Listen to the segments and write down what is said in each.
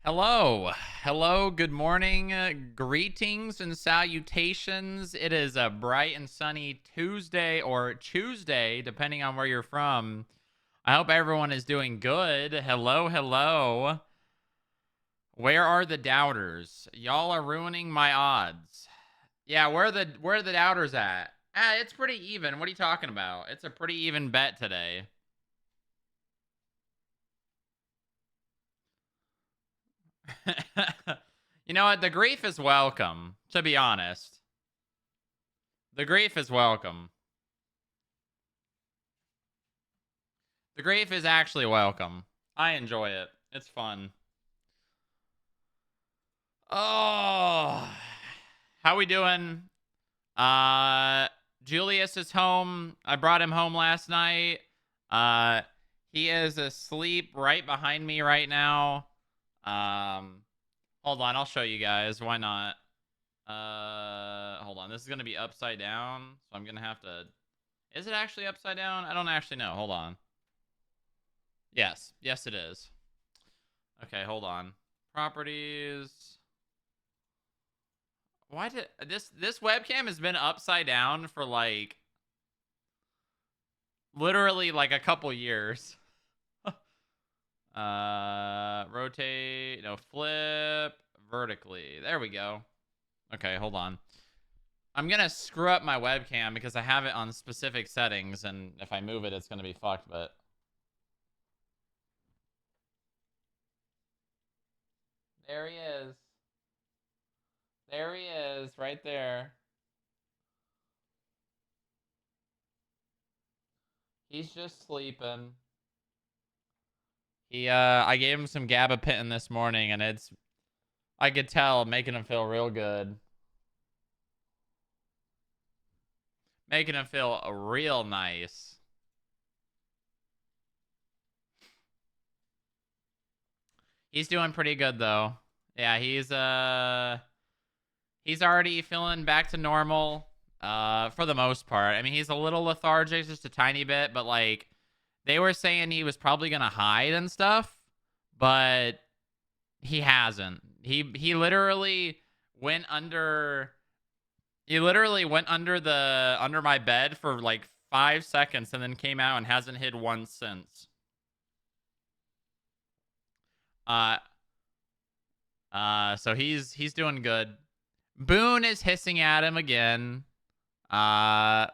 Hello. Hello. Good morning. Greetings and salutations. It is a bright and sunny Tuesday or Tuesday, depending on where you're from. I hope everyone is doing good. Hello. Hello. Where are the doubters? Y'all are ruining my odds. Yeah, where are the doubters at? It's pretty even. What are you talking about? It's a pretty even bet today. You know what? The grief is welcome, to be honest. The grief is welcome. The grief is actually welcome. I enjoy it. It's fun. Oh, how we doing? Uh, Julius is home. I brought him home last night. Uh, he is asleep right behind me right now. Um, hold on, I'll show you guys. Why not? Hold on. This is gonna be upside down, so I'm gonna have to. Is it actually upside down? I don't actually know. Hold on. Yes, it is. Okay, hold on. Properties. Why did this webcam has been upside down for like literally like a couple years. Rotate, no, flip vertically. There we go. Okay, hold on. I'm gonna screw up my webcam because I have it on specific settings, and if I move it, it's gonna be fucked. But there he is. There he is, right there. He's just sleeping. I gave him some gabapentin this morning, and I could tell making him feel real good. Making him feel real nice. He's doing pretty good though. Yeah, he's already feeling back to normal for the most part. I mean, he's a little lethargic just a tiny bit, but like they were saying he was probably going to hide and stuff, but he hasn't. He literally went under the under my bed for like 5 seconds and then came out and hasn't hid once since. Uh so he's doing good. Boone is hissing at him again. Uh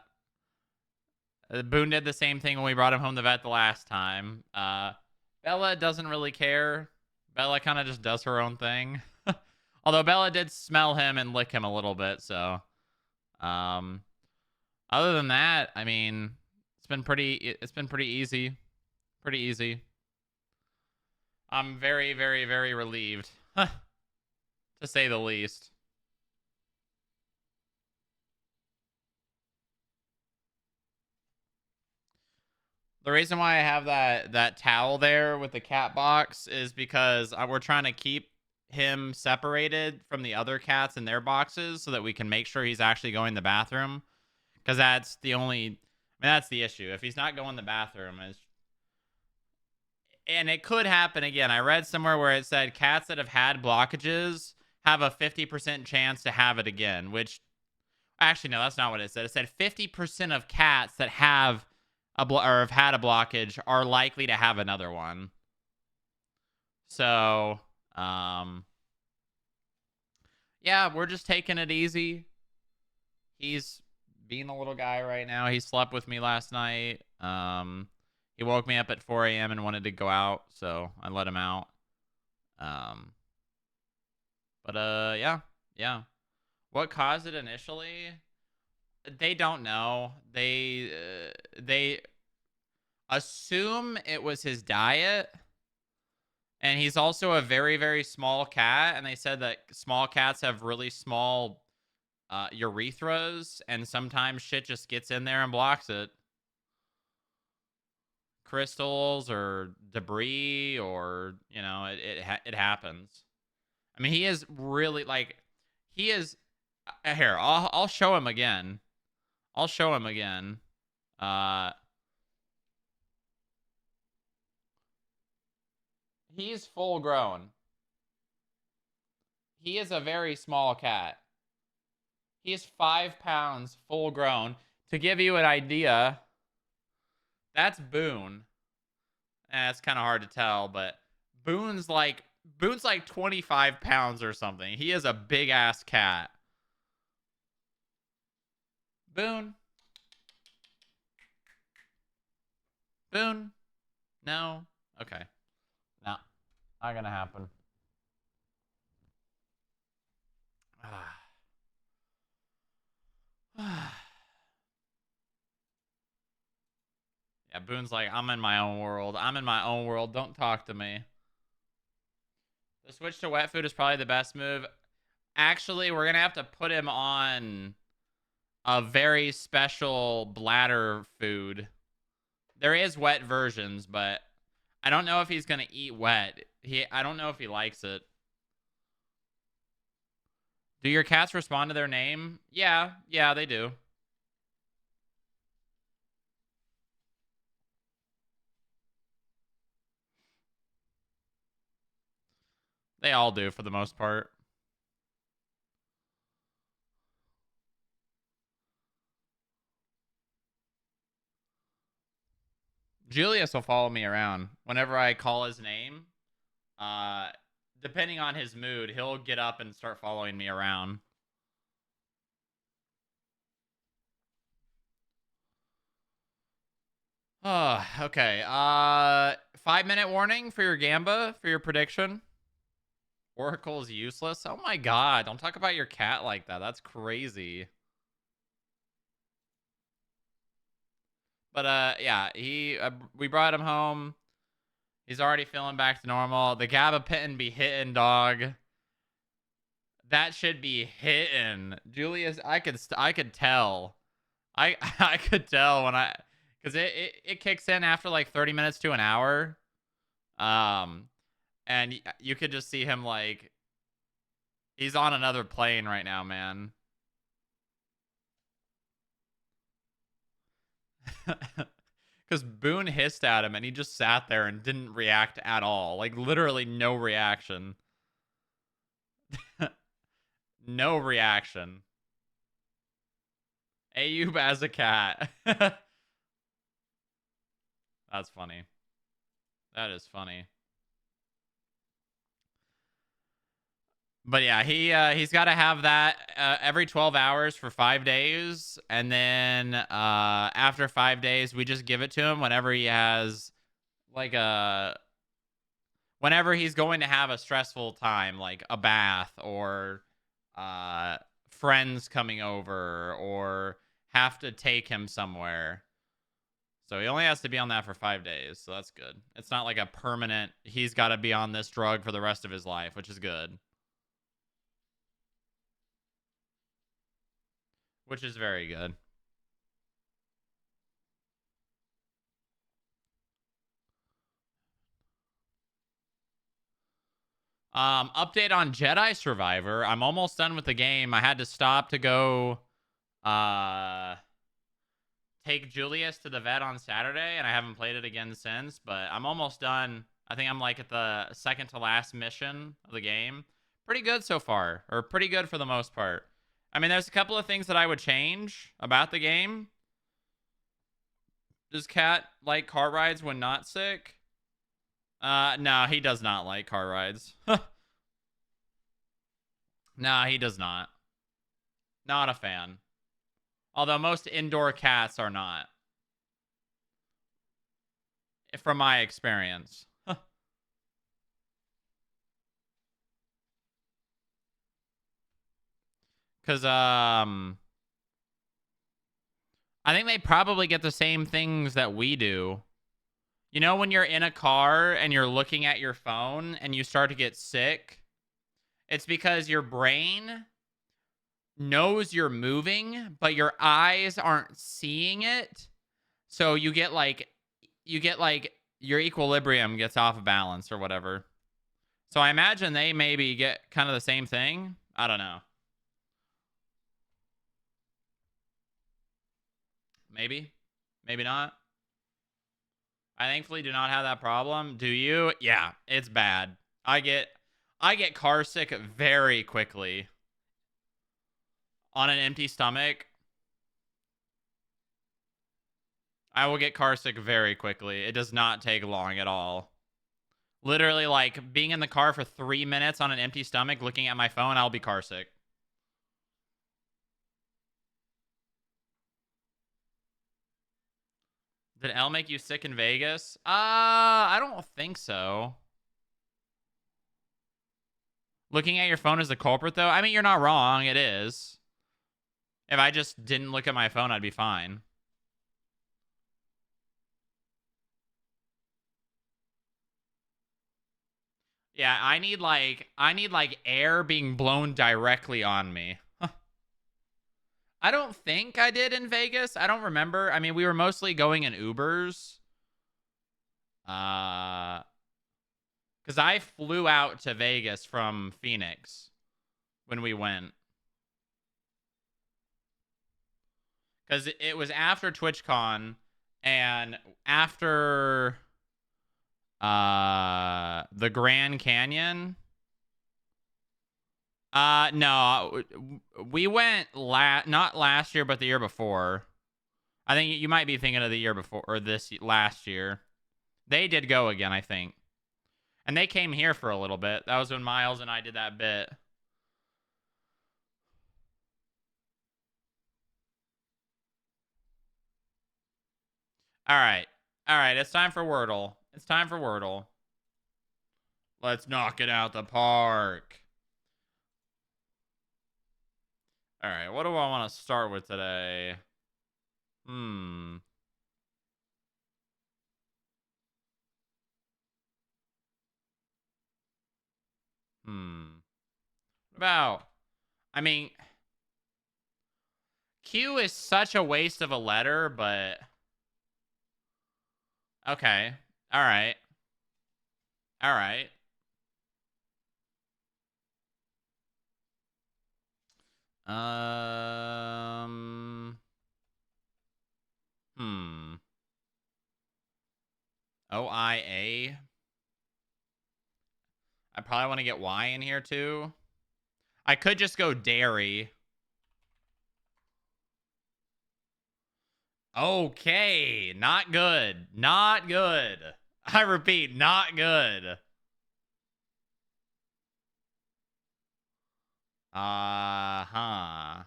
Boone did the same thing when we brought him home the vet the last time. Bella doesn't really care. Bella kind of just does her own thing. Although Bella did smell him and lick him a little bit, so um other than that, I mean, it's been pretty easy. Pretty easy. I'm very, very, very relieved, to say the least. The reason why I have that towel there with the cat box is because we're trying to keep him separated from the other cats in their boxes so that we can make sure he's actually going to the bathroom. Because that's the only, I mean, that's the issue. If he's not going to the bathroom, and it could happen again. I read somewhere where it said cats that have had blockages have a 50% chance to have it again, which actually, no, that's not what it said. It said 50% of cats that have or have had a blockage are likely to have another one. So, yeah, we're just taking it easy. He's being a little guy right now. He slept with me last night. He woke me up at 4 a.m. and wanted to go out, so I let him out. Um, but yeah. What caused it initially? They don't know. They assume it was his diet, and he's also a very, very small cat, and they said that small cats have really small urethras, and sometimes shit just gets in there and blocks it. Crystals or debris, or it happens. I mean, he is really like he is. Here, I'll show him again. I'll show him again. Uh, he's full grown. He is a very small cat. He is 5 pounds full grown. To give you an idea, that's Boone. It's kind of hard to tell, but Boone's like 25 pounds or something. He is a big ass cat. Boone. Boone. No. Okay. No. Not gonna happen. Yeah, Boone's like, I'm in my own world. I'm in my own world. Don't talk to me. The switch to wet food is probably the best move. Actually, we're going to have to put him on a very special bladder food. There is wet versions, but I don't know if he's going to eat wet. I don't know if he likes it. Do your cats respond to their name? Yeah, they do. They all do for the most part. Julius will follow me around whenever I call his name. Uh, Depending on his mood, he'll get up and start following me around. Oh, okay. 5-minute warning for your Gamba for your prediction. Oracle is useless. Oh my god! Don't talk about your cat like that. That's crazy. But yeah, we brought him home. He's already feeling back to normal. The gabapentin be hitting, dog. That should be hitting. Julius, I could tell. I could tell when because it kicks in after like 30 minutes to an hour. And you could just see him like he's on another plane right now, man. Because Boone hissed at him and he just sat there and didn't react at all. Like, literally no reaction. No reaction. Ayub as a cat. That's funny. That is funny. But yeah, he's got to have that every 12 hours for 5 days, and then after 5 days, we just give it to him whenever he has like whenever he's going to have a stressful time, like a bath or friends coming over or have to take him somewhere. So he only has to be on that for 5 days, so that's good. It's not like a permanent. He's got to be on this drug for the rest of his life, which is good. Which is very good. Update on Jedi Survivor. I'm almost done with the game. I had to stop to go uh take Julius to the vet on Saturday, and I haven't played it again since, but I'm almost done. I think I'm like at the second to last mission of the game. Pretty good so far, or pretty good for the most part. I mean, there's a couple of things that I would change about the game. Does Cat like car rides when not sick? No, he does not like car rides. No, he does not. Not a fan. Although most indoor cats are not. From my experience. Because, I think they probably get the same things that we do. You know, when you're in a car and you're looking at your phone and you start to get sick, it's because your brain knows you're moving, but your eyes aren't seeing it. So you get like your equilibrium gets off of balance or whatever. So I imagine they maybe get kind of the same thing. I don't know. Maybe. Maybe not. I thankfully do not have that problem. Do you? Yeah, it's bad. I get car sick very quickly on an empty stomach. I will get car sick very quickly. It does not take long at all. Literally, like, being in the car for 3 minutes on an empty stomach looking at my phone, I'll be car sick. Did L make you sick in Vegas? I don't think so. Looking at your phone is the culprit, though? I mean, you're not wrong. It is. If I just didn't look at my phone, I'd be fine. Yeah, I need like air being blown directly on me. I don't think I did in Vegas. I don't remember. I mean, we were mostly going in Ubers. Cuz I flew out to Vegas from Phoenix when we went. Cuz it was after TwitchCon and after the Grand Canyon. No, we went not last year, but the year before. I think you might be thinking of the year before or this last year. They did go again, I think, and they came here for a little bit. That was when Miles and I did that bit. All right. It's time for Wordle. It's time for Wordle. Let's knock it out the park. All right. What do I want to start with today? Hmm. Hmm. What about? I mean, Q is such a waste of a letter, but okay. All right. All right. Um. Hmm. OIA. I probably want to get Y in here too. I could just go dairy. Okay. Not good. Not good. I repeat, not good. Uh-huh.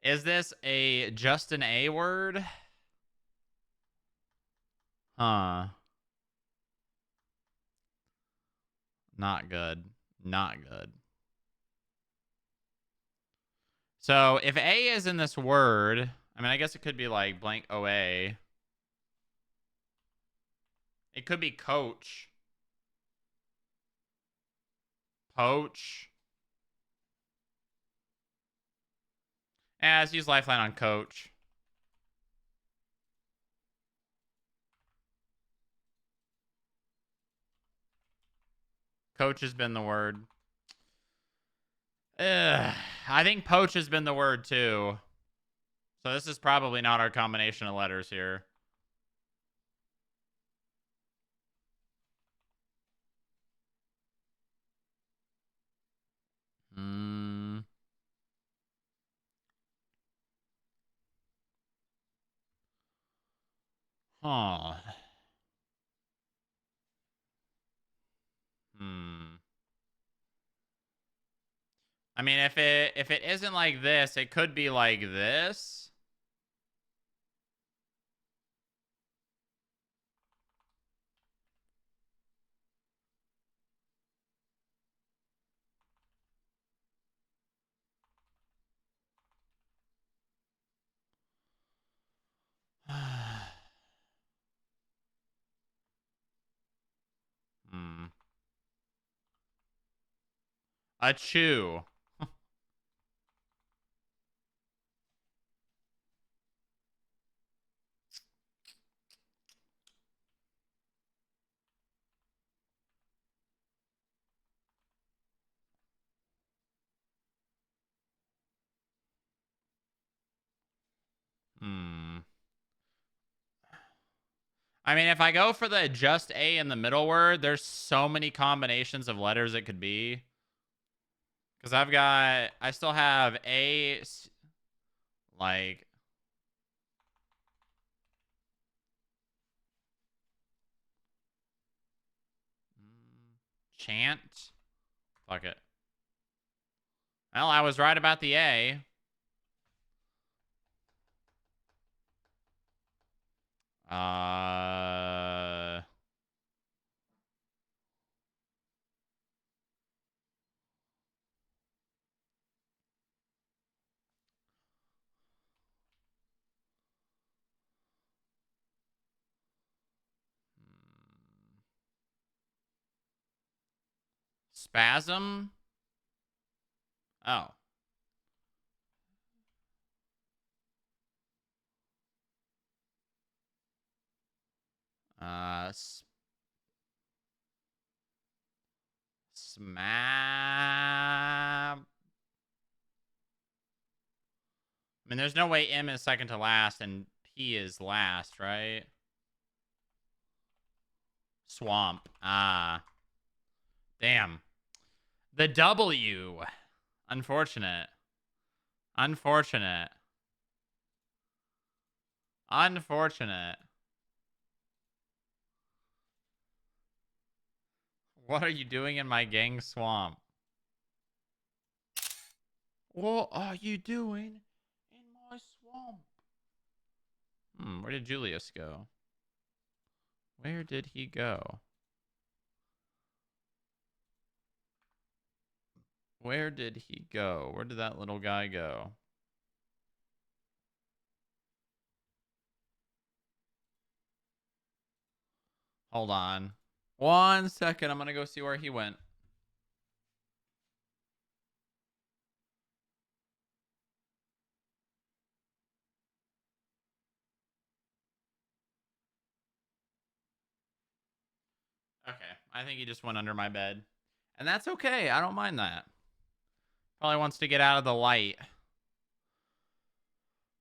Is this a just an A word? Huh. Not good. Not good. So if A is in this word, I mean, I guess it could be like blank OA. It could be coach. Poach. Yeah, let's use lifeline on coach. Coach has been the word. Ugh. I think poach has been the word too. So this is probably not our combination of letters here. Hmm. Huh. Hmm. I mean, if it isn't like this, it could be like this. Hmm. A chew. Hmm. I mean, if I go for the just A in the middle word, there's so many combinations of letters it could be. Because I still have A, like, chant. Fuck it. Well, I was right about the A. Uh, spasm. Oh. Uh, smab. I mean, there's no way M is second to last and P is last, right? Swamp. Ah. Damn. The W. Unfortunate. Unfortunate. Unfortunate. What are you doing in my gang swamp? What are you doing in my swamp? Where did Julius go? Where did he go? Where did he go? Where did that little guy go? Hold on. 1 second. I'm going to go see where he went. Okay. I think he just went under my bed. And that's okay. I don't mind that. Probably wants to get out of the light.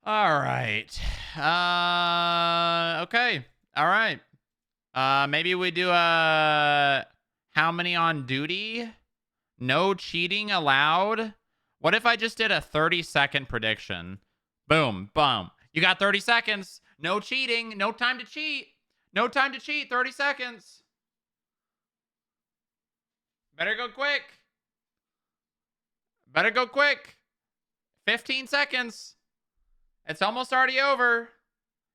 All right. Okay. All right. Maybe we do how many on duty? No cheating allowed. What if I just did a 30-second prediction? Boom, boom. You got 30 seconds. No cheating. No time to cheat. No time to cheat. 30 seconds. Better go quick. Better go quick. 15 seconds. It's almost already over.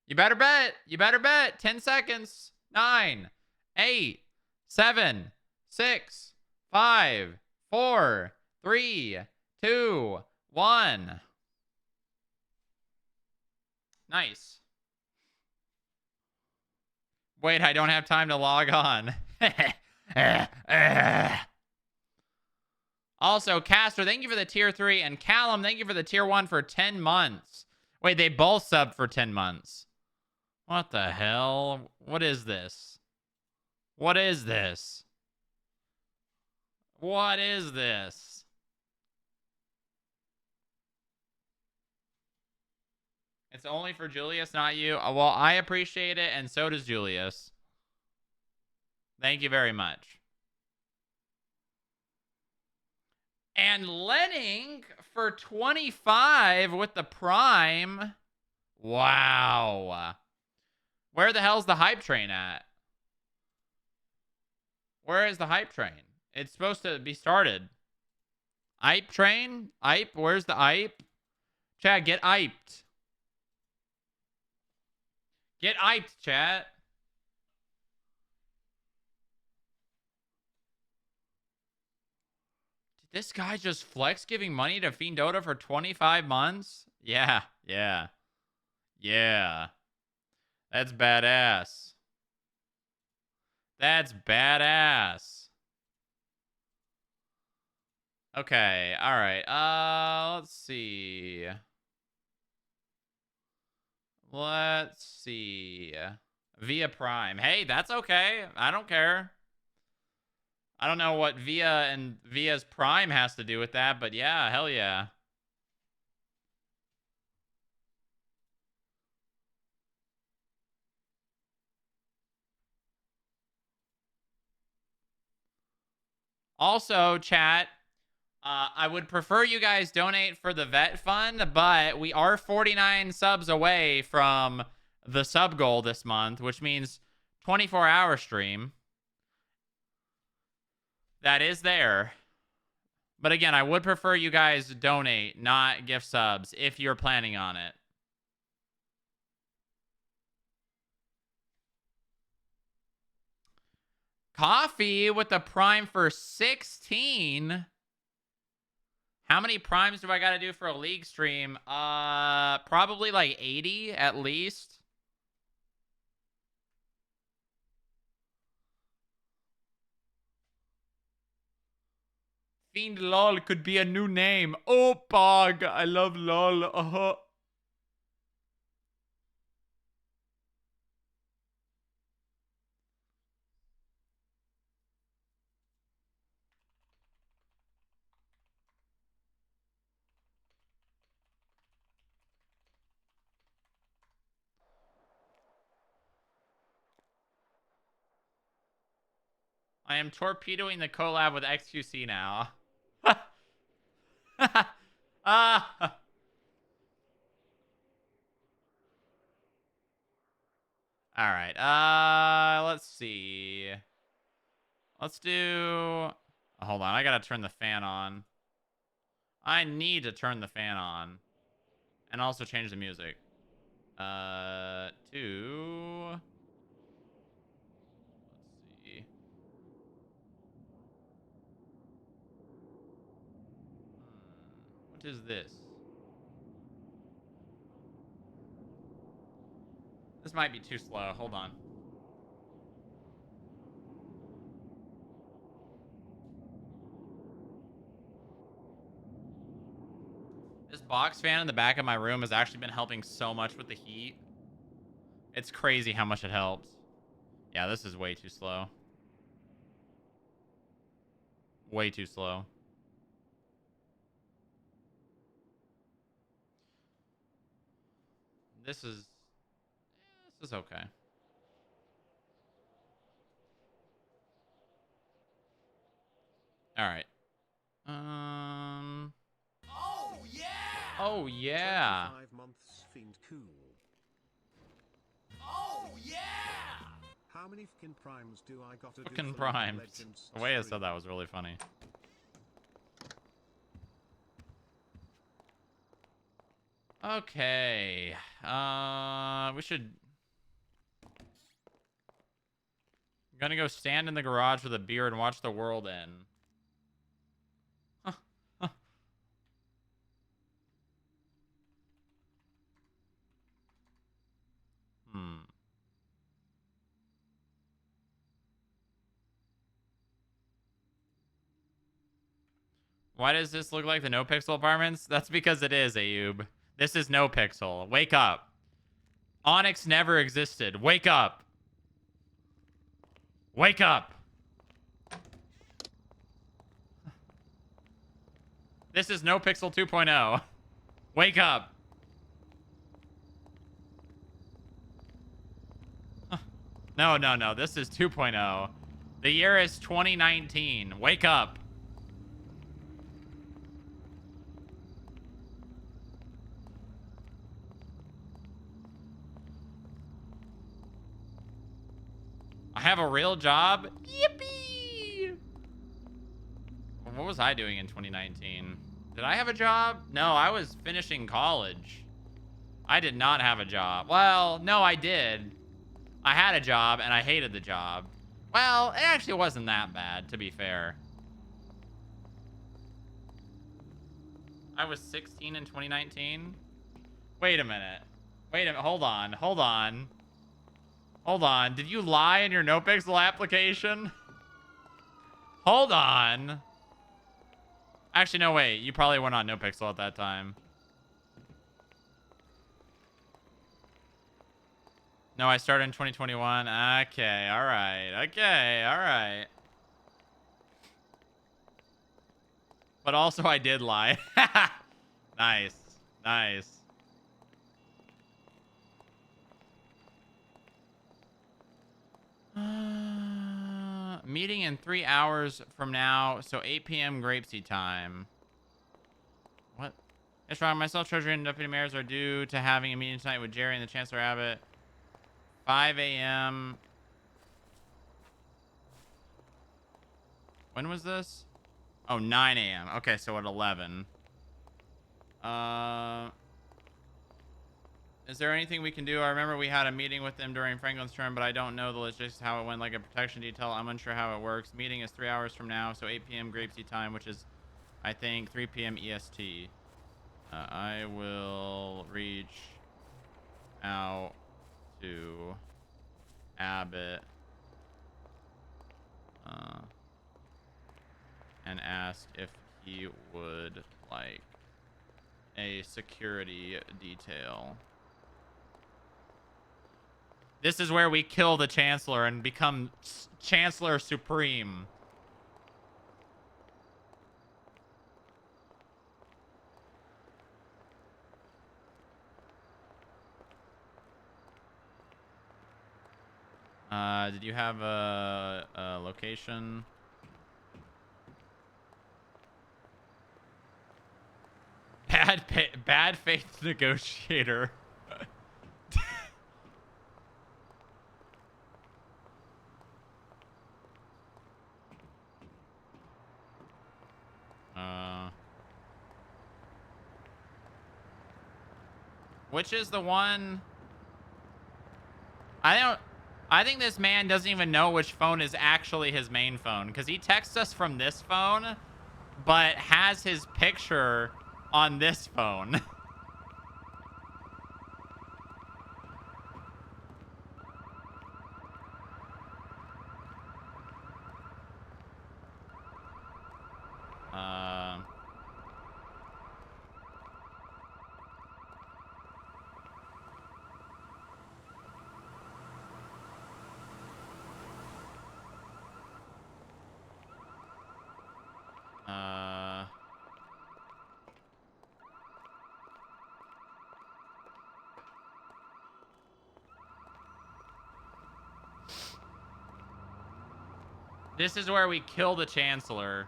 You better bet. You better bet. 10 seconds. 9, 8, 7, 6, 5, 4, 3, 2, 1. Nice. Wait, I don't have time to log on. Also, Castor, thank you for the tier 3. And Callum, thank you for the tier 1 for 10 months. Wait, they both subbed for 10 months. What the hell? What is this? What is this? What is this? It's only for Julius, not you. Well, I appreciate it, and so does Julius. Thank you very much. And Lenning for 25 with the Prime. Wow. Where the hell's the hype train at? Where is the hype train? It's supposed to be started. Hype train? Hype? Where's the hype? Chat, get hyped. Get hyped, chat. Did this guy just flex giving money to Fiend Dota for 25 months? Yeah, yeah. Yeah. That's badass. That's badass. Okay, all right. Let's see. Let's see. Via Prime. Hey, that's okay. I don't care. I don't know what Via and Via's Prime has to do with that, but yeah, hell yeah. Also, chat, I would prefer you guys donate for the vet fund, but we are 49 subs away from the sub goal this month, which means 24-hour stream. That is there. But again, I would prefer you guys donate, not gift subs, if you're planning on it. Coffee with the prime for 16. How many primes do I got to do for a league stream? Probably like 80 at least. Fiend LOL could be a new name. Oh, Pog. I love LOL. I am torpedoing the collab with XQC now. All right. Let's see. Let's do... Hold on. I got to turn the fan on. I need to turn the fan on. And also change the music. To... Let's see. What is this? This might be too slow. Hold on. This box fan in the back of my room has actually been helping so much with the heat. It's crazy how much it helps. Yeah, this is way too slow. Way too slow. This is okay. All right. Oh yeah. Oh yeah. 25 months fiend cool. Oh yeah. How many fucking primes do I got to do? Fucking for primed. Legends The way I stream? said that was really funny. Okay. We should... I'm gonna go stand in the garage with a beer and watch the world end. Why does this look like the No Pixel apartments? That's because it is, Ayub. This is No Pixel. Wake up. Onyx never existed. Wake up. Wake up. This is No Pixel 2.0. Wake up. No. This is 2.0. The year is 2019. Wake up. I have a real job. Yippee! What was I doing in 2019? Did I have a job? No, I was finishing college. I did not have a job. Well, no, I did. I had a job, and I hated the job. Well, it actually wasn't that bad, to be fair. I was 16 in 2019? Wait a minute. Hold on. Did you lie in your NoPixel application? Hold on. Actually, no, wait. You probably weren't on NoPixel at that time. No, I started in 2021. Okay, all right. But also, I did lie. Nice. Meeting in 3 hours from now, so 8 p.m. Grapesy time. What? It's wrong. Myself, Treasury, and Deputy Mayors are due to having a meeting tonight with Jerry and the Chancellor Abbott. 5 a.m. When was this? Oh, 9 a.m. Okay, so at 11. Is there anything we can do? I remember we had a meeting with them during Franklin's term, but I don't know the logistics, how it went, like a protection detail. I'm unsure how it works. Meeting is 3 hours from now, so 8 p.m. Grapesy time, which is, I think, 3 p.m. EST. I will reach out to Abbott and ask if he would like a security detail. This is where we kill the Chancellor and become Chancellor Supreme. Did you have a location? Bad faith negotiator. Which is the one? I think this man doesn't even know which phone is actually his main phone, because he texts us from this phone, but has his picture on this phone. This is where we kill the Chancellor.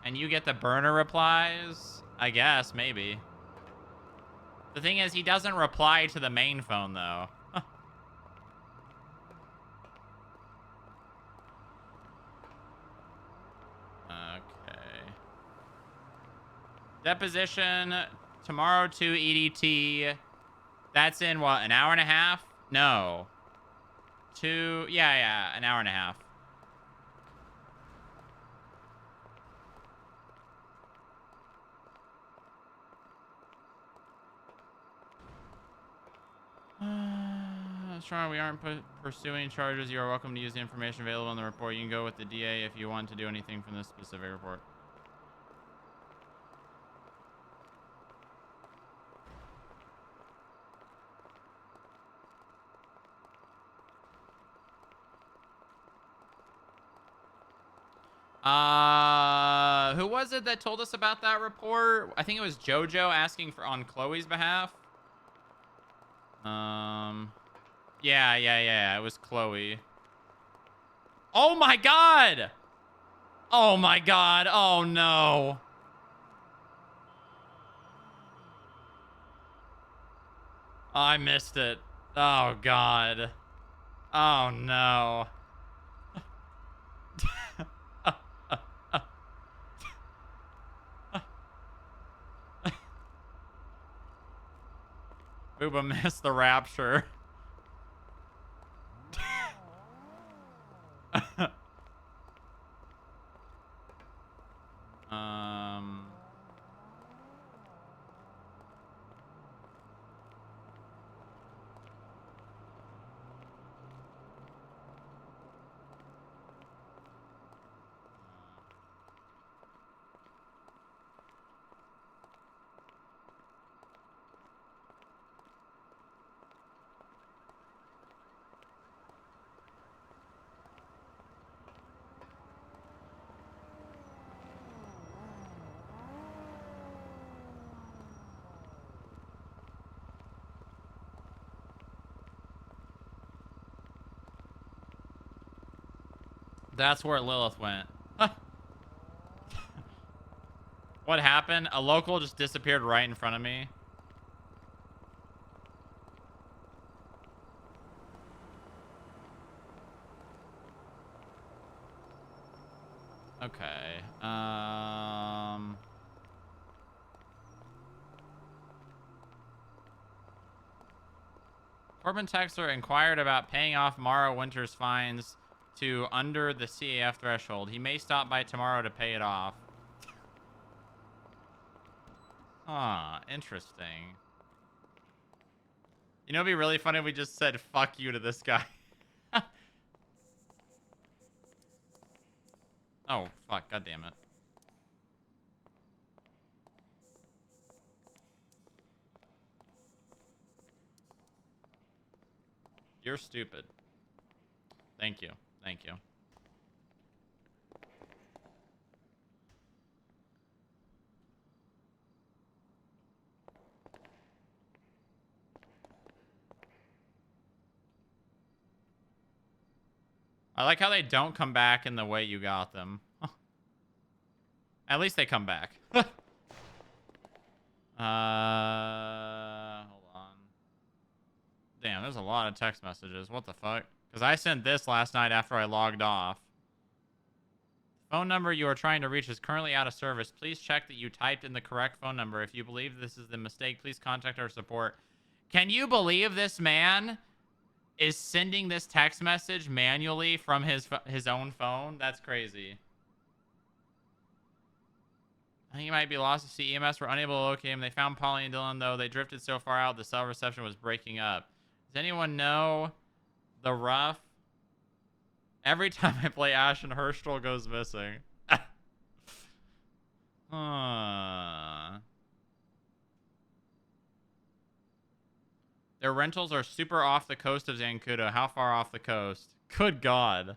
And you get the burner replies? I guess, maybe. The thing is, he doesn't reply to the main phone, though. Okay. Deposition tomorrow 2 EDT. That's in, what, an hour and a half? No. Yeah, an hour and a half. Strong, we aren't pursuing charges. You are welcome to use the information available in the report. You can go with the DA if you want to do anything from this specific report. Who was it that told us about that report? I think it was JoJo asking for on Chloe's behalf. Yeah. It was Chloe. Oh my god! Oh my god! Oh no! I missed it. Oh god. Oh no. Booba missed the rapture. That's where Lilith went. What happened? A local just disappeared right in front of me. Okay. Corbin Texler inquired about paying off Mara Winter's fines to under the CAF threshold. He may stop by tomorrow to pay it off. Huh, interesting. You know, it'd be really funny if we just said fuck you to this guy. Oh, fuck, god damn it. You're stupid. Thank you. Thank you. I like how they don't come back in the way you got them. At least they come back. Hold on. Damn, there's a lot of text messages. What the fuck? Because I sent this last night after I logged off. Phone number you are trying to reach is currently out of service. Please check that you typed in the correct phone number. If you believe this is the mistake, please contact our support. Can you believe this man is sending this text message manually from his own phone? That's crazy. I think he might be lost to see EMS. Were unable to locate him. They found Polly and Dylan, though. They drifted so far out, the cell reception was breaking up. Does anyone know the rough? Every time I play Ash and Herschel goes missing. Their rentals are super off the coast of Zancudo. How far off the coast? Good God.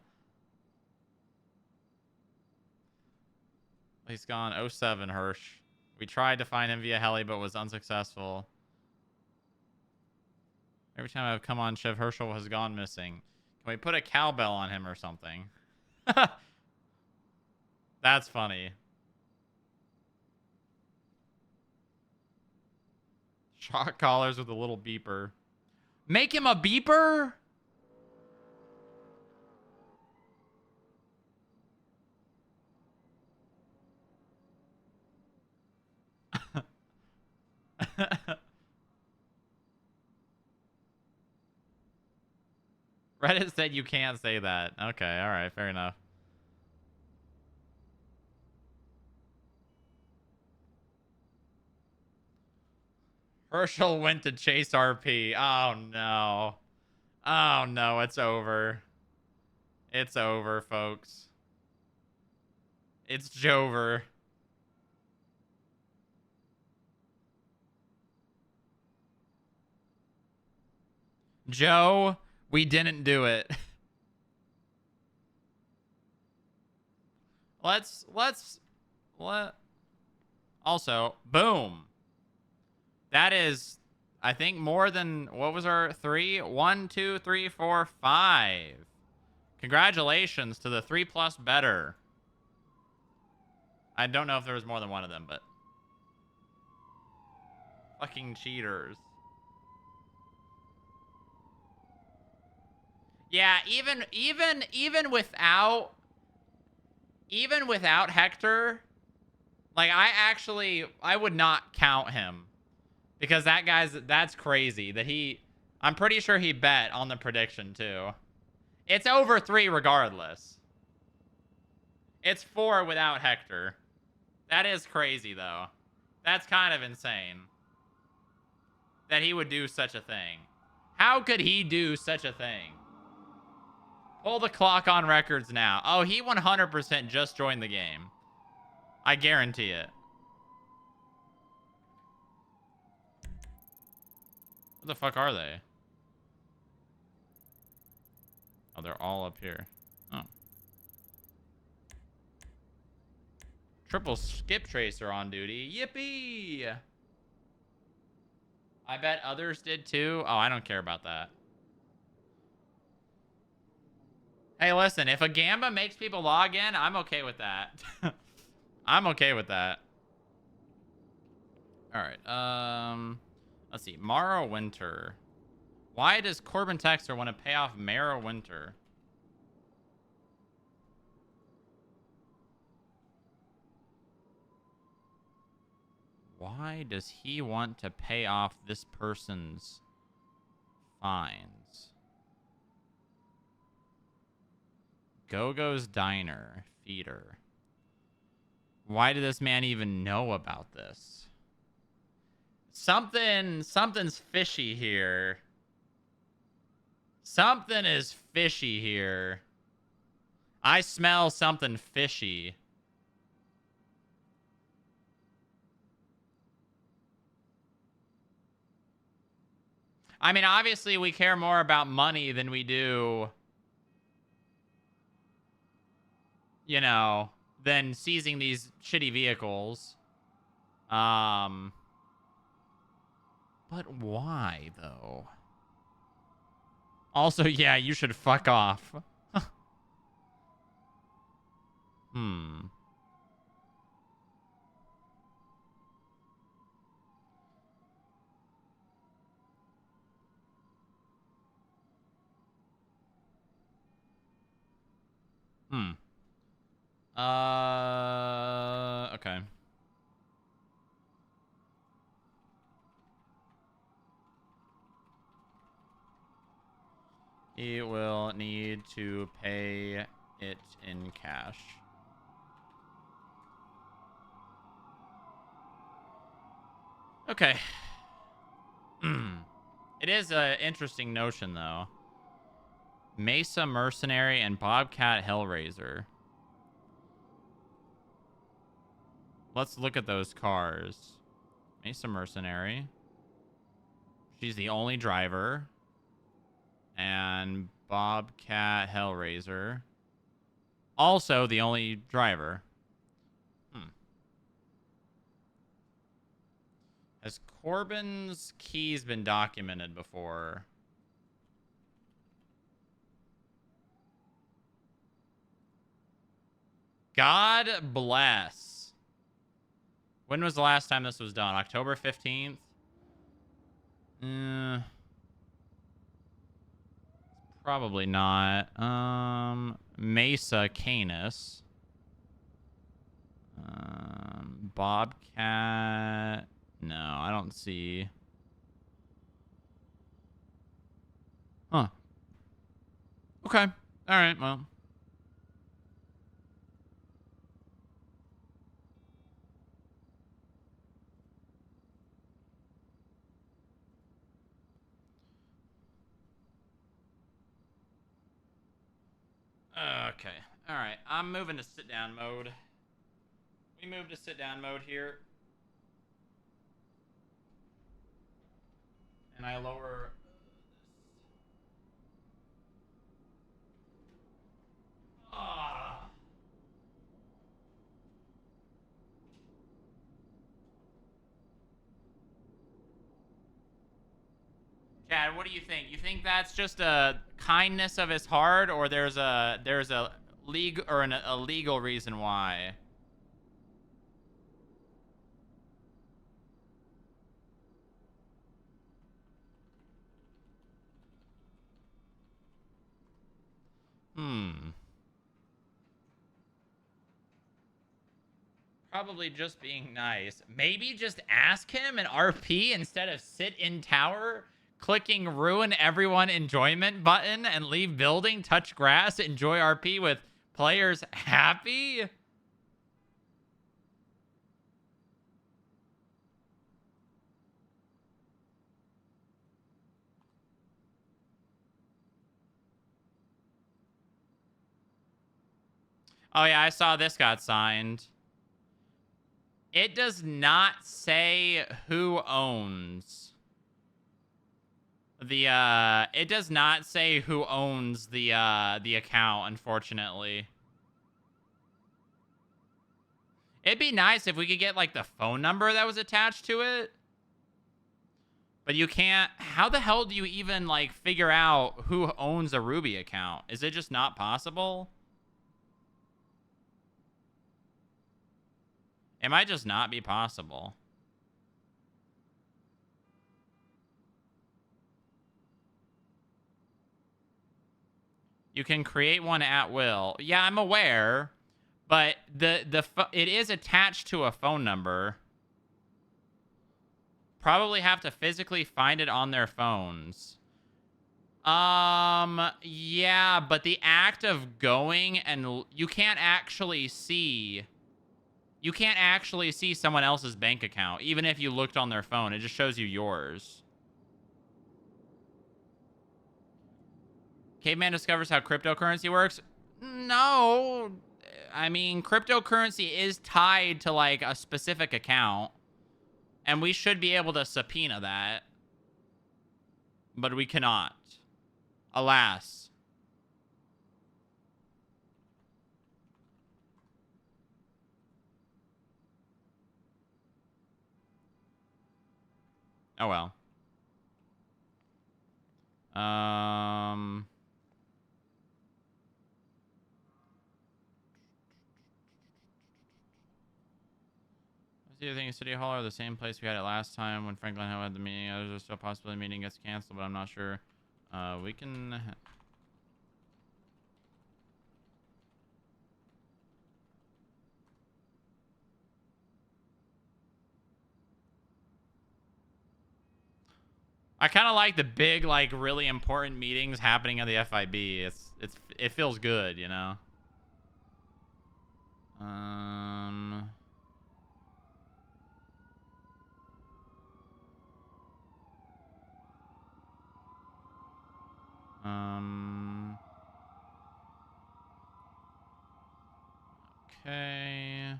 He's gone. 07 Hirsch. We tried to find him via heli, but was unsuccessful. Every time I've come on, Chef Herschel has gone missing. Can we put a cowbell on him or something? That's funny. Shock collars with a little beeper. Make him a beeper? Reddit said you can't say that. Okay, all right, fair enough. Herschel went to chase RP. Oh, no. Oh, no, it's over. It's over, folks. It's Jover. Joe, we didn't do it. Also, boom. That is, I think, more than, what was our 3? 1, 2, 3, 4, 5. Congratulations to the 3+ better. I don't know if there was more than one of them, but fucking cheaters. Yeah, even without Hector, like I would not count him. Because that's crazy that I'm pretty sure he bet on the prediction too. It's over 3 regardless. It's 4 without Hector. That is crazy though. That's kind of insane. That he would do such a thing. How could he do such a thing? Pull the clock on records now. Oh, he 100% just joined the game. I guarantee it. What the fuck are they? Oh, they're all up here. Oh. Triple skip tracer on duty. Yippee! I bet others did too. Oh, I don't care about that. Hey, listen, if a Gamba makes people log in, I'm okay with that. I'm okay with that. All right. Let's see. Mara Winter. Why does Corbin Texter want to pay off Mara Winter? Why does he want to pay off this person's fines? Go-Go's Diner. Feeder. Why did this man even know about this? Something's fishy here. Something is fishy here. I smell something fishy. I mean, obviously we care more about money than we do, you know, than seizing these shitty vehicles. But why, though? Also, yeah, you should fuck off. Hmm. Hmm. Okay. He will need to pay it in cash. Okay. It is an interesting notion, though. Mesa Mercenary and Bobcat Hellraiser. Let's look at those cars. Mesa Mercenary. She's the only driver. And Bobcat Hellraiser. Also the only driver. Has Corbin's keys been documented before? God bless. When was the last time this was done? October 15th? Probably not. Mesa Canis. Bobcat. No, I don't see. Huh. Okay. All right, well. Okay. All right. I'm moving to sit down mode. We moved to sit down mode here. And I lower this. Chad, what do you think? You think that's just a kindness of his heart, or there's a league or a legal reason why? Probably just being nice. Maybe just ask him an RP instead of sit in tower, clicking ruin everyone enjoyment button and leave building, touch grass, enjoy RP with players happy. Oh yeah, I saw this got signed. It does not say who owns the it does not say who owns the account, unfortunately. It'd be nice if we could get like the phone number that was attached to it. But you can't. How the hell do you even like figure out who owns a Ruby account? Is it just not possible? It might just not be possible. You can create one at will. Yeah, I'm aware, but it is attached to a phone number. Probably have to physically find it on their phones. Yeah, but the act of going and you can't actually see someone else's bank account, even if you looked on their phone. It just shows you yours. Caveman discovers how cryptocurrency works. No, I mean, cryptocurrency is tied to like a specific account, and we should be able to subpoena that, but we cannot. Alas. Oh well. The other thing is City Hall are the same place we had it last time when Franklin had the meeting. There's still possibility the meeting gets canceled, but I'm not sure. We can. I kind of like the big, like, really important meetings happening at the FIB. It feels good, you know. Okay.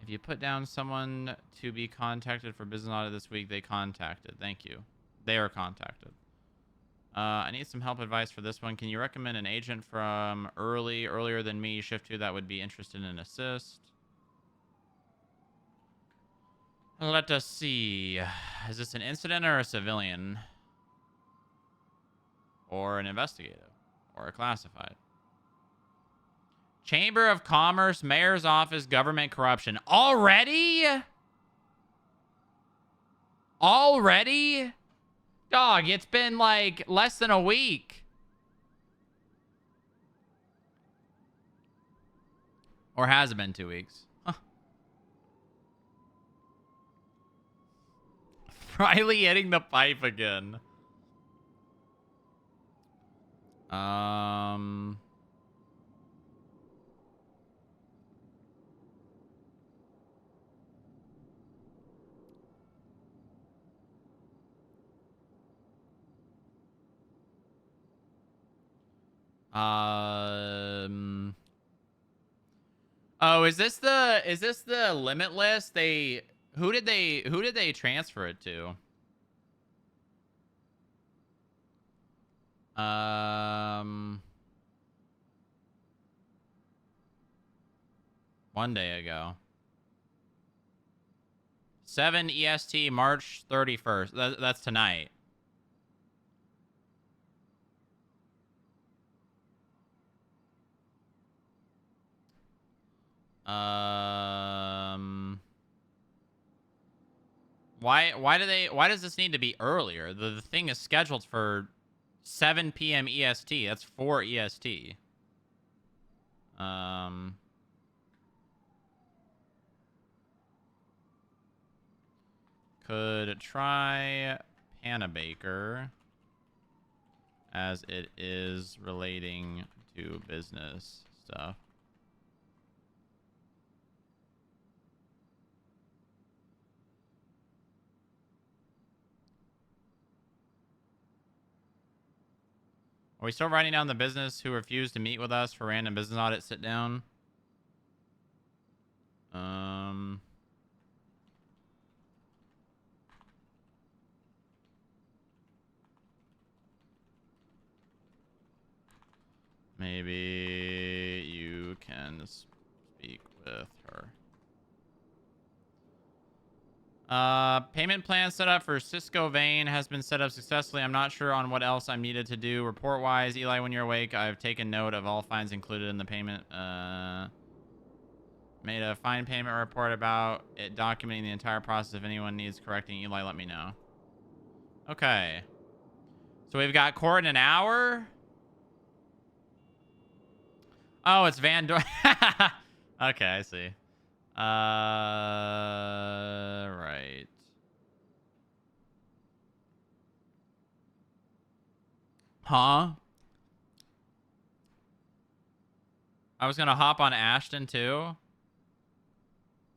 If you put down someone to be contacted for business audit this week, they contacted. Thank you. They are contacted. I need some help advice for this one. Can you recommend an agent from earlier than me, shift 2, that would be interested in assist? Let us see. Is this an incident or a civilian? Or an investigative? Or a classified? Chamber of Commerce, Mayor's Office, government corruption. Already? Already? Dog, it's been like less than a week. Or has it been 2 weeks? Huh. Riley hitting the pipe again. Oh, is this the limitless? Who did they transfer it to? One day ago. 7 EST, March 31st. That's tonight. Why does this need to be earlier? The thing is scheduled for 7 p.m. EST. That's 4 EST. Could try Panabaker, as it is relating to business stuff. Are we still writing down the business who refused to meet with us for random business audit sit down? Maybe you can speak with her. Payment plan set up for Cisco Vane has been set up successfully. I'm not sure on what else I'm needed to do. Report-wise, Eli, when you're awake, I've taken note of all fines included in the payment. Made a fine payment report about it, documenting the entire process. If anyone needs correcting, Eli, let me know. Okay. So we've got court in an hour. Oh, it's Van Dor. Okay, I see. Right. Huh? I was gonna hop on Ashton too.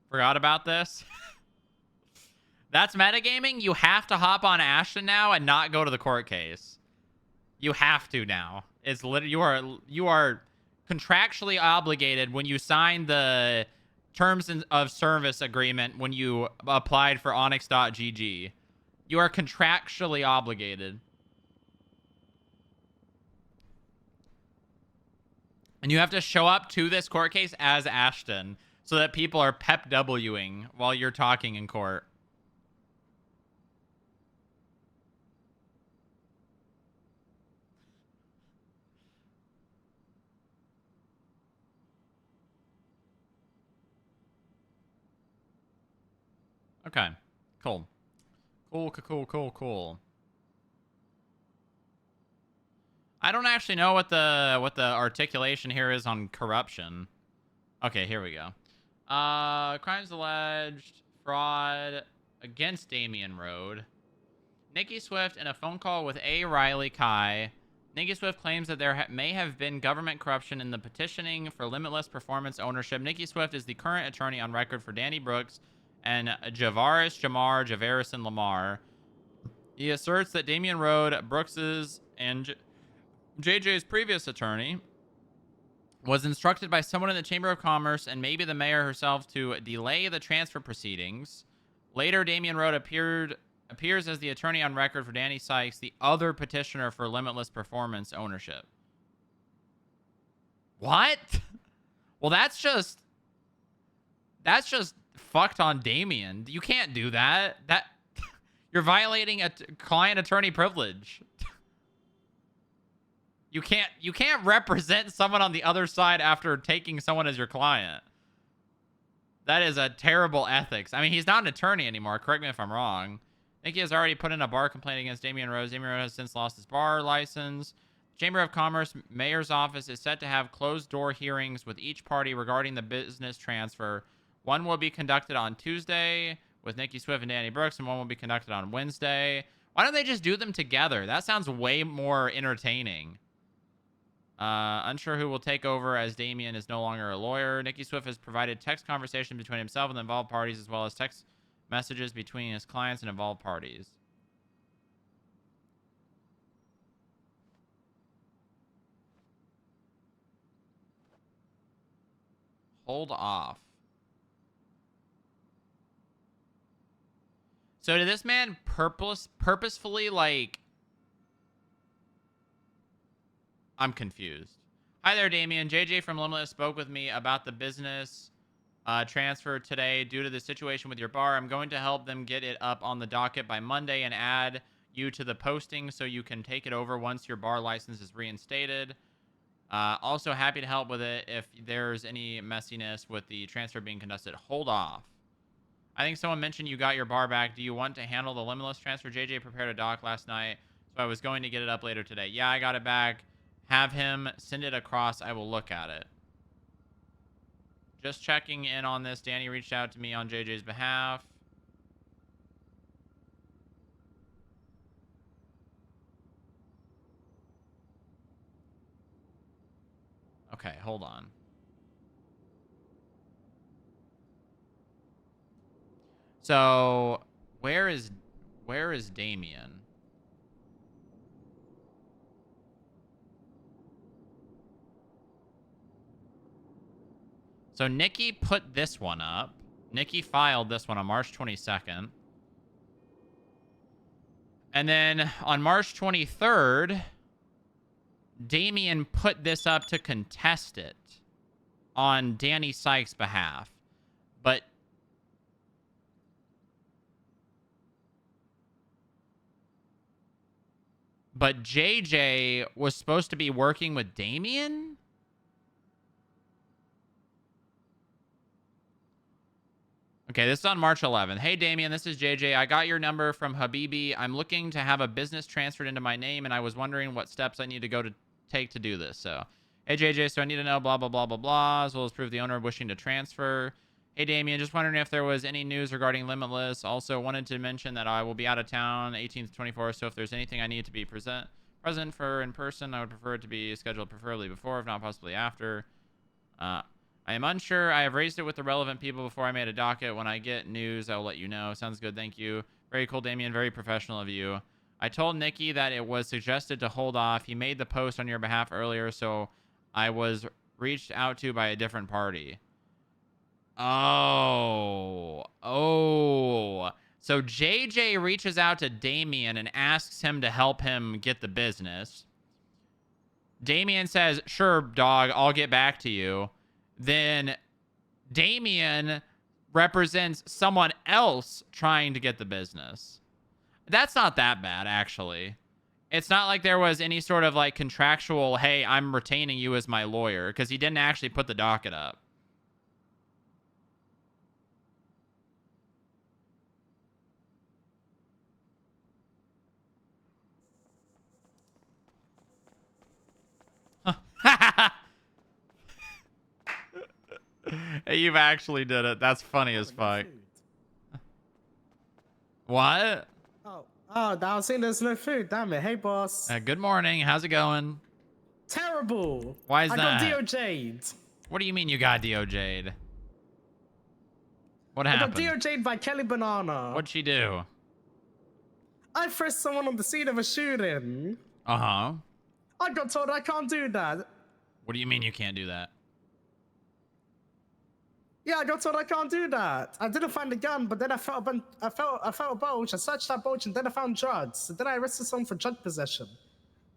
Forgot about this. That's metagaming. You have to hop on Ashton now and not go to the court case. You have to now. It's literally you are contractually obligated when you sign the terms of service agreement when you applied for Onyx.gg. You are contractually obligated. And you have to show up to this court case as Ashton so that people are pep Wing while you're talking in court. Okay. Cool. Cool. I don't actually know what the articulation here is on corruption. Okay, here we go. Crimes alleged, fraud against Damian Road. Nikki Swift in a phone call with A. Riley Kai. Nikki Swift claims that there may have been government corruption in the petitioning for limitless performance ownership. Nikki Swift is the current attorney on record for Danny Brooks and Javaris and Lamar. He asserts that Damian Road, Brooks's, and JJ's previous attorney was instructed by someone in the Chamber of Commerce and maybe the mayor herself to delay the transfer proceedings. Later, Damian Road appears as the attorney on record for Danny Sykes, the other petitioner for limitless performance ownership. What? Well, that's just fucked on Damian. You can't do that. You're violating a client attorney privilege. You can't represent someone on the other side after taking someone as your client. That is a terrible ethics. I mean, he's not an attorney anymore. Correct me if I'm wrong. Nikki has already put in a bar complaint against Damian Rose. Damian Rose has since lost his bar license. Chamber of Commerce Mayor's office is set to have closed-door hearings with each party regarding the business transfer. One will be conducted on Tuesday with Nikki Swift and Danny Brooks, and one will be conducted on Wednesday. Why don't they just do them together? That sounds way more entertaining. Unsure who will take over as Damian is no longer a lawyer. Nikki Swift has provided text conversation between himself and the involved parties, as well as text messages between his clients and involved parties. Hold off. So did this man purposefully, like... I'm confused. Hi there, Damien. JJ from Limitless spoke with me about the business transfer today. Due to the situation with your bar, I'm going to help them get it up on the docket by Monday and add you to the posting so you can take it over once your bar license is reinstated. Also happy to help with it if there's any messiness with the transfer being conducted. Hold off. I think someone mentioned you got your bar back. Do you want to handle the Limitless transfer? JJ prepared a doc last night, so I was going to get it up later today. Yeah, I got it back. Have him send it across. I will look at it. Just checking in on this. Danny reached out to me on JJ's behalf. Okay, hold on. So, where is Damien? So Nikki put this one up. Nikki filed this one on March 22nd. And then on March 23rd, Damien put this up to contest it on Danny Sykes' behalf. But but JJ was supposed to be working with Damien? Okay, this is on March 11th. Hey, Damien, this is JJ. I got your number from Habibi. I'm looking to have a business transferred into my name, and I was wondering what steps I need to go to take to do this. So, hey, JJ, so I need to know blah, blah, blah, blah, blah, as well as prove the owner wishing to transfer. Hey, Damien, just wondering if there was any news regarding Limitless. Also, wanted to mention that I will be out of town 18th to 24th, so if there's anything I need to be present for in person, I would prefer it to be scheduled preferably before, if not possibly after. I am unsure. I have raised it with the relevant people before I made a docket. When I get news, I will let you know. Sounds good. Thank you. Very cool, Damien. Very professional of you. I told Nikki that it was suggested to hold off. He made the post on your behalf earlier, so I was reached out to by a different party. Oh. So JJ reaches out to Damien and asks him to help him get the business. Damien says, sure, dog, I'll get back to you. Then Damien represents someone else trying to get the business. That's not that bad, actually. It's not like there was any sort of like contractual, hey, I'm retaining you as my lawyer, because he didn't actually put the docket up. Hey, you've actually did it. That's funny as fuck. What? Oh, I was saying there's no food. Damn it. Hey, boss. Good morning. How's it going? Terrible. Why is I that? got DOJ'd. What do you mean you got DOJ'd? What I happened? got DOJ'd by Kelly Banana. What'd she do? I frisked someone on the scene of a shooting. Uh-huh. I got told I can't do that. What do you mean you can't do that? Yeah, I got told I can't do that. I didn't find a gun, but then I felt a bulge. I searched that bulge, and then I found drugs. And then I arrested someone for drug possession.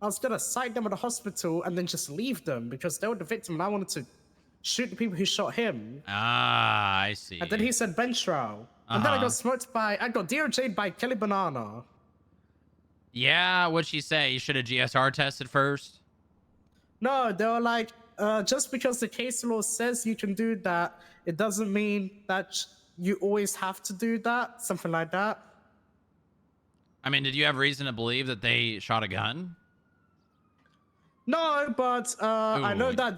I was gonna cite them at the hospital and then just leave them because they were the victim, and I wanted to shoot the people who shot him. Ah, I see. And then he said bench trial. And then I got DOJ'd by Kelly Banana. Yeah, what'd she say? You should have GSR tested first? No, they were like, just because the case law says you can do that, it doesn't mean that you always have to do that. Something like that. I mean, did you have reason to believe that they shot a gun? No, but I know Ooh. that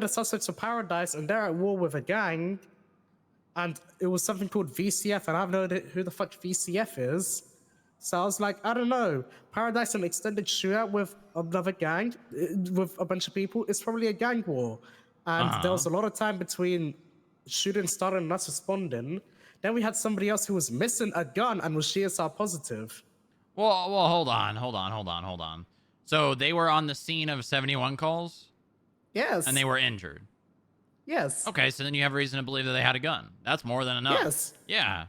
the suspects are Paradise and they're at war with a gang, and it was something called VCF, and I have no idea who the fuck VCF is. So I was like, I don't know. Paradise and extended shootout with another gang, with a bunch of people. It's probably a gang war, and there was a lot of time between shooting starting and us responding. Then we had somebody else who was missing a gun and was GSR positive. Well, hold on. So they were on the scene of 71 calls? Yes. And they were injured? Yes. Okay, so then you have reason to believe that they had a gun. That's more than enough. Yes. Yeah,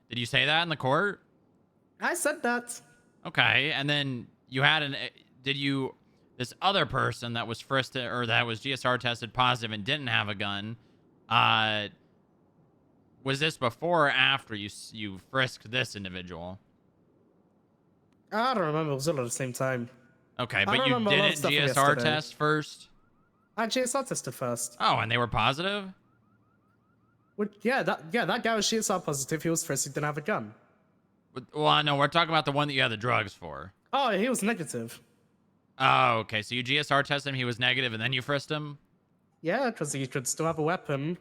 did you say that in the court? I said that. Okay, and then you had this other person that was frisked, or that was GSR tested positive and didn't have a gun, was this before or after you frisked this individual? I don't remember. It was all at the same time. Okay, but you didn't GSR test first? I GSR tested first. Oh, and they were positive? That guy was GSR positive. He was frisked. He didn't have a gun. Well, no, we're talking about the one that you had the drugs for. Oh, he was negative. Oh, okay. So you GSR tested him, he was negative, and then you frisked him? Yeah, because he could still have a weapon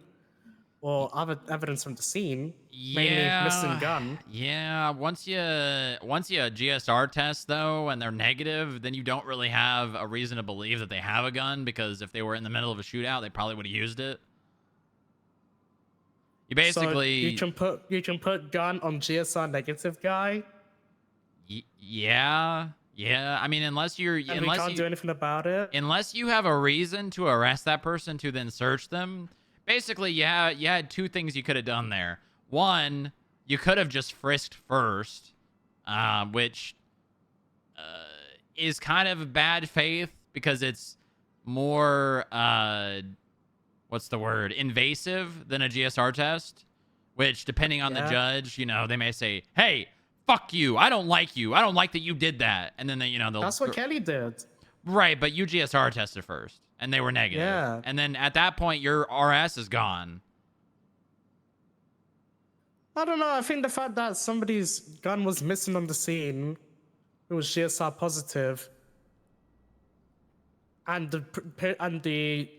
or other evidence from the scene. Mainly missing gun. Yeah, once you GSR test, though, and they're negative, then you don't really have a reason to believe that they have a gun, because if they were in the middle of a shootout, they probably would have used it. You basically... So you can put gun on GSR negative guy? Yeah. I mean, unless we can't do anything about it? Unless you have a reason to arrest that person to then search them. Basically, you had two things you could have done there. One, you could have just frisked first, which is kind of bad faith because it's more... what's the word? Invasive than a GSR test, which depending on the judge, they may say, hey, fuck you. I don't like you. I don't like that you did that. And then they, you know, they'll That's what Kelly did. right, but you GSR tested first and they were negative. Yeah. And then at that point your RS is gone. I don't know. I think the fact that somebody's gun was missing on the scene, it was GSR positive, and the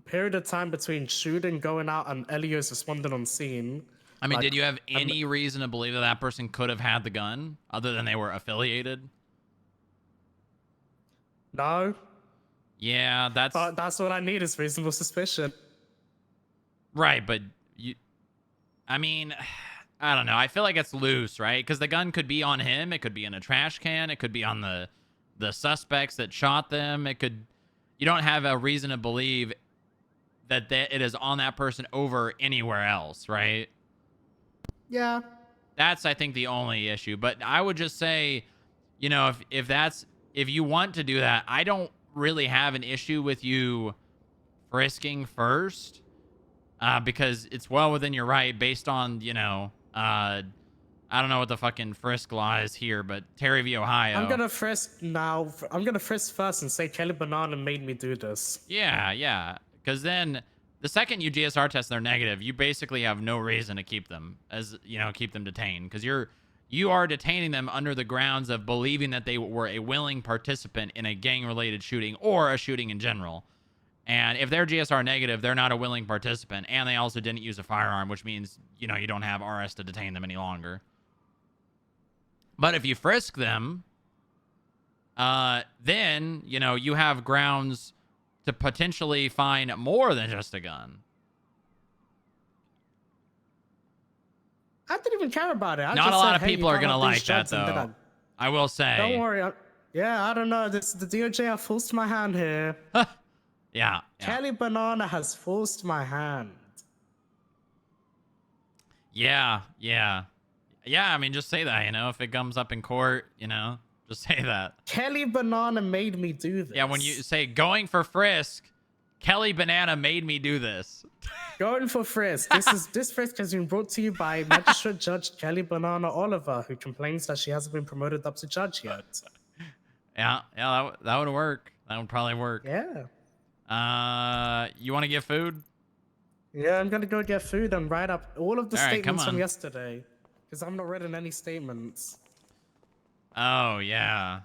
period of time between shooting, going out, and Elios responding on scene. I mean, like, did you have any reason to believe that that person could have had the gun other than they were affiliated? No. Yeah, that's But that's what I need is reasonable suspicion. right, but you I mean, I don't know. I feel like it's loose, right? Because the gun could be on him. It could be in a trash can. It could be on the suspects that shot them. It could. You don't have a reason to believe that it is on that person over anywhere else, right? Yeah. That's, I think, the only issue. But I would just say, you know, if you want to do that, I don't really have an issue with you frisking first. Because it's well within your right based on, you know, I don't know what the fucking frisk law is here, but Terry v. Ohio. I'm gonna frisk now. I'm gonna frisk first and say Kelly Banana made me do this. Yeah, yeah. Because then the second you GSR test they're negative, you basically have no reason to keep them keep them detained. Because you are detaining them under the grounds of believing that they were a willing participant in a gang-related shooting or a shooting in general. And if they're GSR negative, they're not a willing participant. And they also didn't use a firearm, which means, you know, you don't have RS to detain them any longer. But if you frisk them, then, you know, you have grounds to potentially find more than just a gun. I didn't even care about it. Not a lot of people are going to like that, though. I will say. Don't worry. I don't know. The DOJ have forced my hand here. Yeah. Kelly Banana has forced my hand. Yeah. I mean, just say that, you know, if it comes up in court, you know, just say that. Kelly Banana made me do this. Yeah, when you say going for frisk, Kelly Banana made me do this. Going for frisk. This frisk has been brought to you by Magistrate Judge Kelly Banana Oliver, who complains that she hasn't been promoted up to judge yet. Yeah, that would work. That would probably work. Yeah. You want to get food? Yeah, I'm gonna go get food and write up all of the All right, statements come from on. yesterday, because I'm not reading any statements. Oh yeah,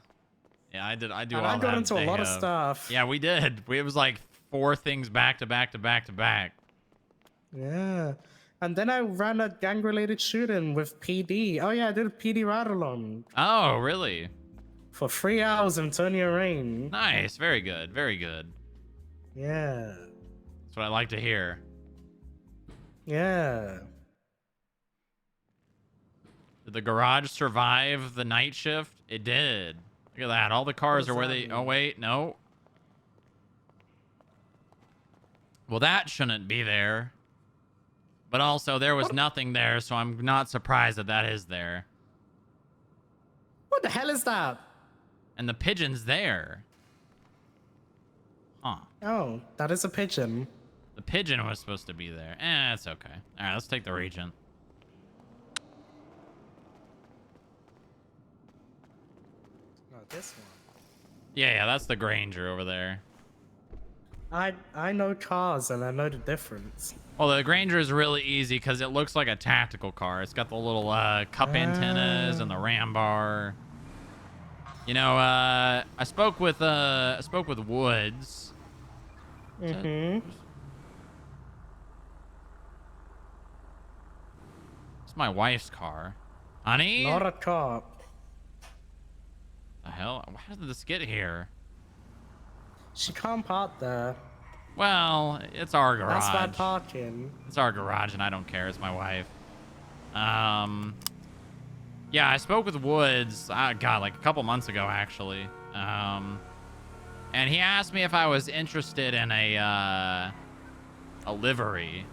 yeah. I do And all that. I got into a lot of day stuff. Yeah, we did. It was like 4 things back to back to back to back. Yeah. And then I ran a gang-related shooting with PD. Oh yeah, I did a PD ride-along Oh really? for 3 hours in Antonio Rain. Nice. Very good. Very good. Yeah. That's what I like to hear. Yeah. Did the garage survive the night shift? It did. Look at that. All the cars does are where that they... mean? Oh, wait. No. Well, that shouldn't be there. But also, there was nothing there, so I'm not surprised that that is there. What the hell is that? And the pigeon's there. Huh. Oh, that is a pigeon. The pigeon was supposed to be there. It's okay. All right, let's take the Regent. Oh, this one. Yeah, that's the Granger over there. I know cars and I know the difference. Well, the Granger is really easy because it looks like a tactical car. It's got the little cup antennas and the ram bar. You know, I spoke with Woods. Mm-hmm. It's my wife's car. Honey? Not a cop. The hell? How did this get here? She can't park there. Well, it's our garage. That's bad parking. It's our garage, and I don't care. It's my wife. Yeah, I spoke with Woods, God, like a couple months ago, actually. And he asked me if I was interested in a livery.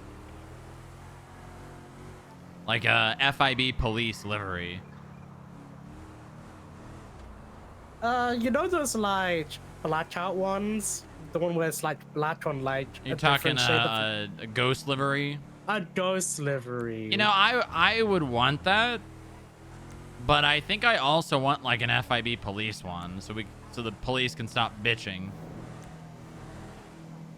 Like a FIB police livery. You know those, like, blackout ones? The one where it's, like, black on, like, You're a talking different shade of... a ghost livery? A ghost livery. You know, I would want that, But I think I also want like an FIB police one, so the police can stop bitching.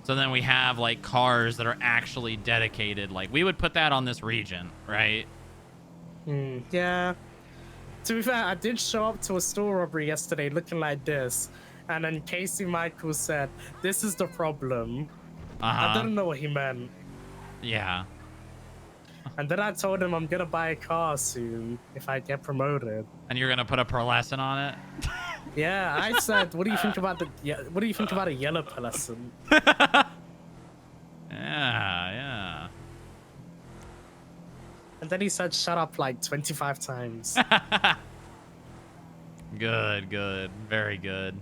So then we have like cars that are actually dedicated. Like we would put that on this region, right? Yeah. To be fair, I did show up to a store robbery yesterday looking like this, and then Casey Michaels said, "This is the problem." I didn't know what he meant. Yeah. And then I told him I'm gonna buy a car soon if I get promoted. And you're gonna put a pearlescent on it? Yeah, I said, "What do you think about what do you think about a yellow pearlescent?" Yeah. And then he said, "Shut up," like 25 times. Good. Very good.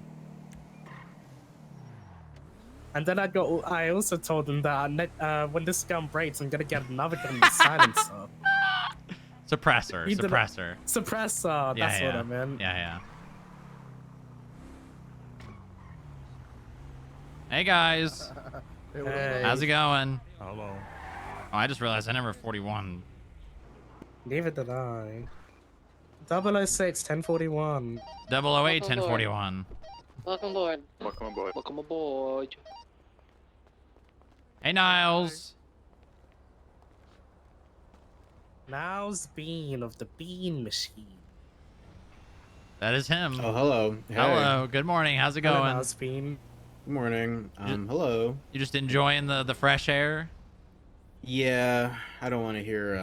And then I also told him that when this gun breaks, I'm gonna get another gun with silencer. Suppressor. Suppressor. That's what I meant. Yeah. Hey guys. Hey. How's it going? Hello. Oh, I just realized I never 41. Neither did I. 006 1041. 008 1041. Welcome aboard. Welcome aboard. Welcome aboard. Hey Niles. Now's Bean of the Bean Machine. That is him. Oh, hello. Hey. Hello. Good morning. How's it Hello, going? Now's Bean. Good morning. Hello. You just enjoying the fresh air? Yeah, I don't want to hear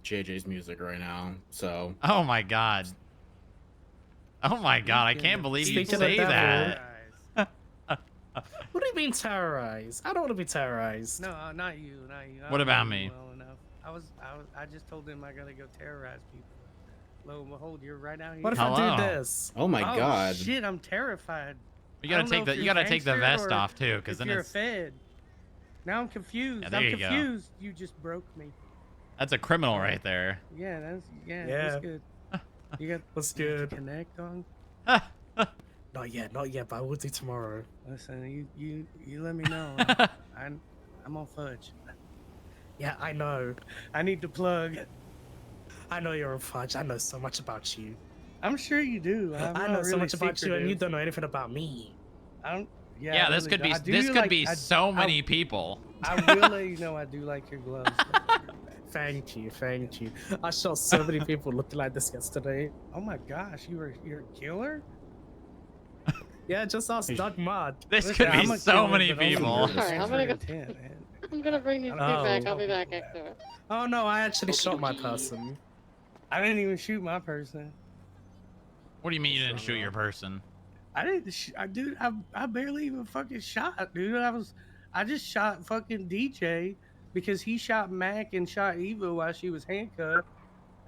JJ's music right now. So. Oh my god. Oh my god, I can't believe you Speaking of say devil. that. What do you mean terrorized? I don't want to be terrorized. No, not you. I What don't about know you me? Well enough. I just told him I gotta go terrorize people. Lo and behold, you're right out here. What if Hello. I do this? Oh my God. Shit, I'm terrified. You I gotta don't take know the if you you're gotta take the gangster vest or off too, because if then you're a it's Fed. Now I'm confused. Yeah, there I'm you go. confused. You just broke me. that's a criminal right there. Yeah, Yeah. that's good. You got What's you got good? to connect on. Not yet, but I will do tomorrow. Listen, you let me know. I'm on fudge. Yeah, I know. I need to plug. I know you're a fudge. I know so much about you. I'm sure you do. I'm I not know so really much about you, and you secretive. don't know anything about me. I don't. Yeah, Yeah, I this really could be don't. I do this could like- be I- so I- many people. I will let you know I do like your gloves. Thank you. I saw so many people looking like this yesterday. Oh my gosh, you're a killer? Yeah, just ask Doug Mudd. This Listen, could be I'm a so killer, many but only people. for Alright, I'm gonna go- intent, man. I'm gonna bring these two Oh. back. I'll be back after. Oh no, I actually Okie shot my dokie. person. I didn't even shoot my person. What do you mean you didn't shoot your person? I didn't. Dude, I barely even fucking shot, dude. I just shot fucking DJ because he shot Mac and shot Eva while she was handcuffed.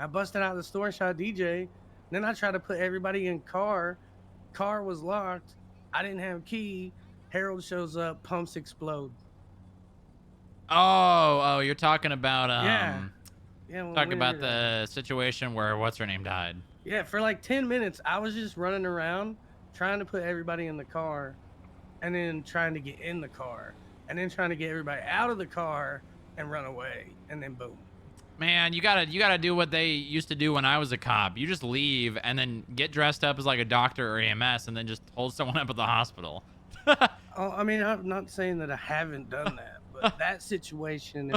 I busted out of the store and shot DJ. Then I tried to put everybody in car. Car was locked. I didn't have a key. Harold shows up. Pumps explode. Oh, you're talking about Yeah. Yeah. Well, talking we about were- the situation where what's her name died. Yeah, for like 10 minutes, I was just running around trying to put everybody in the car and then trying to get in the car and then trying to get everybody out of the car and run away. And then boom. Man, you gotta do what they used to do when I was a cop. You just leave and then get dressed up as like a doctor or EMS and then just hold someone up at the hospital. Oh, I mean, I'm not saying that I haven't done that, but that situation,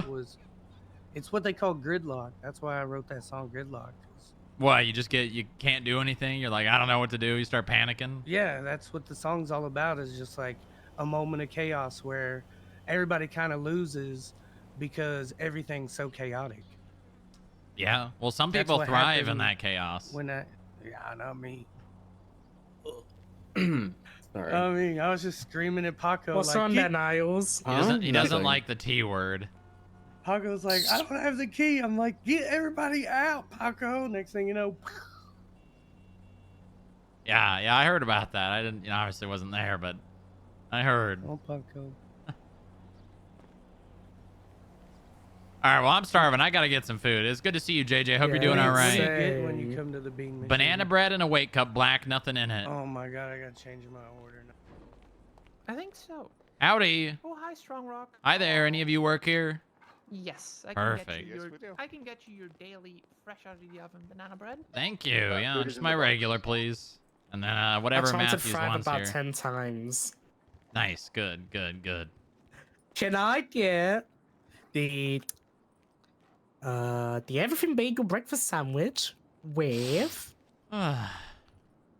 it's what they call gridlock. That's why I wrote that song, Gridlock. 'Cause, What, you can't do anything? You're like, I don't know what to do. You start panicking. yeah, that's what the song's all about, is just like a moment of chaos where everybody kind of loses because everything's so chaotic. Yeah. Well, some That's people what thrive in happened that chaos. Yeah, not me. Sorry. I mean, I was just screaming at Paco. What's like, on "Get-" there, Niles? He doesn't Nothing. like the T word. Paco's like, I don't have the key. I'm like, get everybody out, Paco. Next thing you know, Yeah, I heard about that. I didn't, obviously wasn't there, but I heard. oh, Paco. All right, well, I'm starving. I gotta get some food. It's good to see you, JJ. Hope you're Yeah, doing all What do you right. get when you come to the bean machine? Banana bread and a wake cup, black, nothing in it. Oh my god, I gotta change my order now. I think so. Howdy. Oh, hi, Strong Rock. Hi there. Any of you work here? Yes, I can Perfect. get you Yes, your. we do. I can get you your daily fresh out of the oven banana bread. Thank you. That Yeah, food is just in my the box. regular, please. And then whatever I tried to Matthews thrive wants about here. 10 times. Nice. Good. Good. Good. Can I get the everything bagel breakfast sandwich with an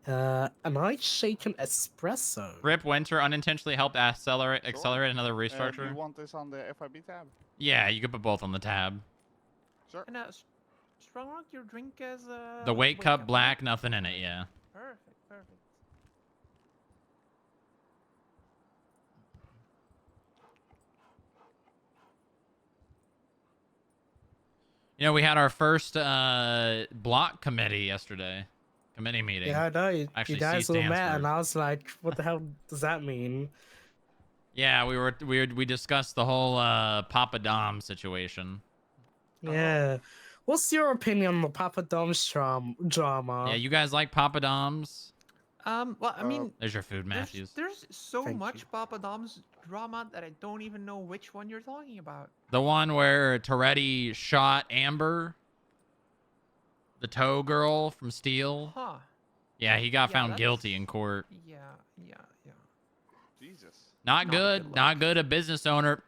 ice shaken espresso? Rip Winter unintentionally helped accelerate Sure. another Do you restructure. want this on the FIB tab? Yeah, you could put both on the tab. Sure. And strong rock your drink as The wake cup right? black, nothing in it. Yeah. Perfect, perfect. You know, we had our first block committee yesterday. Committee meeting. Yeah, I know. Actually, You C guys all stands met, for. and I was like, what the hell does that mean? Yeah, we discussed the whole Papa Dom situation. Yeah. What's your opinion on the Papa Dom's drama? Yeah, you guys like Papa Doms? Well, I mean, There's your food, Matthews. there's so Thank much you. Papa Dom's drama that I don't even know which one you're talking about. The one where Toretti shot Amber, the tow girl from Steel. Huh? Yeah, he got Yeah, found that's- guilty in court. Yeah, yeah, yeah. Jesus. Not Not good. good Not look. good. A business owner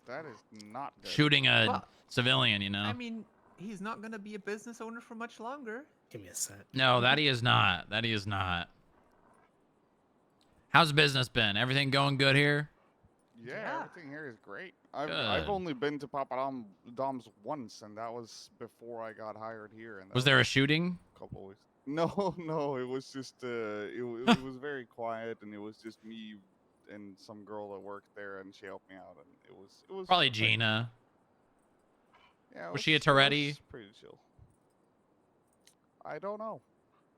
That is not good. shooting a Well, civilian. You know. I mean, he's not gonna be a business owner for much longer. Give me a sec. No, that he is not. That he is not. How's business been? Everything going good here? Yeah, Yeah. everything here is great. I've Good. only been to Papa Dom's once, and that was before I got hired here. And that Was there a shooting? couple weeks? No, no, it was just it was very quiet, and it was just me and some girl that worked there, and she helped me out, and it was Probably like- Gina. Yeah, it Was she a it Toretti? was pretty chill. I don't know.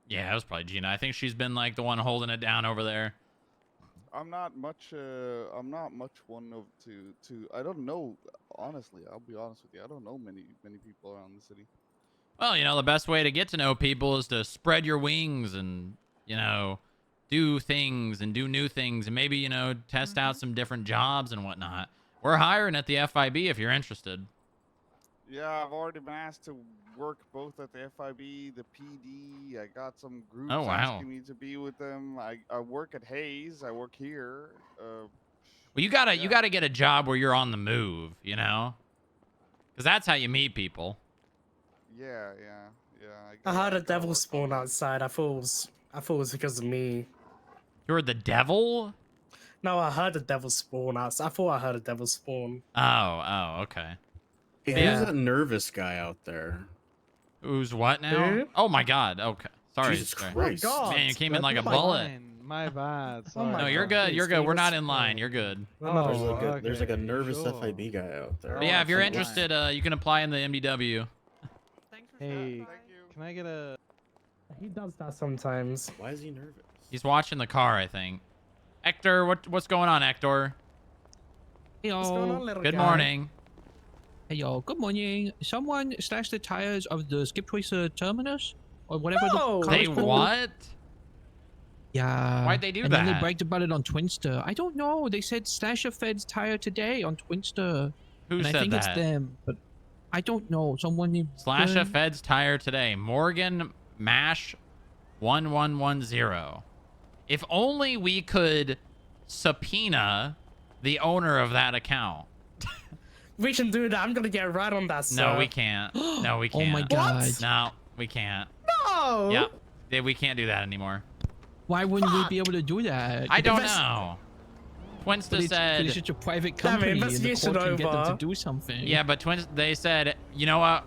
Yeah, it was probably Gina. I think she's been like the one holding it down over there. I'm not much one of to I don't know, honestly. I'll be honest with you. I don't know many people around the city. Well, you know, the best way to get to know people is to spread your wings and, you know, do things and do new things and maybe, you know, test out some different jobs and whatnot. We're hiring at the FIB if you're interested. Yeah, I've already been asked to work both at the FIB, the PD. I got some groups Oh, wow. asking me to be with them. I work at Hayes. I work here. Well, you gotta get a job where you're on the move, you know, because that's how you meet people. Yeah. I heard a gotta devil work spawn on that. outside. I thought it was because of me. You're the devil? No, I heard a devil spawn outside. I thought I heard a devil spawn. Oh, okay. Hey, Yeah. who's that nervous guy out there? Who's what now? Who? Oh my God. Okay. Sorry. Jesus sorry. Christ. God. Man, you came in like a my bullet. My bad. Oh Sorry. my No, you're God. good. You're Please, good. We're please. not in line. You're good. No, There's, Oh, like there's like a okay, nervous sure. FIB guy out there. But yeah, if you're fine. interested, you can apply in the MDW. Thanks for Hey, stopping by. Thank you. can I get a? He does that sometimes. Why is he nervous? He's watching the car, I think. Hector, what's going on, Hector? Hey What's going on, y'all. little Good guy? morning. Hey y'all. Good morning. Someone slashed the tires of the Skip Tracer terminus or whatever No! the car They is called. what? Yeah. Why'd they do and then that? they bragged about it on Twinster. I don't know. They said slash a Fed's tire today on Twinster. Who and said I think that? it's them, but I don't know. Someone named Slash a Glenn. Fed's tire today. Morgan Mash 1110. If only we could subpoena the owner of that account. We can do that. I'm gonna get right on that, sir. No, we can't. No, we Oh can't. my god. No, we can't. No! Yep. We can't do that anymore. Why wouldn't we be able to do that? I don't Invest- know. Twinsta But it's said, such a private Damn it, company and the investigation court can get them over. to do something. yeah, but they said, you know what?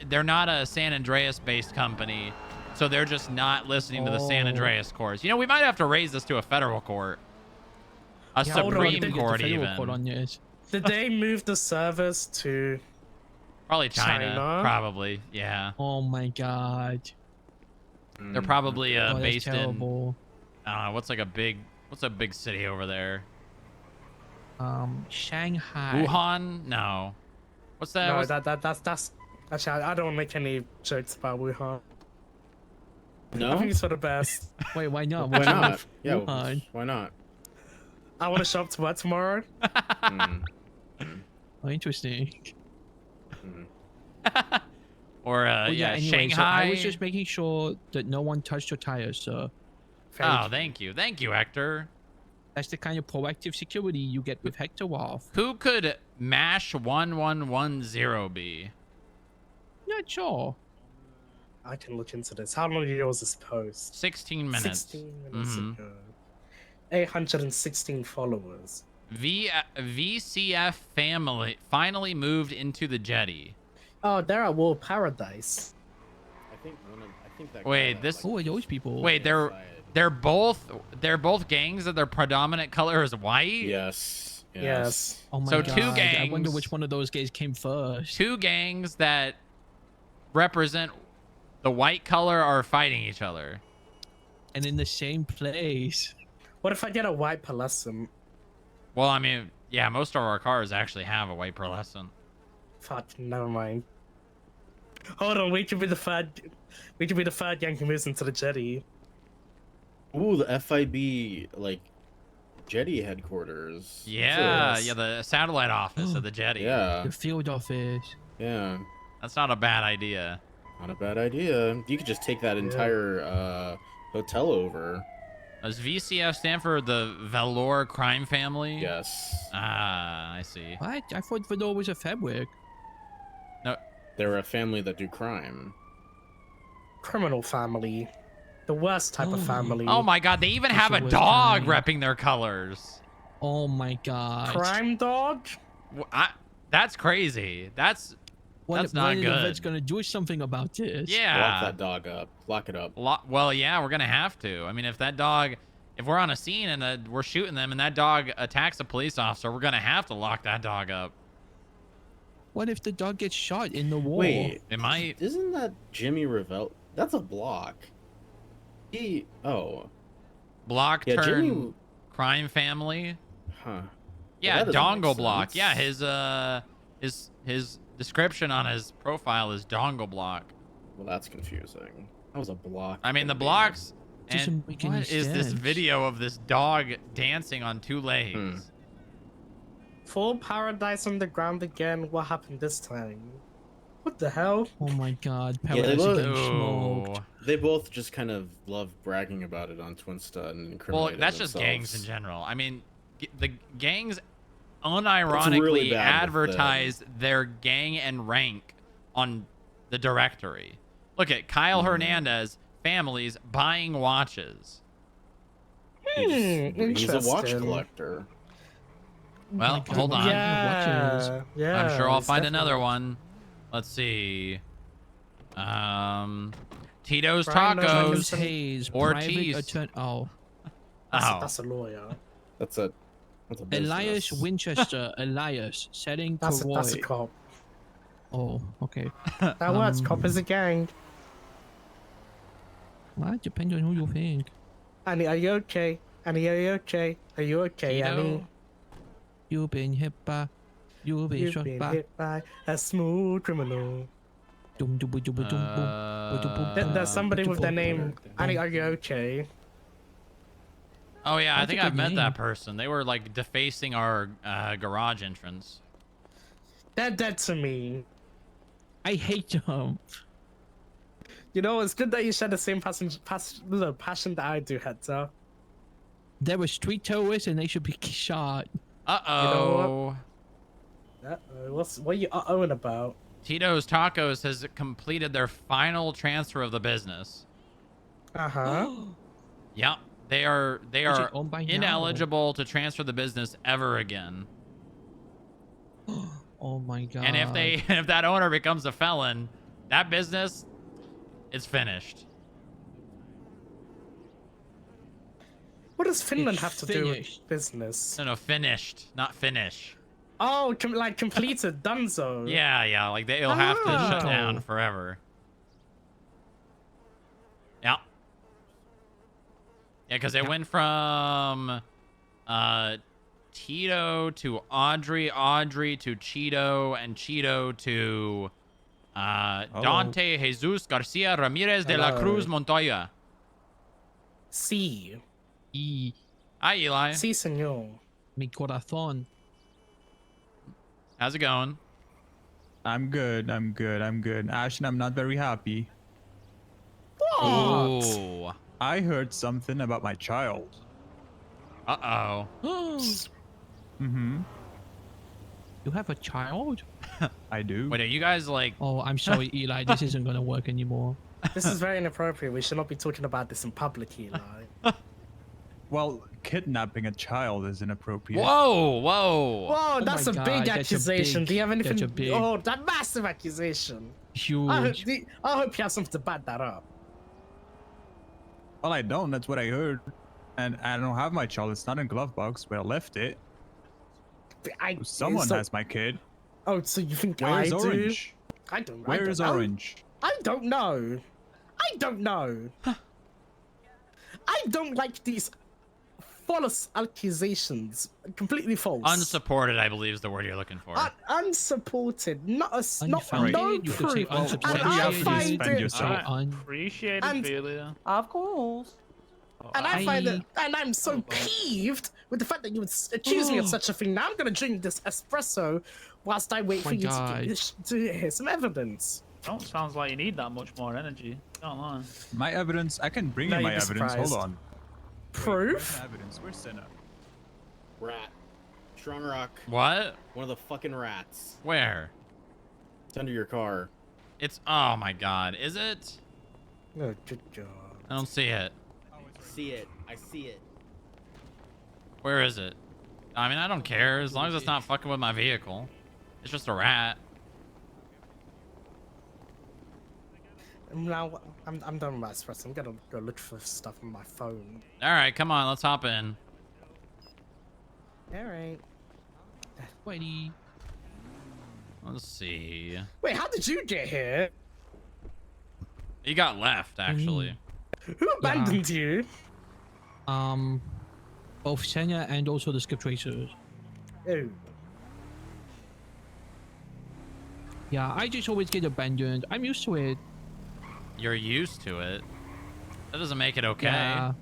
They're not a San Andreas based company, so they're just not listening to the San Oh. Andreas courts. You know, we might have to raise this to a federal court, a Yeah, hold on, Supreme did- Court Federal even. court on this. Did they move the servers to? Probably China. China? Probably, yeah. Oh my god. They're probably Oh, that's based in. terrible. What's a big city over there? Shanghai. Wuhan? No. What's that? No, What's- that's. Actually, I don't want to make any jokes about Wuhan. I No? think it's for the best. Wait, why not? Why What's wrong not? with Yeah, Wuhan? why not? I want to show up to work tomorrow. Mm. Oh, interesting. Or Well, yeah, anyway, so Shanghai. I was just making sure that no one touched your tires, sir. Thank you, Hector. That's the kind of proactive security you get with Hector Wolf. Who could MASH 1110 be? Not sure. I can look into this. How long ago was this post? 16 minutes. 16 minutes Mhm. ago. 816 followers. VCF family finally moved into the jetty. Oh, they're at War Paradise. I think that. Wait, guy, this. Who are those people? Wait, they're both gangs that their predominant color is white. Yes. Yes. Oh my So god. two I wonder gangs. which one of those guys came first. Two gangs that represent the white color are fighting each other. And in the same place. What if I get a white pearlescent? Well, I mean, yeah, most of our cars actually have a white pearlescent. Fuck, never mind. Hold on, we could be the third gang who moves into the jetty. Ooh, the FIB like jetty headquarters. Yeah, Yes. yeah, the satellite office of the jetty. Yeah. The field office. Yeah. That's not a bad idea. Not a bad idea. You could just take that entire hotel over. Does VCF stand for the Valor crime family? Yes. Ah, I see. What? I thought Vador was a fabric. No. They're a family that do crime. Criminal family. The worst type of family. Oh my god, they even have a the worst dog kind. repping their colors. Oh my god. Crime dog? That's crazy. That's One not of the good. vets gonna do something about this. Yeah. Lock that dog up. Lock it up. Well, yeah, we're gonna have to. I mean, if we're on a scene and we're shooting them and that dog attacks a police officer, we're gonna have to lock that dog up. What if the dog gets shot in the war? Wait. It might. Isn't that Jimmy Revell? That's a block. Block Yeah, turn Jimmy. crime family. Huh. Yeah, that doesn't make dongle block. sense. Yeah, his description on his profile is dongle block. Well, that's confusing. That was a block. I mean, the thing. blocks. And Doesn't make any what is this sense. video of this dog dancing on two legs? Full Paradise Underground again. What happened this time? What the hell? Oh my god. Yeah, they Paradise both- getting smoked. Ooh. They both just kind of love bragging about it on Twinsta and Well, incriminating that's just gangs in themselves. general. I mean, the gangs really unironically bad with advertise their gang and rank on the directory. Look at Kyle Hernandez families buying watches. He's a watch Interesting. collector. Well, God, hold on. watches. Yeah, I'm sure I'll it's find another definitely- one. Let's see. Tito's Brian knows I can Tacos. say- Hayes, Ortiz. private attorney. Oh. That's a lawyer. That's a Elias business. Winchester. Elias. Setting That's a Karoy. cop. Oh, okay. That works. Cop is a gang. Well, it depends on who you think. Annie, are you okay? Annie, are you okay? Are you okay, Annie? Tito. You've been hit by. You've been You've shot been by. hit by a smooth criminal. Dum, dum, dum, dum, dum, dum. There's somebody with the name Annie, are you okay? Oh yeah, I That's a think I've good met name. that person. They were like defacing our garage entrance. They're dead to me. I hate them. You know, it's good that you share the same passion that I do, Hector. They were street terrorists and they should be shot. Uh-oh. What are you uh-ohing about? Tito's Tacos has completed their final transfer of the business. Uh-huh. Yep. They are Is it owned by Yahoo? ineligible to transfer the business ever again. Oh my god. And if that owner becomes a felon, that business is finished. What does Finland It's have to do with finished. business? No, finished, not finish. Oh, like completed, donezo. Yeah, like they'll have to shut Oh. down forever. Yeah. Yeah, because it went from Tito to Audrey to Cheeto, and Cheeto to Dante Jesus Garcia Ramirez de la Hello. Cruz Montoya. Sí. E. Hi, Eli. Sí, señor. Mi corazón. How's it going? I'm good. I'm good. I'm good. Ashton, I'm not very happy. What? Oh. I heard something about my child. Uh-oh. Mm-hmm. You have a child? I do. Wait, are you guys like... Oh, I'm sorry, Eli. This isn't gonna work anymore. This is very inappropriate. We should not be talking about this in public, Eli. Well, kidnapping a child is inappropriate. Whoa, whoa. Whoa, Oh that's my a God, big that's a accusation. big- Do you have anything? that's a big- Oh, that massive accusation. Huge. I hope you have something to back that up. Well, I don't. That's what I heard. And I don't have my child. It's not in glove box where I left it. Someone has my kid. Oh, so you think Where's I do? Orange? I don't. Where is Orange? I don't know. I don't know. I don't like these false accusations. Completely false. Unsupported, I believe, is the word you're looking for. Unsupported. Not a not Unfounded, no you could say proof. And unsupported. I You find defend it. yourself. Appreciate And- it, Julia. Of course. And I find I- it, and I'm so peeved with the fact that you would accuse me of such a thing. Now I'm gonna drink this espresso whilst I wait My for you God. to hear some evidence. Don't sounds like you need that much more energy. Don't lie. My evidence. I can bring No, you my you'd be evidence. surprised. Hold on. Proof? Where's my evidence? Where's Senna? Rat. Strong rock. What? One of the fucking rats. Where? It's under your car. It's... Oh, my God. Is it? No, good job. I don't see it. I see it. I see it. Where is it? I mean, I don't care. As long as it's not fucking with my vehicle. It's just a rat. Now I'm done with my espresso. I'm gonna go look for stuff on my phone. All right, come on. Let's hop in. All right. Whitey. Let's see. Wait, how did you get here? He got left, actually. Who abandoned you? Both Senna and also the skip tracers. Oh. Yeah, I just always get abandoned. I'm used to it. You're used to it. That doesn't make it okay. Yeah.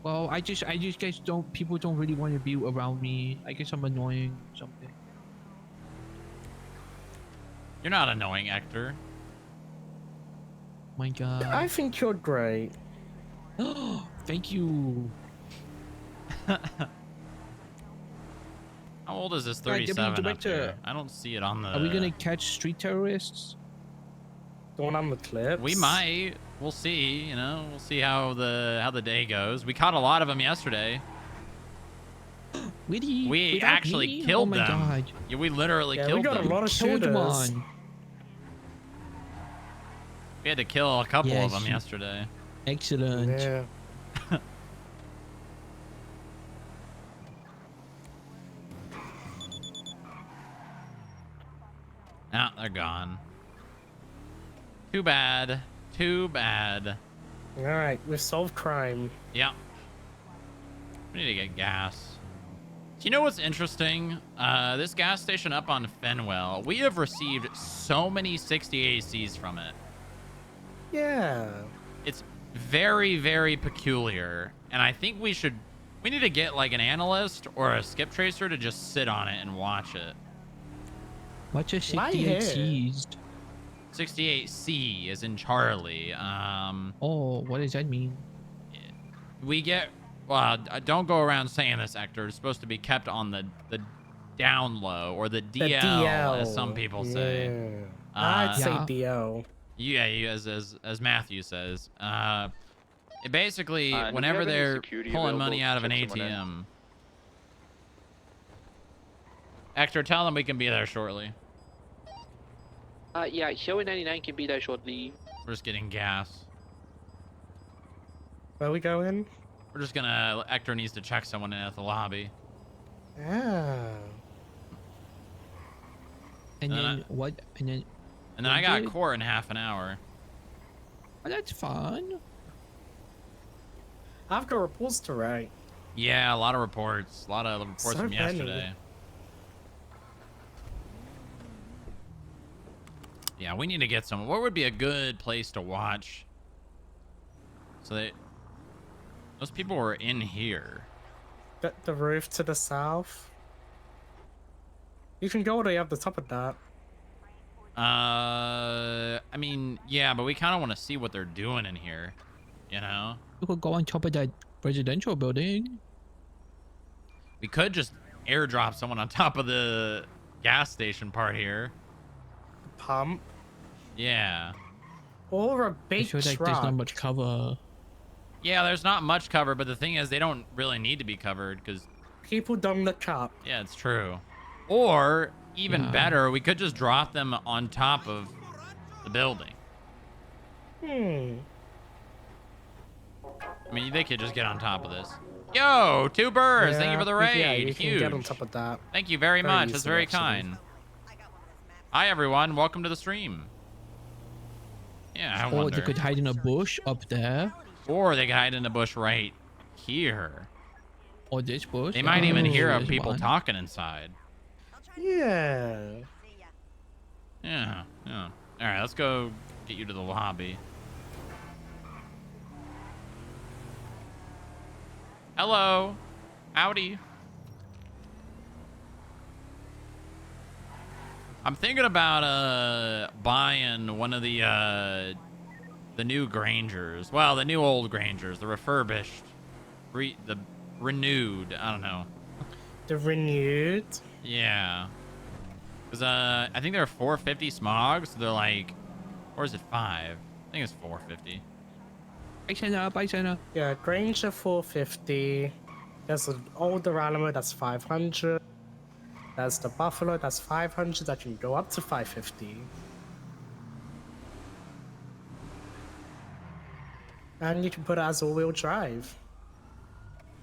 Well, I just guess people don't really want to be around me. I guess I'm annoying or something. You're not annoying, Hector. My God. I think you're great. Thank you. How old is this Right, Deputy 37 up Director. here? I don't see it on the... Are we gonna catch street terrorists? The one on the clips. We might. We'll see, you know. We'll see how the day goes. We caught a lot of them yesterday. Really? We Without actually me? killed Oh my them. God. Yeah, we literally Yeah, killed we got them. a lot of Killed shooters. one. We had to kill a couple of Yes. them yesterday. Excellent. Yeah. Ah, they're gone. Too bad. Too bad. All right, we've solved crime. Yeah. We need to get gas. Do you know what's interesting? This gas station up on Fenwell, we have received so many 60 ACs from it. Yeah. It's very, very peculiar. And I think we need to get like an analyst or a skip tracer to just sit on it and watch it. What's a Why 68 here? seized? 68C is in Charlie. Oh, what does that mean? We get... Well, don't go around saying this, Hector. It's supposed to be kept on the down low, or the DL, as some people say. Yeah. I'd say Yeah. DL. Yeah, as Matthew says. Basically, Do we whenever have any they're security pulling available money to out of an check someone in? ATM. Hector, tell them we can be there shortly. Yeah, Shoei 99 can be there shortly. We're just getting gas. Where we going? We're just gonna... Hector needs to check someone in at the lobby. Ah. And Uh, then what? And then And then I got Good. court in half an hour. oh, that's fun. I've got reports to write. Yeah, a lot of reports. A lot of reports So from many. yesterday. Yeah, we need to get some. What would be a good place to watch? So those people were in here. The roof to the south. You can go all the way up the top of that. I mean, yeah, but we kind of want to see what they're doing in here, you know? You could go on top of that residential building. We could just airdrop someone on top of the gas station part here. Pump. Yeah. Or a I big feel like truck. there's not much cover. Yeah, there's not much cover, but the thing is, they don't really need to be covered because People don't look up. yeah, it's true. Or even Yeah. better, we could just drop them on top of the building. Hmm. I mean, they could just get on top of this. Yo, 2 birds. Thank you for the raid. Yeah, you Huge. can get on top of that. Thank you very Very much. That's easily, very actually. kind. Hi, everyone. Welcome to the stream. Yeah, I Or wonder. they could hide in a bush up there. Or they could hide in a bush right here. Or this bush. They might even hear there's people one. talking inside. Yeah. Yeah, yeah. All right, let's go get you to the lobby. Hello. Howdy. I'm thinking about buying one of the new Grangers. Well, the new old Grangers, the refurbished, the renewed. I don't know. The renewed. Yeah. Cause I think they're 450 smog, so they're like, or is it 5? I think it's 450. Bye, Senna. Yeah, Granger 450. There's an older Alamo that's 500. There's the Buffalo that's 500 that can go up to 550. And you can put it as all-wheel drive.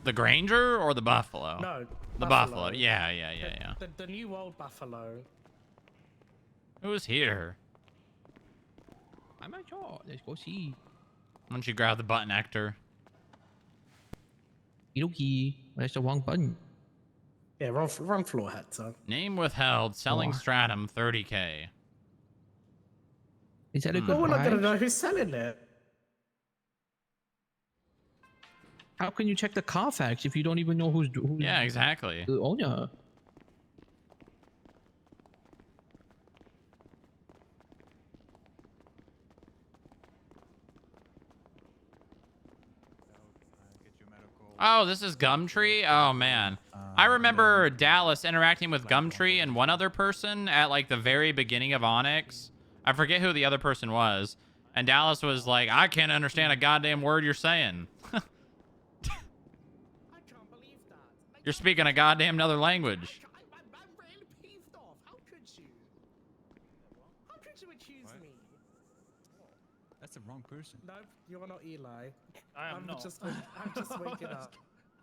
The Granger or the Buffalo? No, The Buffalo. Yeah. The new old Buffalo. Who's here? I'm not sure. Let's go see. Why don't you grab the button, Hector? Iroki. That's the wrong button. Yeah, wrong floor, Hector. Name withheld. Selling Oh. Stratum 30K. Is that a Hmm. good But we're not gonna price? know who's selling it. How can you check the Carfax if you don't even know who's Yeah, exactly. the owner? Oh, this is Gumtree? Oh, man. I remember Dallas interacting with Gumtree and one other person at, like, the very beginning of Onyx. I forget who the other person was. And Dallas was like, I can't understand a goddamn word you're saying. I can't believe that. You're speaking a goddamn another language. I'm really peeved off. How could you? How could you accuse me? That's the wrong person. Nope, you're not Eli. I am not. I'm just waking up.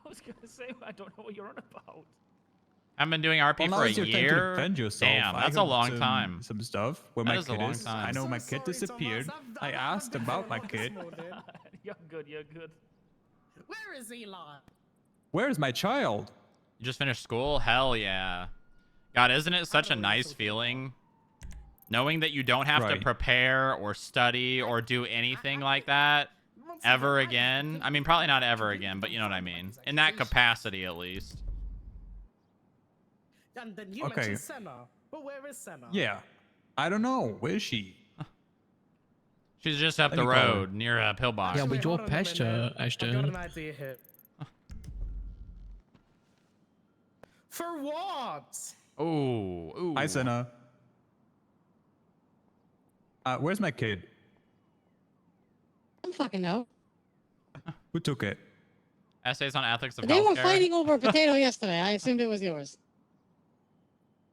I was gonna say I don't know what you're on about. I've been doing RP Well, now for a it's your time to year. defend yourself. Damn, I that's a got long time. Some stuff where That my is a kid long is. time. I know I'm my so kid sorry, disappeared. Thomas. I asked about my kid. You're good. You're good. Where is Eli? Where's my child? You just finished school? Hell yeah. God, isn't it such a nice feeling? Knowing that you don't have to Right. prepare or study or do anything like that ever again. I mean, probably not ever again, but you know what I mean. In that capacity, at least. And then you Okay. mentioned Senna. But where is Senna? Yeah. I don't know. Where is she? She's just up Let the me call her. road near a pillbox. Yeah, we Wait, drove hold on a past minute. her, I've got Ashton. an idea here. For what? Ooh. Hi, Senna. Where's my kid? I don't fucking know. Who took it? Essays on ethics of They were healthcare. fighting over a potato yesterday. I assumed it was yours.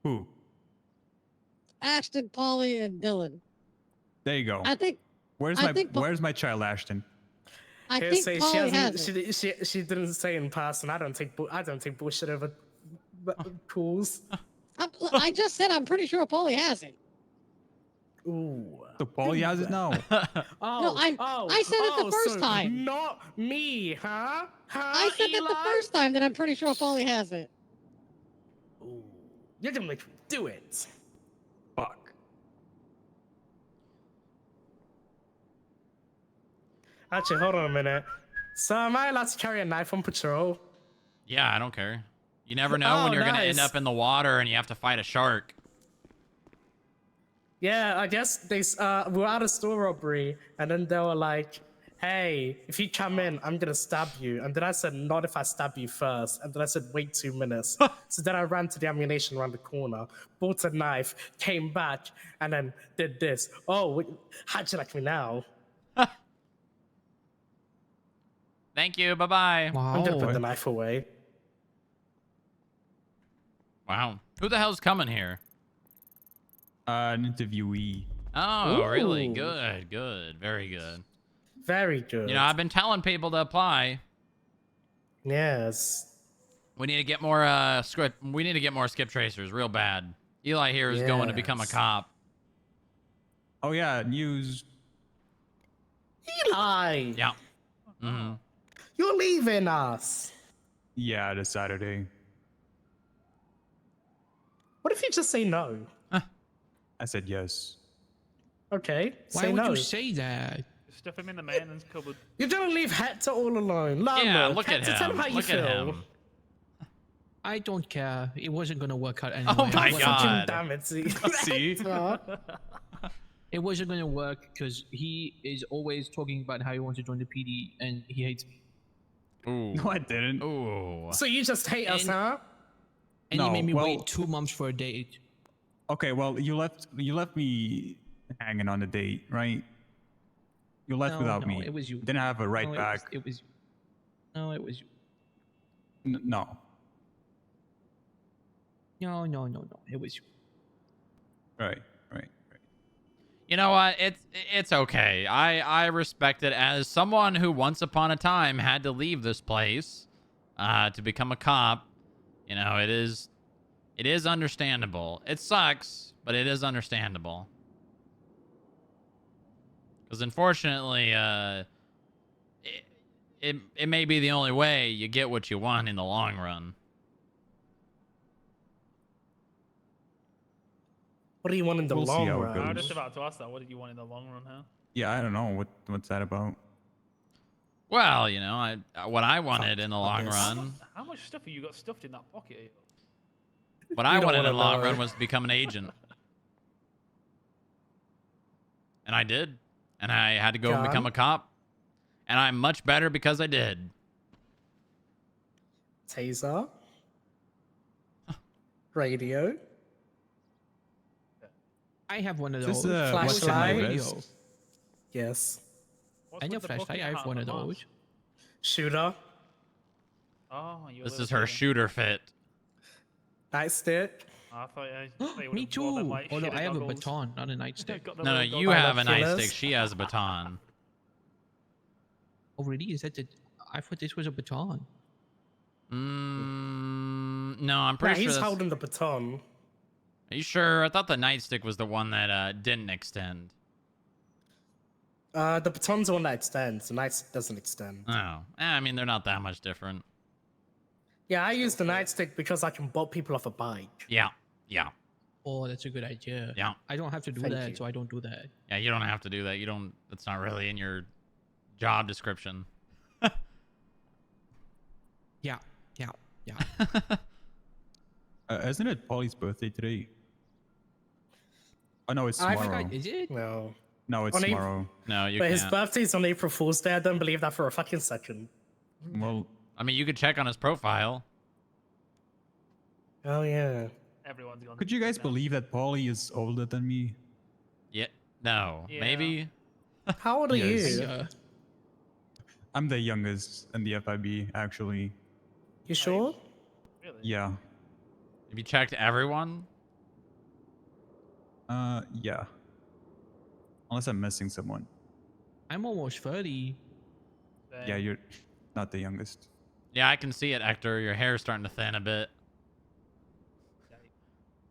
Who? Ashton, Polly, and Dylan. There you go. I think Where's I my think Where's my child, Ashton? I Here, think say Polly has it. she didn't say in person. I don't take bullshit over calls. I just said I'm pretty sure Polly has it. Ooh. So Paulie has it now. Oh, I said it the first so time. Not me, huh? I said that the Eli? first time that I'm pretty sure Polly has it. Ooh. You're gonna make me do it. Fuck. Actually, hold on a minute. So am I allowed to carry a knife on patrol? Yeah, I don't care. You never know when Oh, you're gonna end nice. up in the water and you have to fight a shark. Yeah, I guess we were at a store robbery, and then they were like, "Hey, if you come in, I'm gonna stab you." And then I said, "Not if I stab you first." And then I said, "Wait 2 minutes." So then I ran to the ammunition around the corner, bought a knife, came back, and then did this. Oh, how'd you like me now? Thank you. Bye bye. I'm gonna put Wow. the knife away. Wow. Who the hell's coming here? An interviewee. Oh, really? Ooh. Good. Good. Very good. Very good. You know, I've been telling people to apply. Yes. We need to get more We need to get more skip tracers, real bad. Eli here is going to become a Yes. cop. Oh yeah, news. Eli, Yeah. Mm-hmm. you're leaving us. Yeah, this Saturday. What if you just say no? I said yes. Okay, Why say would no. you say that? Stuff him in the maintenance cupboard. You're gonna leave Hector all alone. Yeah, Look, look at Hector, tell him him. how you Look at feel. him. I don't care. It wasn't gonna work out anyway. Oh my It wasn't- God. Damn it, see. See? It wasn't gonna work because he is always talking about how he wants to join the PD and he hates me. Ooh. No, I didn't. Ooh. So you just hate us, And- huh? And No, he made me well- wait 2 months for a date. Okay, well, you left me hanging on the date, right? You left No, without no, me. it was you. Didn't have a right No, back. It was you. No, it was you. No. No. It was you. Right. You know what? It's okay. I respect it as someone who once upon a time had to leave this place to become a cop. You know, it is understandable. It sucks, but it is understandable. Because unfortunately, it may be the only way you get what you want in the long run. What do you want in the We'll see long how it run? goes. I was just about to ask that. What did you want in the long run, huh? Yeah, I don't know what's that about. Well, you know, what I wanted in the long this. run, How much stuff have you got stuffed in that pocket? what I don't wanted in the wanna long know. run was to become an agent. And I did. And I had to go and become John? a cop. And I'm much better because I did. Taser. Radio. I have one of Is this those. a what's in my Flashlight. vest? Yes. What's And your with the bucket flashlight, I hat have on one the of mask? those. Shooter. Oh, you. This is her shooter fit. Nightstick. I thought you Me would've worn them, too. like, Although shitter I have a goggles. baton, not a nightstick. Got the No, little you goggles. have a Binoculars. nightstick. She has a baton. Oh, really? Is that the? I thought this was a baton. No, I'm Yeah, pretty sure he's that's... holding the baton. Are you sure? I thought the nightstick was the one that didn't extend. The baton's the one that extends. The nightstick doesn't extend. Oh. I mean, they're not that much different. Yeah, I use the nightstick because I can bolt people off a bike. Yeah. Yeah. Oh, that's a good idea. Yeah. I don't have to do Thank that, you. so I don't do that. Yeah, you don't have to do that. You don't... That's not really in your job description. Yeah. Isn't it Polly's birthday today? Oh no, it's I tomorrow. forgot- Is it? No. No, it's On April- tomorrow. No, you But can't. his birthday's on April Fool's Day. I don't believe that for a fucking second. Well, I mean, you could check on his profile. Oh, yeah. Everyone's gone. could you guys now. believe that Polly is older than me? Yeah. No. Yeah. Maybe. How old are Yes. you? I'm the youngest in the FIB, actually. You sure? Really? Yeah. Have you checked everyone? Yeah. Unless I'm missing someone. I'm almost 30. Same. Yeah, you're not the youngest. Yeah, I can see it, Hector. Your hair's starting to thin a bit.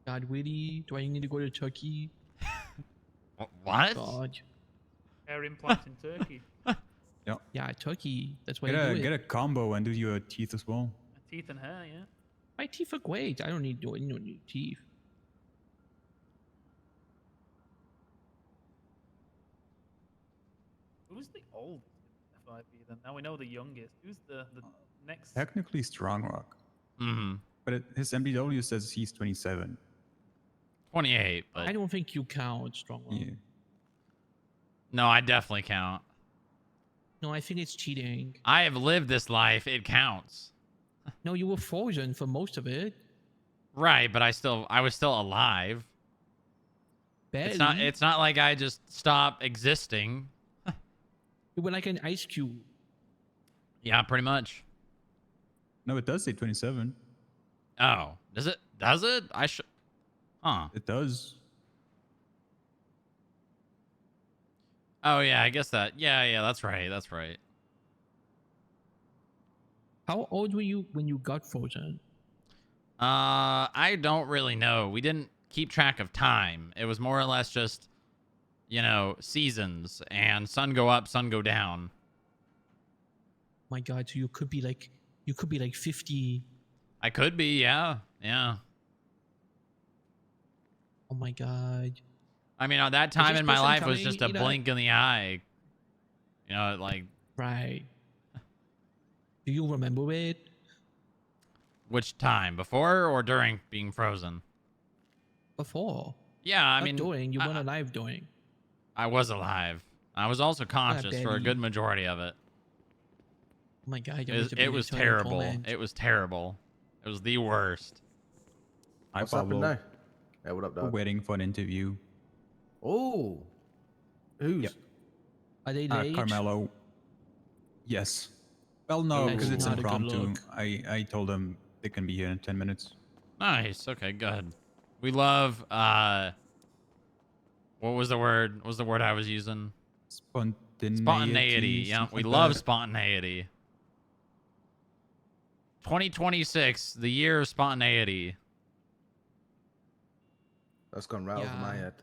God, really? Do I need to go to Turkey? What? God. Hair implant in Turkey. Yeah, Turkey. That's why Get I a do get it. a combo and do your teeth as well. Teeth and hair, yeah. My teeth are great. I don't need to do any new teeth. Who's the oldest FIB then? Now we know the youngest. Who's the next? Technically Strong Rock. Mm-hmm. But his MDW says he's 27. 28, but I don't think you count, Strong. Yeah. no, I definitely count. No, I think it's cheating. I have lived this life. It counts. No, you were frozen for most of it. Right, but I was still alive. Barely. It's not like I just stopped existing. You were like an ice cube. Yeah, pretty much. No, it does say 27. Oh, does it? Does it? I should. Huh. It does. Oh yeah, I guess that. Yeah, that's right. That's right. How old were you when you got frozen? I don't really know. We didn't keep track of time. It was more or less just, seasons and sun go up, sun go down. My God, so you could be like 50. I could be, yeah. Oh my God. I mean, that time this in my person life was telling just a me that- blink in the eye. Like Right. Do you remember it? which time? Before or during being frozen? Before. Yeah, I Not mean, doing. You weren't alive doing. I was alive. I was also conscious for a barely. good majority of it. Oh my God. It was terrible. It was terrible. It was the worst. Hi, What's happened Pablo. now? Yeah, what up, We're dog? waiting for an interview. Oh, who's? Yep. Are they late? Carmelo. Yes. Well, no, That's because it's not a good impromptu. look. I told them they can be here in 10 minutes. Nice. Okay, good. We love what was the word? What was the word I was using? Spontaneity. Yeah, we love spontaneity. 2026, the year of spontaneity. That's gone right over my Yeah. head.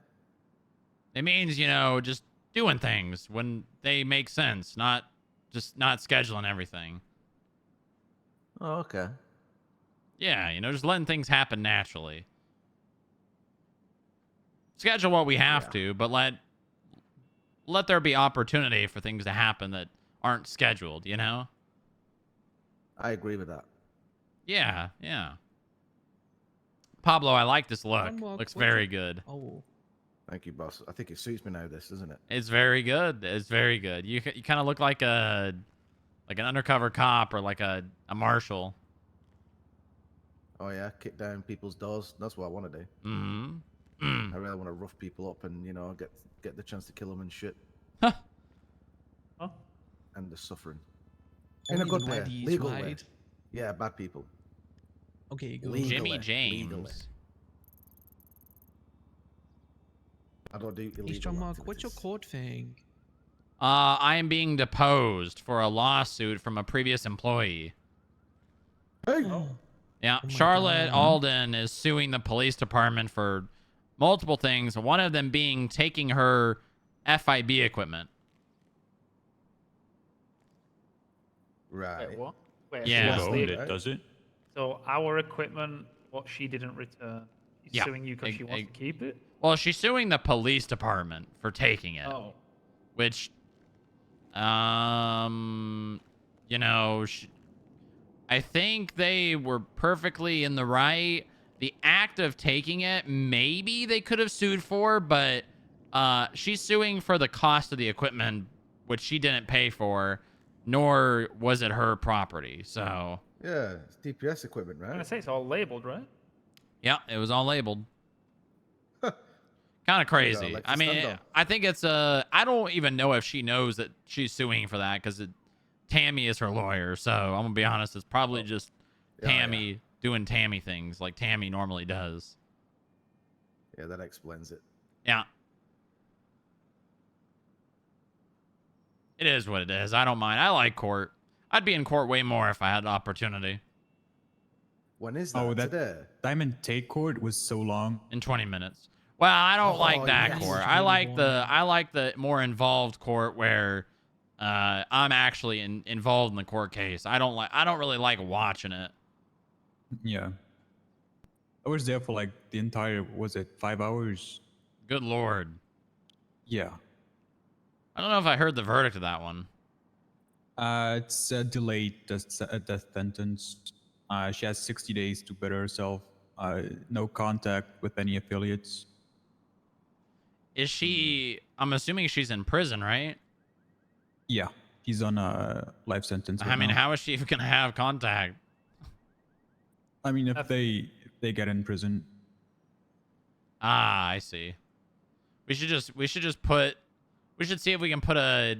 It means, just doing things when they make sense, not scheduling everything. Oh, okay. Yeah, just letting things happen naturally. Schedule what we have to, but let there be opportunity for things to happen that aren't scheduled, I agree with that. Yeah. Pablo, I like this look. Unlock, Looks what's very it- good. Oh. Thank you, boss. I think it suits me now. This, doesn't it? It's very good. It's very good. You kind of look like an undercover cop or like a marshal. Oh yeah, kick down people's doors. That's what I want to do. Mm-hmm. I really want to rough people up and get the chance to kill them and shit. Huh? And the suffering. In a Only good the way, baddies, legal way. right? Yeah, bad people. Okay, good. Legally. Jimmy James. Legally. I don't do Hey, illegal Strong Mark, what's your activities. court thing? I am being deposed for a lawsuit from a previous employee. Hey. Yeah, Oh my Charlotte God. Alden is suing the police department for multiple things. One of them being taking her FIB equipment. Right. Wait, what? Wait, Yeah. what's Owned the- it, does it? So our equipment, what she didn't return, is Yeah. suing you because she wants to keep it? Well, she's suing the police department for taking it. Oh. Which, I think they were perfectly in the right. The act of taking it, maybe they could have sued for, but she's suing for the cost of the equipment, which she didn't pay for, nor was it her property. So, Yeah, it's DPS equipment, I'm gonna right? say it's all labeled, right? yeah, it was all labeled. Kind of crazy. Alexis I mean, Thunder. I think it's I don't even know if she knows that she's suing for that because Tammy is her lawyer. So I'm gonna be honest, it's probably just Yeah, Tammy doing Tammy things like Tammy normally does. Yeah, that explains it. Yeah. It is what it is. I don't mind. I like court. I'd be in court way more if I had the opportunity. When is that? Oh, that Today? Diamond Take court was so long. In 20 minutes. Well, I don't like Oh, that yes. court. It's I really like boring. I like the more involved court where I'm actually involved in the court case. I don't really like watching it. Yeah. I was there for like the entire, was it 5 hours? Good lord. Yeah. I don't know if I heard the verdict of that one. It's a delayed death sentence. She has 60 days to better herself. No contact with any affiliates. Is she? I'm assuming she's in prison, right? Yeah, she's on a life sentence right I mean, now. how is she even gonna have contact? I mean, if they get in prison. Ah, I see. We should just put. We should see if we can put a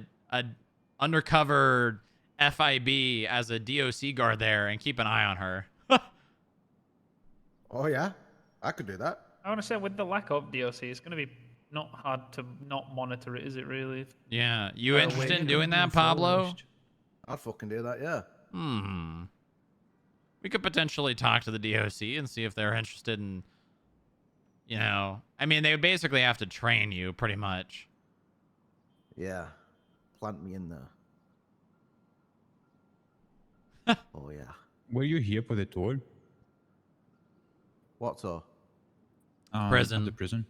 undercover FIB as a DOC guard there and keep an eye on her. Oh yeah, I could do that. I want to say with the lack of DLC, it's going to be not hard to not monitor it, is it really? Yeah, you interested in doing that, Pablo? I'd fucking do that, yeah. We could potentially talk to the DOC and see if they're interested in, you know, I mean, they would basically have to train you pretty much. Yeah, plant me in there. Oh yeah. Were you here for the tour? What tour? Prison. The prison.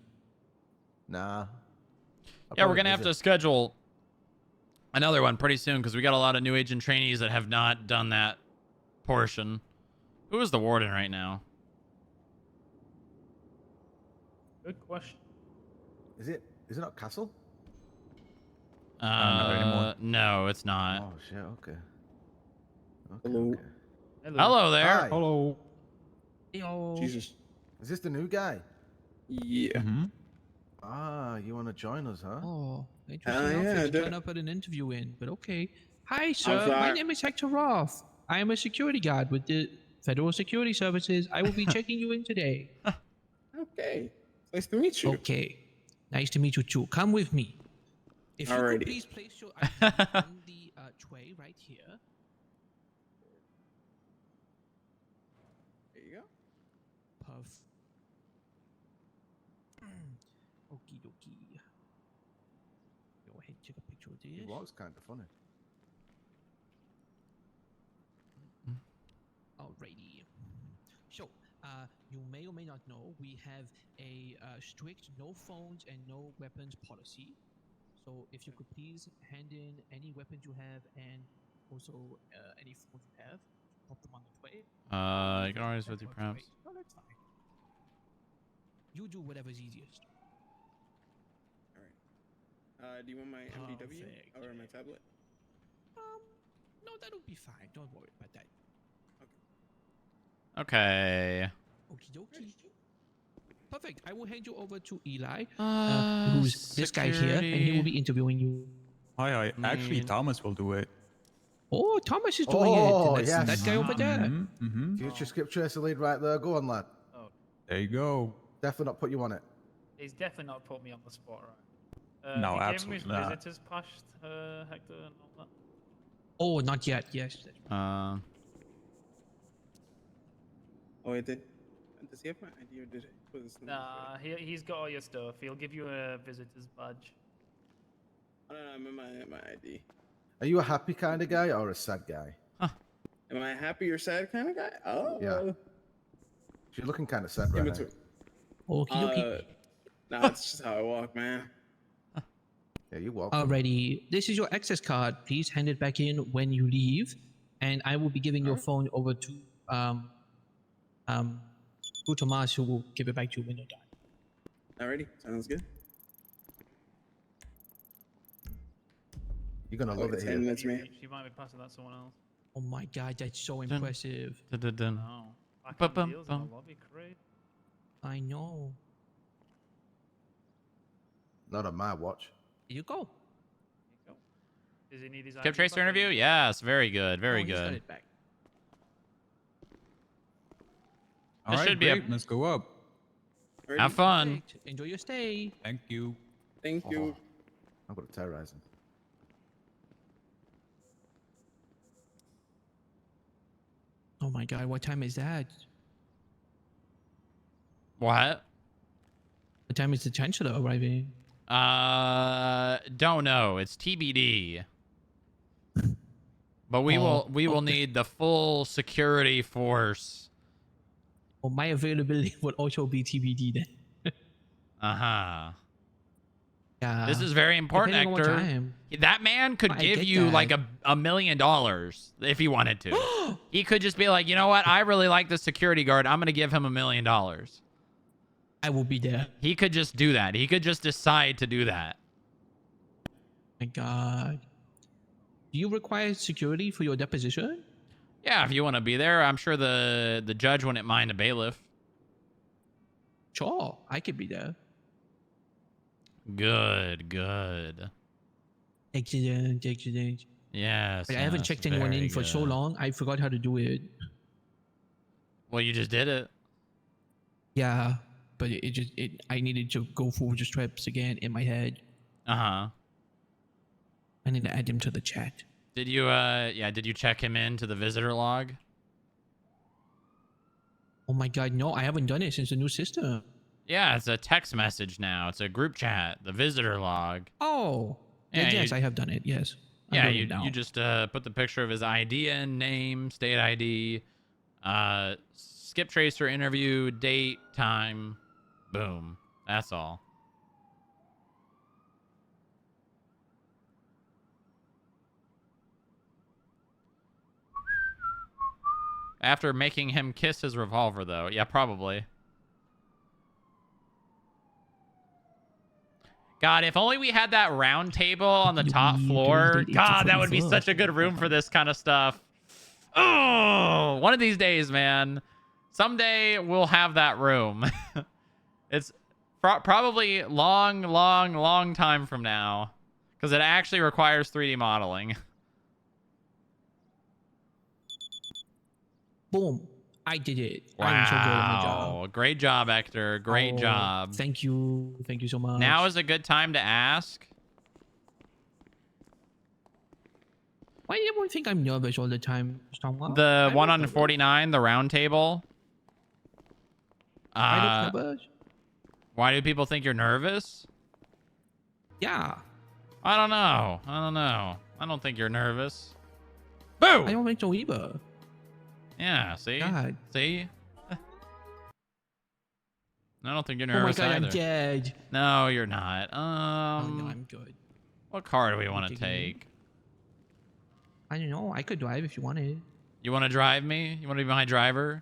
Nah. Yeah, we're gonna have to schedule another one pretty soon because we got a lot of new agent trainees that have not done that portion. Who is the warden right now? Good question. Is it not Castle? Not anymore. No, it's not. Oh shit. Okay. Hello. Hello there. Hi. Hello. Yo. Jesus. Is this the new guy? Yeah. Ah, you want to join us, huh? Oh, interesting yeah, outfit to turn up at an interview in, but okay. Hi, sir. My name is Hector Roth. I am a security guard with the Federal Security Services. I will be checking you in today. Okay. Nice to meet you. Okay. Nice to meet you too. Come with me. If you could Alrighty. please place your ID on the tray right here. There you go. Puff. Okie dokie. Go ahead and take a picture of He this. was kind of funny. Alrighty. So, you may or may not know we have a strict no phones and no weapons policy. So, if you could please hand in any weapons you have and also any phones you have, pop them on the tray. You can always with your prompts. No, that's fine. You do whatever's easiest. All right. Do you want my MDW Perfect. or my tablet? No, that'll be fine. Don't worry about that. Okay. Okie dokie. Perfect. I will hand you over to Eli, Uh, who's this guy here, and he will be interviewing you. Hi. Actually, Need- Thomas will do it. Oh, Thomas is doing Oh, it. That's yes. that guy over there. Future Skip Tracer lead right there. Go on, lad. There you go. Definitely not put you on it. He's definitely not put me on the spot, right? No, he gave absolutely him his not. visitors past Hector and all that. Oh, not yet. Yes. Oh, it did. Does he have my ID or did it? Put this in the Nah, he's got all your stuff. He'll give you a visitor's badge. I don't know. I'm in my ID. Are you a happy kind of guy or a sad guy? Am I a happy or sad kind of guy? Oh. Yeah. You're looking kind of sad In right now. between. Okie dokie. Nah, that's just how I walk, man. Yeah, you walk. Alrighty. This is your access card. Please hand it back in when you leave, and I will be giving your phone over to Tomas, who will give it back to you when you're done. Alrighty, sounds good. You're gonna love it here. That's me. She might be passing that to someone else. Oh my god, that's so impressive. No. Back on deals in the lobby, great. I know. Not on my watch. Here you go. Does he need his Skip ID Tracer back? interview? Yes, very good, very Oh, he's got good. it back. All This right, should be a- great. Let's go up. Have fun. Perfect. Enjoy your stay. Thank you. Thank you. I'm gonna terrorize him. Oh my god, what time is that? What? What time is the Chancellor arriving? Don't know. It's TBD. But we will need the full security force. Well, my availability would also be TBD then. Uh-huh. Yeah. This is very important, Depending on what Hector. time. That man could I give get you like that. $1 million if he wanted to. He could just be like, you know what? I really like this security guard. I'm going to give him $1 million. I will be there. He could just do that. He could just decide to do that. My God. Do you require security for your deposition? Yeah, if you want to be there, I'm sure the judge wouldn't mind a bailiff. Sure, I could be there. Good, good. Excellent, excellent. Yes. But I haven't yes, checked anyone in very for so good. long, I forgot how to do it. Well, you just did it. Yeah, but I needed to go through the strips again in my head. Uh-huh. I need to add him to the chat. Did you did you check him into the visitor log? Oh my God, no, I haven't done it since the new system. Yeah, it's a text message now. It's a group chat, the visitor log. Oh, Yeah, yes, you- I have done it. Yes. I'm Yeah, doing you it now. you just put the picture of his ID in, name, state ID, skip tracer interview, date, time, boom. That's all. After making him kiss his revolver, though. Yeah, probably. God, if only we had that round table on the top floor. God, that would be such a good room for this kind of stuff. Oh, one of these days, man. Someday we'll have that room. It's probably long time from now. Because it actually requires 3D modeling. Boom. I did it. I am so good at my job. Wow. Great job, Hector. Great job. Thank you. Thank you so much. Now is a good time to ask. Why do everyone think I'm nervous all the time? The one on 49, the round table. I look nervous? Why do people think you're nervous? Yeah. I don't know. I don't think you're nervous. Boo! I don't think so either. Yeah, see? God. See? I don't think you're Oh my nervous God, either. I'm dead. No, you're not. Oh, no, I'm good. What car do we want to taking it. take? I don't know. I could drive if you wanted. You want to drive me? You want to be my driver?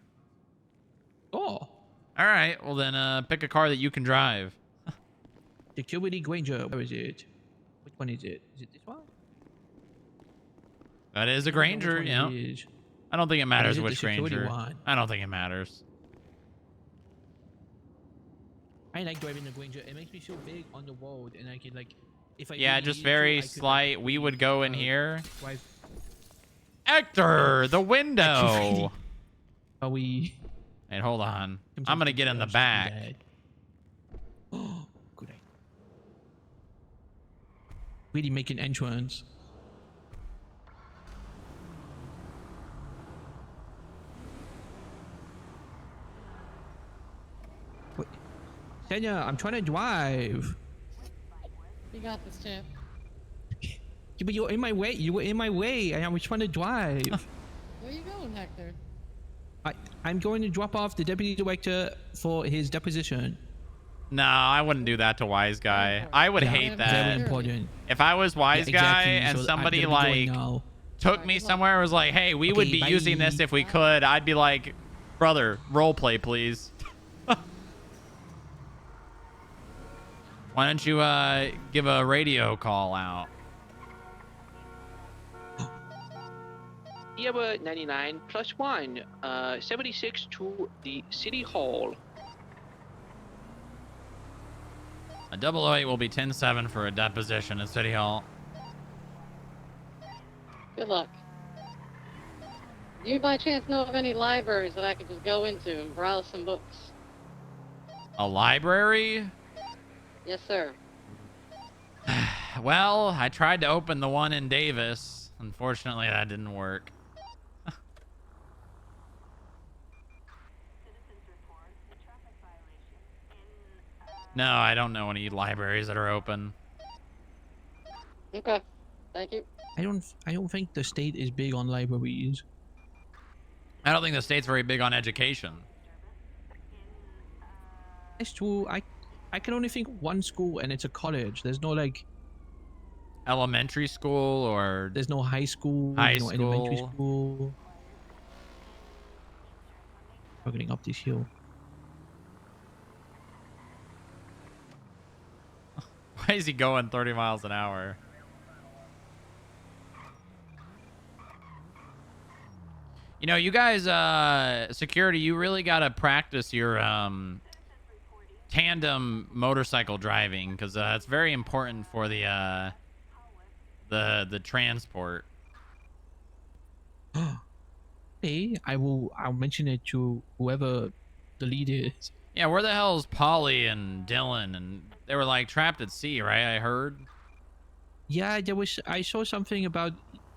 Oh. All right. Well, then pick a car that you can drive. Security Granger. Where is it? Which one is it? Is it this one? That is a Granger, yeah. I don't think it matters which Granger. I don't think it matters. I like driving the Granger. It makes me feel big on the road, and I can like, if I Yeah, really just needed very to, I could, slight. like, We would go in here. drive. Hector, the window. Are we? Hey, hold on. I'm gonna get in the back. Oh, good idea. Really make an entrance. Wait. Senya, I'm trying to drive. You got this, champ. Yeah, but you're in my way. You were in my way, and I was trying to drive. Where you going, Hector? I'm going to drop off the deputy director for his deposition. No, I wouldn't do that to Wise Guy. I would hate that. Very important. If I was Wise Yeah, Guy exactly. and So somebody I'm gonna be going like now. took me somewhere and was like, hey, we would Okay, be using this bye. if we could, I'd be like, brother, role play, please. Why don't you give a radio call out? Year 99 plus 1, 76 to the City Hall. A 008 will be 10-7 for a deposition at City Hall. Good luck. Do you by chance know of any libraries that I could just go into and browse some books? A library? Yes, sir. Well, I tried to open the one in Davis. Unfortunately, that didn't work. No, I don't know any libraries that are open. Okay. Thank you. I don't think the state is big on libraries. I don't think the state's very big on education. That's true. I can only think one school, and it's a college. There's no like elementary school or there's no high school. high There's no elementary school. school. We're getting up this hill. Why is he going 30 miles an hour? You know, you guys, security, you really got to practice your tandem motorcycle driving, because it's very important for the transport. Hey, I'll mention it to whoever the lead is. Yeah, where the hell is Polly and Dylan? And they were like trapped at sea, right? I heard. Yeah, I saw something about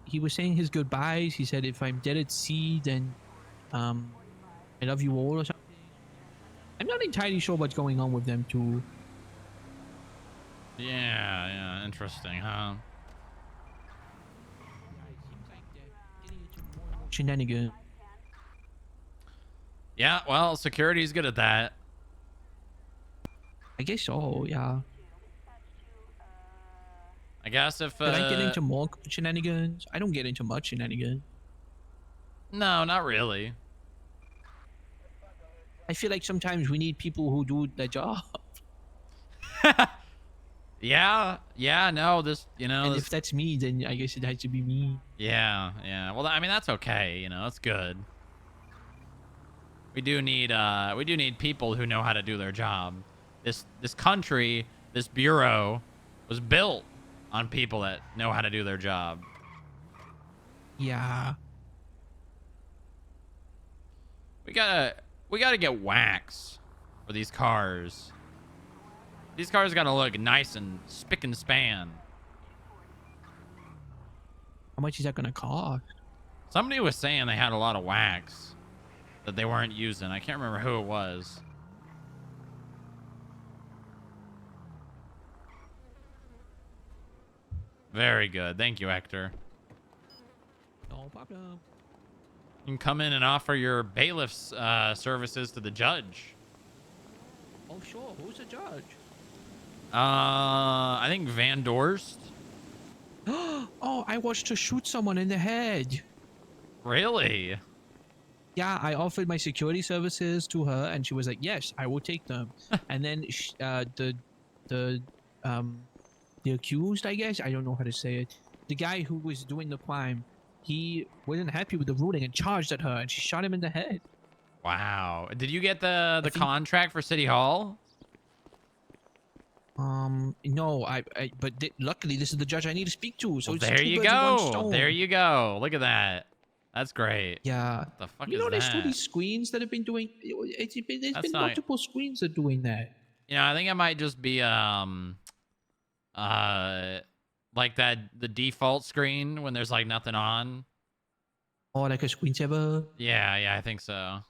he was saying his goodbyes. He said, if I'm dead at sea, then I love you all or something. I'm not entirely sure what's going on with them two. Yeah, interesting, huh? Shenanigan. Yeah, well, security's good at that. I guess so, yeah. I guess if Did I get into more shenanigans? I don't get into much shenanigans. No, not really. I feel like sometimes we need people who do their job. Yeah, no, this, And if that's me, then I guess it has to be me. Yeah. Well, I mean, that's okay, you know, it's good. We do need people who know how to do their job. This country, this bureau was built on people that know how to do their job. Yeah. We gotta get wax for these cars. These cars gotta look nice and spick and span. How much is that gonna cost? Somebody was saying they had a lot of wax that they weren't using. I can't remember who it was. Very good. Thank you, Hector. No problem. You can come in and offer your bailiff's services to the judge. Oh, sure. Who's the judge? I think Van Dorst. Oh, I watched her shoot someone in the head. Really? Yeah, I offered my security services to her, and she was like, "Yes, I will take them." And then the accused, I guess, I don't know how to say it, the guy who was doing the crime, he wasn't happy with the ruling and charged at her, and she shot him in the head. Wow. Did you get the contract for City Hall? No, but luckily this is the judge I need to speak to. So Well, it's there two you birds with one go. stone. There you go. Look at that. That's great. Yeah. What the fuck You is know, there's all that? these screens that have been doing. There's That's been not- multiple screens that are doing that. You know, I think it might just be like the default screen when there's like nothing on. Or like a screensaver. Yeah, I think so.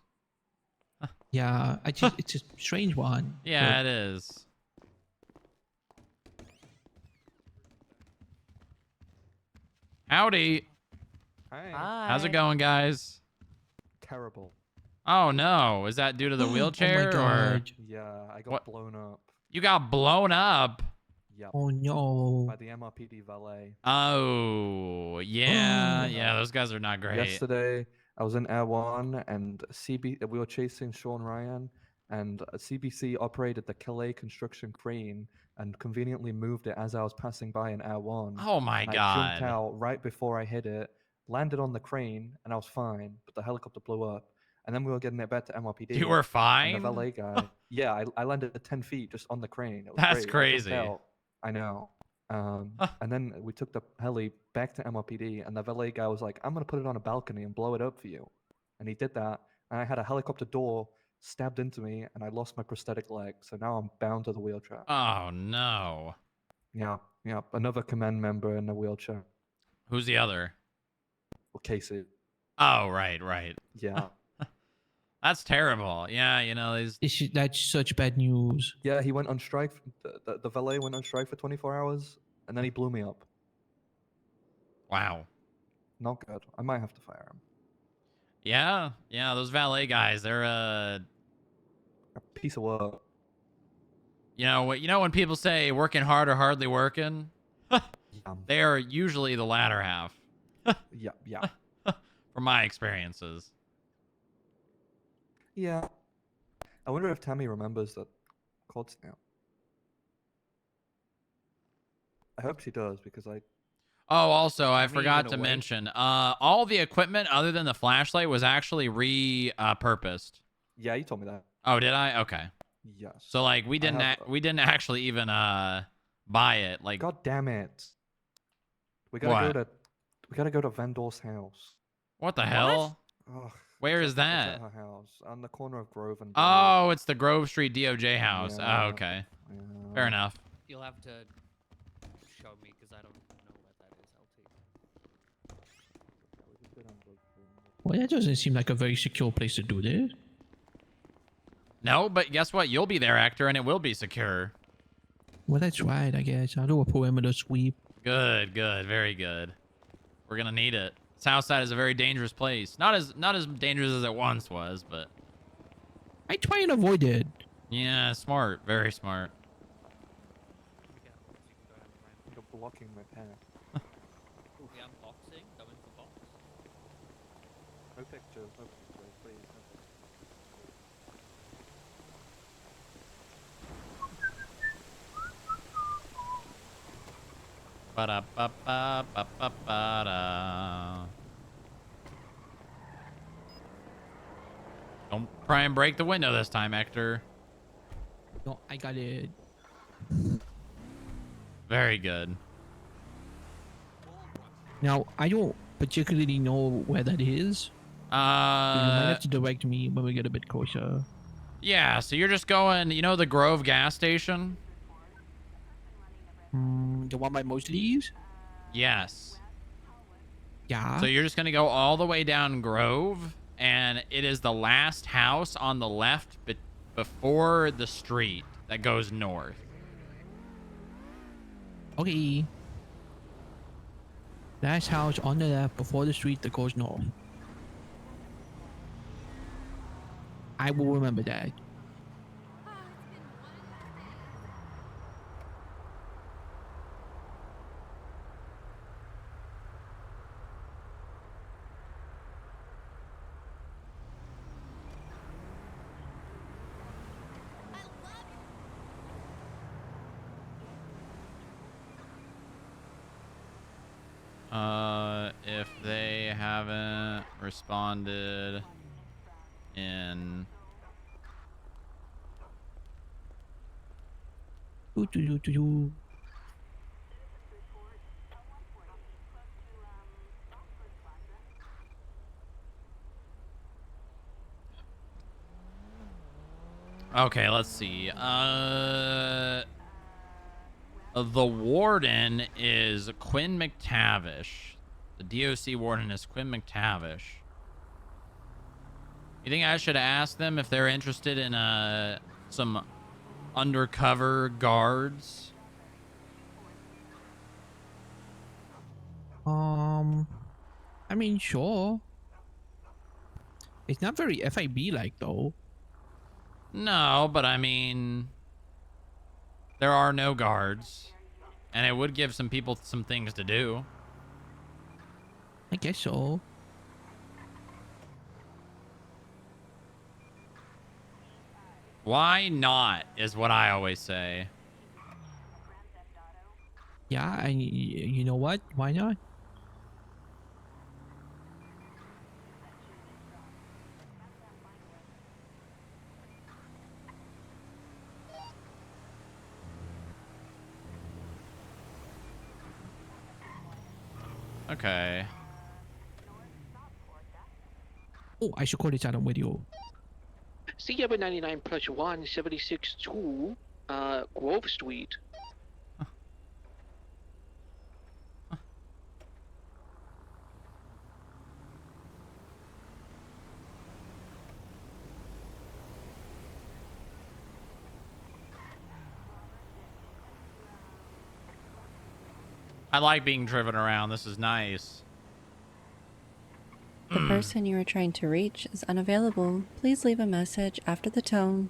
Yeah, it's a strange one. Yeah, but- it is. Howdy. Hi. How's it going, guys? Terrible. Oh no, is that due to the wheelchair or God. Yeah, I got What? blown up. you got blown up? Yep. Oh no. By the MRPD valet. Oh, yeah, those guys are not great. Yesterday, I was in Air One and we were chasing Sean Ryan, and CBC operated the Calais construction crane and conveniently moved it as I was passing by in Air One. Oh my And I god. jumped out right before I hit it, landed on the crane, and I was fine, but the helicopter blew up. And then we were getting it back to MRPD. You were And fine? the valet guy, yeah, I landed at 10 feet just on the crane. It was That's great. I jumped crazy. out. I know. And then we took the heli back to MRPD, and the valet guy was like, "I'm gonna put it on a balcony and blow it up for you," and he did that. And I had a helicopter door stabbed into me, and I lost my prosthetic leg, so now I'm bound to the wheelchair. Oh no. Yeah, another command member in a wheelchair. Who's the other? Well, Casey. Oh, right. Yeah. That's terrible. Yeah, you know, these That's such bad news. Yeah, he went on strike. The valet went on strike for 24 hours, and then he blew me up. Wow. Not good. I might have to fire him. Yeah, those valet guys, they're A piece of work. You know what? You know when people say working hard or hardly working, they are usually the latter half. Yeah. From my experiences. Yeah. I wonder if Tammy remembers that COD's now. I hope she does because I. Oh, also, I Tammy forgot even to awake? mention, all the equipment other than the flashlight was actually repurposed. Yeah, you told me that. Oh, did I? Okay. Yes. So like we I didn't have- we didn't actually even buy it. Like God damn it! We gotta what? We gotta go to Vendor's house. What the hell? Ugh, Where it's is at- It's that? at her house on the corner of Grove and. Oh, it's the Grove Street DOJ house. Oh, Yeah. okay. Yeah. Fair enough. You'll have to show me because I don't know where that is, LT. Well, that doesn't seem like a very secure place to do this. No, but guess what? You'll be there, actor, and it will be secure. Well, that's right, I guess. I'll do a perimeter sweep. Good, good, very good. We're gonna need it. Southside is a very dangerous place. Not as dangerous as it once was, but I try and avoid it. yeah, smart, very smart. You're blocking my path. The unboxing, going for box. No pictures, please. Ba-da-ba-ba-ba-ba-ba-da. Don't try and break the window this time, Hector. No, I got it. Very good. Now, I don't particularly know where that is. You might have to direct me when we get a bit closer. Yeah, so you're just going, you know the Grove gas station? The one by Mosley's? Yes. Yeah. So you're just going to go all the way down Grove, and it is the last house on the left before the street that goes north. Okay. Last house on the left before the street that goes north. I will remember that. If they haven't responded in Okay, let's see. The warden is Quinn McTavish. The DOC warden is Quinn McTavish. You think I should ask them if they're interested in some undercover guards? I mean, sure. It's not very FIB like though. No, but I mean, there are no guards, and it would give some people some things to do. I guess so. Why not, is what I always say. Yeah, and you know what? Why not? Okay. Oh, I should call this out on video. Sierra 99 plus 1, 76 2, Grove Street. I like being driven around. This is nice. The person you are trying to reach is unavailable. Please leave a message after the tone.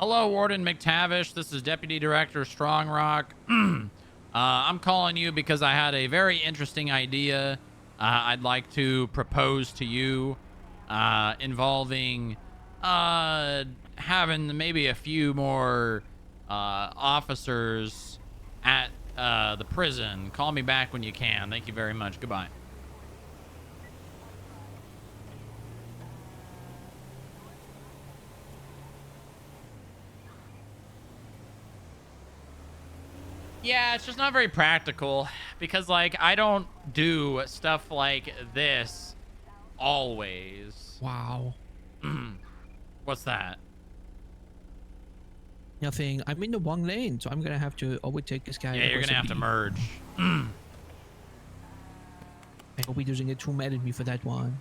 Hello, Warden McTavish. This is Deputy Director Strongrock. I'm calling you because I had a very interesting idea I'd like to propose to you involving having maybe a few more officers at the prison. Call me back when you can. Thank you very much. Goodbye. Yeah, it's just not very practical because, like, I don't do stuff like this always. Wow. What's that? Nothing. I'm in the wrong lane, so I'm gonna have to overtake this guy. Yeah, you're gonna have to merge. I hope he doesn't get too mad at me for that one.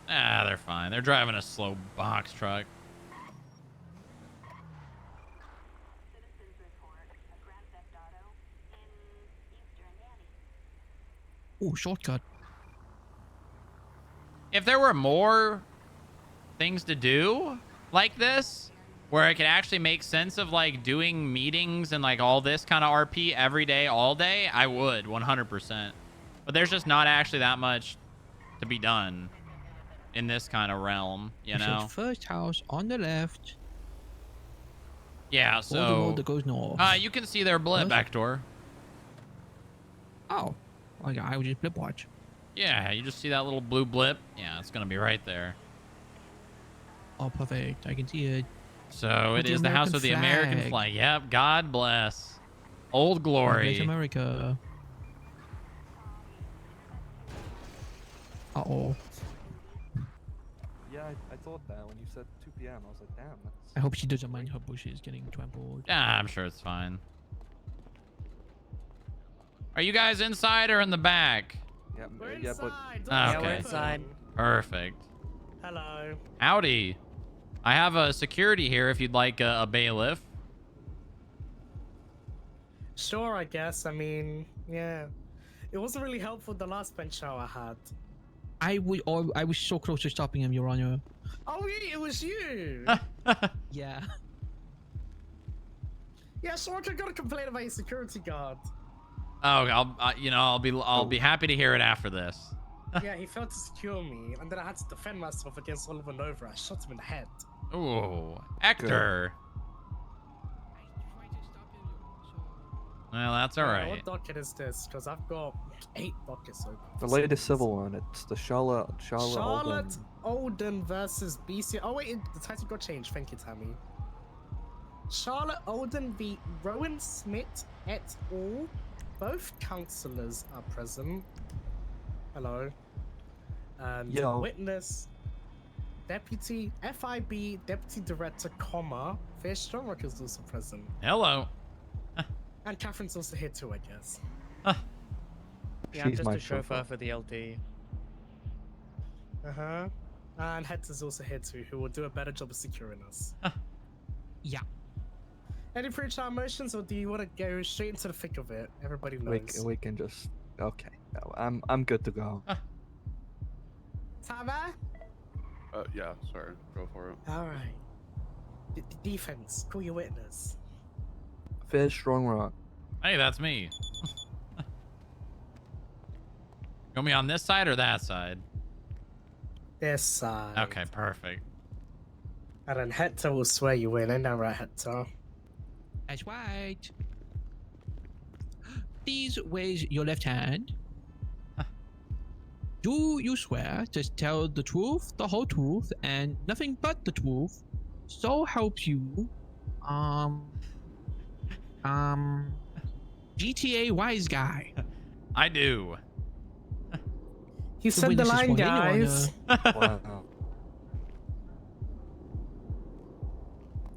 Ah, they're fine. They're driving a slow box truck. Oh, shortcut. If there were more things to do like this, where it could actually make sense of like doing meetings and like all this kind of RP every day, all day, I would 100%. But there's just not actually that much to be done in this kind of realm, you know? First house on the left. Yeah, All the so road that goes north. you can see their blip back door. Oh, like I would just blip watch. Yeah, you just see that little blue blip. Yeah, it's gonna be right there. Oh, perfect. I can see it. So With it is the house with the American flag. flag. Yep, God bless. Old glory. Bless America. Uh-oh. Yeah, I thought that when you said 2 p.m. I was like, damn, that's... I hope she doesn't mind her bushes getting trampled. Yeah, I'm sure it's fine. Are you guys inside or in the back? Yeah, We're yeah, but... inside. Okay. We're inside. Perfect. Hello. Howdy. I have a security here if you'd like a bailiff. Sure, I guess. I mean, yeah. It wasn't really helpful the last bench show I had. I was so close to stopping him, Your Honor. Oh, yeah, it was you. Yeah. Yeah, sure. I gotta complain about your security guard. Oh, I'll be happy to hear it after this. Yeah, he failed to secure me, and then I had to defend myself against Oliver Nova. I shot him in the head. Ooh, Hector. Well, that's all right. What docket is this? Because I've got 8 dockets open. The latest civil one, it's the Charlotte Charlotte Olden versus BC. Oh wait, the title got changed. Thank you, Tammy. Charlotte Olden v. Rowan Smith et al. Both councillors are present. Hello. And Yo. witness, Deputy FIB Deputy Director, Fair Stromrock is also present. Hello. And Catherine's also here too, I guess. Yeah, I'm She's just my a chauffeur chauffeur. for the LD. Uh-huh. And Hector's also here too, who will do a better job of securing us. Yeah. Any pre-trial motions, or do you want to go straight into the thick of it? Everybody knows. We can just... Okay, no, I'm good to go. Tama? Yeah, sorry. Go for it. Alright. Defense, call your witness. Fair Strong. Hey, that's me. You want me on this side or that side? This side. Okay, perfect. And then Hector will swear you in, ain't that right, Hector? That's right. Please raise your left hand. Do you swear to tell the truth, the whole truth, and nothing but the truth? So helps you, GTA wise guy. I do. He said the line, guys. Wow.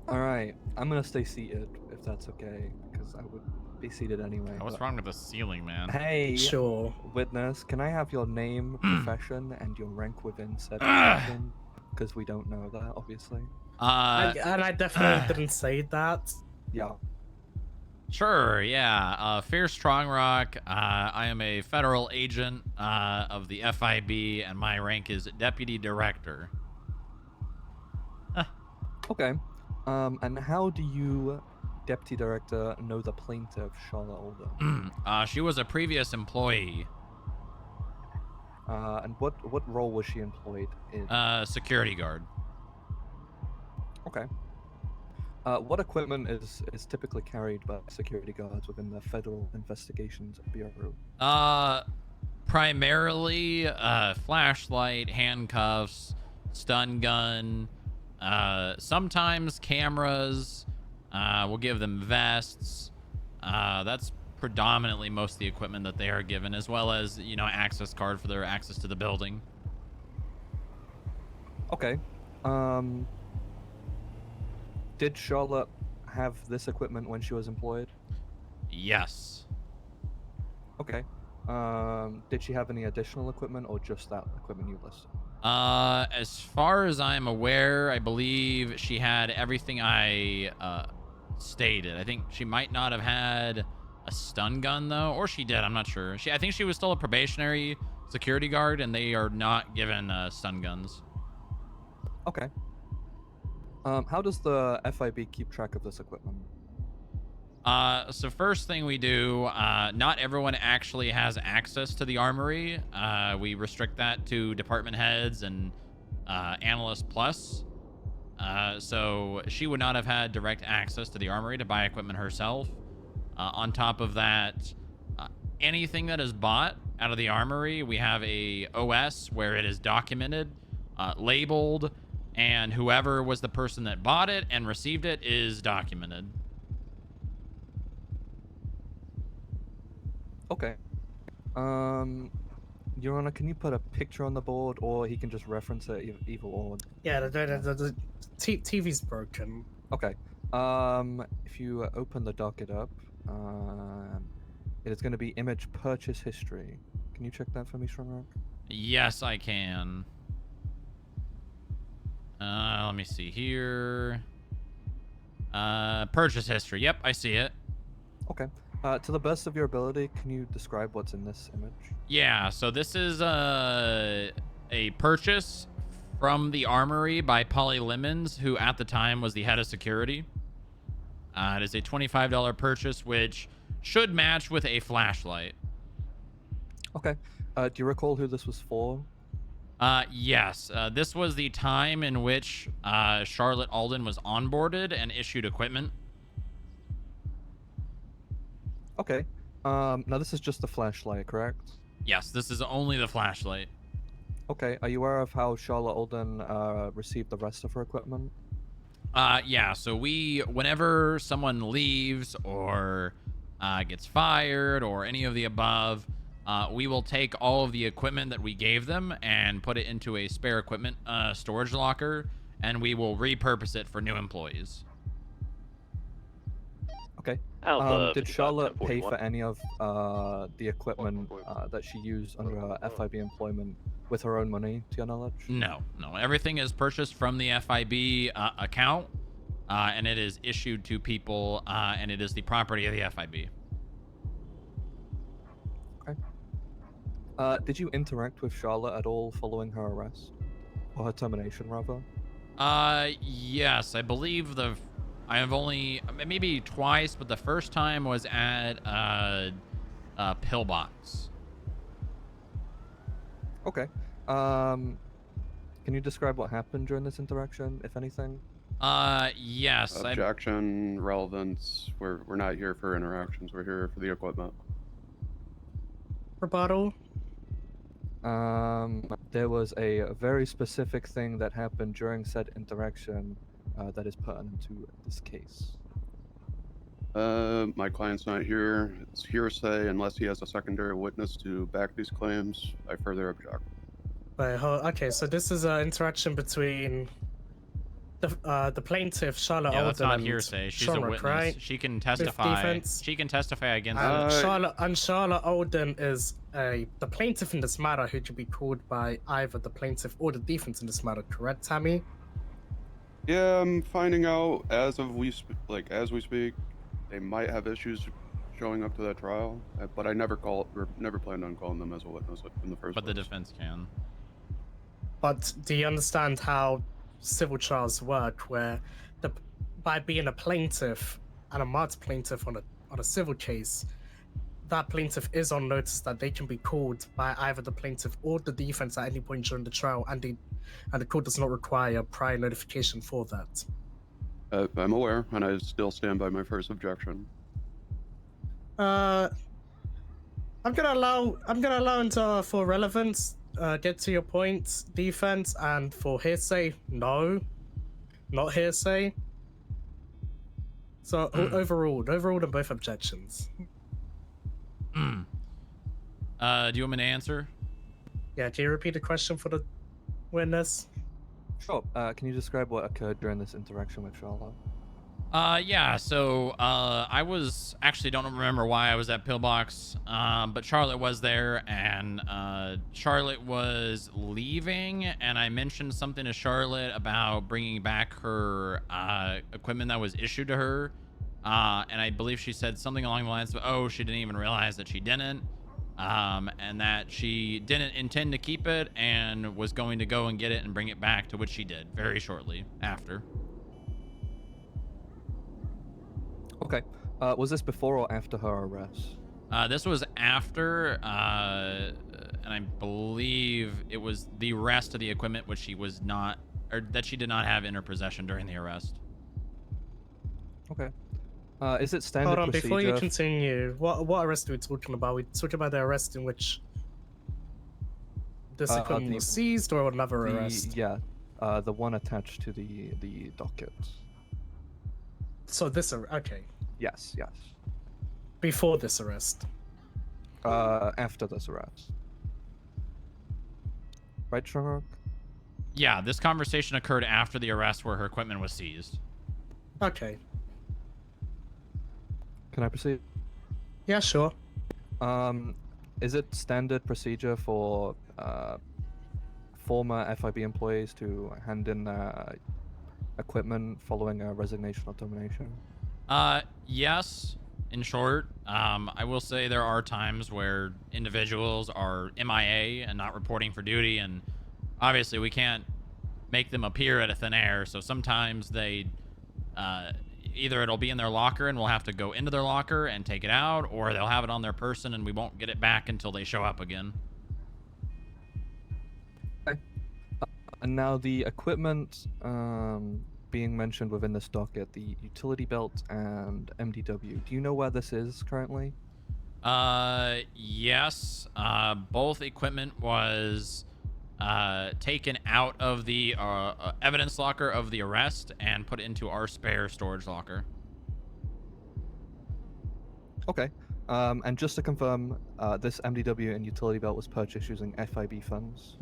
Alright, I'm gonna stay seated, if that's okay, because I would be seated anyway. What's but- wrong with the ceiling, man? Hey, Sure. witness, can I have your name, profession, and your rank within said profession? Because we don't know that, obviously. And I definitely didn't say that. Yeah. Sure, yeah. Fierce Strongrock. I am a federal agent of the FIB, and my rank is Deputy Director. Okay. And how do you, Deputy Director, know the plaintiff, Charlotte Alden? She was a previous employee. And what role was she employed in? Security guard. Okay. What equipment is typically carried by security guards within the Federal Investigations Bureau? Primarily flashlight, handcuffs, stun gun, sometimes cameras. We'll give them vests. That's predominantly most of the equipment that they are given, as well as, you know, access card for their access to the building. Okay. Did Charlotte have this equipment when she was employed? Yes. Okay. Did she have any additional equipment or just that equipment you listed? As far as I'm aware, I believe she had everything I stated. I think she might not have had a stun gun though, or she did. I'm not sure. I think she was still a probationary security guard, and they are not given stun guns. Okay. How does the FIB keep track of this equipment? So first thing we do, not everyone actually has access to the armory. We restrict that to department heads and analyst plus. So she would not have had direct access to the armory to buy equipment herself. On top of that, anything that is bought out of the armory, we have a OS where it is documented, labeled, and whoever was the person that bought it and received it is documented. Okay. Your Honor, can you put a picture on the board, or he can just reference it, either or? Yeah, the TV's broken. Okay. If you open the docket up, it is going to be image purchase history. Can you check that for me, Strongrock? Yes, I can. Let me see here. Purchase history. Yep, I see it. Okay. To the best of your ability, can you describe what's in this image? Yeah, so this is a purchase from the armory by Polly Lemons, who at the time was the head of security. It is a $25 purchase, which should match with a flashlight. Okay. Do you recall who this was for? Yes. This was the time in which Charlotte Alden was onboarded and issued equipment. Okay. Now this is just a flashlight, correct? Yes, this is only the flashlight. Okay. Are you aware of how Charlotte Alden received the rest of her equipment? Yeah, so whenever someone leaves or gets fired or any of the above, we will take all of the equipment that we gave them and put it into a spare equipment storage locker, and we will repurpose it for new employees. Okay. Alpha Did 55, Charlotte pay 1041. for any of the equipment that she used under her FIB employment with her own money, to your knowledge? No. Everything is purchased from the FIB account, and it is issued to people, and it is the property of the FIB. Okay. Did you interact with Charlotte at all following her arrest? Or her termination, rather? Yes, I believe I have only, maybe twice, but the first time was at a pillbox. Okay. Can you describe what happened during this interaction, if anything? Yes. Objection, relevance. We're not here for interactions. We're here for the equipment. Rebuttal. There was a very specific thing that happened during said interaction that is pertinent to this case. My client's not here. It's hearsay unless he has a secondary witness to back these claims. I further object. Wait, okay, so this is an interaction between the plaintiff, Charlotte Yeah, Alden, that's not and hearsay. She's Shamrock, a witness. right? She can With testify. defense. She can testify against Charlotte Alden is the plaintiff in this matter, who should be called by either the plaintiff or the defense in this matter. Correct, Tammy? Yeah, I'm finding out as we speak. They might have issues showing up to that trial, but I never planned on calling them as a witness in the first place. But the defense can. But do you understand how civil trials work, where by being a plaintiff and a marked plaintiff on a civil case, that plaintiff is on notice that they can be called by either the plaintiff or the defense at any point during the trial, and the court does not require prior notification for that. I'm aware, and I still stand by my first objection. I'm gonna allow into for relevance, get to your point, defense, and for hearsay, no, not hearsay. So overruled on both objections. Do you want me to answer? Yeah, can you repeat the question for the witness? Sure. Can you describe what occurred during this interaction with Charlotte? Yeah, so I was actually don't remember why I was at Pillbox, but Charlotte was there, and Charlotte was leaving, and I mentioned something to Charlotte about bringing back her equipment that was issued to her, and I believe she said something along the lines of, oh, she didn't even realize that she didn't, and that she didn't intend to keep it and was going to go and get it and bring it back, to which she did very shortly after. Okay. Was this before or after her arrest? This was after, and I believe it was the rest of the equipment which she was not, or that she did not have in her possession during the arrest. Okay. Is it standard Hold on, procedure? before you continue, what arrest are we talking about? We're talking about the arrest in which this equipment was seized, or another arrest? Yeah, the one attached to the docket. So this, okay. Yes, yes. Before this arrest. After this arrest. Right, Sherlock? Yeah, this conversation occurred after the arrest where her equipment was seized. Okay. Can I proceed? Yeah, sure. Is it standard procedure for former FIB employees to hand in their equipment following a resignation or termination? Yes, in short. I will say there are times where individuals are MIA and not reporting for duty, and obviously we can't make them appear out of thin air, so sometimes they either it'll be in their locker and we'll have to go into their locker and take it out, or they'll have it on their person and we won't get it back until they show up again. Okay. And now the equipment being mentioned within this docket, the utility belt and MDW, do you know where this is currently? Yes. Both equipment was taken out of the evidence locker of the arrest and put into our spare storage locker. Okay. And just to confirm, this MDW and utility belt was purchased using FIB funds?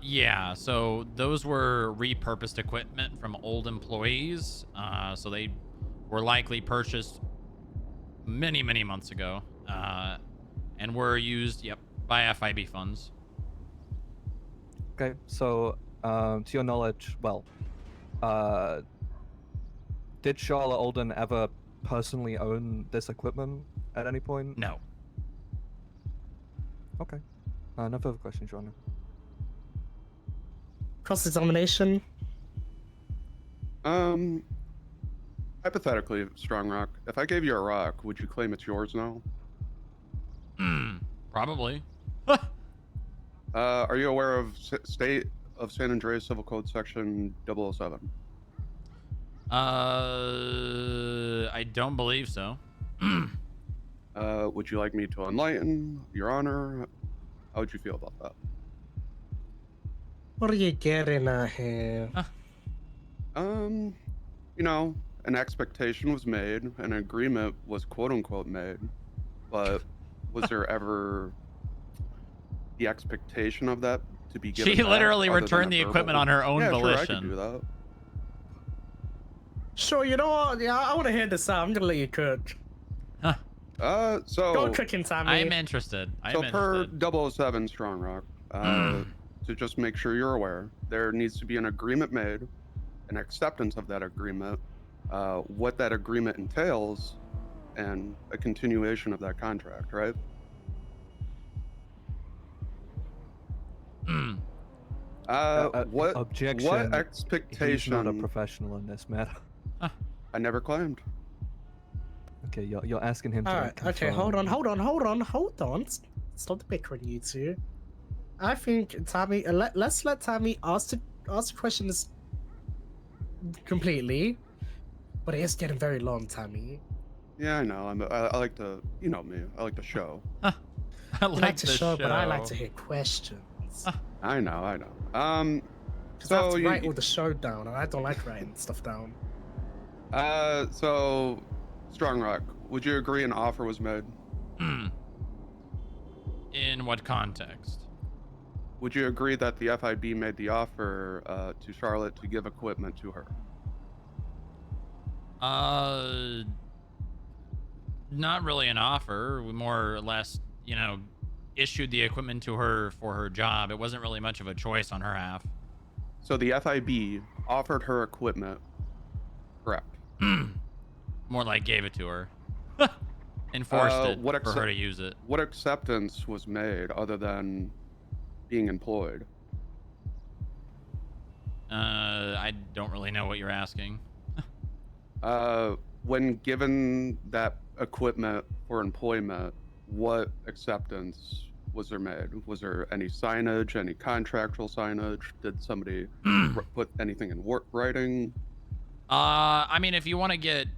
Yeah, so those were repurposed equipment from old employees. So they were likely purchased many, many months ago, and were used, by FIB funds. Okay, so to your knowledge, well, did Charlotte Alden ever personally own this equipment at any point? No. Okay. No further questions, Your Honor. Cross-examination? Hypothetically, Strong Rock, if I gave you a rock, would you claim it's yours now? Probably. Are you aware of State of San Andreas Civil Code Section 007? I don't believe so. Would you like me to enlighten, Your Honor? How would you feel about that? What are you getting at here? You know, an expectation was made, an agreement was quote-unquote made, but was there ever the expectation of that to be given? She literally other than returned a the verbal- equipment on her own yeah, volition. Sure, I could do that. Sure, you know what? Yeah, I want to hear this out. I'm gonna let you cook. So Go cooking, Tommy. I'm interested. Per 007 Strong Rock, to just make sure you're aware, there needs to be an agreement made, an acceptance of that agreement, what that agreement entails, and a continuation of that contract, right? Objection. What He's expectation? not a professional in this matter. I never claimed. Okay, you're asking him to All like, right. Okay. Hold confirm. on. Stop the bickering, you two. I think Tammy. Let's let Tammy ask the questions completely. But it is getting very long, Tammy. Yeah, I know. I like to, you know me. I like to show. I You like like to the show, but I like show. to hear questions. I know. Because I have So to write all the show down, and I don't like writing stuff down. So Strong Rock, would you agree an offer was made? In what context? Would you agree that the FIB made the offer to Charlotte to give equipment to her? Not really an offer. We more or less, issued the equipment to her for her job. It wasn't really much of a choice on her half. So the FIB offered her equipment, correct? More like gave it to her. Enforced it for her to use it. What acceptance was made other than being employed? I don't really know what you're asking. When given that equipment for employment, what acceptance was there made? Was there any signage, any contractual signage? Did somebody put anything in writing? I mean, if you want to get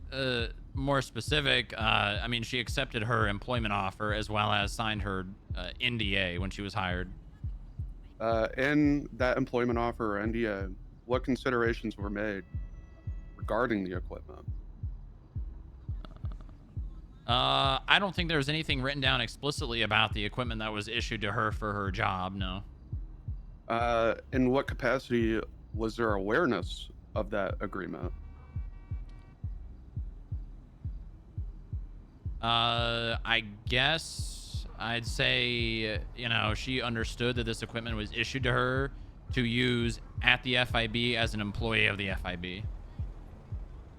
more specific, I mean, she accepted her employment offer as well as signed her NDA when she was hired. In that employment offer or NDA, what considerations were made regarding the equipment? I don't think there was anything written down explicitly about the equipment that was issued to her for her job, no. In what capacity was there awareness of that agreement? I guess I'd say, she understood that this equipment was issued to her to use at the FIB as an employee of the FIB.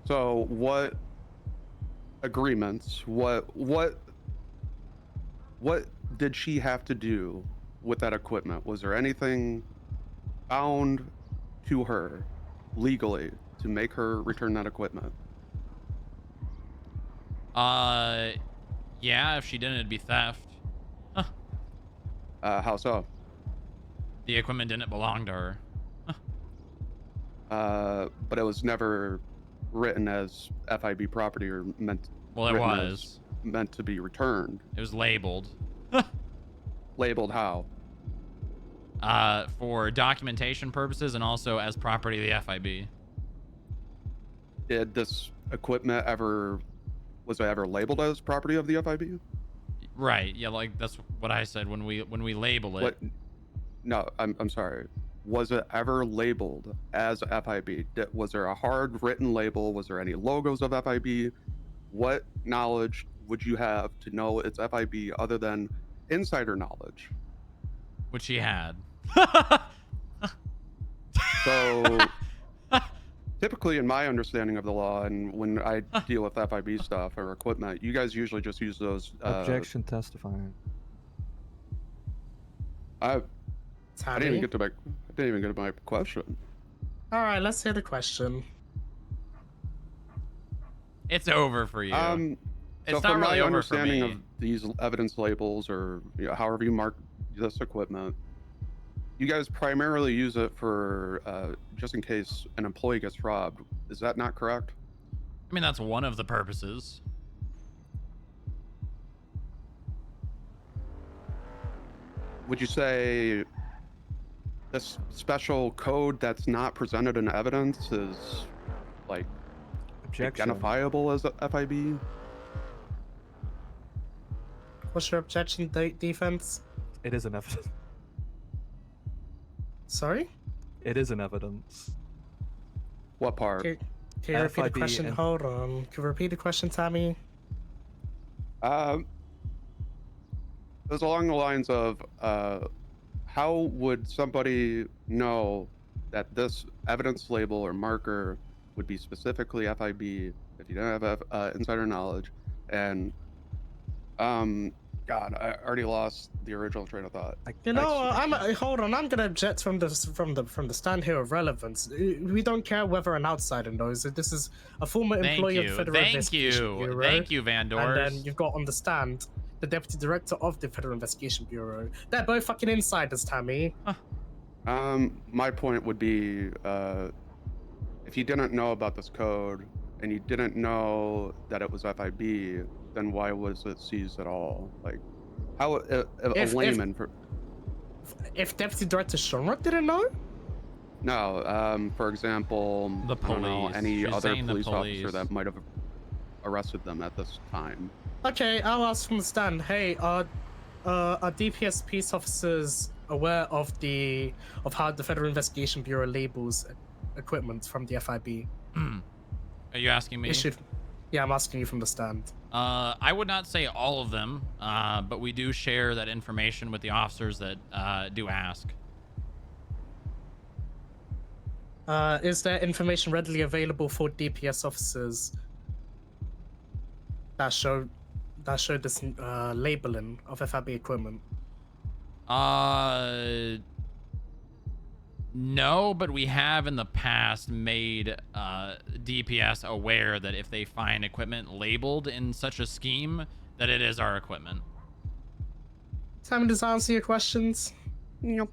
So what agreements, what did she have to do with that equipment? Was there anything bound to her legally to make her return that equipment? Yeah, if she didn't, it'd be theft. How so? The equipment didn't belong to her. But it was never written as FIB property or meant. Well, it was meant to be returned. It was labeled. Labeled how? For documentation purposes and also as property of the FIB. Did this equipment was it ever labeled as property of the FIB? Right. Yeah, like that's what I said when we label it. No, I'm sorry. Was it ever labeled as FIB? Was there a hard written label? Was there any logos of FIB? What knowledge would you have to know it's FIB other than insider knowledge? Which she had. So typically in my understanding of the law and when I deal with FIB stuff or equipment, you guys usually just use those Objection testifying. I didn't even get to my question. All right, let's hear the question. It's over for you. So It's from not really my over for understanding me. of these evidence labels or however you mark this equipment, you guys primarily use it for just in case an employee gets robbed. Is that not correct? I mean, that's one of the purposes. Would you say this special code that's not presented in evidence is like identifiable as a FIB? What's your objection, defense? It is an evidence. Sorry? It is an evidence. What part? Can you repeat the FIB question? and- Hold on. Can you repeat the question, Tommy? It was along the lines of how would somebody know that this evidence label or marker would be specifically FIB if you don't have insider knowledge? And God, I already lost the original train of thought. You know, hold on. I'm gonna object from the stand here of relevance. We don't care whether an outsider knows it. This is a former Thank employee of you. the Federal Thank Investigation you. Bureau. Thank you, Van And Doors. then you've got on the stand the deputy director of the Federal Investigation Bureau. They're both fucking insiders, Tammy. My point would be, if you didn't know about this code and you didn't know that it was FIB, then why was it seized at all? Like, how a layman if Deputy Director Shonrock didn't know? No, for example, The I don't know, police. any She's other saying the police officer police. that might have arrested them at this time. Okay, I'll ask from the stand. Hey, are DPS peace officers aware of how the Federal Investigation Bureau labels equipment from the FIB? Are you asking me? Yeah, I'm asking you from the stand. I would not say all of them, but we do share that information with the officers that do ask. Is there information readily available for DPS officers that show this labeling of FIB equipment? No, but we have in the past made DPS aware that if they find equipment labeled in such a scheme, that it is our equipment. Time to answer your questions. Yep.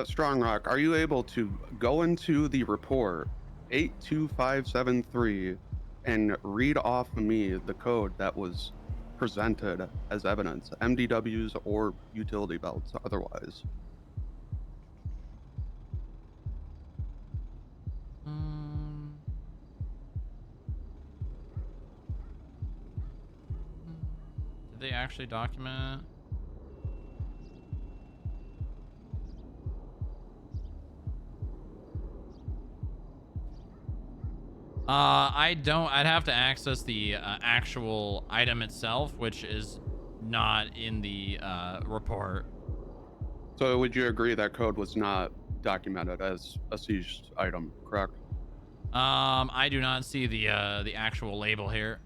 Strong Rock, are you able to go into the report 82573 and read off of me the code that was presented as evidence, MDWs or utility belts otherwise? Did they actually document? I don't. I'd have to access the actual item itself, which is not in the report. So would you agree that code was not documented as a seized item, correct? I do not see the actual label here.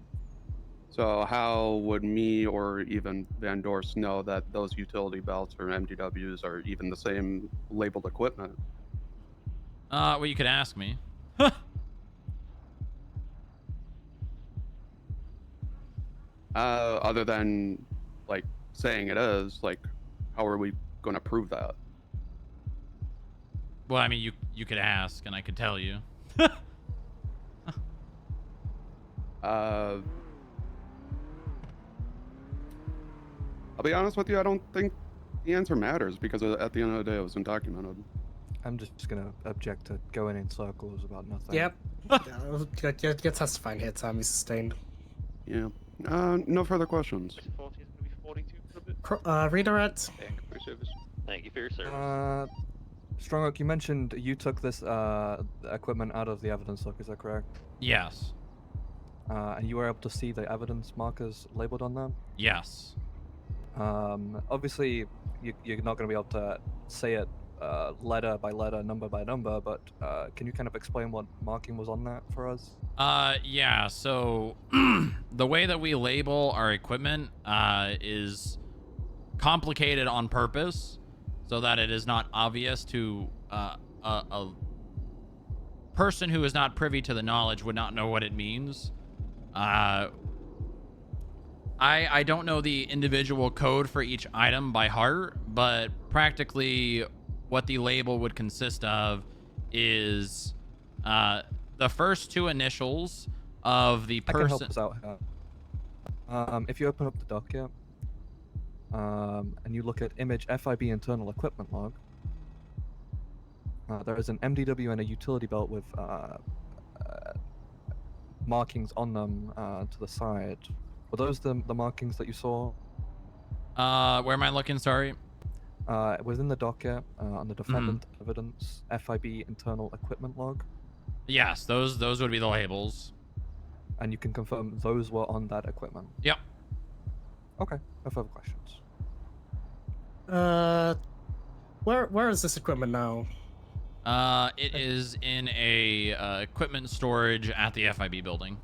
So how would me or even Van Dorst know that those utility belts or MDWs are even the same labeled equipment? Well, you could ask me. Other than like saying it is, like, how are we going to prove that? Well, I mean, you could ask, and I could tell you. I'll be honest with you, I don't think the answer matters because at the end of the day, it was undocumented. I'm just gonna object to going in circles about nothing. Yep. Get testifying here, Tammy. Sustained. Yeah. No further questions. Redirect. Thank you for your service. Strongoak, you mentioned you took this equipment out of the evidence log, is that correct? Yes. And you were able to see the evidence markers labeled on them? Yes. Obviously, you're not going to be able to say it letter by letter, number by number, but can you kind of explain what marking was on that for us? Yeah, so the way that we label our equipment is complicated on purpose so that it is not obvious to a person who is not privy to the knowledge would not know what it means. I don't know the individual code for each item by heart, but practically what the label would consist of is the first two initials of the person. I can help us out here. If you open up the docket and you look at image FIB internal equipment log, there is an MDW and a utility belt with markings on them to the side. Were those the markings that you saw? Where am I looking? Sorry. Within the docket, on the defendant evidence, FIB internal equipment log. Yes, those would be the labels. And you can confirm those were on that equipment. Yep. Okay, no further questions. Where is this equipment now? It is in a equipment storage at the FIB building.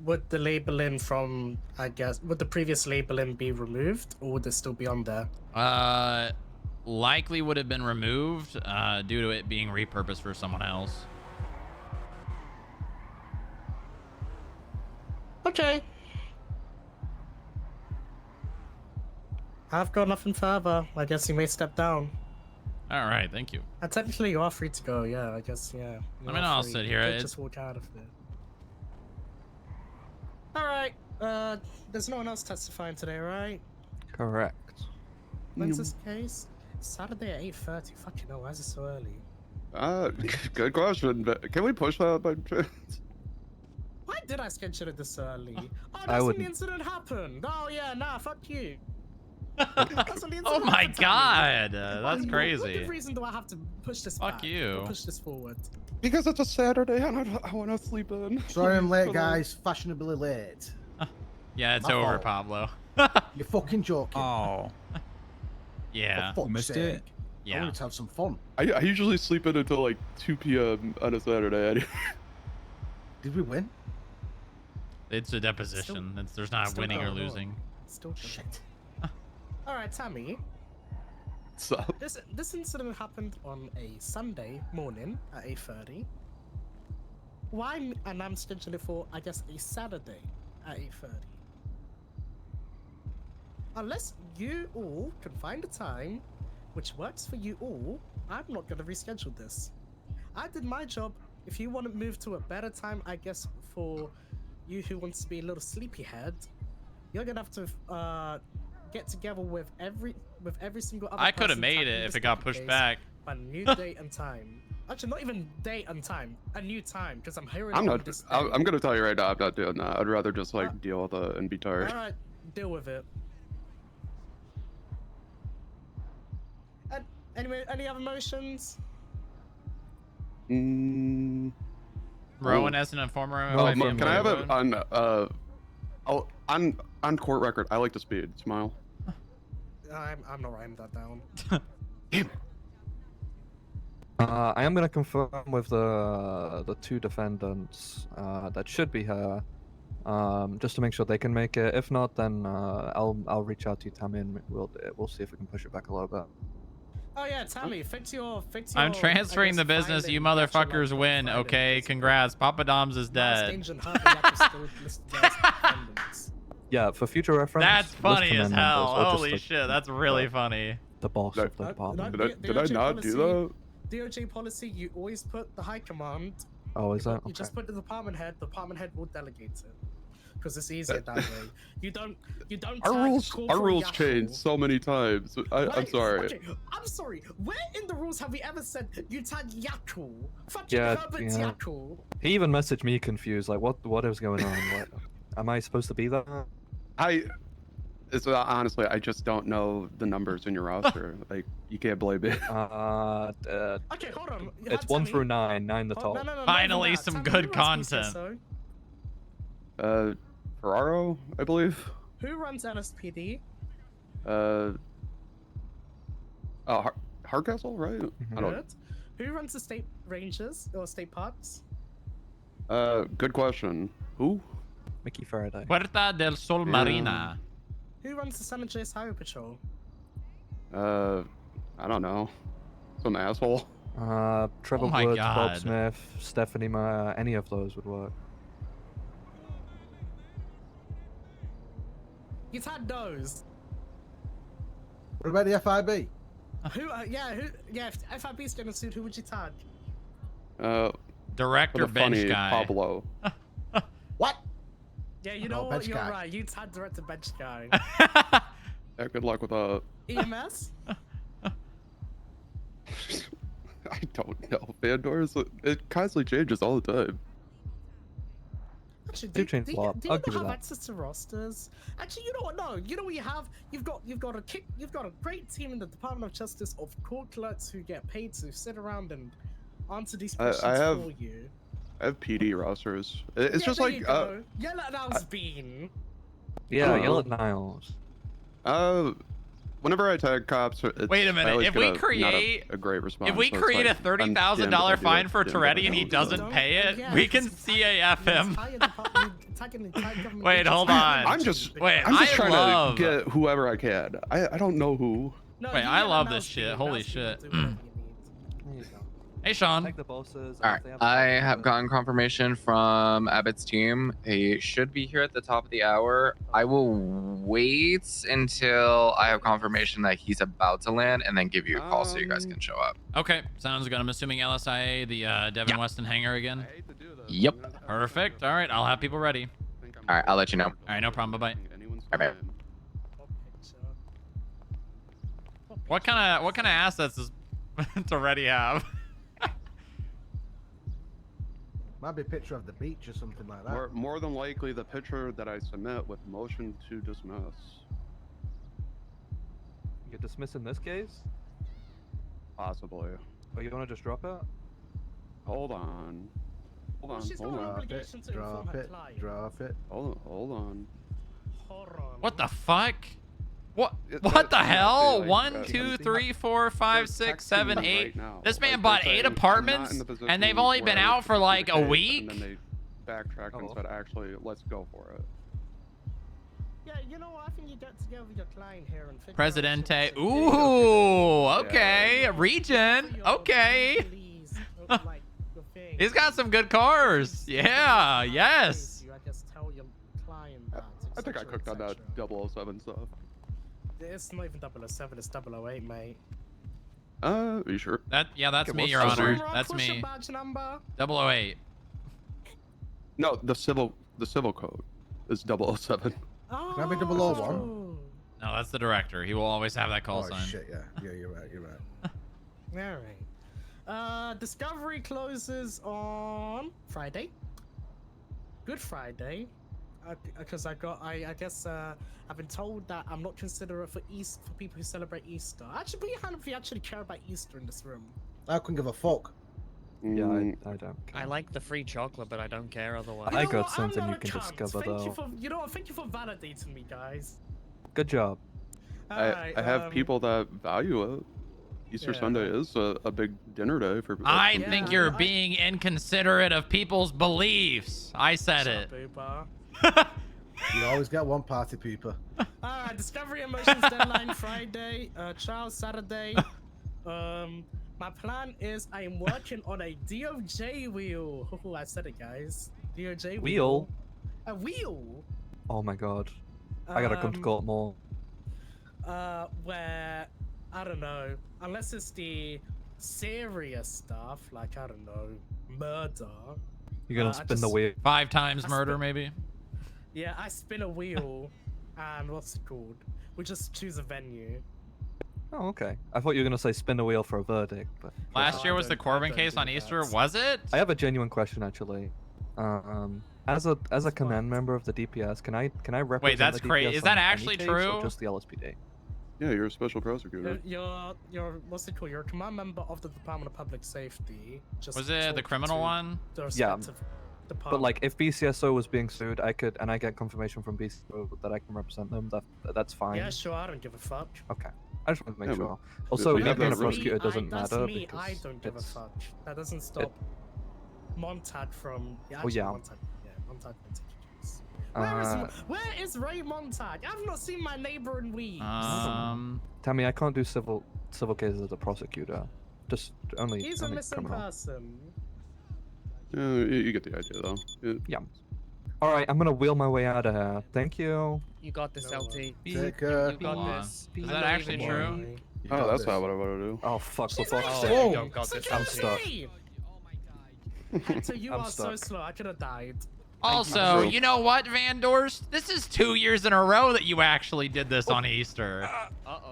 would the labeling from, I guess, would the previous labeling be removed, or would it still be on there? Likely would have been removed due to it being repurposed for someone else. Okay. I've got nothing further. I guess you may step down. All right, thank you. And technically, you are free to go. Yeah, I guess. Yeah. I mean, I'll sit here. You could just walk out of there. All right. There's no one else testifying today, right? Correct. When's this case? Saturday at 8:30. Fucking hell, why is it so early? Good question. But can we push that by chance? Why did I schedule it this early? Oh, I that's when wouldn't. the incident happened. Oh yeah, nah, fuck you. That's when the incident Oh my happened, god, Tammy. that's What crazy. good reason do I have to push this Fuck back? you. Or push this forward. Because it's a Saturday and I want to sleep in. Sorry I'm late, guys. Fashionably late. Yeah, it's My over, fault. Pablo. You're fucking joking. Oh. Yeah. For fuck's Missed sake. it? I Yeah. wanted to have some fun. I usually sleep in until like 2 p.m. on a Saturday. Did we win? It's a deposition. There's not still winning or going on. losing. Still shit. All right, Tammy. What's up? This incident happened on a Sunday morning at 8:30. Why? And I'm scheduled it for, I guess, a Saturday at 8:30. Unless you all can find a time which works for you all, I'm not gonna reschedule this. I did my job. If you want to move to a better time, I guess for you who wants to be a little sleepyhead, you're gonna have to get together with every single other. I could have person made tackling it if this it got case pushed back. by a new date and time. Actually, not even date and time, a new time, because I'm hearing. I'm on not. this I'm gonna tell you right now. I'm not doing that. I'd rather just like deal with it and be tired. All right, deal with it. And anyway, any other motions? Rowan as an informer. Oh, might be can I have it important. on on court record? I like to speed. Smile. I'm not writing that down. I am gonna confirm with the two defendants that should be here, just to make sure they can make it. If not, then I'll reach out to you, Tammy, and we'll see if we can push it back a little bit. Oh yeah, Tammy, fix your. I'm transferring the business. You motherfuckers win. Okay, congrats. Papa Dom's is dead. Yeah, for future reference. That's list funny as command hell. members, or just Holy shit, that's really funny. The boss of the department. Did I not do that? DOJ policy, you always put the high command. Oh, is that? You just put the department head will delegate it. Because it's easier that way. You don't Our tag rules Corporal Yako. changed so many times. I'm Wait, sorry. Okay, I'm sorry. Where in the rules have we ever said you tag Yako? Fucking Yeah, Herbert yeah. Yako. He even messaged me confused, like, what is going on? What, am I supposed to be there? Honestly, I just don't know the numbers in your roster. Like, you can't blame me. Okay, hold on. It's 1 through 9, 9 the top. No, Finally, not some Tammy, good who runs content. PCSO? Ferraro, I believe. Who runs NSPD? Hardcastle, right? I don't. Good. Who runs the state rangers or state parks? Good question. Who? Mickey Faraday. Puerta del Sol Marina. Who runs the San Andreas Highway Patrol? I don't know. Some asshole. Trevor Oh my Woods, Bob God. Smith, Stephanie Meyer, any of those would work. You've had those. What about the FIB? Who? If FIB's getting sued, who would you tag? Director for the bench funny guy. Pablo. What? Yeah, you know Oh, what? bench You're guy. right. You tag director bench guy. Yeah, good luck with that. EMS? I don't know. Bandors, it constantly changes all the time. Actually, They've changed a lot. do I'll you give you have that. access to rosters? Actually, you know what? No, you know what you have? You've got a great team in the Department of Justice of court clerks who get paid to sit around and answer these questions I have for you. I have PD rosters. It's Yeah, just there like you go. Yell at Al's Bean. Yeah, Oh. yell at Niles. whenever I tag cops, it's, Wait a I minute. always If get we not create a great response. if we so it's create like, a $30,000 fine for Toretti and he doesn't Don't- pay it, yeah, we because can you CAF him. tagging government Wait, agents. hold on. I'm just Wait. I'm just I trying love. to get whoever I can. I don't know who. No, Wait, you I get a love this mouse shit. beam, Holy mouse beam shit. will do whatever you need. There you go. Hey, Sean. Tag the bosses. All right, I have gotten confirmation from Abbott's team. He should be here at the top of the hour. I will wait until I have confirmation that he's about to land and then give you a call so you guys can show up. Okay, sounds good. I'm assuming LSIA, the Devin Weston hangar again. Yep. Perfect. All right, I'll have people ready. All right, I'll let you know. All right, no problem. Bye bye. All right. What kind of assets does Toretti have? Might be a picture of the beach or something like that. More than likely, the picture that I submit with motion to dismiss. You get dismissed in this case? Possibly. Or you want to just drop it? Hold on. Hold on. She's got Hold an on. obligation to inform Drop her it. client. Drop it. Hold on. Hold on. What the fuck? What It- what the that's hell? like, 1, 2, 3, 4, 5, 6, 7, 8. Right now. This man Like, bought they're 8 saying, "I'm not apartments in the position and they've only where been I out for should like a communicate," week. And then they backtracked and said, actually, let's go for it. Yeah, you know what? I think you get together with your client here and figure Presidente. out shit. Ooh, okay. Region. Okay. Please, like, your thing. He's got some good cars. Yeah, yes. You, I guess, tell your client that. I think I etc., cooked on that etc. 007 stuff. It's not even 007, it's 008, mate. Are you sure? That's Okay, me, what's Your the Honor. number? That's Push me. your badge number. 008. No, the civil code is 007. Oh. Can I be 001? No, that's the director. He will always have that call Oh sign. shit, yeah. Yeah, you're right, you're right. Alright. Discovery closes on Friday. Good Friday. Because I guess I've been told that I'm not considerate for people who celebrate Easter. Actually, put your hand up if you actually care about Easter in this room. I couldn't give a fuck. Yeah, Mm. I don't. I like the free chocolate, but I don't care otherwise. I You know got what? I'm something not you a can cunt. discover Thank you though. for, you know what? Thank you for validating me, guys. Good job. I have people that value it. Easter yeah. Sunday is a big dinner day for. I think you're being inconsiderate of people's beliefs. I said it. You always get one party pooper. Alright, Discovery Emotions deadline Friday, trial Saturday. My plan is I am working on a DOJ wheel. I said it, guys. DOJ Wheel? A wheel? Oh my god. I gotta come to court more. Where, I don't know, unless it's the serious stuff, like, I don't know, murder. You're gonna spin the wheel. 5 times murder, maybe. Yeah, I spin a wheel, and what's it called? We just choose a venue. Oh, okay. I thought you were gonna say spin the wheel for a verdict, but Last year was the Corbin case on Easter, was it? I have a genuine question actually. As a command member of the DPS, can I represent that's the crazy. DPS Is that on any actually case true? Or just the LSPD? Yeah, you're a special prosecutor. You're what's it called? You're a command member of the Department of Public Safety. Just Was it the talk criminal to one? the Yeah. respective But department. like, if BCSO was being sued, I get confirmation from BCSO that I can represent them. That's fine. Yeah, sure. I don't give a fuck. Okay. I just want to make Yeah, sure. well, Also, if you me have being a that prosecutor right- doesn't that's matter me. because I don't give a it's- fuck. That doesn't stop Montag from. Yeah, Well, actually, yeah. Montag. Yeah, Montag can take juice. Where is Ray Montag? I've not seen my neighbor in weeks. Tammy, I can't do civil cases as a prosecutor. Just only. He's a only missing criminal. person. Yeah, you get the idea though. Yeah. All right, I'm gonna wheel my way out of here. Thank you. You got this, LT. Take care. You got this. Is that actually true? Oh, that's not what I want to do. Oh fuck! For fuck's Oh, sake. you don't got this, I'm LT. stuck. Hector, you I'm are so stuck. slow. I could have died. Also, you know what, Van Dorst? This is 2 years in a row that you actually did this on Easter.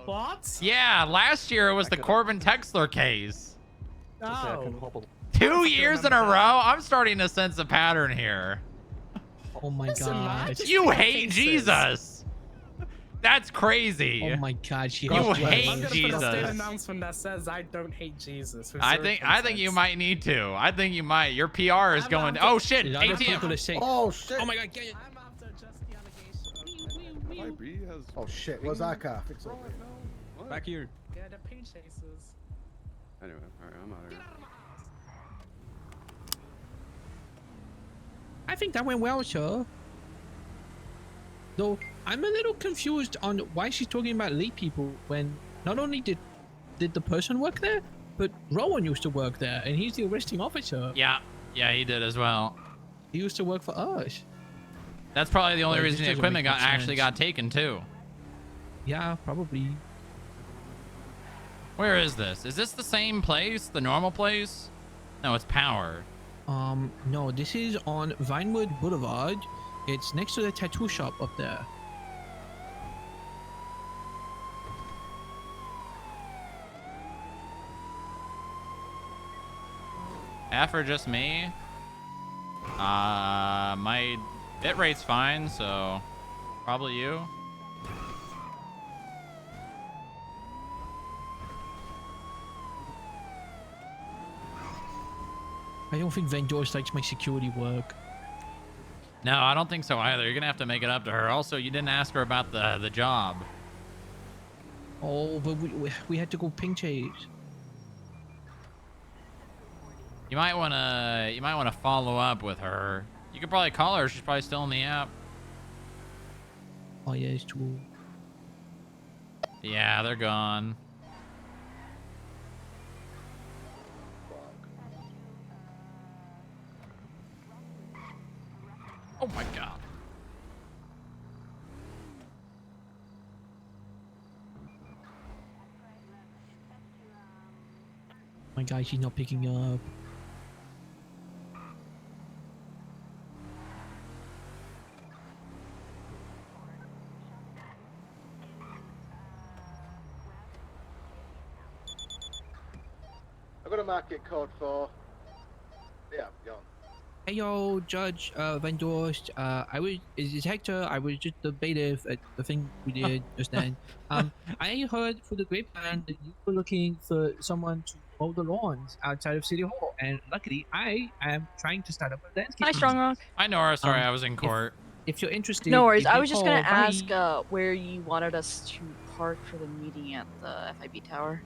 What? Yeah, last year it was the Corbin Texler case. Oh. 2 years in a row? I'm starting to sense a pattern here. Oh my Listen, man, I god. just You got hate cases. Jesus. That's crazy. Oh my god, she You hates hate I'm gonna put a state Jesus. announcement that says I don't hate Jesus. with I zero think context. you might need to. I think you might. Your PR is going. Oh shit! Did other ATM. people say, Oh shit. oh my god, get it. I'm after just the allegation. My B has. Oh shit, where's our car? Fix it. Back here. Yeah, the paint chasers. Anyway, all right, I'm out of here. I think that went well, sir. Though I'm a little confused on why she's talking about late people when not only did the person work there, but Rowan used to work there, and he's the arresting officer. Yeah, he did as well. He used to work for us. That's probably the only Well, reason this the doesn't equipment make got much actually sense. got taken too. Yeah, probably. Where is this? Is this the same place? The normal place? No, it's Power. No, this is on Vinewood Boulevard. It's next to the tattoo shop up there. F or just me? My bit rate's fine, so probably you. I don't think Van Doors likes my security work. No, I don't think so either. You're gonna have to make it up to her. Also, you didn't ask her about the job. Oh, but we had to go ping chase. You might wanna follow up with her. You could probably call her. She's probably still in the app. Oh yeah, it's true. Yeah, they're gone. Oh my god. My guy, she's not picking up. I've got a market code for. Yeah, go on. Hey yo, Judge Van Dorst. Is Hector? I was just the bailiff at the thing we did just then. I heard through the grapevine that you were looking for someone to mow the lawns outside of City Hall, and luckily I am trying to start up a landscape. Hi, Strong Rock. I know her. Sorry, I was in court. If you're interested, No worries. give me I a was just gonna call. Bye. ask where you wanted us to park for the meeting at the FIB tower.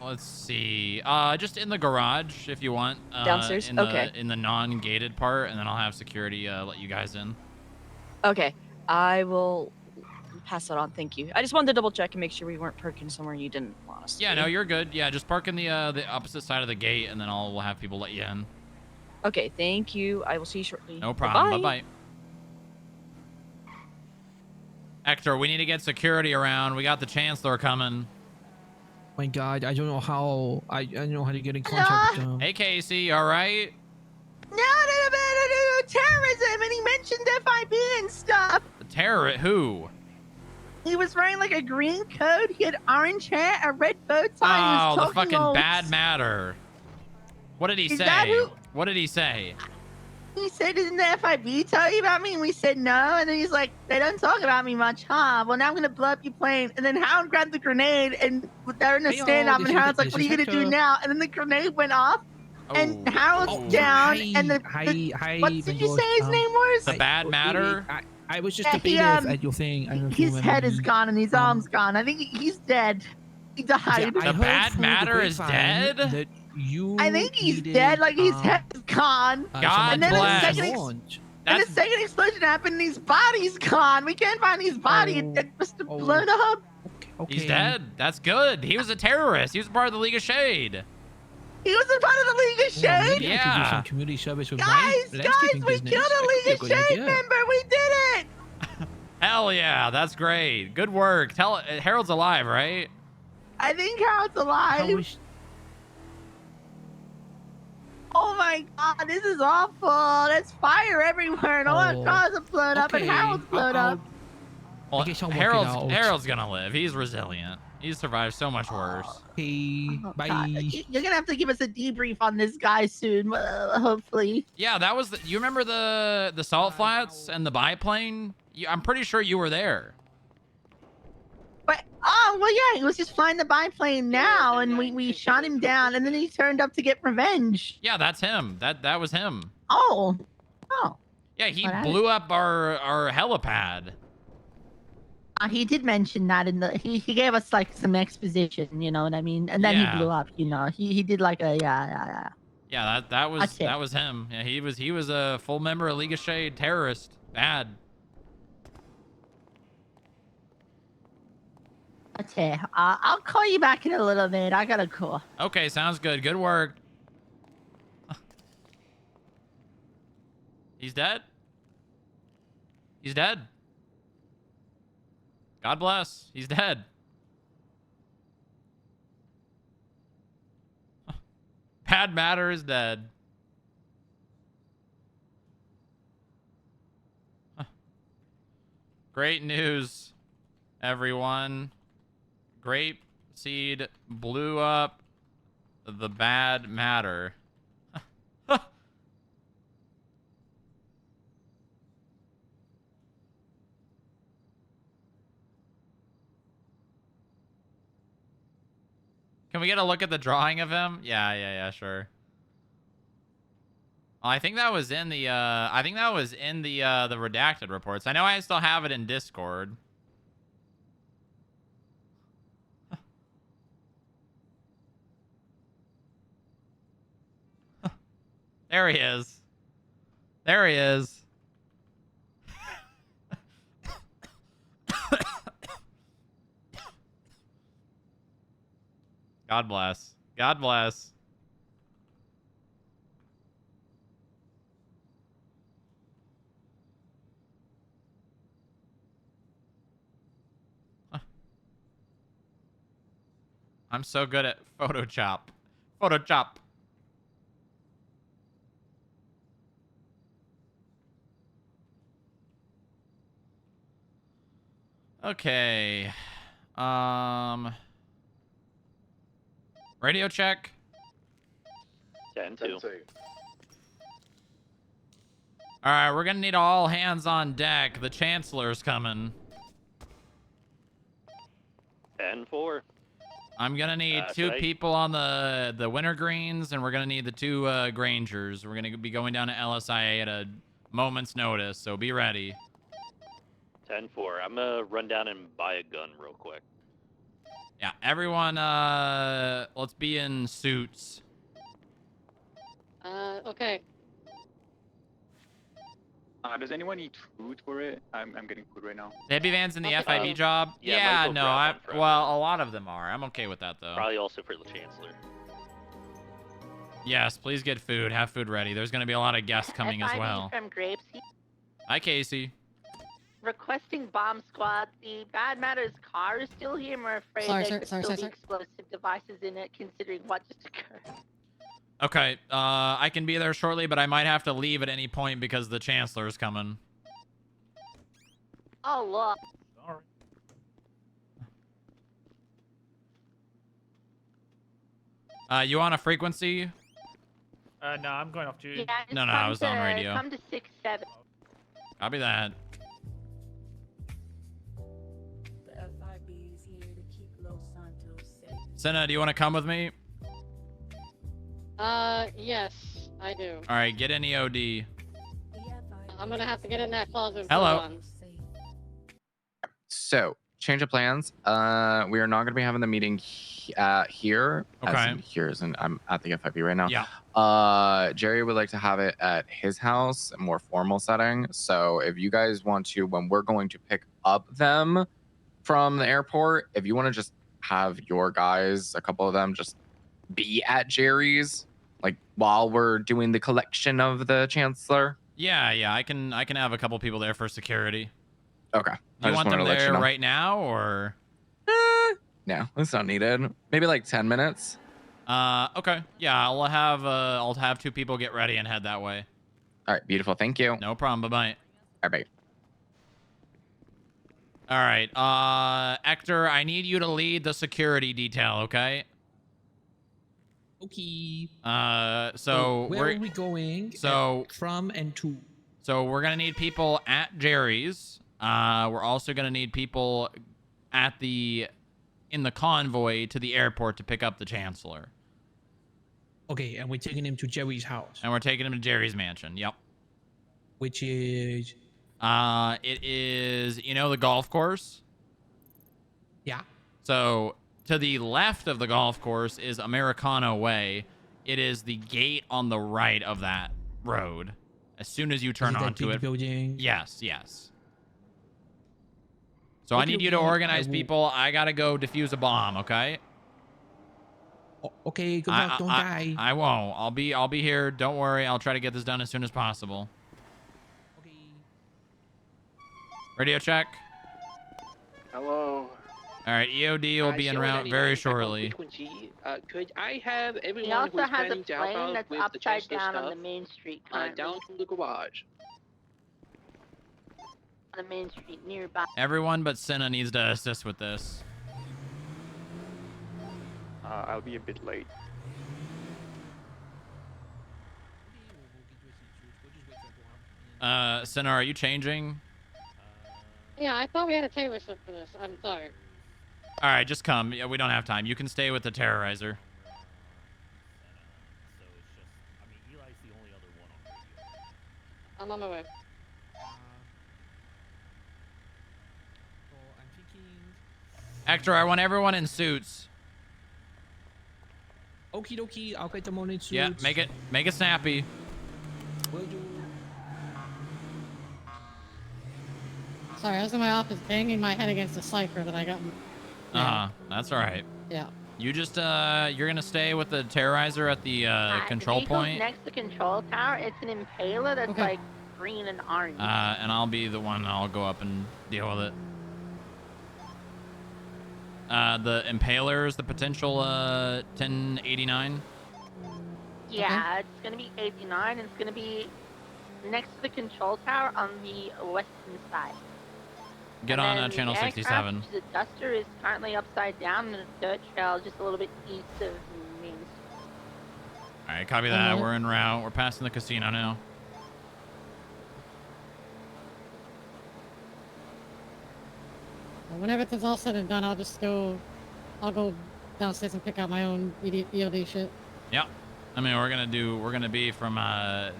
Let's see. Just in the garage if you want. Downstairs? Okay. In the non-gated part, and then I'll have security let you guys in. Okay, I will pass that on. Thank you. I just wanted to double check and make sure we weren't parking somewhere you didn't want us to. Yeah, no, you're good. Yeah, just park in the opposite side of the gate, and then we'll have people let you in. Okay, thank you. I will see you shortly. No problem. Bye-bye. Bye-bye. Hector, we need to get security around. We got the Chancellor coming. My God, I don't know how. I don't know how to get in contact with them. Hey, Casey, all right? No, terrorism, and he mentioned FIB and stuff. The terror? Who? He was wearing like a green coat. He had orange hair, a red bow tie. Oh, he was the talking fucking all- bad matter. What did he Is that say? who- What did he say? He said, "Didn't the FIB tell you about me?" And we said no. And then he's like, "They don't talk about me much, huh? Well, now I'm gonna blow up your plane." And then Howard grabbed the grenade, and they're in a Hey, stand-up, this and is- Howard's like, this "What are is you gonna do Hector. now?" And then the grenade went off, and Howard's down, and the Hi, what did you say his name was? The bad matter? I was just Yeah, a bailiff at your thing. I don't know if you His remember head is me. gone and his arm's gone. I think he's dead. He died. I heard through the grapevine that you I think he's needed, dead. Like his head is gone. God and then bless. The second explosion happened, and his body's gone. We can't find his body. It must have blown up. He's dead. That's good. He was a terrorist. He was part of the League of Shade. He was a part of the League of Well, Shade. maybe I could do Yeah. some community service with Guys, my guys, landscaping we business. killed a That League could of be a good Shade idea. member. We did it. Hell yeah, that's great. Good work. Tell Harold's alive, right? I think Harold's alive. Oh my God, this is awful. There's fire everywhere, and all our Oh. cars are blown up, and Okay, Harold's blown up. Well, I guess I'll work it out. Harold's gonna live. He's resilient. He's survived so much worse. Hey, bye. God, you're gonna have to give us a debrief on this guy soon, hopefully. Yeah, that was. You remember the salt flats and the biplane? I'm pretty sure you were there. But oh well, yeah, he was just flying the biplane now, and we shot him down, and then he turned up to get revenge. Yeah, that's him. That was him. Oh. Yeah, he But I- blew up our helipad. He did mention that in the he gave us like some exposition, you know what I mean? And then he blew up, you know. He did like a yeah. Yeah, that was That's it. him. Yeah, he was a full member of League of Shade, terrorist, bad. That's it. I'll call you back in a little bit. I got a call. Okay, sounds good. Good work. He's dead. He's dead. God bless. He's dead. Bad Matter is dead. Great news, everyone. Grape Seed blew up the Bad Matter. Can we get a look at the drawing of him? Yeah, sure. Oh, I think that was in the the redacted reports. I know I still have it in Discord. There he is. There he is. God bless. God bless. I'm so good at Photoshop. Photoshop. Okay. Radio check. 10-2. All right, we're gonna need all hands on deck. The Chancellor's coming. 10-4. I'm gonna need two people on the wintergreens, and we're gonna need the two Grangers. We're gonna be going down to LSIA at a moment's notice, so be ready. 10-4. I'm gonna run down and buy a gun real quick. Yeah, everyone, let's be in suits. Okay. Does anyone need food for it? I'm getting food right now. Debbie Van's in the FIB job? yeah, Yeah, might as well grab one for well, a lot of them are. I'm okay with that, though. Probably also for the Chancellor. Yes, please get food. Have food ready. There's going to be a lot of guests coming as FIB well. from Grapes. Hi, Casey. Requesting bomb squad. The Bad Matter's car is still here. We're afraid there could still be explosive devices in it, considering what just occurred. Okay, I can be there shortly, but I might have to leave at any point because the Chancellor's coming. Oh, look. Sorry. You on a frequency? No, I'm going off duty. Yeah, No, I was on radio. Come to 6-7. Copy that. Senna, do you want to come with me? Yes, I do. All right, get in EOD. I'm gonna have to get in that closet. Hello. So, change of plans. We are not going to be having the meeting here. Okay. I'm at the FIB right now. Yeah. Jerry would like to have it at his house, a more formal setting. So, if you guys want to, when we're going to pick up them from the airport, if you want to just have your guys, a couple of them, just be at Jerry's, like while we're doing the collection of the Chancellor. Yeah, I can have a couple people there for security. Okay. Do you want them there right now, or? No, it's not needed. Maybe like 10 minutes. Okay. Yeah, I'll have two people get ready and head that way. All right, beautiful. Thank you. No problem. Bye-bye. All right, bye. All right, Hector, I need you to lead the security detail, okay? Okay. So where are we going? From and to. So we're gonna need people at Jerry's. We're also gonna need people in the convoy to the airport to pick up the Chancellor. Okay, and we're taking him to Jerry's house. And we're taking him to Jerry's mansion. Yep. Which is. It is, the golf course. Yeah. So to the left of the golf course is Americano Way. It is the gate on the right of that road. As soon as you turn Is it that onto big it. building? Yes, yes. So I need you to Okay, organize I will- people. I gotta go defuse a bomb, okay? Okay, good luck. Don't die. I won't. I'll be here. Don't worry. I'll try to get this done as soon as possible. Radio check. Hello. All right, EOD will be en route very shortly. Could I have He everyone also who is has a planning to help plane out that's with the upside Chancellor down on stuff the main street currently. down to the garage? On the main street nearby. Everyone but Senna needs to assist with this. I'll be a bit late. Senna, are you changing? Yeah, I thought we had a Taylor Swift for this. I'm sorry. All right, just come. Yeah, we don't have time. You can stay with the Terrorizer. I'm on my way. Hector, I want everyone in suits. Okie dokie, I'll get them on in suits. Yeah, make it snappy. Will do. Sorry, I was in my office banging my head against a cipher that I got. That's all right. Yeah. You just you're gonna stay with the Terrorizer at the control The vehicle's point. next to the control tower. It's an Impaler that's like green and orange. And I'll be the one. I'll go up and deal with it. The Impaler is the potential 1089. Yeah, it's gonna be 89. It's gonna be next to the control tower on the western side. Get And on then channel the aircraft, 67. which is a Duster, is currently upside down in a dirt trail just a little bit east of Main Street. All right, copy that. We're en route. We're passing the casino now. Whenever it's all said and done, I'll go downstairs and pick out my own EOD shit. Yep. I mean, we're gonna be from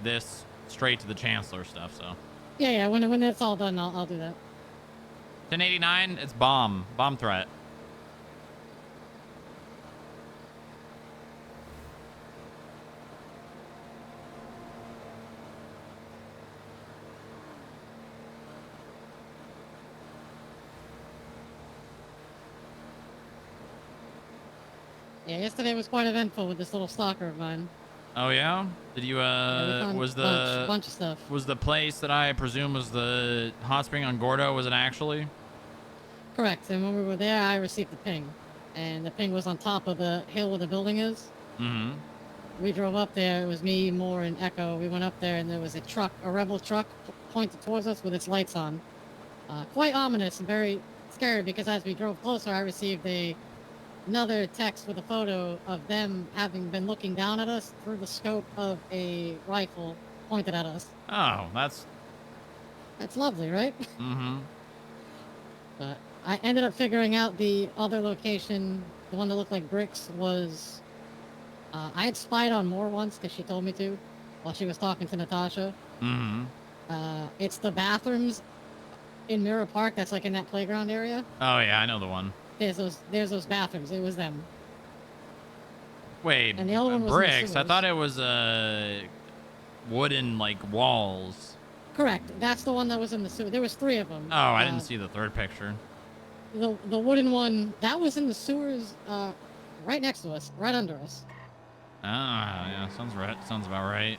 this straight to the Chancellor stuff. So Yeah. When it's all done, I'll do that. 1089. It's bomb threat. Yeah, yesterday was quite eventful with this little stalker of mine. Oh yeah? Did you we found was a bunch of stuff. Was the place that I presume was the hot spring on Gordo, was it actually? Correct. And when we were there, I received the ping, and the ping was on top of the hill where the building is. Mm-hmm. We drove up there. It was me, Moore, and Echo. We went up there, and there was a rebel truck pointed towards us with its lights on. Quite ominous and very scary, because as we drove closer, I received another text with a photo of them having been looking down at us through the scope of a rifle pointed at us. Oh, that's lovely, right? Mm-hmm. But I ended up figuring out the other location, the one that looked like bricks, was... I had spied on Moore once because she told me to while she was talking to Natasha. Mm-hmm. It's the bathrooms in Mirror Park that's like in that playground area. Oh yeah, I know the one. There's those bathrooms. It was them. Wait, And the other one was in the bricks. I sewers. thought it was wooden like walls. Correct. That's the one that was in the sewer. There was 3 of them. Oh, I didn't see the third picture. The wooden one that was in the sewers, right next to us, right under us. Ah, yeah, sounds right. Sounds about right.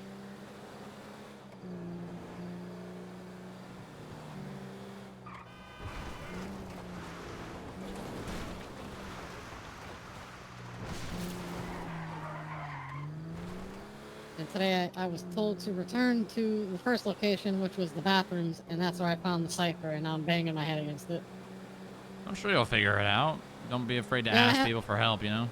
And today I was told to return to the first location, which was the bathrooms, and that's where I found the cipher, and now I'm banging my head against it. I'm sure you'll figure it out. Don't be afraid to Yeah, I ask have- people for help, you know?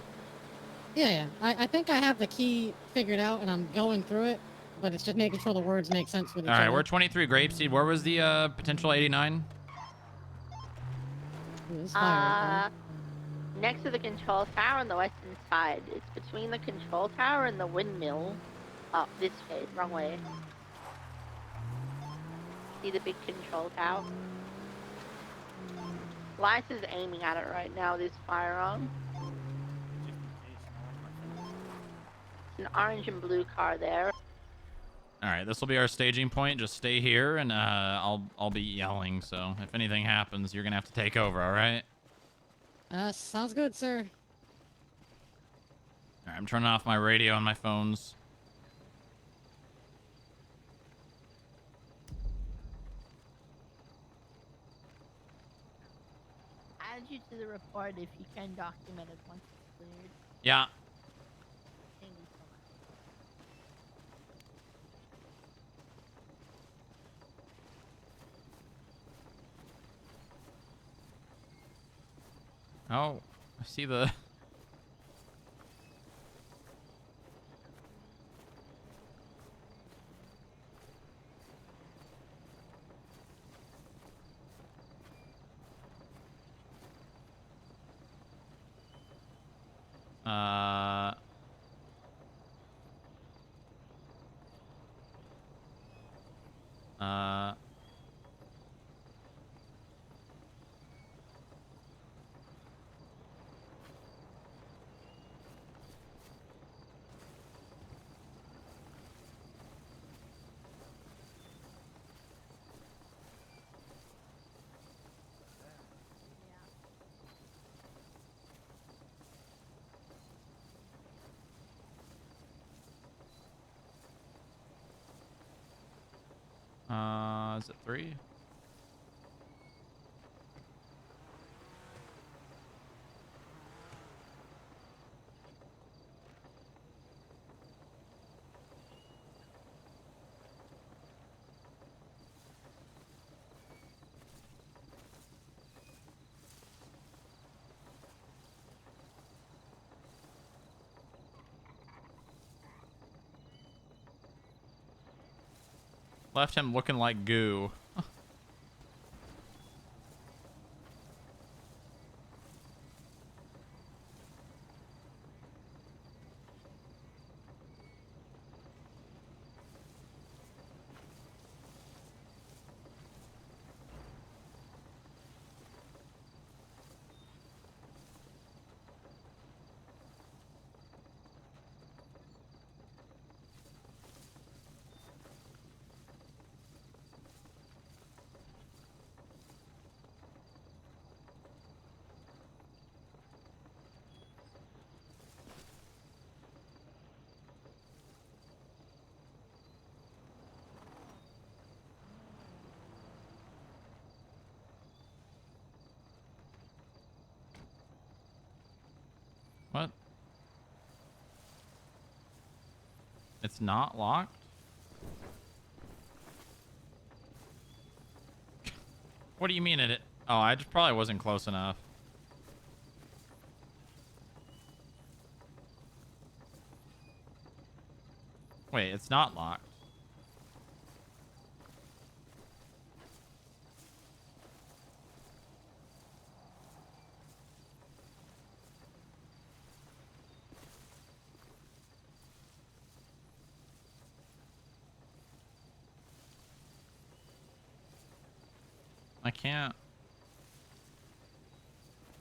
Yeah. I think I have the key figured out, and I'm going through it, but it's just making sure the words make sense with each All right, other. we're 23 Grapeseed. Where was the potential 89? Next to the control tower on the western side. It's between the control tower and the windmill. Oh, this way, wrong way. See the big control tower? Lights is aiming at it right now, this firearm. An orange and blue car there. All right, this will be our staging point. Just stay here, and I'll be yelling. So if anything happens, you're gonna have to take over. All right? Sounds good, sir. All right, I'm turning off my radio and my phones. Add you to the report if you can document it once it's cleared. Yeah. Thank you so much. Oh, I see the. Uh. Uh. Is it 3? Left him looking like goo. What? It's not locked? What do you mean it? Oh, I just probably wasn't close enough. Wait, it's not locked.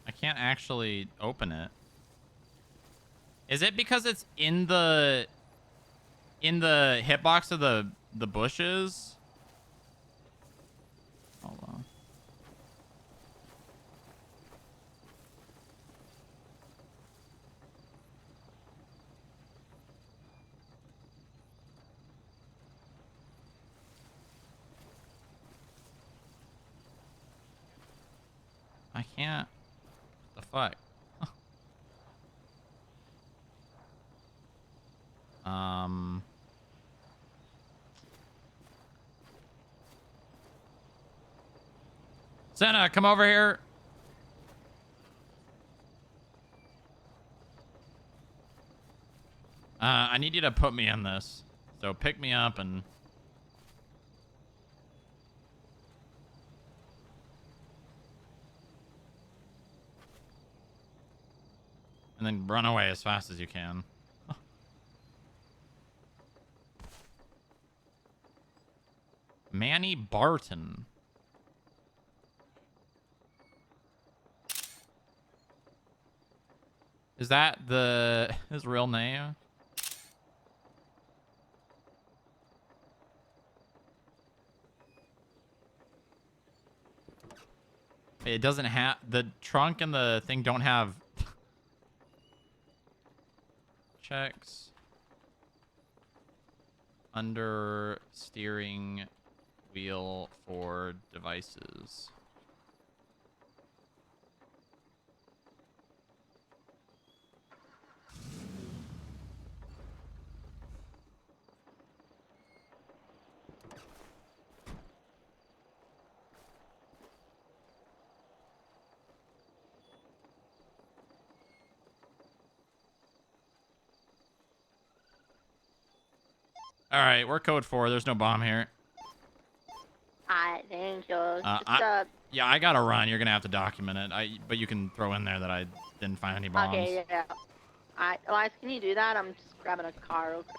I can't actually open it. Is it because it's in the hitbox of the bushes? Hold on. I can't. What the fuck? Senna, come over here. I need you to put me in this. So pick me up and... and then run away as fast as you can. Manny Barton. Is that his real name? It doesn't have the trunk and the thing don't have checks under steering wheel for devices. All right, we're code 4. There's no bomb here. Alright, thank you. Yeah, I gotta run. You're gonna have to document it. But you can throw in there that I didn't find any bombs. Okay, yeah. Alright, Elias, can you do that? I'm just grabbing a car real quick.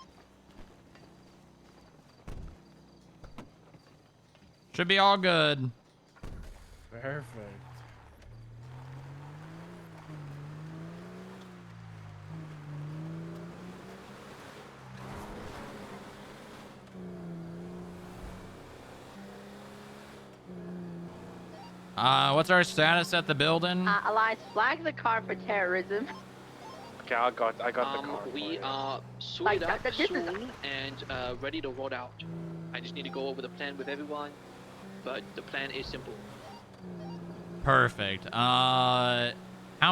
Should be all good. Perfect. What's our status at the building? Elias, flag the car for terrorism. Okay, I got the car. We are sorted out soon and ready to roll out. I just need to go over the plan with everyone, but the plan is simple. Perfect. How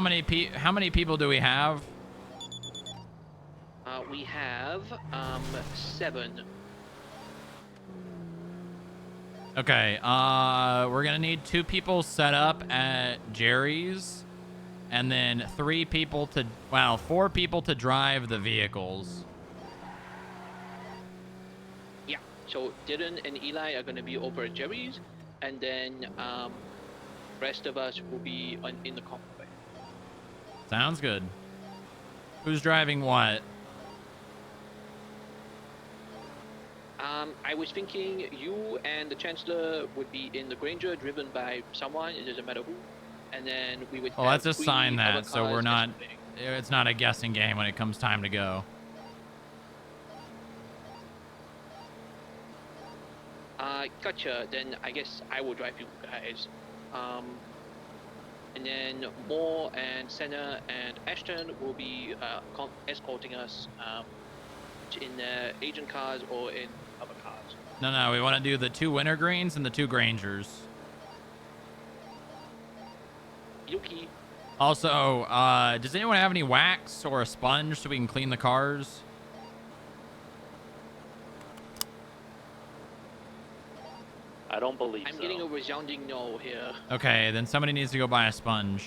many people do we have? We have 7. Okay. We're gonna need 2 people set up at Jerry's, and then 4 people to drive the vehicles. Yeah. So Dylan and Eli are gonna be over at Jerry's, and then rest of us will be in the convoy. Sounds good. Who's driving what? I was thinking you and the Chancellor would be in the Granger, driven by someone. It doesn't matter who. And then we would. Well, let's assign other that so we're cars not. It's not a guessing game when it comes time to go. Gotcha. Then I guess I will drive you guys. And then Moore and Senna and Ashton will be escorting us in agent cars or in other cars. No, we want to do the 2 wintergreens and the 2 Grangers. Yuki. Also, does anyone have any wax or a sponge so we can clean the cars? I don't believe I'm getting a resounding no here. Okay, then somebody needs to go buy a sponge.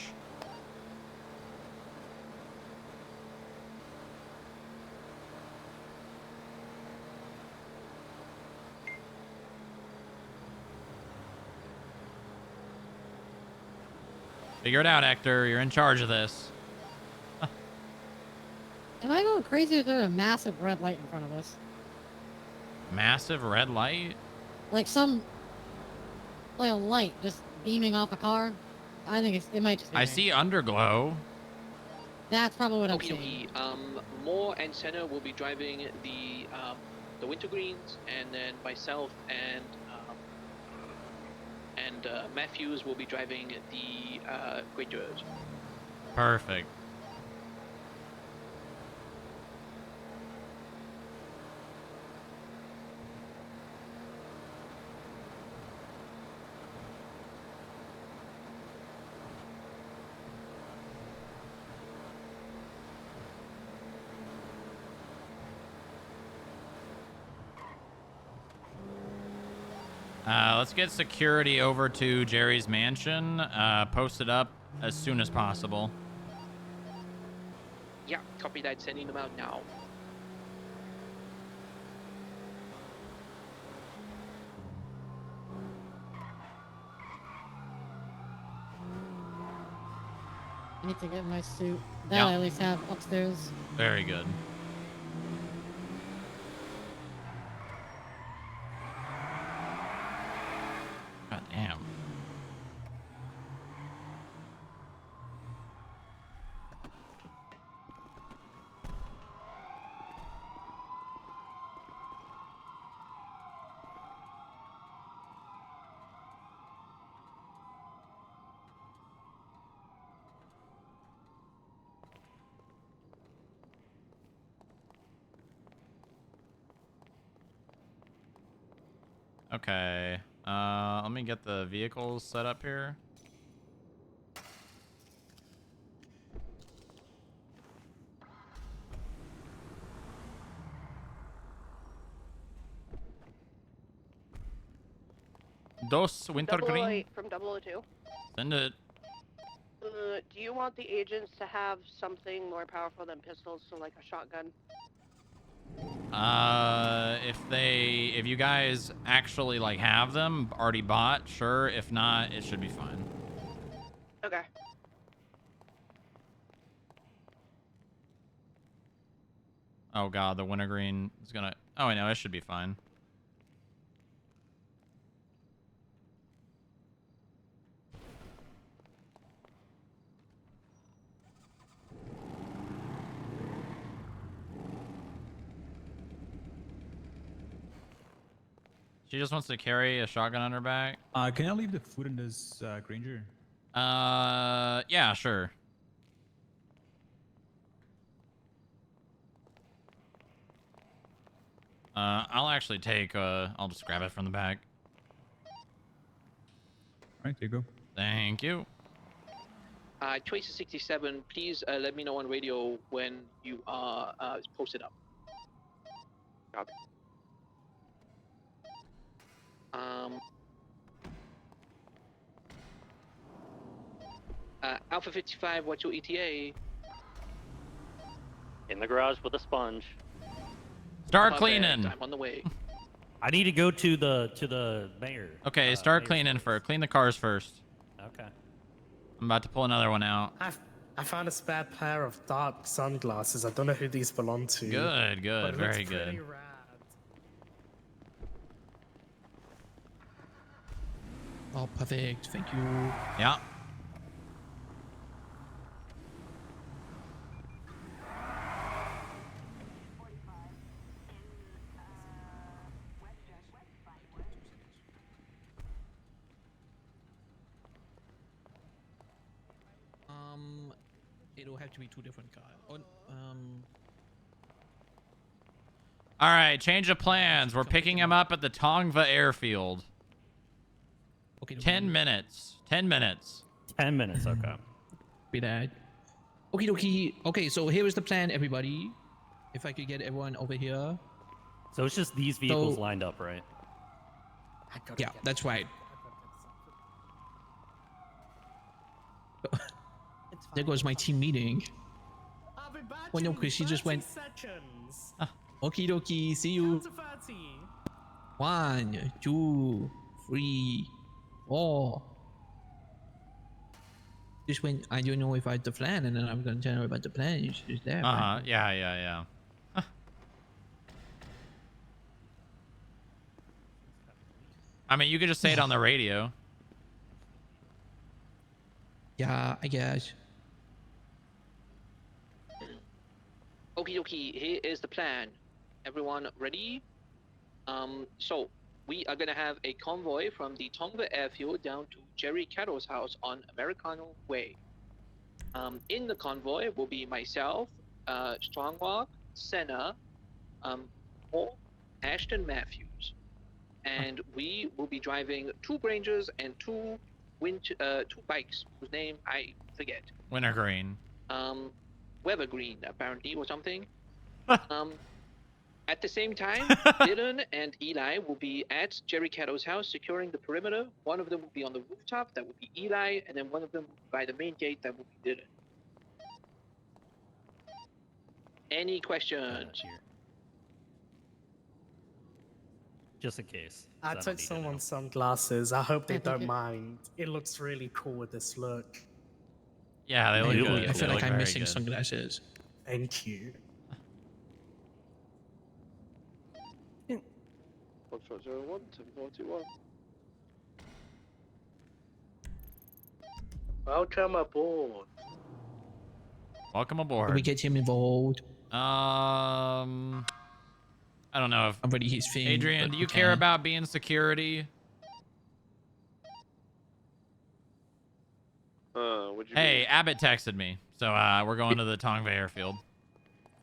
Figure it out, Hector. You're in charge of this. Am I going crazy or is there a massive red light in front of us? Massive red light? Like like a light just beaming off a car? I think it might just be I me. see underglow. That's probably what I'm seeing. Okay. Moore and Senna will be driving the wintergreens, and then myself and Matthews will be driving the Grangers. Perfect. Let's get security over to Jerry's mansion. Post it up as soon as possible. Yeah, copy that. Sending them out now. I need to get my suit. That Yeah. I at least have upstairs. Very good. God damn. Okay. Let me get the vehicles set up here. Dos Wintergreen. 008 from 002. Send it. Do you want the agents to have something more powerful than pistols, so like a shotgun? If you guys actually like have them already bought, sure. If not, it should be fine. Okay. Oh god, the wintergreen is gonna. Oh, I know it should be fine. She just wants to carry a shotgun on her back. Can I leave the food in this Granger? Yeah, sure. I'll actually take. I'll just grab it from the back. All right, there you go. Thank you. Tracer 67, please let me know on radio when you are posted up. Copy. Alpha 55, what's your ETA? In the garage with a sponge. Start Perfect, cleaning. I'm on the way. I need to go to the mayor. Okay, start cleaning first. Clean the cars first. Okay. I'm about to pull another one out. I found a spare pair of dark sunglasses. I don't know who these belong to. Good, but good, it very looks pretty good. rad. Oh, perfect. Thank you. Yeah. It'll have to be two different cars. All right, change of plans. We're picking him up at the Tongva airfield. Okay. 10 minutes. 10 minutes. 10 minutes, okay. Be that. Okie dokie. Okay, so here is the plan, everybody. If I could get everyone over here. So it's just these vehicles So- lined up, right? Yeah, that's right. There goes my team meeting. I'll be back Oh no, in Chris, she just 30 went. seconds. Okie dokie, see you. Count to 30. 1, 2, 3, 4. Just when I don't know if I had the plan, and then I'm gonna tell her about the plan. She's there. Uh-huh. Yeah, yeah, yeah. I mean, you could just say it on the radio. Yeah, I guess. Okie dokie, here is the plan. Everyone ready? So we are gonna have a convoy from the Tongva airfield down to Jerry Cattle's house on Americano Way. In the convoy will be myself, Stronglock, Senna, Paul, Ashton Matthews, and we will be driving 2 Grangers and 2 bikes whose name I forget. Wintergreen. Weathergreen apparently or something. At the same time, Dylan and Eli will be at Jerry Cato's house securing the perimeter. One of them will be on the rooftop, that will be Eli, and then one of them will be by the main gate, that will be Dylan. Any questions? Just in case. I took someone's sunglasses. I hope they don't mind. It looks really cool with this look. Yeah, they look good. I feel They like look I'm very missing good. sunglasses. Thank you. Foxtrot 01, 7421. Welcome aboard. Welcome Can aboard. we get him involved? I don't know if already his thing. Adrian, but do you okay. care about being security? Would you Hey, Abbott texted me, so we're going to the Tongva airfield.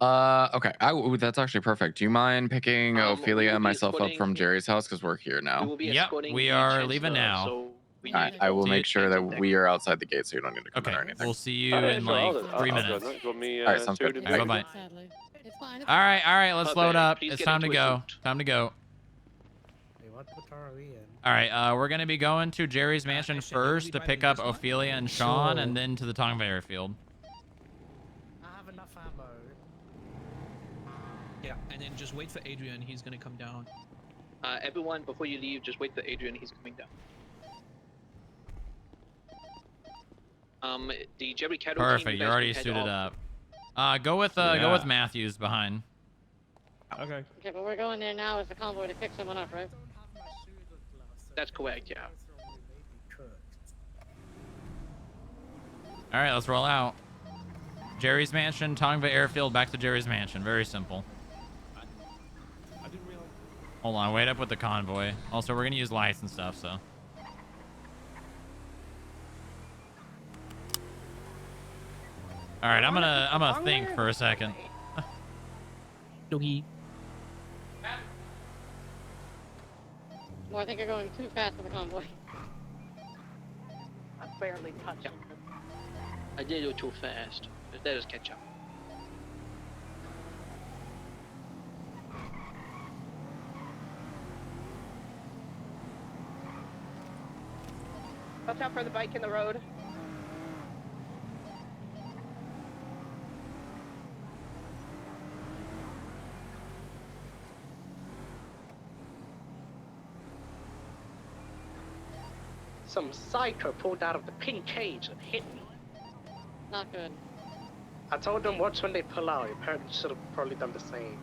Okay. Ooh, that's actually perfect. Do you mind picking We Ophelia will and be myself up from escorting- Jerry's house because we're here We now? will be Yep, escorting we the are leaving Chancellor, now. So we Alright, need I will to make sure hands that on deck. we are outside the gate, so you don't need to come in Okay, or anything. we'll see you Oh, yeah, in sure, like I'll 3 go. minutes. No, you want me Alright, sounds good. suited? Bye bye. Sadly. It's fine. All right, let's load Perfect. up. Please It's get time to into a go. Time to go. Wait, what are we in? All right, we're gonna be going to Jerry's mansion actually, you'll first be to driving pick up this one? Ophelia and Sean, Sure. and then to the Tongva airfield. I have enough ammo. Yeah, and then just wait for Adrian. He's gonna come down. Everyone, before you leave, just wait for Adrian. He's coming down. The Jerry Kettle team, Perfect. you You're guys already can head suited off. up. Go with Yeah. Matthews behind. Okay. Okay, but we're going there now as a convoy to pick someone up, right? That's correct, yeah. All right, let's roll out. Jerry's mansion, Tongva airfield, back to Jerry's mansion. Very simple. Hold on, wait up with the convoy. Also, we're gonna use lights and stuff, so. All right, I'm gonna think for a second. Doggy. Well, I think you're going too fast for the convoy. I barely touched him. I did go too fast. Let us catch up. Watch out for the bike in the road. Some psycho pulled out of the pin cage and hit me. Not good. I told them watch when they pull out. Your parents should have probably done the same.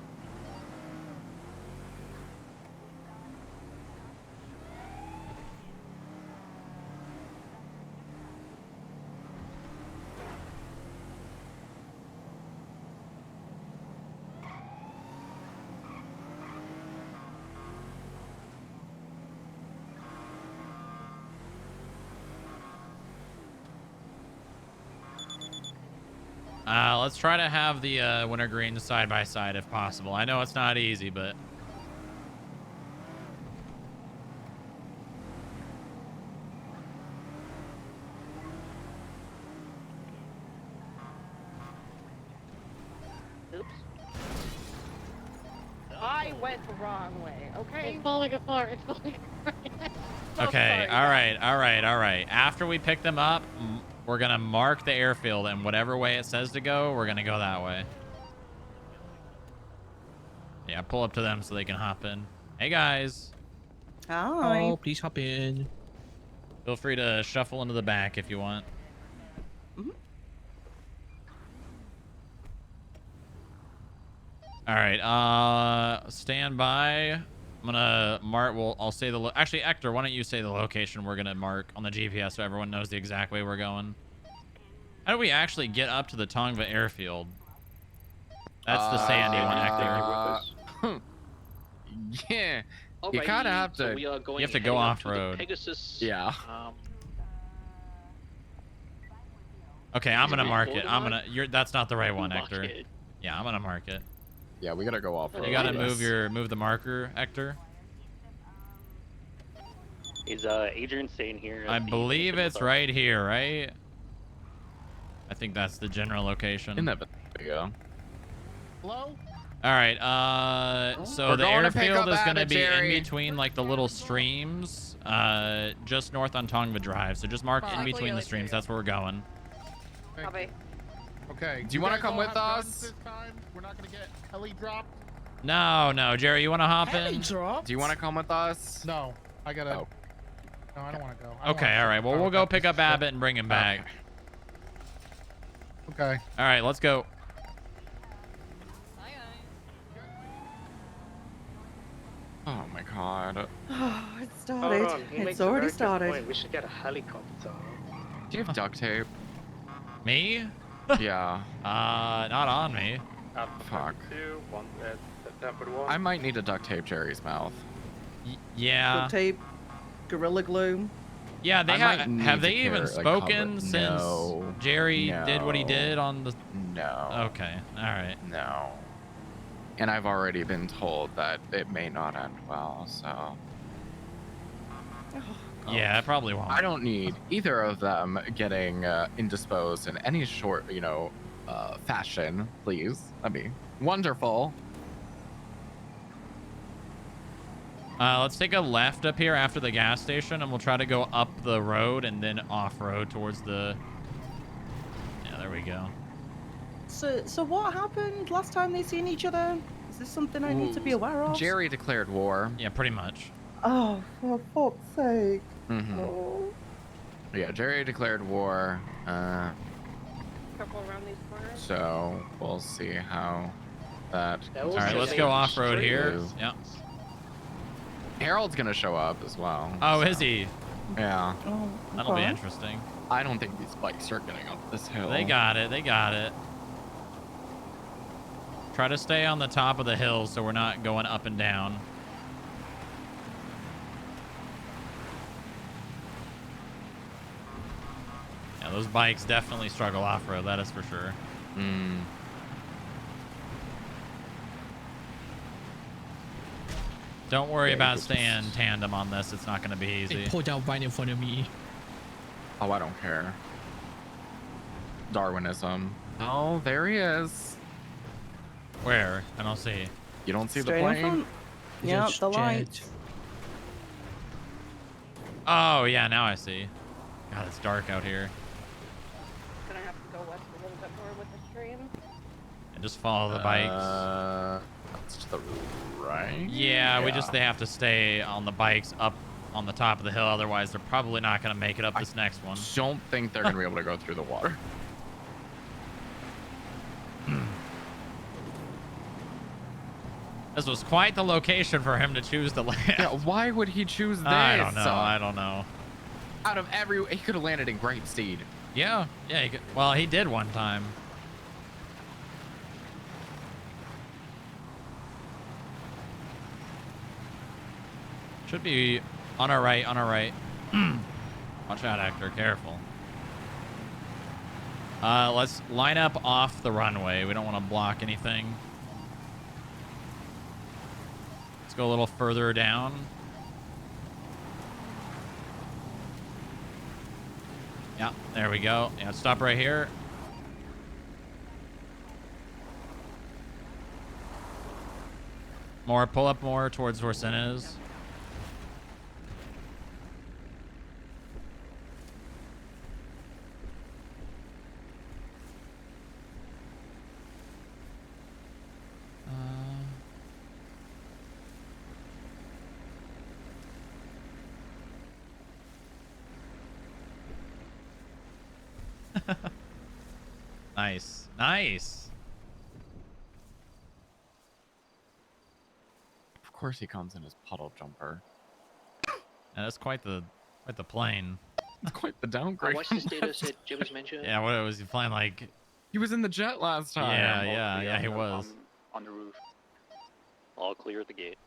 Let's try to have the wintergreen side by side if possible. I know it's not easy, but Oops. I went the wrong way, okay? It's falling apart. It's falling apart. okay. sorry, All right. After we pick them up, we're gonna mark the airfield, and whatever way it says to go, we're gonna go that way. Yeah, pull up to them so they can hop in. Hey guys, Hi. Oh, please hop in. feel free to shuffle into the back if you want. All right, stand by. I'm gonna mark. Well, I'll say the. Actually, Hector, why don't you say the location we're gonna mark on the GPS so everyone knows the exact way we're going? How do we actually get up to the Tongva airfield? That's the sandy one, Hector. Yeah. You Alrighty, kind of have so to. we are going have to go heading up to the off-road. Pegasus. Yeah. Okay, I'm gonna Is it mark it. Voldemort? I'm gonna. That's not the right one, Mark Hector. it. Yeah, I'm gonna mark it. Yeah, we gotta go off. You gotta move the marker, Hector. Is Adrian staying here? I believe it's right here, right? I think that's the general location. In that video. Hello? All right. So We're the going to pick airfield up is gonna Abbott, be Jerry. in between like the little streams, just north on Tongva Drive. So just mark in between the streams. That's where we're going. Copy. Okay. Do you wanna guys come all with have guns us? This time? We're not gonna get heli dropped? No, Jerry, you want to hop in? Drop? Do you want to come with us? No. I gotta. Oh. No, I don't want to go. I don't Okay, wanna all right. Well, we'll go pick up this shit. Abbott and bring him back. Okay. All right, let's go. Oh my god. Oh, it Hold started. on. He makes It's a already very good started. point. We should get a helicopter. Do you have duct tape? Me? Yeah. Not on me. Fuck. 2, 1, 1041. I might need to duct tape Jerry's mouth. Yeah. Duct tape, Gorilla Glue. Yeah, they I might have. need Have to they even carry, like, cover- spoken since No. Jerry did what he No. did on the? No. Okay. All right. No. And I've already been told that it may not end well, so. Yeah, it probably won't. I don't need either of them getting indisposed in any short, fashion, please. That'd be wonderful. Let's take a left up here after the gas station, and we'll try to go up the road and then off road towards the. Yeah, there we go. So what happened last time they seen each other? Is this something I need to be aware of? Jerry declared war. Yeah, pretty much. Oh, for fuck's sake. Mm-hmm. Oh. Yeah, Jerry declared war. Careful around these corners. So we'll see how that. All right, let's go off road here. goes. Yeah. Harold's gonna show up as well. Oh, is he? Yeah. Oh, That'll be okay. interesting. I don't think these bikes are getting up this hill. They got it. They got it. Try to stay on the top of the hill so we're not going up and down. Yeah, those bikes definitely struggle off-road, that is for sure. Mm. Don't worry about staying tandem on this. It's not going to be easy. They pulled out right in front of me. Oh, I don't care. Darwinism. Oh, there he is. Where? I don't see. You don't see Straight the in plane? front. Yep, the light. Oh, yeah, now I see. God, it's dark out here. Gonna have to go west a little bit more with the stream. And just follow the bikes. That's to the right. Yeah, they have to stay on the bikes up on the top of the hill. Otherwise, they're probably not going to make it up this next one. Don't think they're going to be able to go through the water. This was quite the location for him to choose to land. Yeah, why would he choose this? I don't know. I don't know. Out of every, he could have landed in Great Steed. Yeah, yeah. He could, well, he did one time. Should be on our right. On our right. Watch out, Hector. Careful. Let's line up off the runway. We don't want to block anything. Let's go a little further down. Yeah, there we go. Yeah, stop right here. More, pull up more towards where Sin is. Nice. Nice. Of course he comes in his puddle jumper. And that's quite the plane. It's quite the downgrade. What's the status that Jim's mentioned? Yeah, what was he flying like? He was in the jet last time. Yeah, he was. On the roof. All clear at the gate.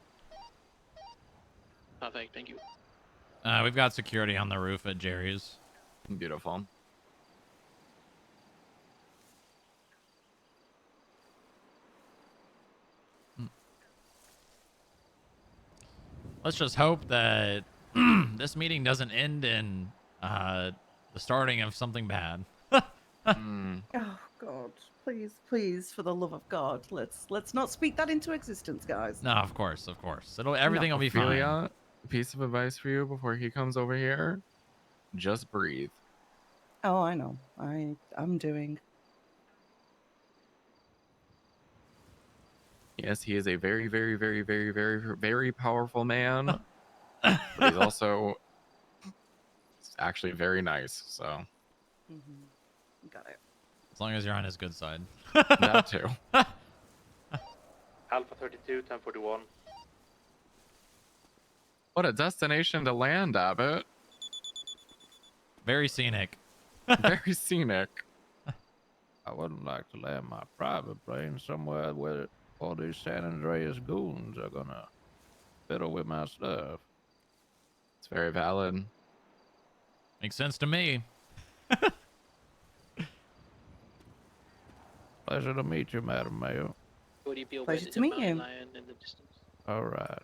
Perfect, thank you. We've got security on the roof at Jerry's. Beautiful. Let's just hope that this meeting doesn't end in the starting of something bad. Oh God, please, for the love of God, let's not speak that into existence, guys. No, of course. Everything will be fine. Ophelia, piece of advice for you before he comes over here. Just breathe. Oh, I know. I'm doing. Yes, he is a very, very, very, very, very, very powerful man. But he's also actually very nice, so. Got it. As long as you're on his good side. That too. Alpha 32, 1041. What a destination to land, Abbott. Very scenic. Very scenic. I wouldn't like to land my private plane somewhere where all these San Andreas goons are gonna fiddle with my stuff. It's very valid. Makes sense to me. Pleasure to meet you, Madam Mayor. Would you be aware Pleasure there's to a meet mountain you. lion in the distance? All right.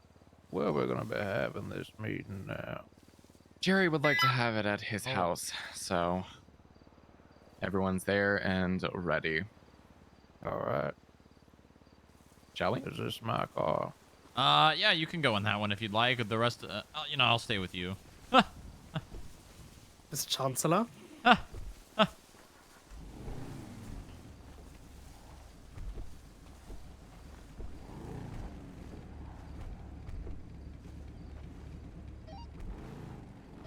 Well, we're going to be having this meeting now. Jerry would like to have it at his house, so everyone's there and ready. All right. Shall we? Is this my car? Yeah, you can go in that one if you'd like. The rest, you know, I'll stay with you. Mr. Chancellor?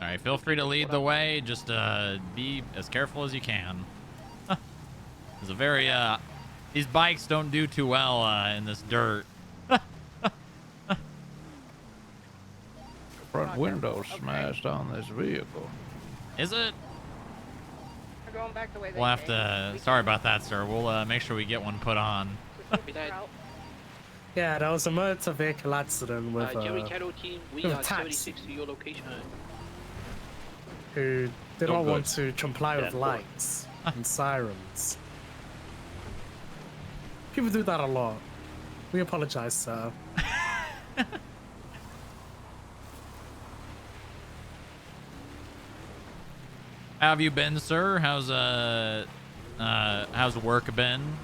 All right, feel free to lead the way. Just be as careful as you can. It's a very these bikes don't do too well in this dirt. Front window smashed on this vehicle. Is it? We're going back the way they We'll have came. to. Sorry about that, sir. We'll make sure we get one put on. Yeah, there was a motor vehicle accident with Jerry Cattle team, we with are a taxi 76 to your location. who did Oh, not good. want to comply Yeah, with good. lights and sirens. People do that a lot. We apologize, sir. How have you been, sir? How's work been?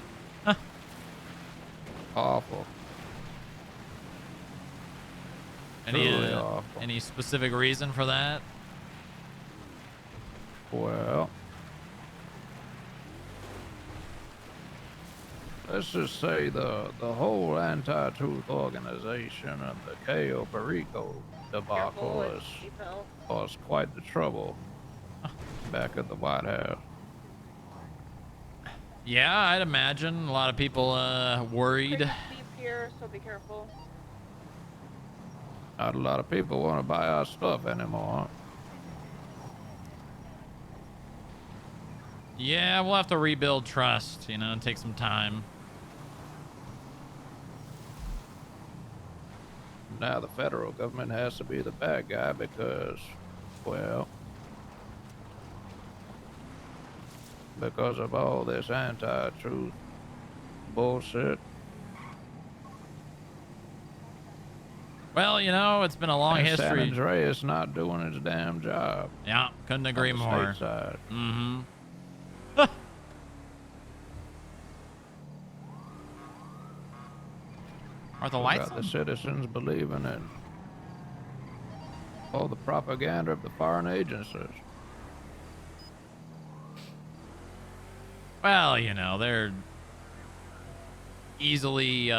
Awful. Truly awful. Any specific reason for that? Well, let's just say the whole anti-truth organization and the Cayo Perico debacle has caused quite the trouble back at the White House. Yeah, I'd imagine a lot of people worried. Leave here, so be careful. Not a lot of people want to buy our stuff anymore. Yeah, we'll have to rebuild trust, you know, and take some time. Now the federal government has to be the bad guy because, well, because of all this anti-truth bullshit. Well, you know, it's been a long And history. San Andreas not doing its damn job. Yeah, couldn't agree on the more. state side. Mm-hmm. Are the We lights got on? the citizens believing in all the propaganda of the foreign agencies. Well, you know, they're easily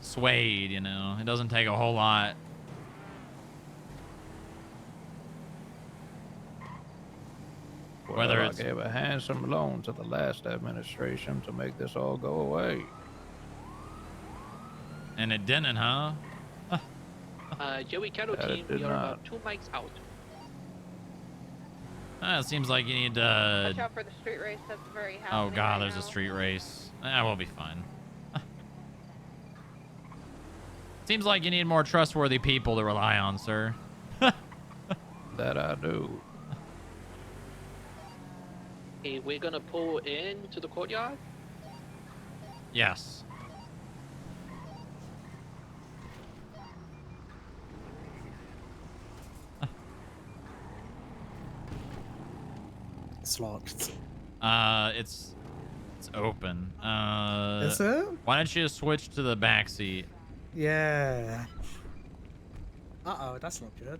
swayed, you know. It doesn't take a whole lot. Well, Whether I it's gave a handsome loan to the last administration to make this all go away. and it didn't, huh? Joey Cattle That it team, did we are not. about 2 mics out. It seems like you need to. Watch out for the street race that's very Oh happening god, right there's now. a street race. We'll be fine. Seems like you need more trustworthy people to rely on, sir. That I do. Okay, we're gonna pull in to the courtyard. Yes. It's locked. It's open. Is it? Why don't you switch to the back seat? Yeah. Uh-oh, that's not good.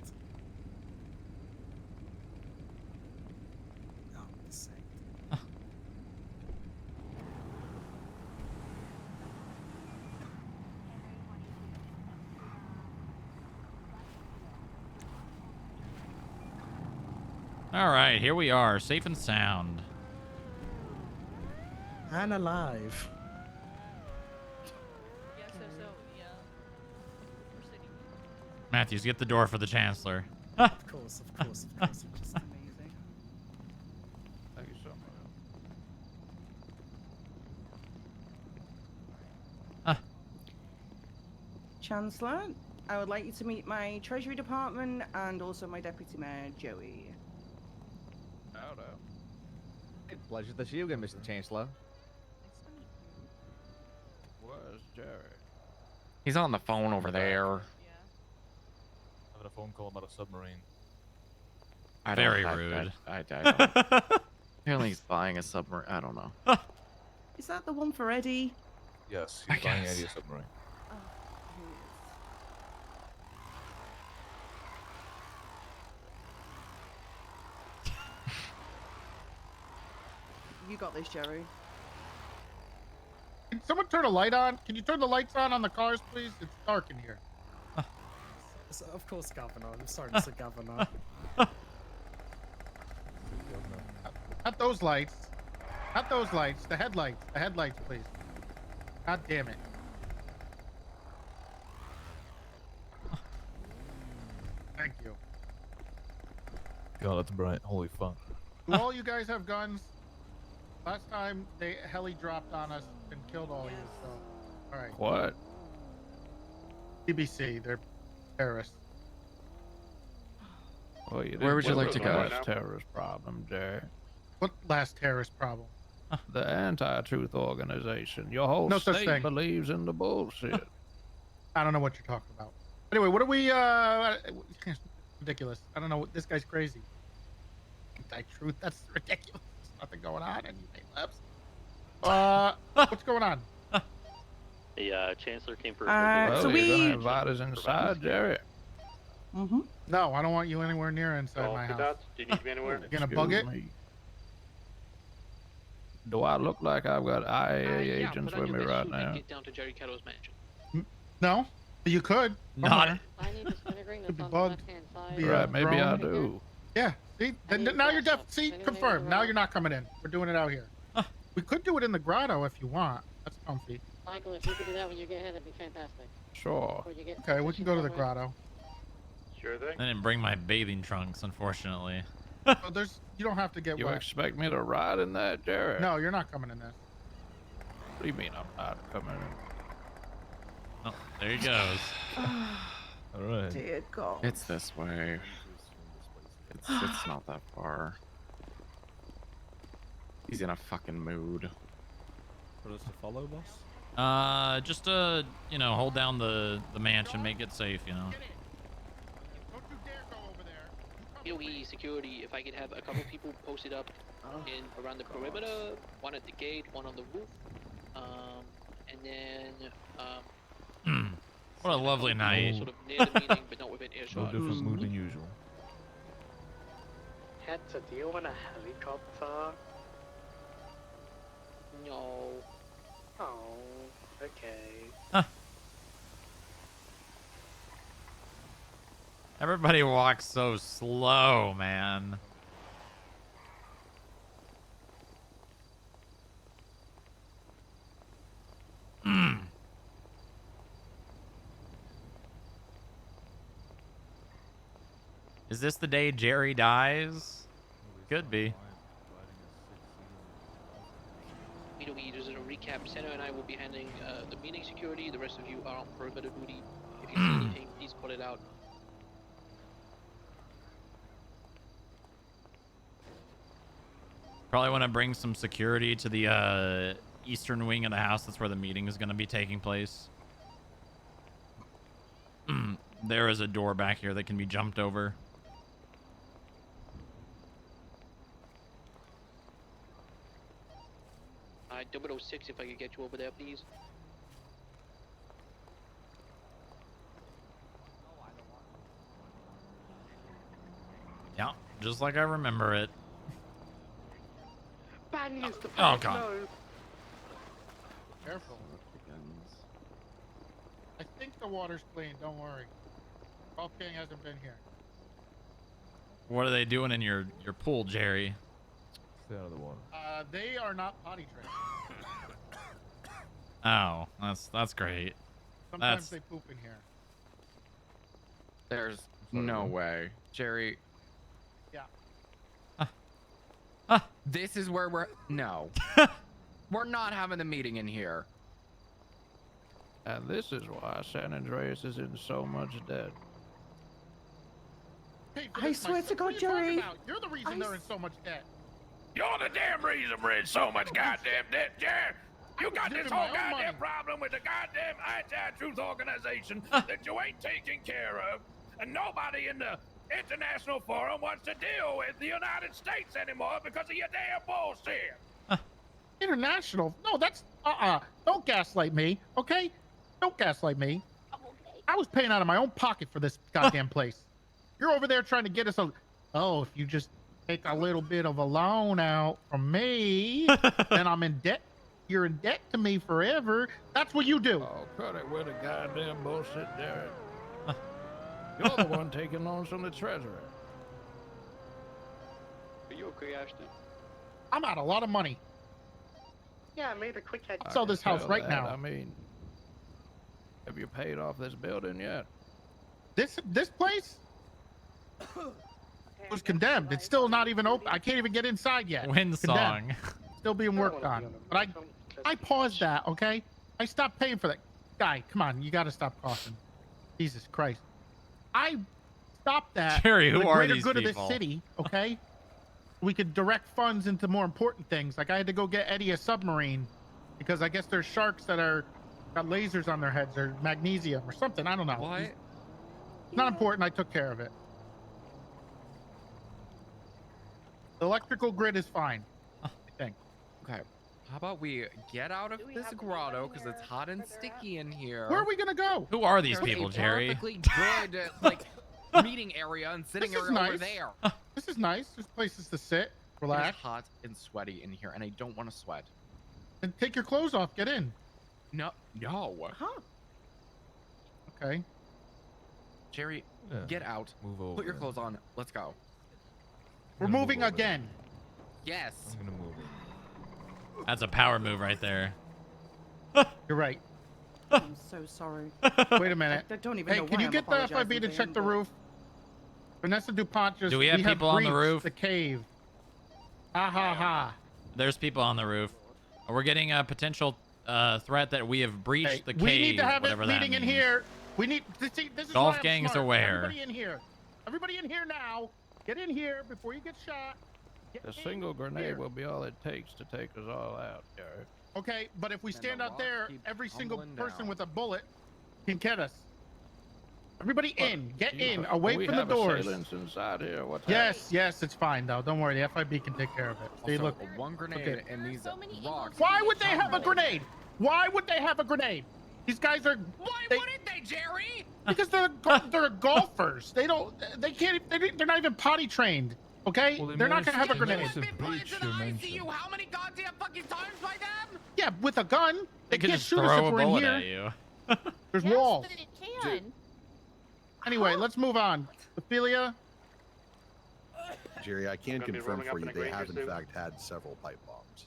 Oh, for sake. All right, here we are, safe and sound. And alive. Matthews, get the door for the Chancellor. Of course, of course, of course. Just amazing. Thank you so much. Chancellor, I would like you to meet my Treasury Department and also my Deputy Mayor, Joey. Howdy. Pleasure to see you again, Mr. Chancellor. Where's Jerry? He's on the phone over there. Having a phone call about a submarine. I Very don't, rude. I don't. Apparently he's buying a submarine. I don't know. Is that the one for Eddie? Yes, I he's buying guess. Eddie a submarine. Oh, you got this, Jerry. Can someone turn a light on? Can you turn the lights on the cars, please? It's dark in here. Of course, Governor. I'm sorry, Mr. Governor. Not those lights. Not those lights. The headlights. The headlights, please. God damn it. Thank you. God, that's bright. Holy fuck. Do all you guys have guns? Last time they heli dropped on us and killed all you. So, all right. What? BBC. They're terrorists. Well, you Where would you didn't like to the go? last terrorist problem, Jerry? What last terrorist problem? The Anti-Truth Organization. Your whole No such state thing. believes in the bullshit. I don't know what you're talking about. Anyway, what are we? Ridiculous. I don't know. This guy's crazy. Anti-truth. That's ridiculous. There's nothing going on. And you made laps. What's going on? The Chancellor came for. Well, so you're we- gonna invite us inside, Jerry. Mm-hmm. No, I don't want you anywhere near inside my house. Do you need to be anywhere? You gonna bug it? Me. Do I look like I've got IA Yeah, agents put on with your me best right suit and now? Get down to Jerry Cato's mansion. No, you could. Not. I need to spinning Could that's be on the bugged. left-hand side. Be, Right, maybe I drone. do. Yeah. See, then now you're def. See, confirmed. Now you're not coming in. We're doing it out here. We could do it in the grotto if you want. That's comfy. Michael, if you could do that when you get here, that'd be fantastic. Sure. Before you get Okay, we can go to the grotto. Sure thing. I didn't bring my bathing trunks, unfortunately. Oh, you don't have to get You wet. expect me to ride in that, Jerry? No, you're not coming in this. What do you mean I'm not coming in? Oh, there he goes. All right. Dear God. It's this way. It's not that far. He's in a fucking mood. For us to follow, boss? Just hold down the mansion, make it safe, you know. POE security, if I could have a couple people posted up in around the perimeter, one at the gate, one on the roof, and then What a lovely night. sort of near the meeting, but not within No earshot. different mood than usual. Hector, do you want a helicopter? No. Oh, okay. Everybody walks so slow, man. Is this the day Jerry dies? Could be. POE, there's a recap center, and I will be handling the meeting security. The rest of you are on perimeter duty. If you see anything, please call it out. Probably want to bring some security to the eastern wing of the house. That's where the meeting is going to be taking place. There is a door back here that can be jumped over. Uh, 006, if I could get you over there, please. Yeah, just like I remember it. Bang is the Oh, first God. nose. Careful. I think the water's clean. Don't worry. Golf King hasn't been here. What are they doing in your pool, Jerry? Stay out of the water. They are not potty trained. Oh, that's great. Sometimes they poop in here. There's no way. Jerry, Yeah. this is where we're... No. We're not having the meeting in here. And this is why San Andreas is in so much debt. paid for I this swear myself. to God, What are you talking Jerry. about? You're the reason they're in so much debt. You're the damn reason we're in so much goddamn debt, Jerry. You got this using whole my own goddamn money. problem with the goddamn anti-truth organization that you ain't taking care of, and nobody in the international forum wants to deal with the United States anymore because of your damn bullshit. International? No, that's Don't gaslight me, okay? Don't gaslight me. I was paying out of my own pocket for this goddamn place. You're over there trying to get us a. Oh, if you just take a little bit of a loan out from me, then I'm in debt. You're in debt to me forever. That's what you do. Oh, cut it with the goddamn bullshit, Jared. You're the one taking loans from the treasury. Are you okay, Ashton? I'm out a lot of money. Yeah, I made a quick head. I'll sell this house right now. I mean, have you paid off this building yet? This place was condemned. It's still not even open. I can't even get inside yet. Wind song. Still being worked on. But I paused that, okay? I stopped paying for that. Guy, come on, you got to stop coughing. Jesus Christ. I stopped that. Jerry, for who the are greater these good people? of this city, okay? We could direct funds into more important things. Like I had to go get Eddie a submarine because I guess there's sharks that got lasers on their heads or magnesium or something. I don't know. What? It's not important. I took care of it. The electrical grid is fine, I think. Okay. How about we get out of this grotto because it's hot and sticky in here. Where are we gonna go? Who are these There's people, a Jerry? Perfectly good like meeting area and sitting This is area over nice. there. This is nice. There's places to sit, It's relax, hot and sweaty in here, and I don't want to sweat. and take your clothes off. Get in. No. Okay. Jerry, get out. Move over. Put your clothes on. Let's go. We're gonna move moving over again. Yes. I'm gonna move it. That's a power move right there. You're right. I'm so sorry. Wait a minute. I don't even Hey, know can why you I'm get the FIB apologizing to to check him, the but- roof? Vanessa DuPont just. Do we have people on the breached roof? The cave. Ha ha ha. There's people on the roof. We're getting a potential threat that we have breached Hey, the cave. we need to have it whatever that meeting in means. here. We need to see. This is Golf why I'm gangs smart. aware. Everybody in here. Everybody in here now. Get in here before you get shot. Get A in single grenade here. will be all it takes to take us all out, Jared. Okay, but if we stand the out rocks there, keep every single tumbling person down. with a bullet can get us. Everybody in. Get You- in. Away we from the have doors. assailants inside here. What's Yes, it's fine though. Don't worry. The FIB can take care of it. See, Also, look. one grenade Okay. and these rocks. Why would they have a grenade? Why would they have a grenade? These guys are. Why they- wouldn't they, Jerry? Because they're golfers. They don't. They can't. They're not even potty trained. Okay. Well, they they're not gonna have a managed- they grenade. managed to breach your mention. ICU how many goddamn fucking times by them? Yeah, with a gun. They could can't just shoot us throw if a we're in bullet here. at you. There's Yes, walls. but it can. Anyway, let's move on. Ophelia. Jerry, I can Gonna be confirm rolling up for in you a they Granger have in suit. fact had several pipe bombs.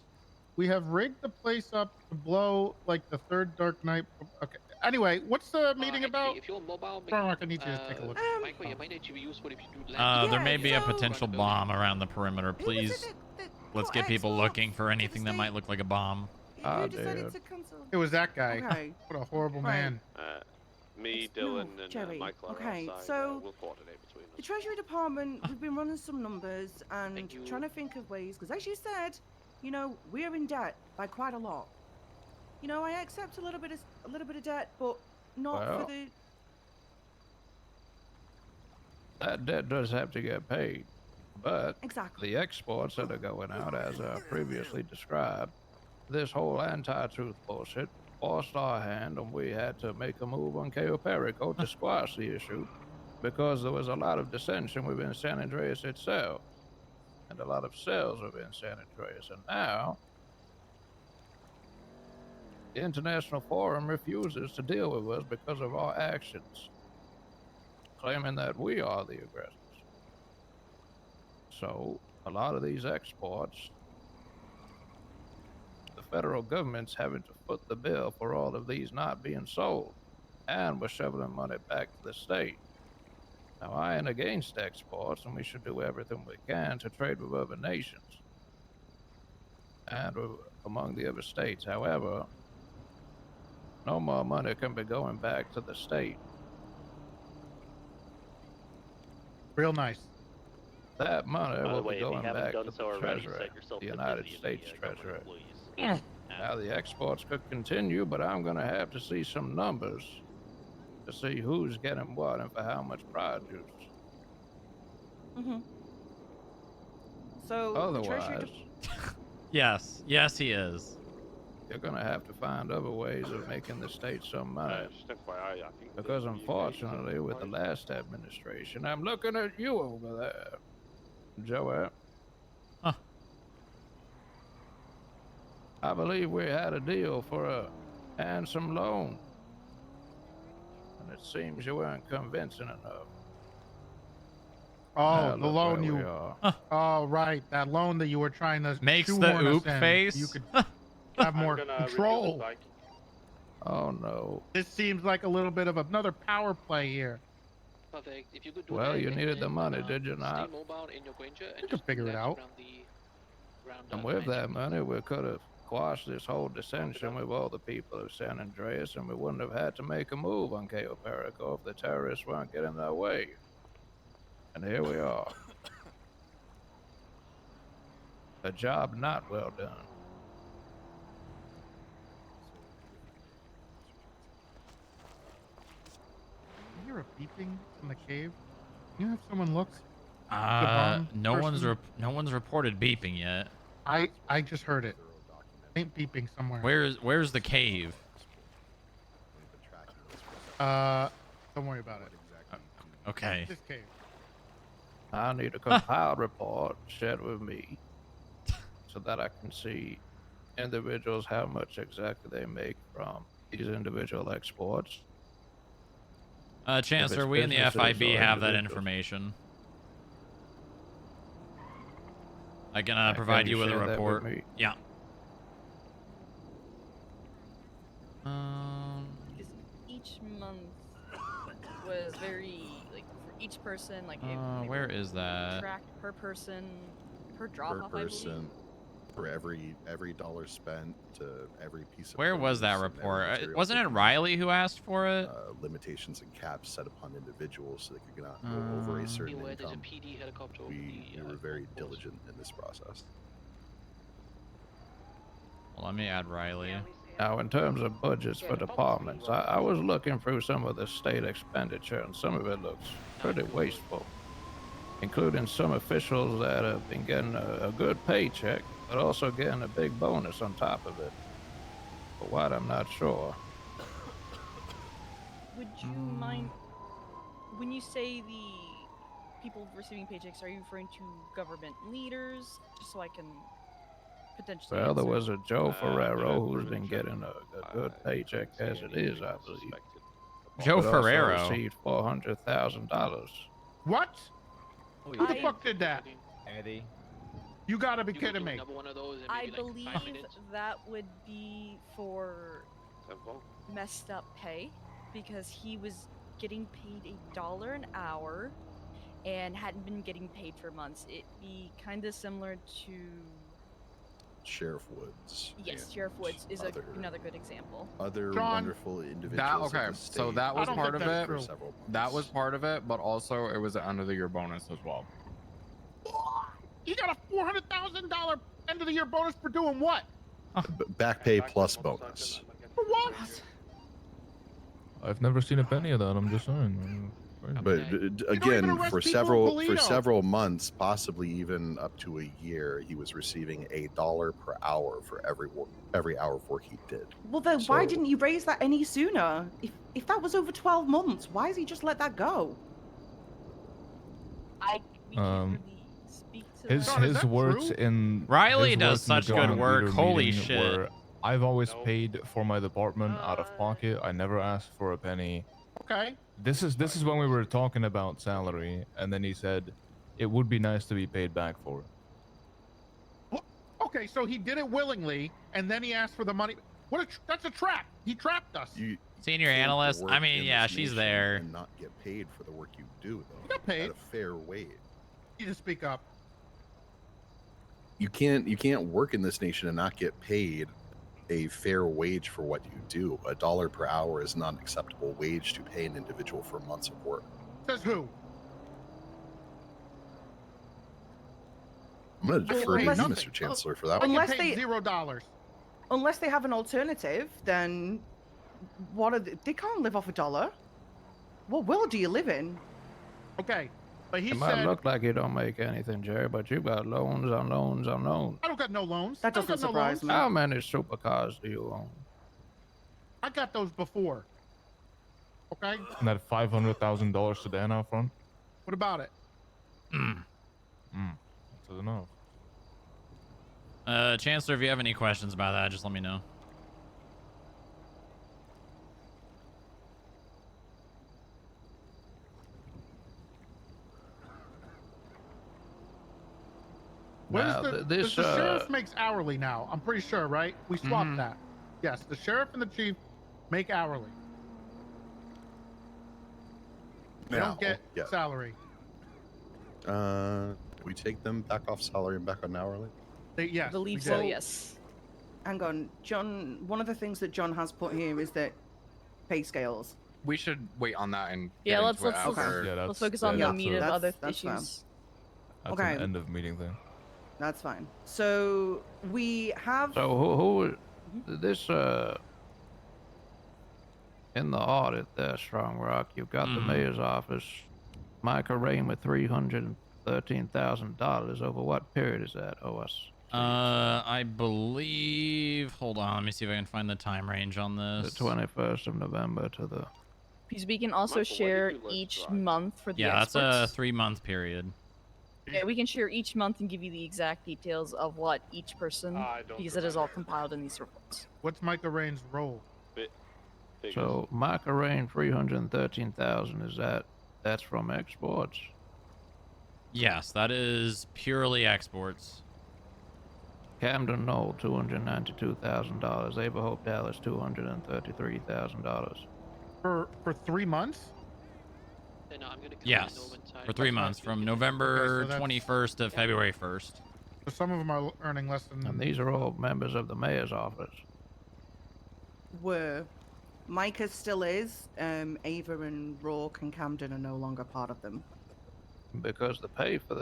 We have rigged the place up to blow like the third Dark Knight. Okay. Anyway, what's the meeting Actually, about? if you're mobile, Frank, I need you to take a look. Michael, it might actually be useful if you do land. There may Yeah, be a so- potential bomb around the perimeter. Who was Please, it that let's got get people Xbox looking for to the anything that state? might look like a bomb. Who decided to cancel? It was that guy. Okay. What a horrible Right. man. Me, No, Dylan, and Jerry. Michael are Okay, outside. so we'll coordinate between the us. Treasury Department, we've been running some numbers and Thank you. trying to think of ways, because as you said, you know, we are in debt by quite a lot. You know, I accept a little bit of debt, but not Well. for the. That debt does have to get paid, but Exactly. the exports that are going out, as previously described, this whole anti-truth bullshit forced our hand, and we had to make a move on Cayo Perico to squash the issue because there was a lot of dissension within San Andreas itself and a lot of cells within San Andreas. And now, the International Forum refuses to deal with us because of our actions, claiming that we are the aggressors. So, a lot of these exports, the federal government's having to foot the bill for all of these not being sold, and we're shoveling money back to the state. Now, I ain't against exports, and we should do everything we can to trade with other nations and among the other states. However, no more money can be going back to the state. Real nice. That money By the will way, be if you going haven't back done to so the already, Treasury, set yourself the as United busy in States the government Treasury. employees. Now the exports could continue, but I'm going to have to see some numbers to see who's getting what and for how much produce. Mm-hmm. So the Treasury. Otherwise, Yes, he is. you're going to have to find other ways of making the state some money. Just FYI, I think Because the UK is unfortunately, with the last administration, I'm looking at you over there, Joey. I believe we had a deal for a handsome loan. And it seems you weren't convincing enough. Oh, Now the look loan where we you. are. Oh, right, that loan that you were trying to Makes the shoehorn us oop in. face. You could have more control. Oh no. This seems like a little bit of another power play here. Perfect. If you could do Well, that you and needed the then, money, did you not? Stay mobile in your Granger and We can just figure it relax out. around And with that money, we could have quashed this whole dissension with all the people of San Andreas, and we wouldn't have had to make a move on Cayo Perico if the terrorists weren't getting in their way. And here we are. A job not well done. You hear a beeping in the cave? Can you have someone look? No one's reported beeping yet. I just heard it. Ain't beeping somewhere. Where's the cave? Don't worry about it. Okay. This cave. I need a compiled report shared with me so that I can see individuals how much exactly they make from these individual exports. Chancellor, it's we in the businesses FIB or have that individuals. information. I can Can provide you you with a share that with report. me? Yeah. Because each month was very like for each person like Where is that? track per person per drop Per off. person, for every dollar spent to every piece of. Where was that produce and every report? material Wasn't it taken, Riley who asked for it? limitations and caps set upon individuals so they could not go over a certain Beware, there's a income. PD helicopter over We were very diligent in this process. Well, let me add Riley. Now, in terms of budgets for departments, I was looking through some of the state expenditure, and some of it looks pretty wasteful, including some officials that have been getting a good paycheck, but also getting a big bonus on top of it. For what, I'm not sure. Would you mind when you say the people receiving paychecks? Are you referring to government leaders? Just so I can potentially. Well, there answer. was a Joe Ferrero who's been getting a good paycheck as it is, I believe. Joe but also Ferrero? received $400,000. What? Who the fuck did that? Eddie. You gotta be kidding me. I believe that would be for messed up pay because he was getting paid $1 an hour and hadn't been getting paid for months. It'd be kind of similar to Sheriff Woods. yes, and Sheriff Woods is other, another good example. Other John, wonderful individuals. Okay, of the so state that was who part of did it. for several That was part of it, but also it was the end of the year bonus as well. You got a $400,000 end of the year bonus for doing what? Back pay plus bonus. For what? I've never seen a penny of that. I'm just saying. But again, arrest for people in Polito. several months, possibly even up to a year, he was receiving $1 per hour for every hour of work he did. Well, then why So- didn't you raise that any sooner? If that was over 12 months, why has he just let that go? His words in Riley his does words in the such good Joint work. Leader Holy meeting shit. were, I've always paid for my department out of pocket. I never asked for a penny. Okay. This is when we were talking about salary, and then he said it would be nice to be paid back for it. Okay, so he did it willingly, and then he asked for the money. That's a trap. He trapped us. You Senior can't analyst. work I mean, in yeah, this she's nation there. and not get paid for the work you do, though. You got paid. At a fair wage. You just speak up. You can't work in this nation and not get paid a fair wage for what you do. $1 per hour is not an acceptable wage to pay an individual for months of work. Says who? I'm going to I defer get to paid you, nothing. Mr. Chancellor, for that I one. get Unless paid they- $0. Unless they have an alternative, then what are they can't live off $1. What world do you live in? Okay, but he It might said look like you don't make anything, Jerry, but you've got loans on loans on loans. I don't got no loans. That I don't doesn't got no surprise loans. me. How many supercars do you own? I got those before. Okay, And that $500,000 sedan out front. what about it? That's enough. Chancellor, if you have any questions about that, just let me know. What is Now, the sheriff makes hourly now? I'm pretty sure, right? We swapped that. Yes, the sheriff and the chief make hourly. They Now, don't get yeah. salary. We take them back off salary and back on hourly. Yes, I believe we so, did. yes. Hang on, John. One of the things that John has put here is that pay scales. We should wait on that and Yeah, get let's into it let's after. Yeah, let's focus on the meat of other issues. That's Okay. an end of meeting thing. That's fine. So we have. So who this in the audit there, Strong Rock, you've got the mayor's office, Micah Rain with $313,000. Over what period is that, OS? I believe. Hold on, let me see if I can find the time range on this. The 21st of November to the. Because we can also share each month for the Yeah, that's experts. a 3-month period. Yeah, we can share each month and give you the exact details of what each person, because it is all compiled in these reports. What's Micah Rain's role? So Micah Rain 313,000 is that's from exports. Yes, that is purely exports. Camden Knoll $292,000. Aberhope Dallas $233,000. For 3 months? Yes, for 3 months, from November Okay, so 21st to February 1st. So some of them are earning less than. And these are all members of the mayor's office. Were Micah still is. Ava and Rourke and Camden are no longer part of them. Because the pay for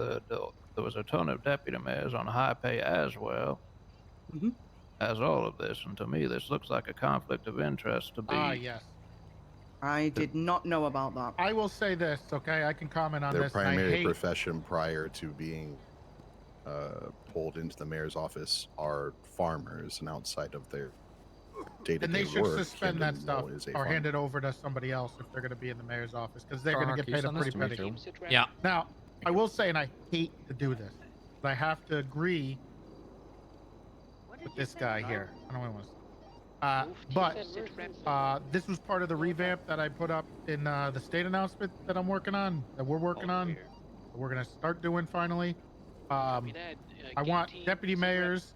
there was a ton of deputy mayors on high pay as well as all of this, and to me this looks like a conflict of interest to be. Yes. I did not know about that. I will say this, okay? I can comment on Their this. and I primary hate- profession prior to being pulled into the mayor's office are farmers, and outside of their day-to-day And they should work, suspend that Camden stuff Knoll is a or farmer. hand it over to somebody else if they're going to be in the mayor's office, because they're going to Rock, get you paid a send this pretty to me penny. too? Yeah. Now, I will say, and I hate to do this, but I have to agree with this guy here. I don't want to. But this was part of the revamp that I put up in the state announcement that I'm working on, that we're working on, that we're gonna start doing finally. I want deputy mayors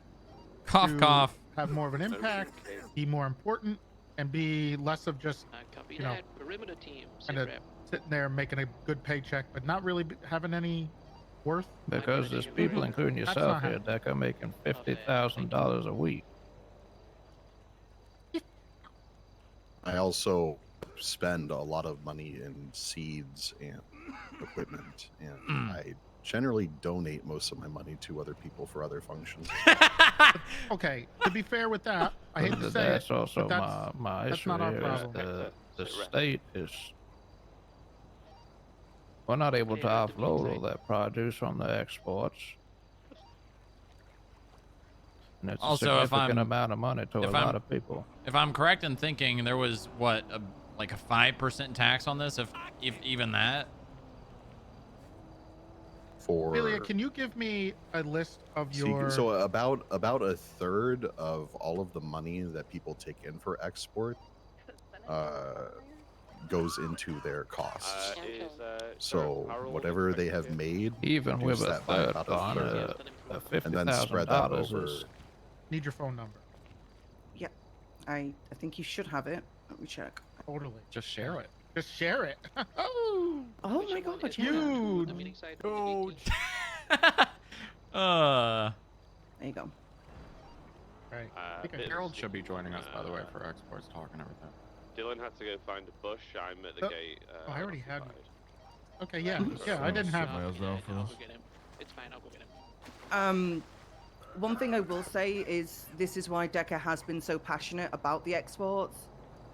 Cough, to cough. have more of an impact, be more important, and be less of just you know perimeter team. kind of sitting there making a good paycheck, but not really having any worth. Because there's people, including That's yourself not here, Decker, making $50,000 a week. I also spend a lot of money in seeds and equipment, and I generally donate most of my money to other people for other functions. Okay, to be fair with that, I hate to But say that's it, also but my that's issue not our here is problem. the state is we're not able to offload all that produce from the exports. And it's Also, a if significant I'm- amount of money to a if lot I'm- of people. If I'm correct in thinking, there was what, like a 5% tax on this, if even that. For Ophelia, can you give me a list of So, your? so about a third of all of the money that people take in for export goes into their costs. So whatever they have made, Even with reduce a that by third about on third, a and then spread that $50,000 over. is Need your phone number. Yeah, I think you should have it. Let me check. Totally. Just share it. Just share it. Oh my god, yeah. Huge. Uh. There you go. Right. Harold should be joining us, by the way, for exports talk and everything. Dylan had to go find a bush. I'm at the gate. I already had. Okay, yeah, yeah. I didn't have. It's fine. I'll go get him. One thing I will say is this is why Decker has been so passionate about the exports.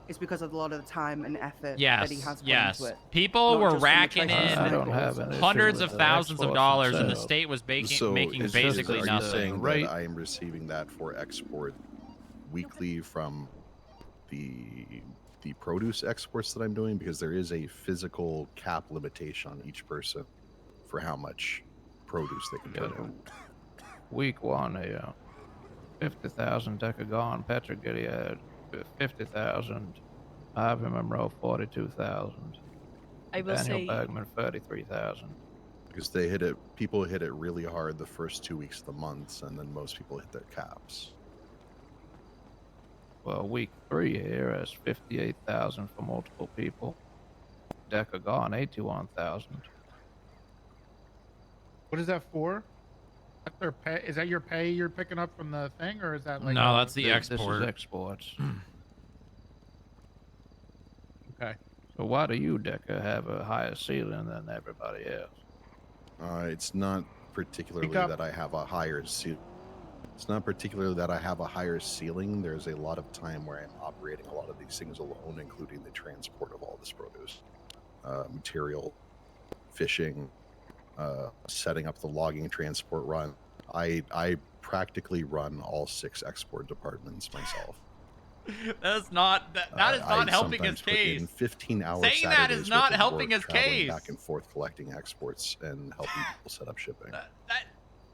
It's because of a lot of the time and effort that he has put into it. People Not were just from the racking treasury in side, I don't but have also- an issue hundreds with of the thousands of exports dollars, and the themselves. state was So making is, basically are you nothing. saying Right. that I am receiving that for export weekly from the produce exports that I'm doing? Because there is a physical cap limitation on each person for how much produce they can put in. Week 1, 50,000 Decagon, Patrick Gilead, 50,000, Ivan Monroe, 42,000, I will Daniel say- Bergman, 33,000. Because people hit it really hard the first 2 weeks of the months, and then most people hit their caps. Well, week 3 here is 58,000 for multiple people. Decagon, 81,000. What is that for? That's their pay. Is that your pay you're picking up from the thing, or is that like? No, that's the This export. is exports. Okay. So why do you, Deca, have a higher ceiling than everybody else? It's not particularly Pick up. that I have a higher ceiling. It's not particularly that I have a higher ceiling. There's a lot of time where I'm operating a lot of these things alone, including the transport of all this produce, material, fishing, setting up the logging transport run. I practically run all 6 export departments myself. That is not helping his sometimes put in case. 15-hour Saying that is Saturdays not worth of helping work his traveling case. back and forth collecting exports and helping people set up shipping.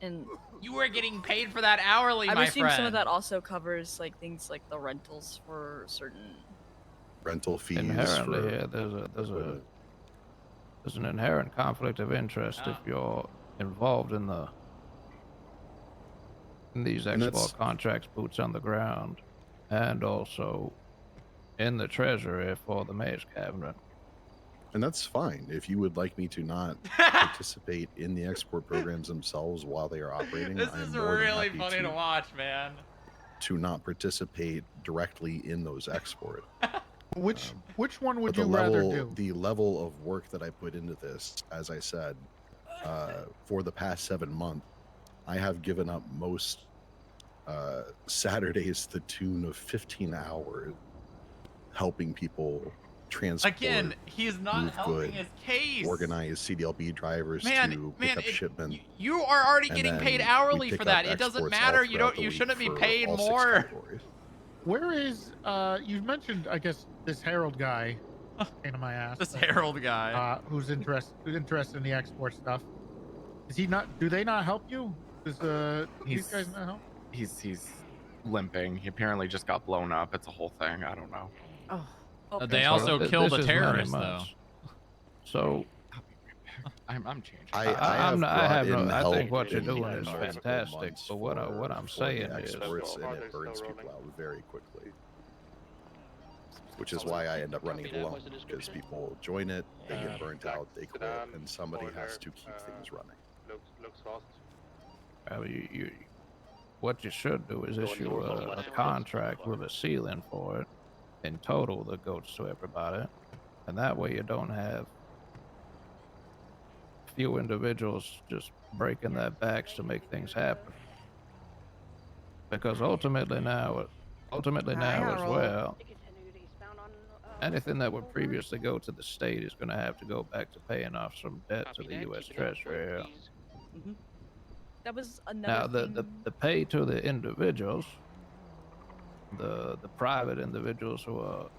And You were getting paid for that hourly, I'm my assuming friend. some of that also covers like things like the rentals for certain. Rental fees. Inherently, for here, there's equipment. an inherent conflict of interest if you're involved in these And export that's- contracts, boots on the ground, and also in the treasury for the mayor's cabinet. And that's fine. If you would like me to not participate in the export programs themselves while they are operating, This I'm is more than really happy funny to watch, man. to not participate directly in those export. Which one would But you rather do? the level of work that I put into this, as I said, for the past 7 months, I have given up most Saturdays to the tune of 15 hours helping people transport. Again, he's not move helping good, his case. organize CDLB drivers Man, to pick up shipment. You are already and getting then paid we hourly pick for that. up It doesn't exports all matter. You throughout don't. the You week shouldn't be for paid all 6 more. categories. Where is you mentioned? I guess this Harold guy, pain in my ass. This Harold guy, who's interested in the export stuff. Is he not? Do they not help you? Does these guys not help? He's limping. He apparently just got blown up. It's a whole thing. I don't know. Oh. They So also killed a this is many terrorist, though. months. So I'm changing. I think what you're doing is fantastic. But what I'm saying is, exports, and it burns people out very quickly. Which is why I end up running it alone, because people join it, they get burnt out, they quit, and somebody has to keep things running. Looks fast. what you should do is issue a contract with a ceiling for it in total that goes to everybody, and that way you don't have few individuals just breaking their backs to make things happen. Because ultimately now as well, anything that would previously go to the state is going to have to go back to paying off some debt to the U.S. Treasury. That was another Now, thing. the pay to the individuals, the private individuals who are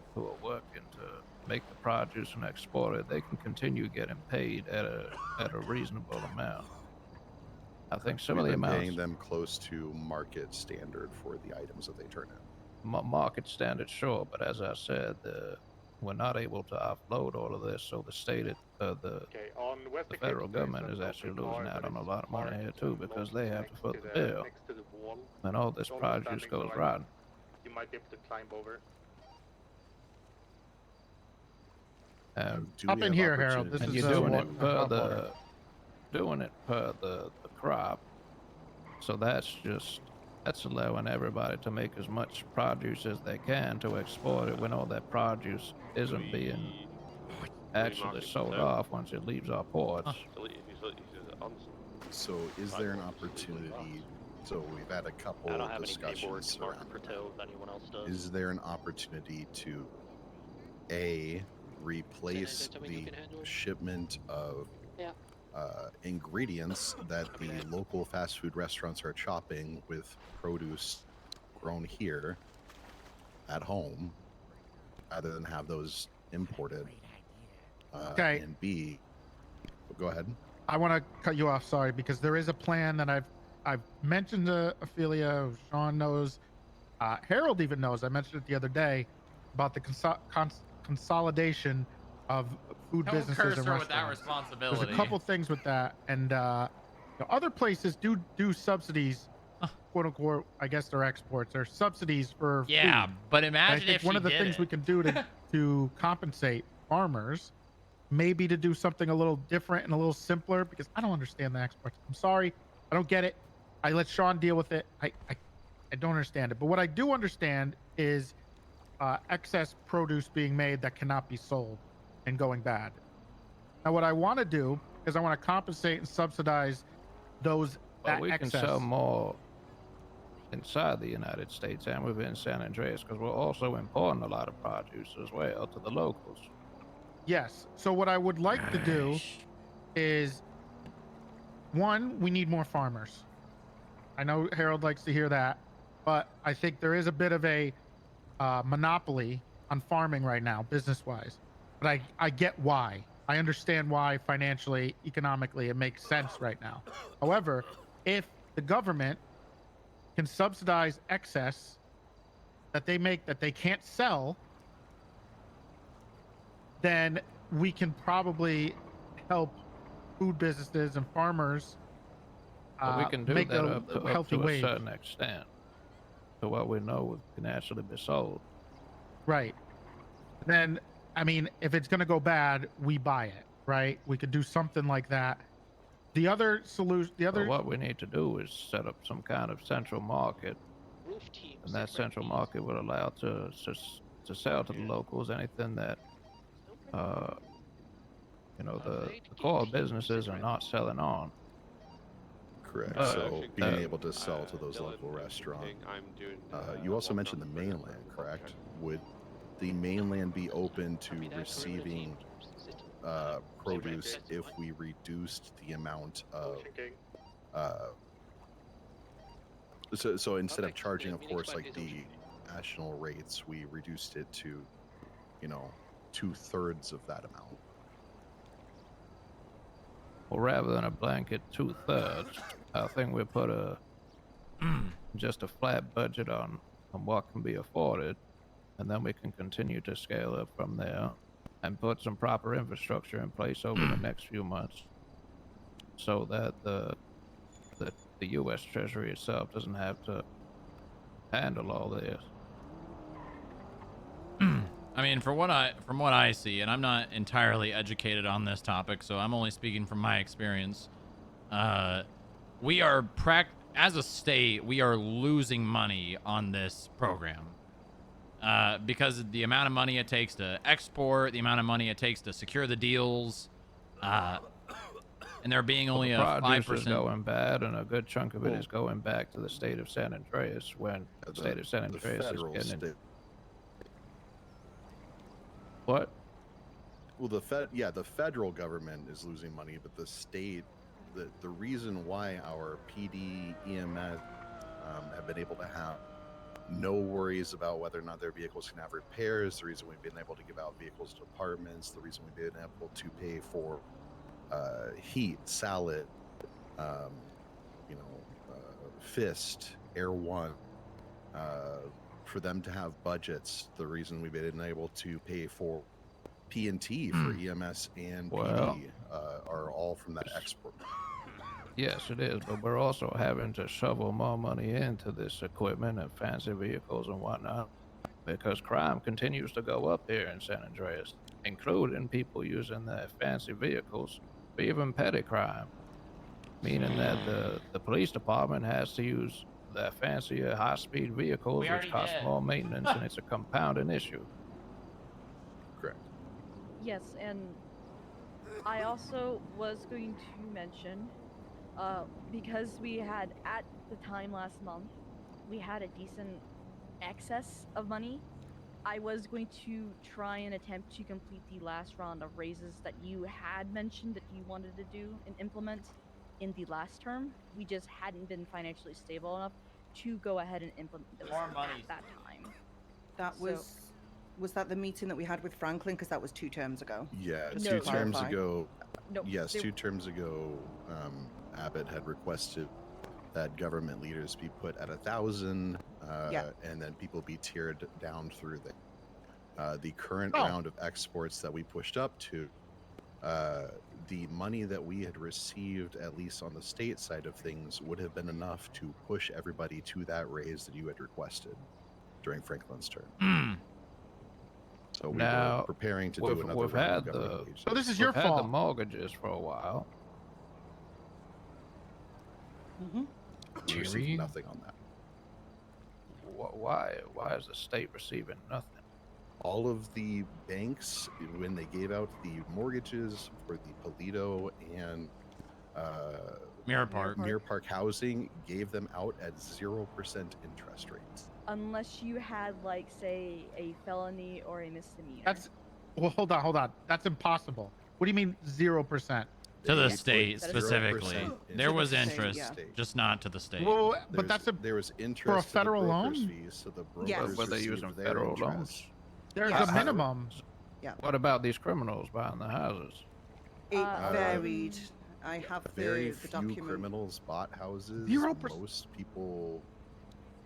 working to make the produce and export it, they can continue getting paid at a reasonable amount. I think some of the We've been amounts paying them close to market standard for the items that they turn in. market standard, sure, but as I said, we're not able to offload all of this, so the state, the federal government is actually losing out on a lot of money here too, because they have to foot the bill, and all this produce goes rotten. You might be able to climb over. Hop in here, Harold. This and is you're doing what- it per the crop, so that's allowing everybody to make as much produce as they can to export it when all that produce isn't being actually sold off once it leaves our ports. So is there an opportunity? So we've had a couple I don't have any discussions paperwork to mark around for tow if anyone else does. Is there an opportunity to replace the shipment of ingredients that the local fast food restaurants are chopping with produce grown here at home, rather than have those imported? Okay. And B, go ahead. I want to cut you off, sorry, because there is a plan that I've mentioned to Ophelia. Sean knows. Harold even knows. I mentioned it the other day about the consolidation of food Don't businesses curse and her with that restaurants. responsibility. There's a couple things with that, and other places do subsidies, quote unquote. I guess they're exports. They're subsidies for Yeah, food. but And I imagine think if one she of the did things it. we can do to compensate farmers, maybe to do something a little different and a little simpler, because I don't understand the exports. I'm sorry, I don't get it. I let Sean deal with it. I don't understand it. But what I do understand is excess produce being made that cannot be sold and going bad. Now, what I want to do is I want to compensate and subsidize those But we excess. can sell more inside the United States and within San Andreas, because we're also importing a lot of produce as well to the locals. Yes. So what I would like to do is, one, we need more farmers. I know Harold likes to hear that, but I think there is a bit of a monopoly on farming right now, business-wise. But I get why. I understand why financially, economically, it makes sense right now. However, if the government can subsidize excess that they make that they can't sell, then we can probably help food businesses and farmers But we can do make that a up to healthy a wage. certain extent, to what we know can actually be sold. Right. Then, I mean, if it's going to go bad, we buy it, right? We could do something like that. The other solution, But what we need to do is set up some kind of central market, and that central market would allow to sell to the locals anything that the core businesses are not selling on. Correct. But, So being able to sell to those local restaurants. You also mentioned the mainland, correct? Would the mainland be open to receiving produce if we reduced the amount of so instead of charging, of course, like the national rates, we reduced it to 2/3 of that amount? Well, rather than a blanket 2/3, I think we put just a flat budget on what can be afforded, and then we can continue to scale up from there and put some proper infrastructure in place over the next few months, so that the U.S. Treasury itself doesn't have to handle all this. I mean, from what I see, and I'm not entirely educated on this topic, so I'm only speaking from my experience. We are as a state, we are losing money on this program because of the amount of money it takes to export, the amount of money it takes to secure the deals, and there being only a 5% is going bad, and a good chunk of it is going back to the state of San Andreas, when the state of San Andreas is getting What? Well, the federal government is losing money, but the state, the reason why our PD, EMS have been able to have no worries about whether or not their vehicles can have repairs, the reason we've been able to give out vehicles to apartments, the reason we've been able to pay for heat, salad, Fist, Air One, for them to have budgets, the reason we've been able to pay for P&T for EMS and PD are all from that export. Yes, it is, but we're also having to shovel more money into this equipment and fancy vehicles and whatnot, because crime continues to go up here in San Andreas, including people using their fancy vehicles for even petty crime, meaning that the police department has to use their fancier high-speed vehicles, which cost more maintenance, and it's a compounding issue. Correct. Yes, and I also was going to mention Because we had, at the time last month, we had a decent excess of money. I was going to try and attempt to complete the last round of raises that you had mentioned that you wanted to do and implement in the last term. We just hadn't been financially stable enough to go ahead and implement those More at money. that time. That was that the meeting that we had with Franklin? Because that was 2 terms ago. Yeah, Just two to terms clarify. ago. Nope, Yes, 2 terms ago, Abbott had requested that government leaders be put at 1,000, and then people be tiered down through the current round of exports that we pushed up to. The money that we had received, at least on the state side of things, would have been enough to push everybody to that raise that you had requested during Franklin's term. So we were preparing to do another round of government wages. So this is your We've fault. had the mortgages for a while. Mm-hmm. We received nothing on that. Why is the state receiving nothing? All of the banks, when they gave out the mortgages for the Polito and Mirror Park housing, gave them out at 0% interest rates. Unless you had, like, say, a felony or a misdemeanor. That's well. Hold on. That's impossible. What do you mean 0%? To the state specifically. 0% There was into the state, interest, yeah. just not to the state. Well, but there was interest for a to the federal broker's loan? fees, so the brokers Yes. Were they received using their federal interest. loans? There's Yes. a minimum. Yeah. What about these criminals buying the houses? It varied. I have Very the few document. criminals bought houses. 0%. Most people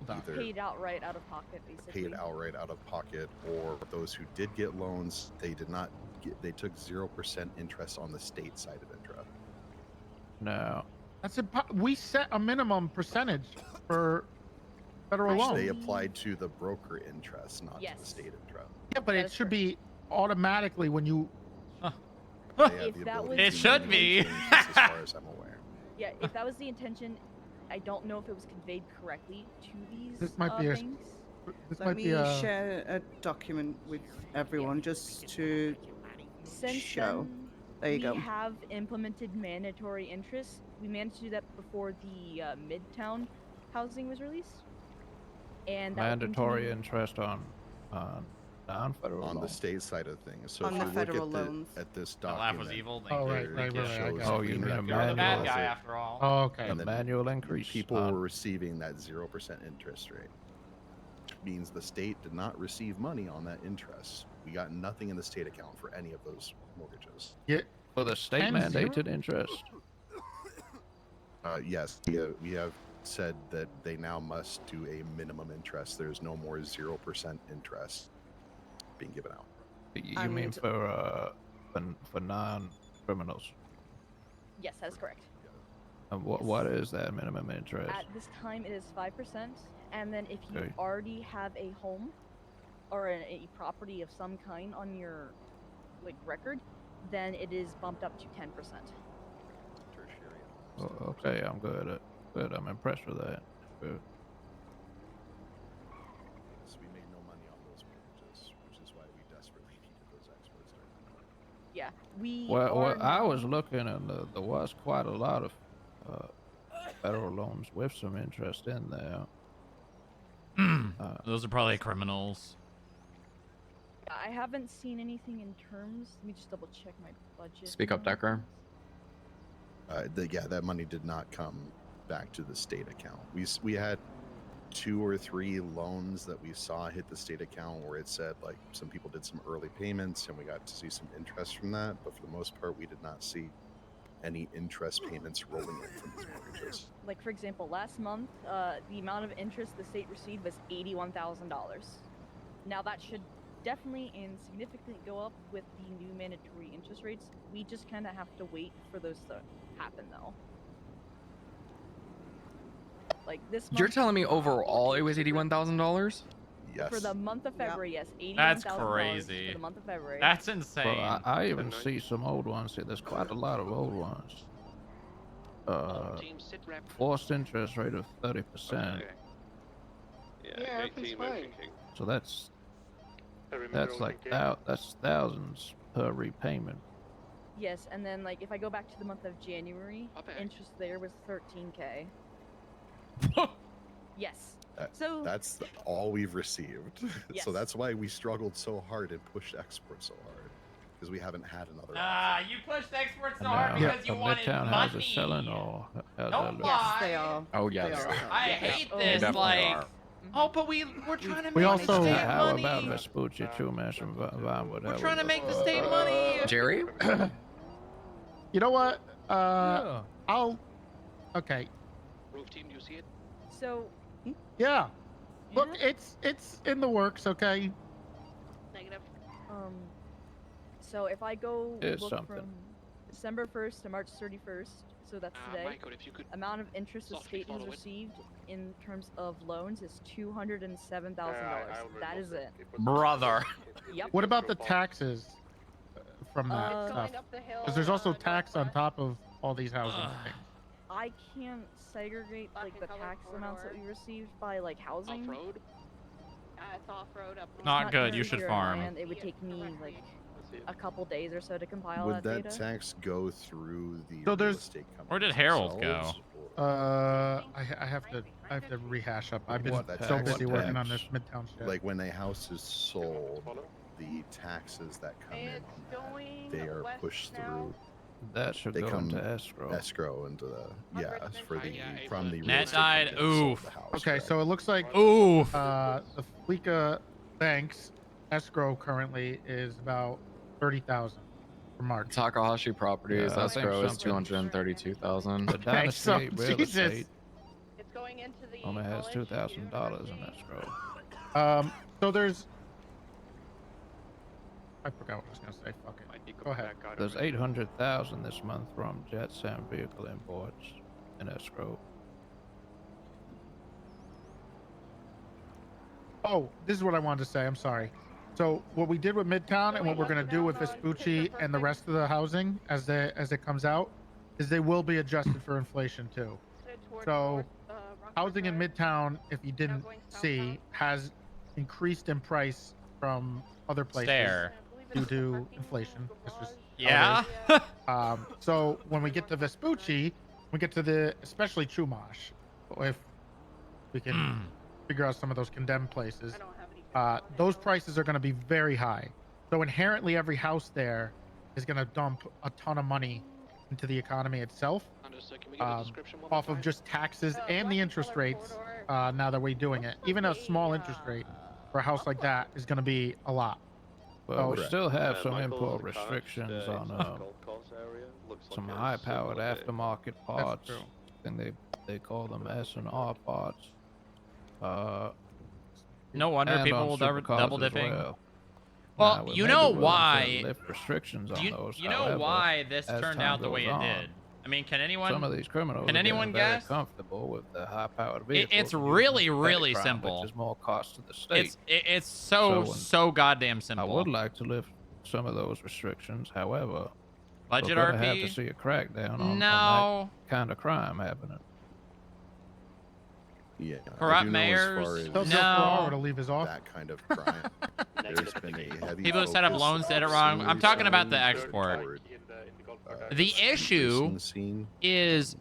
either Paid outright out of pocket, basically. paid outright out of pocket, or those who did get loans, they did not get. They took 0% interest on the state side of interest. No. That's we set a minimum percentage for federal loans. They applied to the broker interest, not to the state interest. Yeah, but it should be automatically when you. They have If the that ability was- to It should manually be. change this, as far as I'm aware. Yeah, if that was the intention, I don't know if it was conveyed correctly to these This might be a. things. This Let might me be a. share a document with everyone just to Since show. then, There you we go. have implemented mandatory interest. We managed to do that before the Midtown housing was released. And that will Mandatory continue. interest on non-federal On the loans. state side of things. So On if the you federal look at, loans. at this My laugh document, was evil. Oh, right, there right, it right, I shows got it. Oh, you green mean a red You're the bad deposit, guy after all. Oh, okay. A and then manual increase. people were receiving that 0% interest rate, which means the state did not receive money on that interest. We got nothing in the state account for any of those mortgages. Yeah. For the state 10-0? mandated interest. Yes, we have said that they now must do a minimum interest. There's no more 0% interest being given out. You mean And- for non-criminals? Yes, that is correct. And what is that minimum interest? At this time, it is 5%, and then if you Okay. already have a home or a property of some kind on your record, then it is bumped up to 10%. Oh, okay, I'm good. Good, I'm impressed with that. Good. So we made no money on those mortgages, which is why we desperately needed those exports during the Yeah, we. Well, are I now- was looking, and there was quite a lot of federal loans with some interest in there. Those are probably criminals. I haven't seen anything in terms. Let me just double check my budget. Speak up, Decker. Yeah, that money did not come back to the state account. We had 2 or 3 loans that we saw hit the state account where it said like some people did some early payments and we got to see some interest from that, but for the most part we did not see any interest payments rolling in from these mortgages. Like, for example, last month, the amount of interest the state received was $81,000. Now that should definitely and significantly go up with the new mandatory interest rates. We just kind of have to wait for those to happen, though. Like this month. You're telling me overall it was $81,000? Yes. For the month of February, yes, That's $81,000 crazy. for the month of February. That's insane. Well, I even see some old ones here. There's quite a lot of old ones. Forced interest rate of 30%. Yeah, that's fine. So that's I remember like Olympic Games. that's thousands per repayment. Yes, and then like if I go back to the month of January, interest there was 13K. Yes. So That's all we've received. Yes. So that's why we struggled so hard and pushed export so hard, because we haven't had another. You pushed exports so And hard now, because you are wanted Midtown houses money. selling, or how's that Don't look? lie. They are. Oh yeah, They they are. are. I Yeah. hate Oh, They this. definitely Like, are. oh, but we're trying to We make also- the state How money. about Vespucci too, Mansion Vinewood? We're trying to make the state money. Jerry? You know what? Yeah. I'll. Okay. Roof team, do you see it? So Yeah. Look, it's in the works. Okay. Negative. so if I go It's look something. from December 1st to March 31st, so that's today. Michael, if you could Amount of interest the softly state has follow it. received in terms of loans is $207,000. That is it. Brother. Yep. What about the taxes from that It's stuff? going up the hill, Because there's also tax on northwest. top of all these housing things. I can't segregate Black like and the colored tax amounts that corridor. we received by like housing. Off-road? It's off-road up north. Not good. You currently should here on farm. land. It would take me like a couple days or so to compile Would that data. tax go through the So real there's- estate company? Where did Harold go? I have to rehash up. I've been What that so tax busy working on tax? this Midtown shit. Like when a house is sold, the taxes that come in It's on that, going they are west pushed now. through. That should They go come into escrow. escrow into the for the from the real Net estate died. company that sold Oof. the house, Okay, correct? so it looks like Oof. the Fleeca Banks escrow currently is about 30,000 for March. Takahashi Properties Yeah, I think escrow is something. 232,000. The Dynasty so, Real Jesus. Estate It's going into the only has college, $2,000 in university. escrow. So there's. I forgot what I was gonna say. Fuck it. Go ahead. There's 800,000 this month from Jetsam vehicle imports in escrow. Oh, this is what I wanted to say. I'm sorry. So what we did with Midtown and what we're gonna do with Vespucci and the rest of the housing as it comes out is they will be adjusted for inflation too. So housing in Midtown, if you didn't see, has increased in price from other places Stare. due to inflation. It's just Yeah. so when we get to Vespucci, we get to the especially Chumash, if we can figure out some of those condemned places, those prices are going to be very high. So inherently, every house there is going to dump a ton of money into the economy itself, Understood. Can we get a description one more off of time? just taxes and the interest rates. Now that we're doing it, even a small interest rate for a house like that is going to be a lot. Well, we So- still have some import restrictions on some high-powered aftermarket parts. true. And they call them S&R parts. No wonder and people on will supercars double as dipping. Well, Well, Now, we you may be know willing to why. lift restrictions on those. You know however, why this as turned time out the goes way it on, did. I mean, can anyone? Some of these criminals Can are anyone getting very guess? comfortable with the high-powered vehicles. It's and using really, petty really crime, simple. Which is more cost to the state. It's so So goddamn I simple. would like to lift some of those restrictions. However, Budget we're gonna have RP? to see a crackdown on No. that kind of crime happening. Yeah, Corrupt I do know mayors? as far as Tell Ferraro to leave his office. that kind of crime. There's been a heavy People who set up focus loans did it on wrong. I'm talking about the suicide export. toward, The issue racing scene. is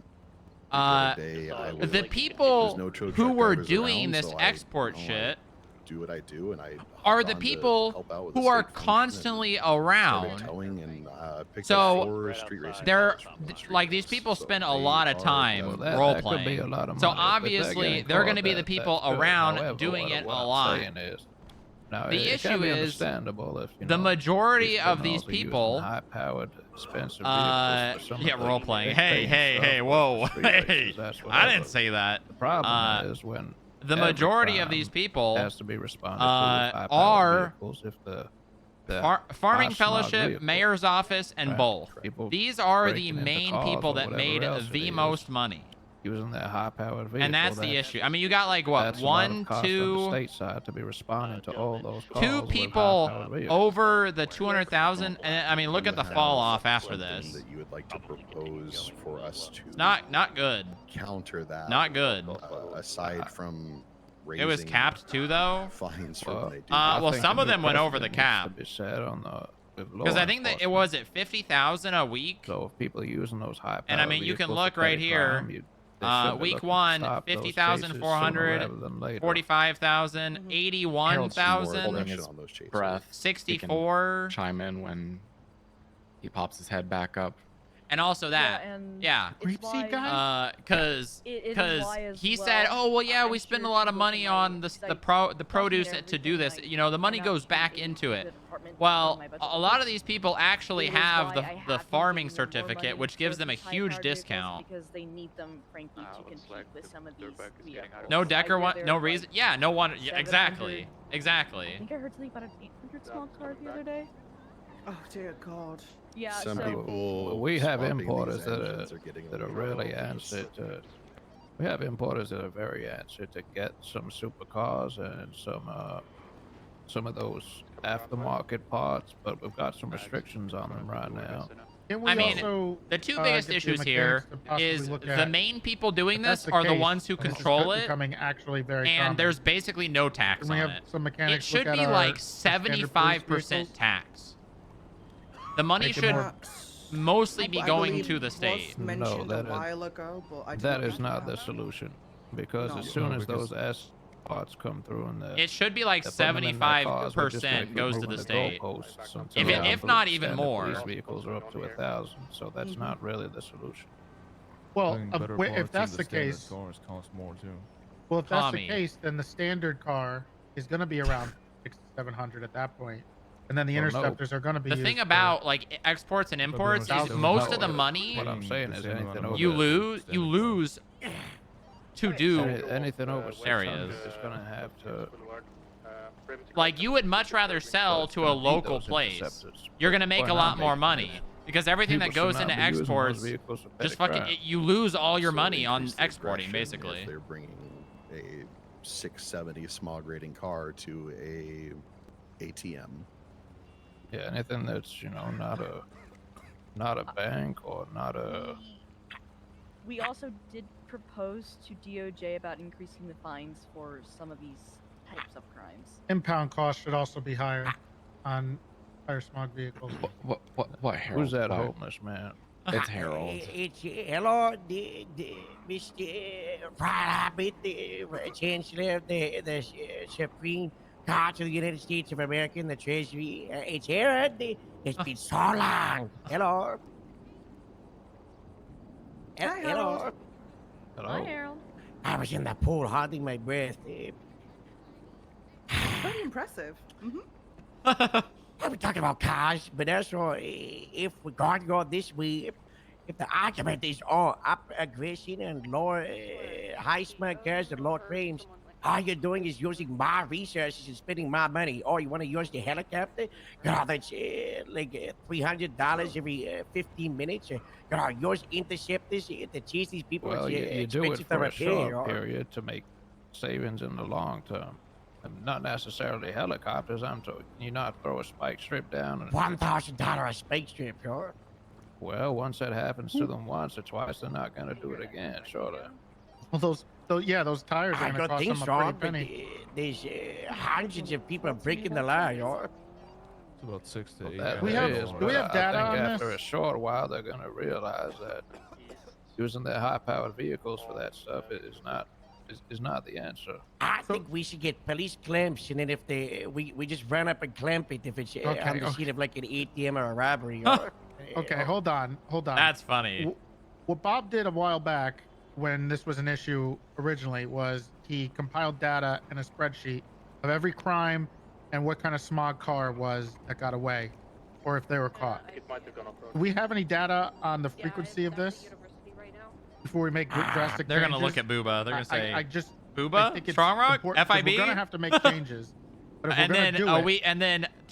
Day, I would- the people there's no tow who truck were drivers doing around, this so export I shit do what I do, and I are hop the on to people help out with who the are state function constantly and started around. towing and picked So up 4 street racing they're cars from the street like these race. people So spend a they lot of are time Well, that- role that could be playing. a lot of So money, but they're obviously getting they're caught. going to be the people That's good. around However, doing it what a I'm lot. saying is, now, The it can issue be is understandable if, you the know, majority of criminals these are using people high-powered, expensive vehicles for some of yeah, the role playing. big Hey, hey, stuff hey, for whoa, street hey! races, that's I whatever. didn't say that. The problem is when the every majority of crime these people has to be responded to with high-powered are vehicles if the Farming high-smog Fellowship, vehicles, Mayor's Office, and right, both. people These are the breaking into main cars people or that whatever made else it the is, most money. using that high-powered vehicle, And that's the that's- issue. I mean, you got like what, that's a lot of one, cost on the two, state side to be responding to all those calls two with people high-powered vehicles. over the 200,000. And I mean, look at the fall off after Something this. that you would like to propose for us to It's not good. counter that. Not good. Aside from It was raising capped too, though. fines for when they do. Well, I think some a of new them went over the precedent needs cap. to be set on Because I think that it was at 50,000 a week. So if people are using those high And I mean, you can look right here. Week 1, 50,400, 45,000, 81,000, breath. 64. Chime in when he pops his head back up. And also that, yeah, because he said, oh well, yeah, we spend a lot of money on the produce to do this. You know, the money goes back into it. Well, a lot of these people actually have the farming certificate, which gives them a huge discount. Because they need them, Frankie, to compete with some of these vehicles. No Decker one, no reason. Yeah, no one. Yeah, exactly. I think I heard something about an 800 small car the other day. Oh dear God. Yeah. Some so people. We have swapping these importers engines are getting that are really answered to. We have importers that are very answered to get some supercars and some of those aftermarket parts, but we've got some restrictions on them right now. I mean, the two biggest issues here is the main people doing this are the ones who control it, and there's basically no tax on it. It should be like 75% tax. The money should mostly be going to the state. No, that is not the solution, because as soon as those S parts come through and it should be like 75% goes to the state, if not even more. These vehicles are up to 1,000, so that's not really the solution. Well, if that's the case, cars cost more too. well, if that's the case, then the standard car is going to be around 600-700 at that point, and then the interceptors are going to be. The thing about like exports and imports is most of the money. What I'm saying is anything over you lose to do anything over areas. is going to have to. Like you would much rather sell to a local place. You're going to make a lot more money because everything that goes into exports, just fucking, you lose all your money on exporting basically. If they're bringing a 670 smog rating car to a ATM. Yeah, anything that's not a bank or not a. We also did propose to DOJ about increasing the fines for some of these types of crimes. Impound costs should also be higher on higher smog vehicles. What Harold? Who's that homeless man? It's Harold. Hello, Mr. Private Chancellor of the Supreme Court of the United States of America and the Treasury. It's Harold. It's been so long. Hello. Hi, Hello. Harold. Hi, Harold. I was in the pool holding my breath. Pretty impressive. We're talking about cars, but also if we're going to go this way, if the argument is all up aggression and lower high smart cars and low frames, all you're doing is using my resources and spending my money. Or you want to use the helicopter? That's like $300 every 15 minutes. Use interceptors to chase these people. Well, you do it for a short period to make savings in the long term. Not necessarily helicopters. I'm talking. You not throw a spike strip down. $1,000 a spike strip, sure. Well, once that happens to them once or twice, they're not going to do it again, surely. Well, those tires are going to cost them a pretty penny. There's hundreds of people breaking the law, yo. It's about 6 to 8. Do we have data on this? After a short while, they're going to realize that using their high-powered vehicles for that stuff is not the answer. I think we should get police clamps, and then if we just run up and clamp it if it's on the scene of like an ATM or a robbery. Okay, hold on. That's funny. What Bob did a while back when this was an issue originally was he compiled data in a spreadsheet of every crime and what kind of smog car was that got away, or if they were caught. Do we have any data on the frequency of this before we make drastic They're changes? gonna look at Booba. They're gonna say, Booba? Strong Rock? FIB? We're gonna have to make changes. But if and we're then we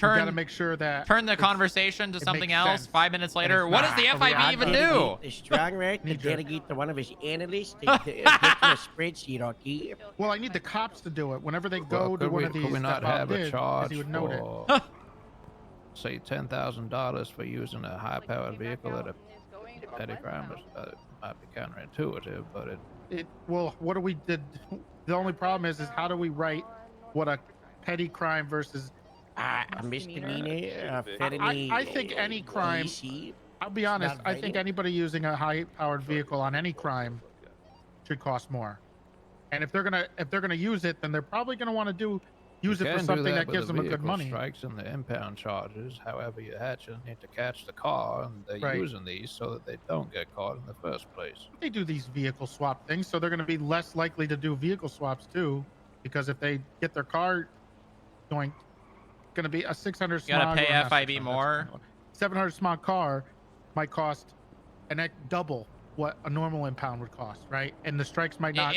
gotta make sure that turn the conversation to something else. 5 minutes later, what does the FIB even do? The Strong Rock to delegate to one of his analysts to get to a spreadsheet, okay? Well, I need the cops to do it. Whenever they go to one of these, could we not have a charge he would note for, say, $10,000 for using a high-powered vehicle at a petty crime? Might be counterintuitive, but well, what do we did? The only problem is how do we write what a petty crime versus misdemeanor, I think any crime. I'll be honest. I think anybody using a high-powered vehicle on any crime should cost more. And if they're gonna use it, then they're probably gonna want to use it for something that gives them a good money. Strikes and the impound charges. However, you actually need to catch the car, and they're using these so that they don't get caught in the first place. They do these vehicle swap things, so they're going to be less likely to do vehicle swaps too, because if they get their car joint, going to be a 600 You gotta smog. pay FIB more. 700 smog car might cost double what a normal impound would cost, right? And the strikes might not.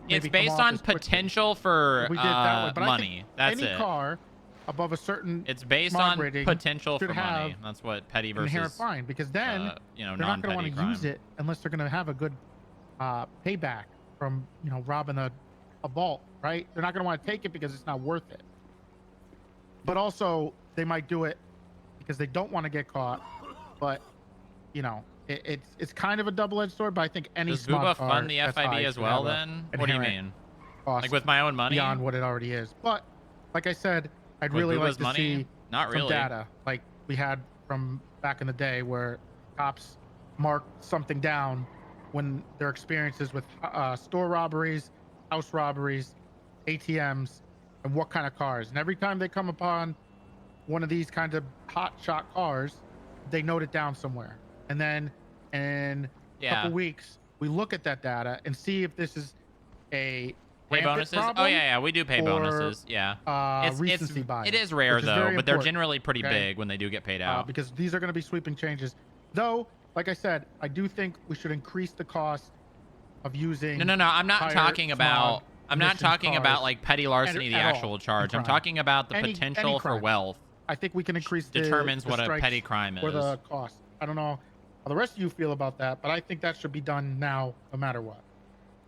It's based on potential for money. That's any it. car above a certain It's based on potential for money. That's what petty versus inherent fine, because then they're not going to want to use it unless they're going to have a good payback from robbing a vault, right? They're not going to want to take it because it's not worth it. But also they might do it because they don't want to get caught. But it's kind of a double-edged sword. But I think any Does smog Booba car fund the that's FIB high as should well? have a Then what do you inherent mean? cost Like with my own money? beyond what it already is. But like I said, I'd With really like Booba's to money? see Not some really. data like we had from back in the day, where cops mark something down when their experiences with store robberies, house robberies, ATMs, and what kind of cars. And every time they come upon one of these kinds of hot shot cars, they note it down somewhere. And then in a couple weeks, we look at that data and see if this is a Pay rampant bonuses? problem Oh yeah, we do pay or, bonuses. Yeah. Recency bias. It is rare which is though, very but they're important, generally pretty okay? big when they do get paid out. Because these are going to be sweeping changes. Though, like I said, I do think we should increase the cost of using. No. I'm not higher talking about. smog I'm not emissions talking about cars like petty larceny, the at all actual in charge. I'm crime. talking about the Any potential for crime. wealth. I think we can increase Determines the what a strikes petty crime or is. the cost. I don't know how the rest of you feel about that, but I think that should be done now, no matter what.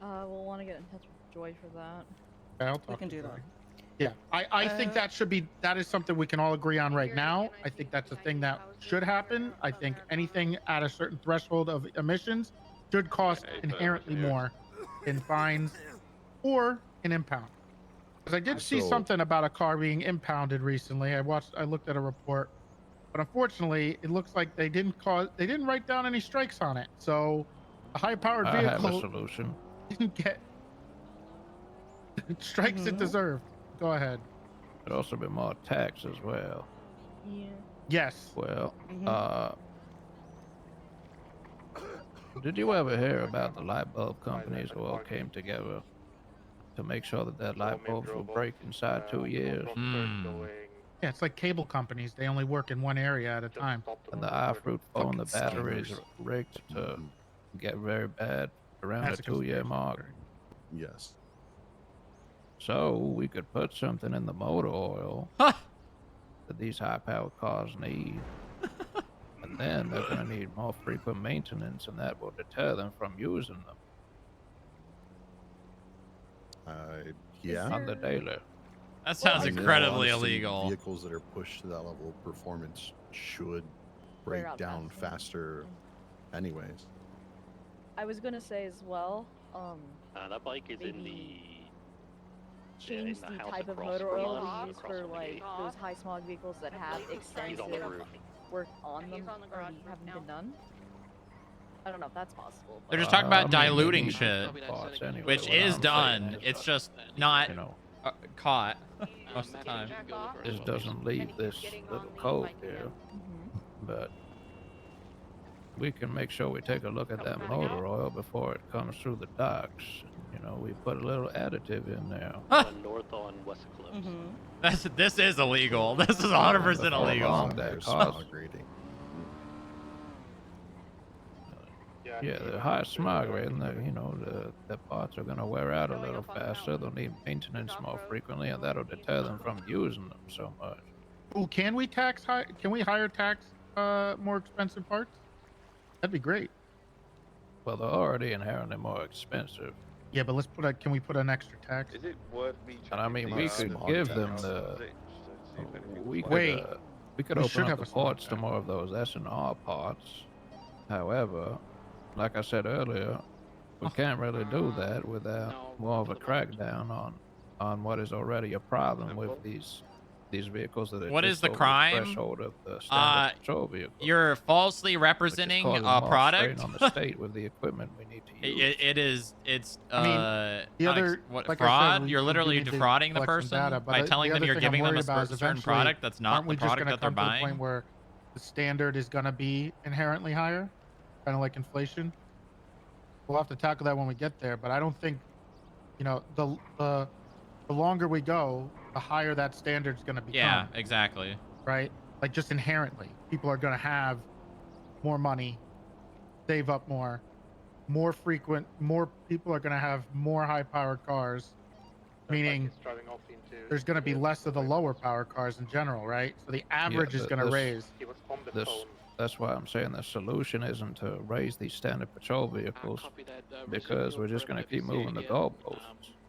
We'll want to get in touch with Joy for that. Okay, I'll talk We can to do Joy. that. Yeah, I think that is something we can all agree on right now. I think that's a thing that should happen. I think anything at a certain threshold of emissions should cost inherently more in fines or in impound. Because I did see something about a car being impounded recently. I looked at a report, but unfortunately, it looks like they didn't write down any strikes on it. So a high-powered I have a vehicle solution. didn't get strikes it deserved. Go ahead. There'd also be more tax as well. Yeah. Yes. Well, did you ever hear about the light bulb companies who all came together to make sure that light bulbs will break inside 2 years? Yeah, it's like cable companies. They only work in one area at a time. And the iFruit phone, the batteries are rigged to get very bad around That's the a 2-year mark. Yes. So we could put something in the motor oil that these high-powered cars need. And then they're going to need more frequent maintenance, and that will deter them from using them. Yeah. On the daily. That sounds I mean, incredibly honestly, illegal. Vehicles that are pushed to that level of performance should break out down faster anyways. I was gonna say as well. That bike is in the. Change the type of motor oil we use for like those high smog vehicles that have extensive work on them already having been done. I don't know if that's possible. They're just talking about diluting shit, Anyway, which what is I'm done. saying is, It's just not you know, caught most of the time. this doesn't leave this little code here, but we can make sure we take a look at that motor oil before it comes through the docks. You know, we put a little additive in there. North on West Cliffs. This is illegal. This is 100% illegal. That cause, yeah, the high smog rate, and the parts are going to wear out a little faster. They'll need maintenance more frequently, and that'll deter them from using them so much. Ooh, can we hire tax more expensive parts? That'd be great. Well, they're already inherently more expensive. Yeah, but can we put an extra tax? Is it worth me? And I mean, we could give them the. We could We open should up have the a small ports to more of those S&R parts. However, like I said earlier, we can't really do that without more of a crackdown on what is already a problem with these these vehicles that are What is just the over crime? threshold of the standard patrol vehicle. You're falsely Which is representing causing a more product. strain on the state with the equipment we need to use. It's I mean, the not other, what, like fraud? I said, You're we do literally need to defrauding the collect some person data, but by the telling them other you're thing I'm giving them worried a about is certain eventually, product that's not aren't the we just product going to that they're come to the point buying. where the standard is going to be inherently higher, kind of like inflation? We'll have to tackle that when we get there, but I don't think, you know, the longer we go, the higher that standard's going to become. Yeah, exactly. Right? Like just inherently, people are going to have more money, save up more frequent, more people are going to have more high-powered cars, meaning there's going to be less of the lower power cars in general, right? So the average is going to raise. That's why I'm saying the solution isn't to raise these standard patrol vehicles, because we're just going to keep moving the goalposts.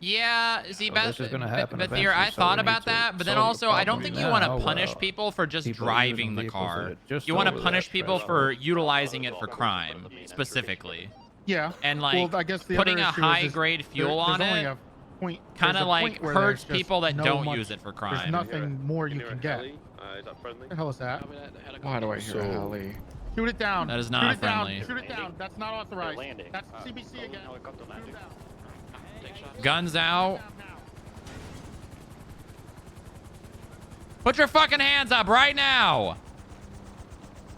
Yeah, see, So but this is gonna happen Here, eventually, I so thought we need about to that, but then solve the also I don't problem think you want to now, punish while people for just people are using driving the vehicles that car. are just You want to over punish that people threshold. for utilizing it for crime specifically. Yeah. And like well, I guess the putting other a issue high is grade fuel there's on only it a point, kind there's of a like point where hurts there's just people that no don't much- use it for There's crime. nothing more you can get. Is that friendly? What the hell is that? Why do I hear a heli? Shoot it down. That is Shoot not it down. friendly. Shoot it down. That's not authorized. landing. That's CBC again. Shoot it down. Guns out. Put your fucking hands up right now.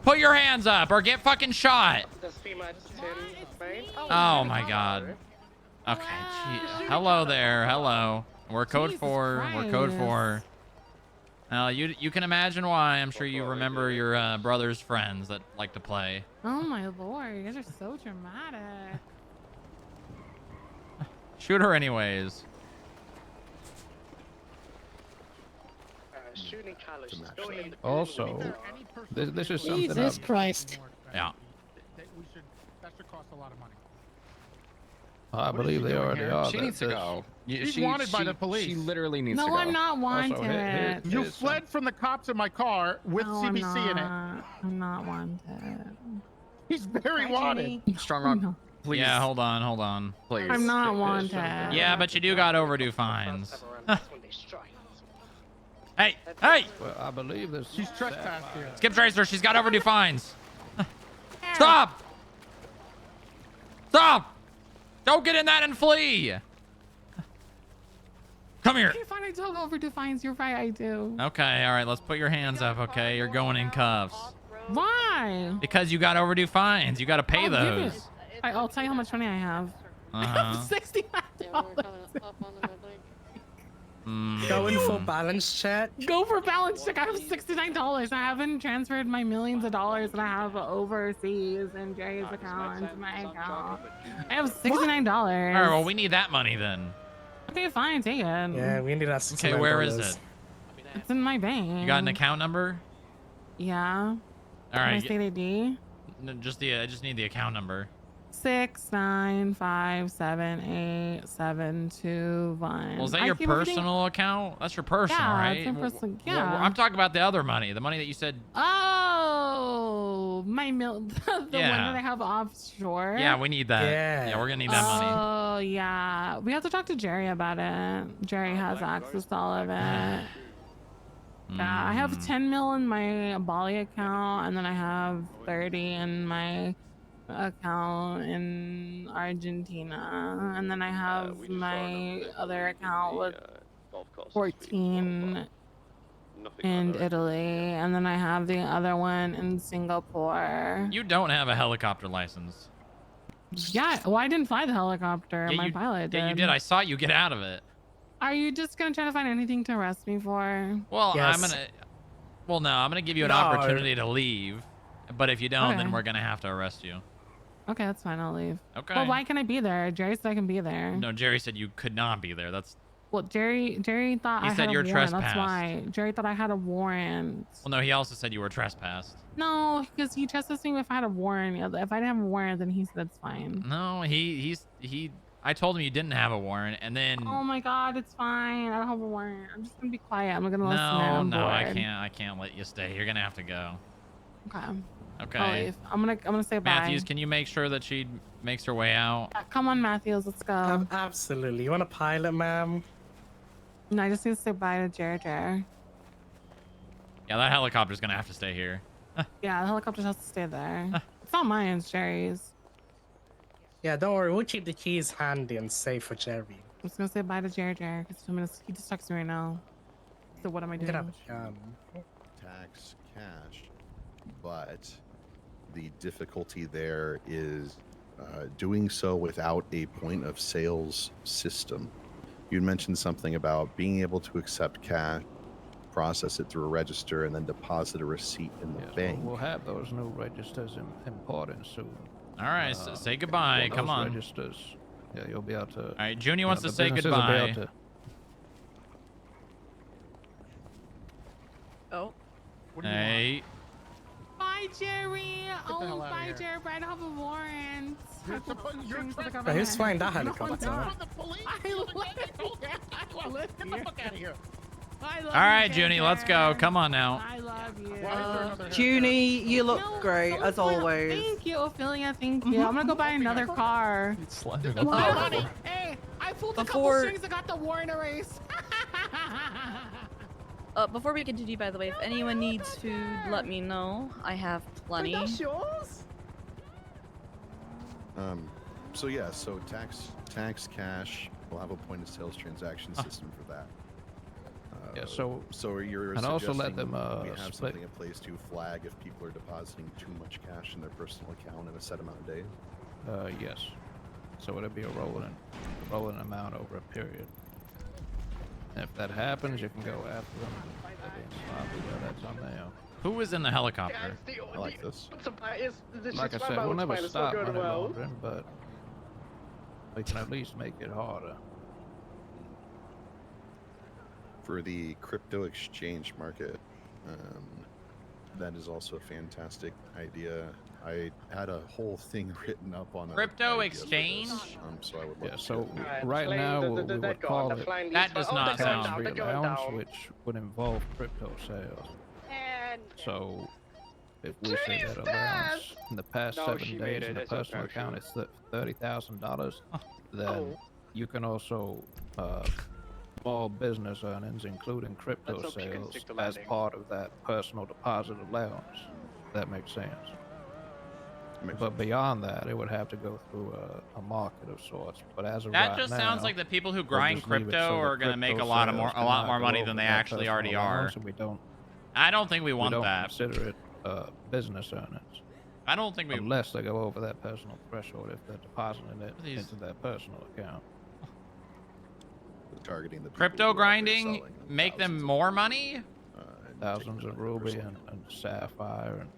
Put your hands up or get fucking shot. Oh my god. Okay, gee. Hello there. Hello. We're code 4. We're code 4. Now, you can imagine why. I'm sure you remember your brother's friends that like to play. Oh my lord, you guys are so dramatic. Shoot her anyways. Also, this is something. Jesus Christ. Yeah. That should cost a lot of money. I believe they already are. She needs to go. She's wanted by the police. She literally needs No, to go. I'm not wanted. You fled from the cops in my car with No, CBC in it. I'm not wanted. He's very wanted. Strong arm. Please. Yeah, hold on. Please. I'm not wanted. Yeah, but you do got overdue fines. Hey! Well, I believe this. She's trespassed here. Skip Tracer, she's got overdue fines. Stop! Stop! Don't get in that and flee! Come here. Okay, fine, I do have overdue fines. You're right, I do. Okay, all right, let's put your hands up, okay? You're going in cuffs. Why? Because you got overdue fines. You got to pay I'll give those. it. I'll tell you how much money I have. I Uh-huh. have $69. Going for balance check. Go for balance check. I have $69. I haven't transferred my millions of dollars that I have overseas in Jerry's account into my account. I have $69. All right, well, we need that money then. Okay, fine, take it. Yeah, we need that $69. Okay, where is it? It's in my bank. You got an account number? Yeah. All right. My state ID. No, I just need the account number. 6957872 Well, is that your personal account? That's your personal, Yeah, right? it's my personal. Well, Yeah. I'm talking about the other money, the money that you said. Oh, my the one Yeah. that I have offshore. Yeah, we need that. Yeah, we're gonna need that money. Oh yeah, we have to talk to Jerry about it. Jerry has access to all of it. Yeah, I have 10 mil in my Bali account, and then I have 30 in my account in Argentina, and then I have my other account with 14 in Italy, and then I have the other one in Singapore. You don't have a helicopter license. Yeah, well, I didn't fly the helicopter. Yeah, My you, pilot did. Yeah, you did. I saw you get out of it. Are you just gonna try to find anything to arrest me for? Well, Yes. I'm gonna give you an No. opportunity to leave, but if you don't, then Okay. we're gonna have to arrest you. Okay, that's fine. I'll leave. Okay. Well, why can I be there? Jerry said I can be there. No, Jerry said you could not be there. That's Well, Jerry thought He I said had you're a warrant. trespassed. That's why. Jerry thought I had a warrant. well. No, he also said you were trespassed. No, because he trespassed me if I had a warrant. If I didn't have a warrant, then he said it's fine. No, he. I told him you didn't have a warrant, and then Oh my God, it's fine. I don't have a warrant. I'm just gonna be quiet. I'm gonna listen. I'm no, I bored. can't. I can't let you stay. You're gonna have to go. Okay. I'll Okay. leave. I'm gonna say bye. Matthews, can you make sure that she makes her way out? Yeah, come on, Matthews. Let's go. Absolutely. You want a pilot, ma'am? No, I just need to say bye to Jerry. Yeah, that helicopter's gonna have to stay here. Yeah, the helicopter has to stay there. It's not mine, it's Jerry's. Yeah, don't worry. We'll keep the keys handy and safe for Jerry. I'm just gonna say bye to Jerry because he just texted me right now. So what am I You can have doing? a gun. Tax cash, but the difficulty there is doing so without a point of sales system. You mentioned something about being able to accept cash, process it through a register, and then deposit a receipt in the bank. We'll have those new registers imported soon. All right, so say goodbye. Those Come on. registers. Yeah, you'll be able to. All right, Junie wants to the say businesses will be able goodbye. to- Oh. Hey. Bye, Jerry. the hell Oh, outta bye, here. Jerry. I don't have a warrant. But who's flying that helicopter? All right, Junie, let's go. Come on now. I love you. Junie, you look great as always. Thank you, Ophelia. Thank you. I'm gonna go buy another car. Slamming Oh, up honey. Hey, I pulled a couple Before- strings. I got the warrant erased. Before we continue, by the way, if anyone needs food, let me know. I have plenty. yours? So yeah, so tax cash. We'll have a point of sales transaction system for that. Yeah, so you're and also let suggesting them we have split. something in place to flag if people are depositing too much cash in their personal account in a set amount of days. Yes. So it'll be a rolling amount over a period. And if that happens, you can go after them. They're being sloppy, yeah, that's on them. Who was in the helicopter? I like this. Like I said, we'll never stop money laundering, but we can at least make it harder. For the crypto exchange market, that is also a fantastic idea. I had a whole thing written up on Crypto idea for this, exchange? so I would love Yeah, to so share. right now we would call it That does not sound. tax-free allowance, which would involve crypto sales. So if we say that allowance in the past No, 7 she days made in it. the It's a personal account parachute. it's $30,000, then you can also small business earnings, including crypto Let's hope she can sales, stick to as landing. part of that personal deposit allowance. That makes sense. But beyond that, it would have to go through a market of sorts. But as of That right just now, sounds like the people who we'll grind just leave it crypto so the are gonna make crypto a lot sales more cannot money go than over they that actually personal already are. allowance, and we don't I don't think we want that. consider it business earnings. I don't think we. Unless they go over that personal threshold, if they're depositing it These- into their personal account. Targeting the people Crypto who are out there grinding selling make them thousands of more rupees, money? and Thousands taking of their ruby personal and account. sapphire, and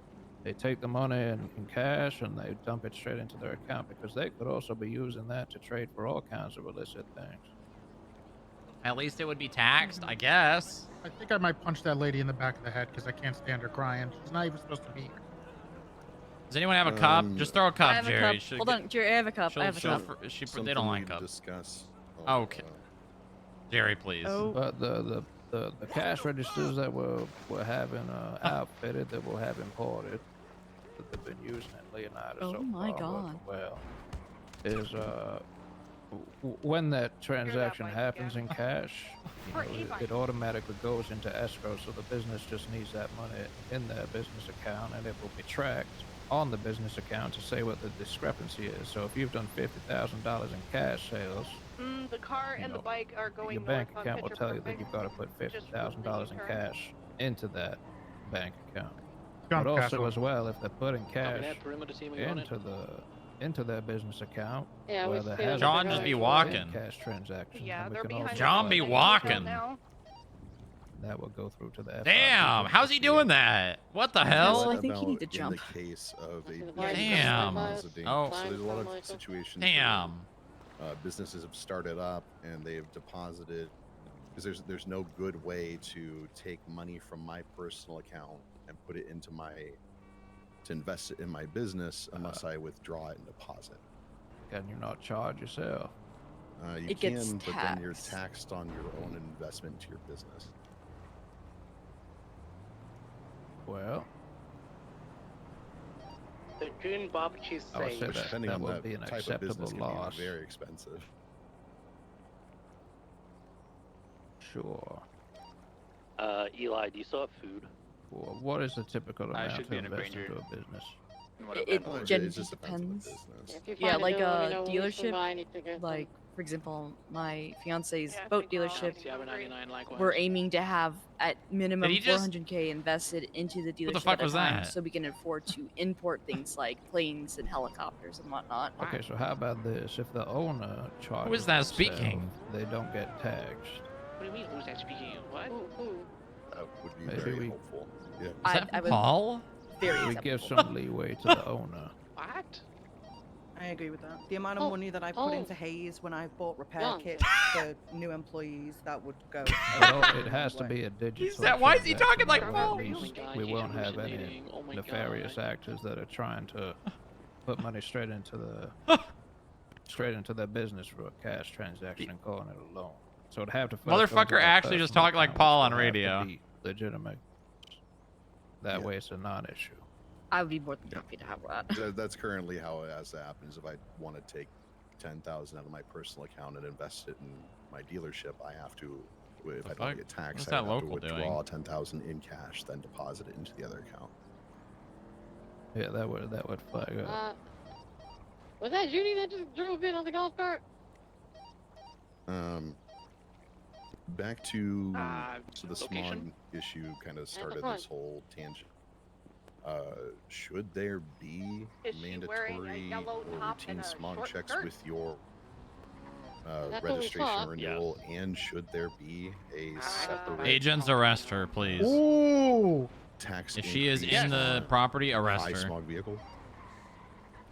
they take the money in cash and they dump it straight into their account, because they could also be using that to trade for all kinds of illicit things. At least it would be taxed, I guess. I think I might punch that lady in the back of the head because I can't stand her crying. She's not even supposed to be here. Does anyone have a cup? Just throw a I cup, have Jerry. a cup. Hold on, Jerry, I have a cup. I have a cup. They Something don't we like need to cups. discuss. Okay. Jerry, please. Oh. But the cash registers that we're having outfitted, that we'll have imported, that they've been using at Leonardo Oh so my far, God. working well, is when that transaction happens in cash, it automatically goes into escrow, so the business just needs that money in their business account, and it will be tracked on the business account to say what the discrepancy is. So if you've done $50,000 in cash sales, The car and the know, bike are going your north bank on account will Picture tell you that Perfect. you've got to put $50,000 in cash into that bank account. Jump But also castle. as well, if they're putting cash that perimeter team we got it. into their business account, Yeah, where we there see has that John they're just be going walking. cash transactions, Yeah, then we they're can behind also John be the walking. now. that will go through to the FIP Damn, how's he doing that? What the hell? What I think you need to about jump. In the case of a Damn. business that Oh. so there's a lot of situations. Damn. Where, businesses have started up and they've deposited, because there's no good way to take money from my personal account and put it into to invest it in my business unless I withdraw it and deposit. Can you not charge yourself? You It gets can, but then you're taxed. taxed on your own investment into your business. Well, The Goon Barbecue I would say Sage. that, Depending that on would the be an type of acceptable business, can loss. be very expensive. Sure. Eli, do you still have food? what is the typical I amount should to be an invest avenger. into a business? It Well, generally just depends on the business. If you Yeah, find like deal, let me a know when we swing dealership, by, I need to get like for example, my fiance's Yeah, boat big call. dealership. Sierra 99 likewise. We're aiming to have at minimum he just- 400K invested into the dealership fuck at a was time, that? so we can afford to import things like planes and helicopters and whatnot. Okay, so how about this? If the owner charges that themselves, speaking? they don't get taxed. What do you mean? Who's that speaking? What? That would be Maybe very we- helpful. Yeah. Is that Paul? Very We give acceptable. some leeway to the owner. What? I agree with that. The amount of money that I put into Hayes when I bought repair kits for new employees, that would go. Well, it has to be a digital. Why is he talking like transaction, Paul? or at least we won't have any nefarious actors that are trying to put money straight into their business for a cash transaction and calling it a loan. So it'd have to. first go to Motherfucker their actually just personal talked like account, Paul which on would have to radio. be legitimate. That way, it's a non-issue. I would be more than happy to have that. That's currently how it has to happen. Is if I want to take 10,000 out of my personal account and invest it in my delership, I have to. If I don't get taxed, I have to withdraw 10,000 in cash, then deposit it into the other account. Yeah, that would flag up. Was that Judy that just drove in on the golf cart? Back to so the smog location? issue kind of started front. this whole tangent. Should there be Is she wearing a mandatory yellow or top routine and a smog short checks skirt? with your That's what we registration saw. renewal? And should there be a separate Agents, arrest her, please. Ooh. tax? If she is increase in the on property, a arrest high her. smog vehicle?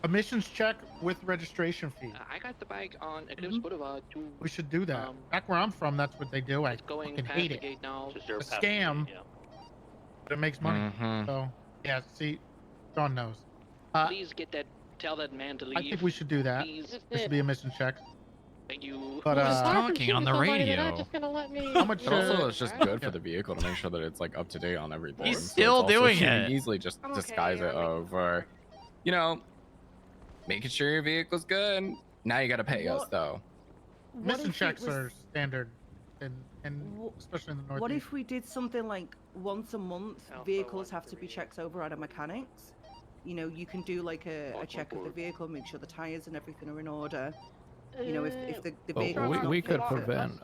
Emissions check with registration fee. I got the bike on Eclipse Boulevard to. We should do that. Back where I'm from, that's what they do. I Going fucking past hate the it. gate now. A scam, but it makes money. So, yeah, see, John knows. Please get that. Tell that man to leave. I think we should do that. Please. There should be emissions checks. Thank you. But, talking on the radio? How much? But also, it's just good for the vehicle to make sure that it's like up to date on every board. He's So it's still also- doing you it. can easily just disguise it over, you know, making sure your vehicle's good. Now you gotta pay us though. Emission checks are standard, and especially in the Northeast. What if we did something like once a month, vehicles have to be checked over at a mechanics? You know, you can do like a check of the vehicle, make sure the tires and everything are in order. You know, if the vehicle. Well, we could prevent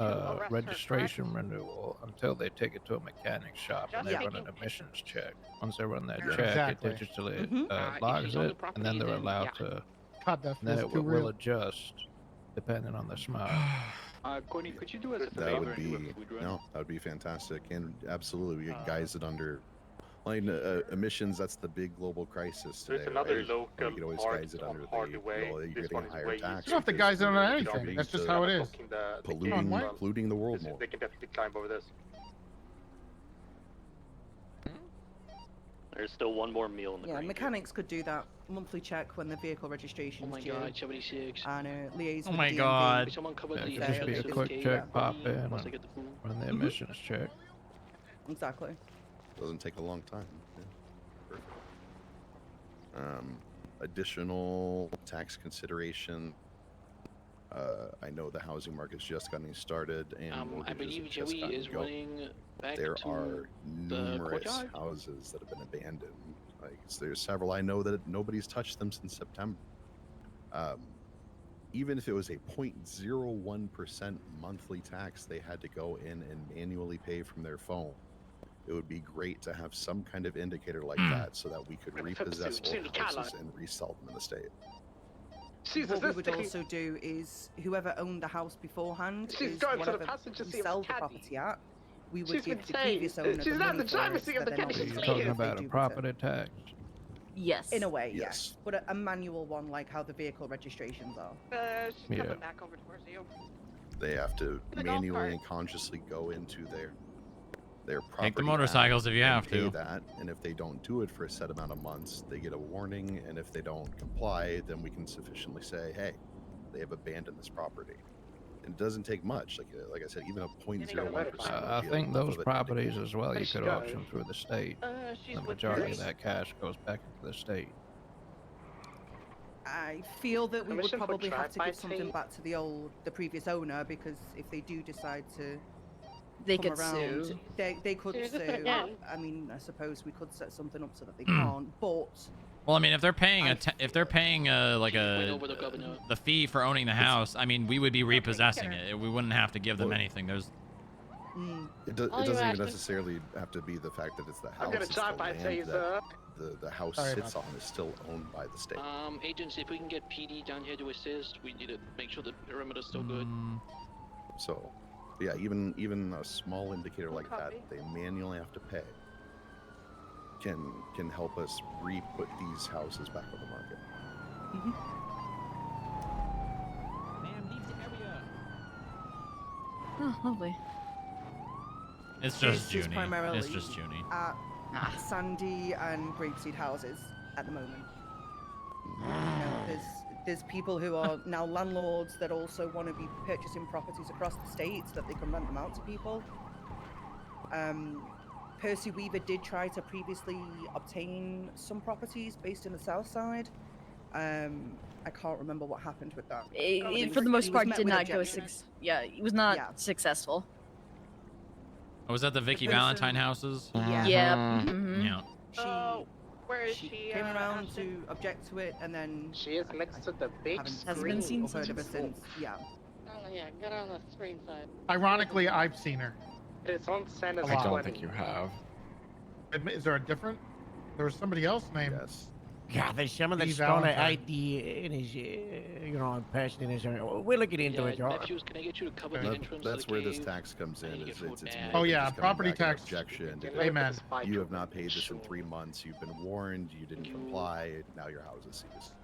registration renewal until they take it to a mechanic shop and they Yeah. run an emissions check. Once they run that Yeah. check, Exactly. it digitally Mhm. logs it, and then they're allowed to. God, that Then feels it too will real. adjust depending on the smog. Courtney, could you do us a That favor would and do a be food run? no, that would be fantastic, and absolutely we could guise it under. Like emissions, that's the big global crisis today. There's another right? local You could always part guise it on under the, Hardaway. you're This getting one a is higher way tax. You don't have to because guise it on you're anything. contributing That's just to how it is. polluting Why? the world more. They can definitely climb over this. There's still one more meal in the Yeah, green. mechanics could do that monthly check when the vehicle registration Oh my is due. god, 76. And liaise Oh with my DMV. god. Someone covered Yeah, the it could just be a Yeah. quick check, pop in, and Once I get the food. run the emissions check. Exactly. Doesn't take a long time. Yeah. Perfect. Additional tax consideration. I know the housing market's just getting started, and I mortgages believe have just Joey gotten is going. running back There to are the numerous courtyard. houses that have been abandoned. Like there's several I know that nobody's touched them since September. Even if it was a 0.01% monthly tax they had to go in and manually pay from their phone, it would be great to have some kind of indicator like that so that we could repossess old houses and resell them in the state. What we would also do is whoever owned the house beforehand She's is going to the whatever passenger we seat of sell the the caddy. property at. We would She's give been the saying- previous owner she's the not money the for driver's it, seat so of the they're not caddy. You're responsible talking if they about a do property tax. Yes. In a way, Yes. yes. But a manual one, like how the vehicle registrations are. She's Yeah. coming back over towards you. They have to The golf manually cart. and consciously go into their property Take the app motorcycles if you and have pay to. that, and if they don't do it for a set amount of months, they get a warning, and if they don't comply, then we can sufficiently say, hey, they have abandoned this property. And it doesn't take much. Like I said, even a 0.01%. I think those properties as well you could auction through the state. She's The with majority of Chris. that cash goes back into the state. I feel that we would Permission for probably have to drive-by give something fee? back to the previous owner, because if they do decide to They come could around. sue. They could Sue sue. them again. I mean, I suppose we could set something up so that they can't. But Well, I mean, if they're paying if they're paying like over the governor. the fee for owning the house, I mean, we would be repossessing it. We wouldn't have to give them anything. There's It doesn't even necessarily have to be the fact that it's the house. I'm gonna it's try the by land taser. that the house Sorry sits about on is still owned by the state. Agents, if we can get PD down here to assist, we need to make sure the perimeter's still good. So, yeah, even a small indicator like that, they manually have to pay, can help us re-put these houses back on the market. Oh, lovely. It's just This is Junie. primarily It's just Junie. at Sandy and Grapeseed houses at the moment. You know, there's people who are now landlords that also want to be purchasing properties across the state so that they can rent them out to people. Percy Weaver did try to previously obtain some properties based in the south side. I can't remember what happened with that. For the most part, met did with not go. objections. Yeah, it was not successful. Oh, was that the Vicky person- Valentine houses? Yeah. Yep. Mm-hmm. Yeah. Oh, where is she? Came around to object to it, and then she is next to the big haven't screen. seen or heard of her since. Yeah. Oh yeah, get on the screen side. Ironically, I've seen her. It's on Senate. I don't think you have. Is there a different? There was somebody else named. Yes. Yeah, there's some of the Lee stoner Valentine. ID in his, you know, impersonation. We're looking into it, George. Nephews, can I get you to cover the entrance That's to the where this cave? tax comes in. It's Oh, yeah, just coming property back an tax. objection. Amen. You have not paid this in 3 months. You've been warned. You didn't comply. Now your house is seized.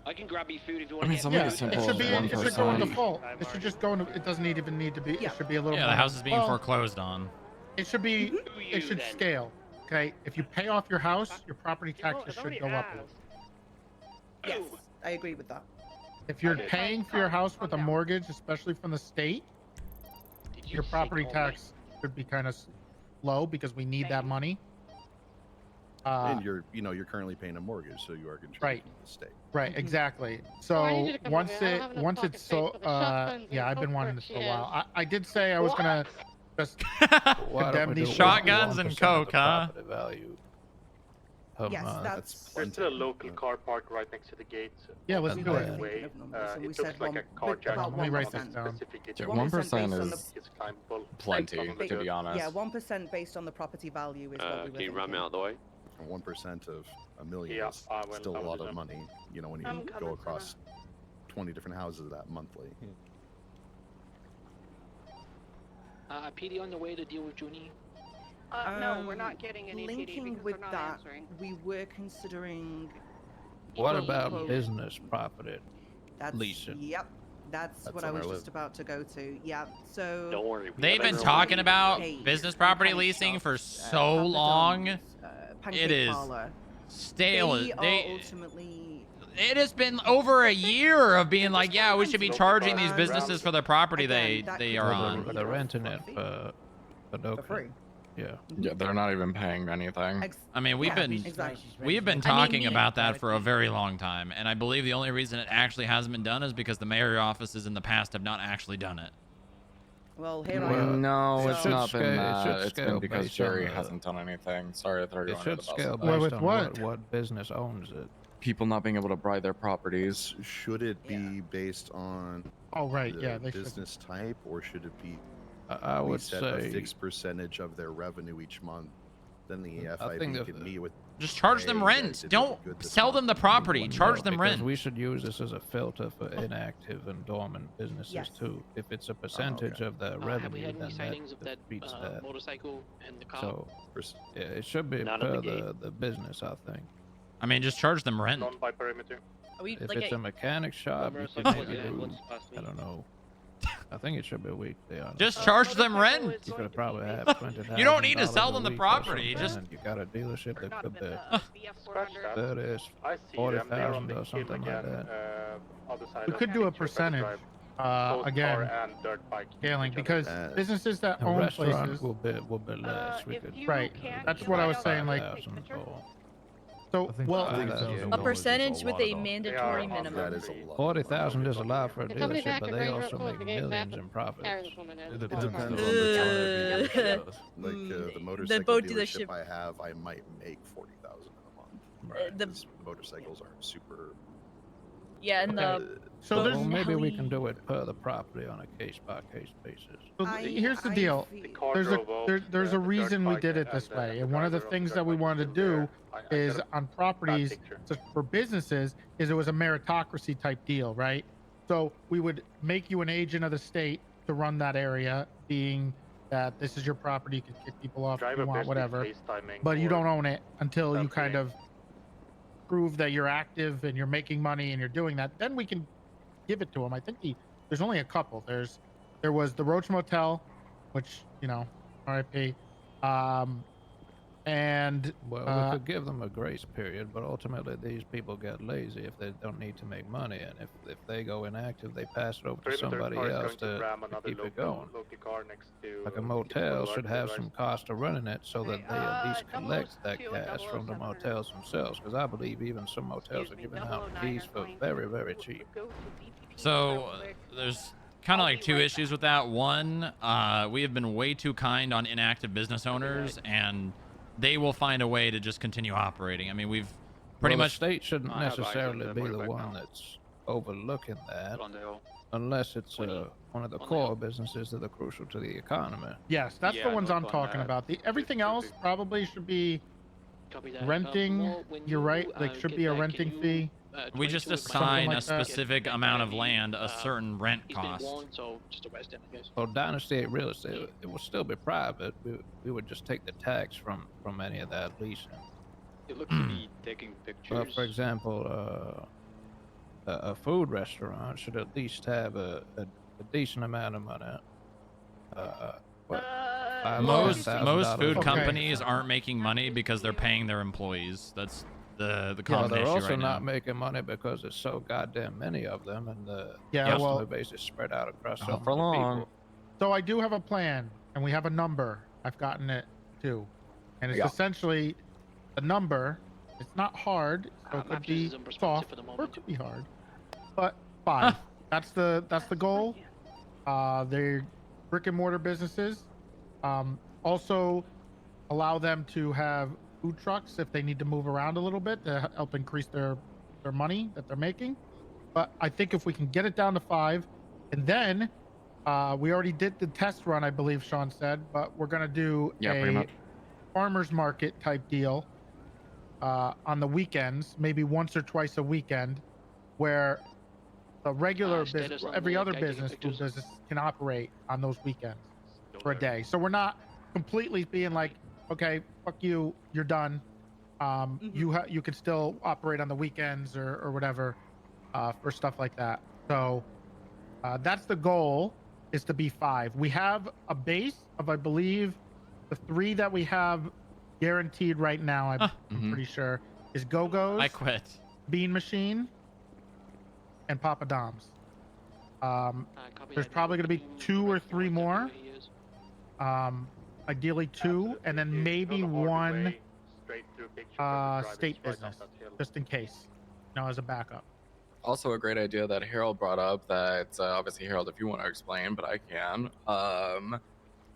I can grab you food if you I want mean, to something get as food. simple It should be. as one It should go in person. default. It should just go into. It doesn't even need to be. It should be a little. Yeah, the more. house is being Well, foreclosed on. It should be. It should then. scale. Okay, if you pay off your house, your property taxes should go up. Yes, I agree with that. If you're paying for your house with a mortgage, especially from the state, your property tax should be kind of low because we need that money. And you're currently paying a mortgage, so you are contributing Right. to the state. Right, exactly. So Oh, I need you to come once over here. I don't it have enough once pocket it's space so for the shotguns yeah, and I've been coke wanting that this she for a while. has. I did say I was gonna just Why don't condemn we these do Shotguns and 1% of coke, the huh? property value per Yes, month? that's. There's still a local car park right next to the gate. Yeah, let's And do it. then- Way. Thinking of numbers, and we It said looks like a one- carjacking. about Let me write this 1%. down. Yeah, 1% 1% based on is It's climbable. plenty, to be honest. Yeah, 1% based on the property value is what we were Can you run me thinking. out of the way? And 1% of a million Yeah, is I will- still I a will lot do of that. money. You know, when you I'm go coming, across 20 different houses that monthly. PD on the way to deal with Junie. No, we're not getting any PD Linking because with they're not that, answering. we were considering. What quote, about unquote, business property? That's, leasing? Yep, that's what I on was our just about to go to. Yeah, so. Don't worry. we They've have been everyone. talking about Hey, business property mechanic leasing shops, for Papa so long. John's, Pancake It is Parlor. stale. They are ultimately. It has been over a year of being like, yeah, we should be charging these businesses for the property they are on. They're renting it for no For free. Yeah. Yeah, they're not even paying anything. I mean, we've Yeah, been exactly. we've been I mean, talking me- about that for a very long time, and I believe the only reason it actually hasn't been done is because the mayor offices in the past have not actually done it. Well, here Well, I am. No, it it's should not been scale- it that. should It's been scale because based on Jerry the- hasn't done anything. Sorry to throw you It under should the bus. scale with that. Well, based with on what? what business owns it. People not being able to buy their properties. Should it be based on Oh, right. the Yeah, they should. business type, or should it be I we would set a say fixed percentage of their revenue each month? Then the I FIB think can meet with. Just charge them Hey, rent. did Don't good this sell month. them the property. Charge them because rent. we should use this as a filter for inactive and dormant businesses Yes. too. If it's a percentage of their Have we revenue, had any then sightings of that beats that. motorcycle and the cop? So yeah, it should be None per at the gate. the business, I think. I mean, just charge them rent. Non by perimeter. Are we, If like, it's a mechanic shop, you motorcycle can was maybe it? do, What's past me? I don't know. I think it should be weekly. honestly. Just charge them rent. You could probably have You don't need to $20,000 sell a them the week or property, something, just- and you got a dealership that could be Scratch that. 30, I see them. They're 40,000 on the or hill something like again, that. Other side We of could do a Church percentage. Drive. Both car Again, and dirt bike. scaling because businesses that A own restaurant places. will be less. We could Right. That's what I was saying. Like, 5,000 or- so well. A percentage with a mandatory That minimum. is a lot. 40,000 is a lot for a Can somebody dealership, back but and they bring also real make quick? The gate's millions happening. in profits. Carry this woman in. It depends on the the motorcycle boat dealership dealership. I have, I might make 40,000 a month. The- Because motorcycles aren't super. Yeah, and the So well, there's maybe we can do it per the property on a case-by-case basis. So here's the deal. There's a reason we did it this way, and one of the things that we wanted to do is on properties for businesses is it was a meritocracy type deal, right? So we would make you an agent of the state to run that area, being that this is your property, you can kick people off if you want, whatever, but you don't own it until you kind of prove that you're active and you're making money and you're doing that. Then we can give it to them. I think there's only a couple. There was the Roach Motel, which, you know, RIP. And Well, we could give them a grace period, but ultimately these people get lazy if they don't need to make money, and if they go inactive, they pass it over to somebody else to keep it going. Like a motel should have some cost of running it, so that they at least collect that cash from the motels themselves. Because I believe even some motels are giving out keys for very, very cheap. So there's kind of like two issues with that. One, we have been way too kind on inactive business owners, and they will find a way to just continue operating. I mean, we've pretty Well, much. the state shouldn't necessarily be the one that's overlooking that, unless it's one of the core businesses that are crucial to the economy. yes, that's the ones I'm talking about. Everything else probably should be renting. You're right. Like, should be a renting fee. We just Something assign like a that. specific amount of land a certain rent cost. So just arrest him, I guess. Well, Dynasty Real Estate, it will still be private. We would just take the tax from any of that leasing. You look to be taking pictures. Well, for example, a food restaurant should at least have a decent amount of money. Most $5,000 food a week. companies aren't making money because they're paying their employees. That's the Yeah, common they're issue also right not now. making money because there's so goddamn many of them, and the Yeah, customer well- base is spread out across so Not for many long. people. So I do have a plan, and we have a number. I've gotten it too, and it's Yeah. essentially the number. It's not hard, so it could be This is in perspective soft, for the or it moment. could be hard. But 5. That's the goal. They're brick and mortar businesses. Also, allow them to have food trucks if they need to move around a little bit to help increase their money that they're making. But I think if we can get it down to 5, and then we already did the test run, I believe Sean said, but we're gonna do pretty a much. farmers market type deal on the weekends, maybe once or twice a weekend, where a regular status business, on every the other guy taking business, food pictures. business can operate on those weekends for a day. So we're not completely being like, okay, fuck you, you're done. You can still operate on the weekends or whatever for stuff like that. So that's the goal, is to be 5. We have a base of, I believe, the 3 that we have guaranteed right now. I'm pretty sure is Go-Go's, I quit. Bean Machine, and Papa Dom's. There's probably going to be 2 or 3 more. Ideally 2, and then maybe 1 state business, just in case, as a backup. Also, a great idea that Harold brought up that obviously, Harold, if you want to explain, but I can.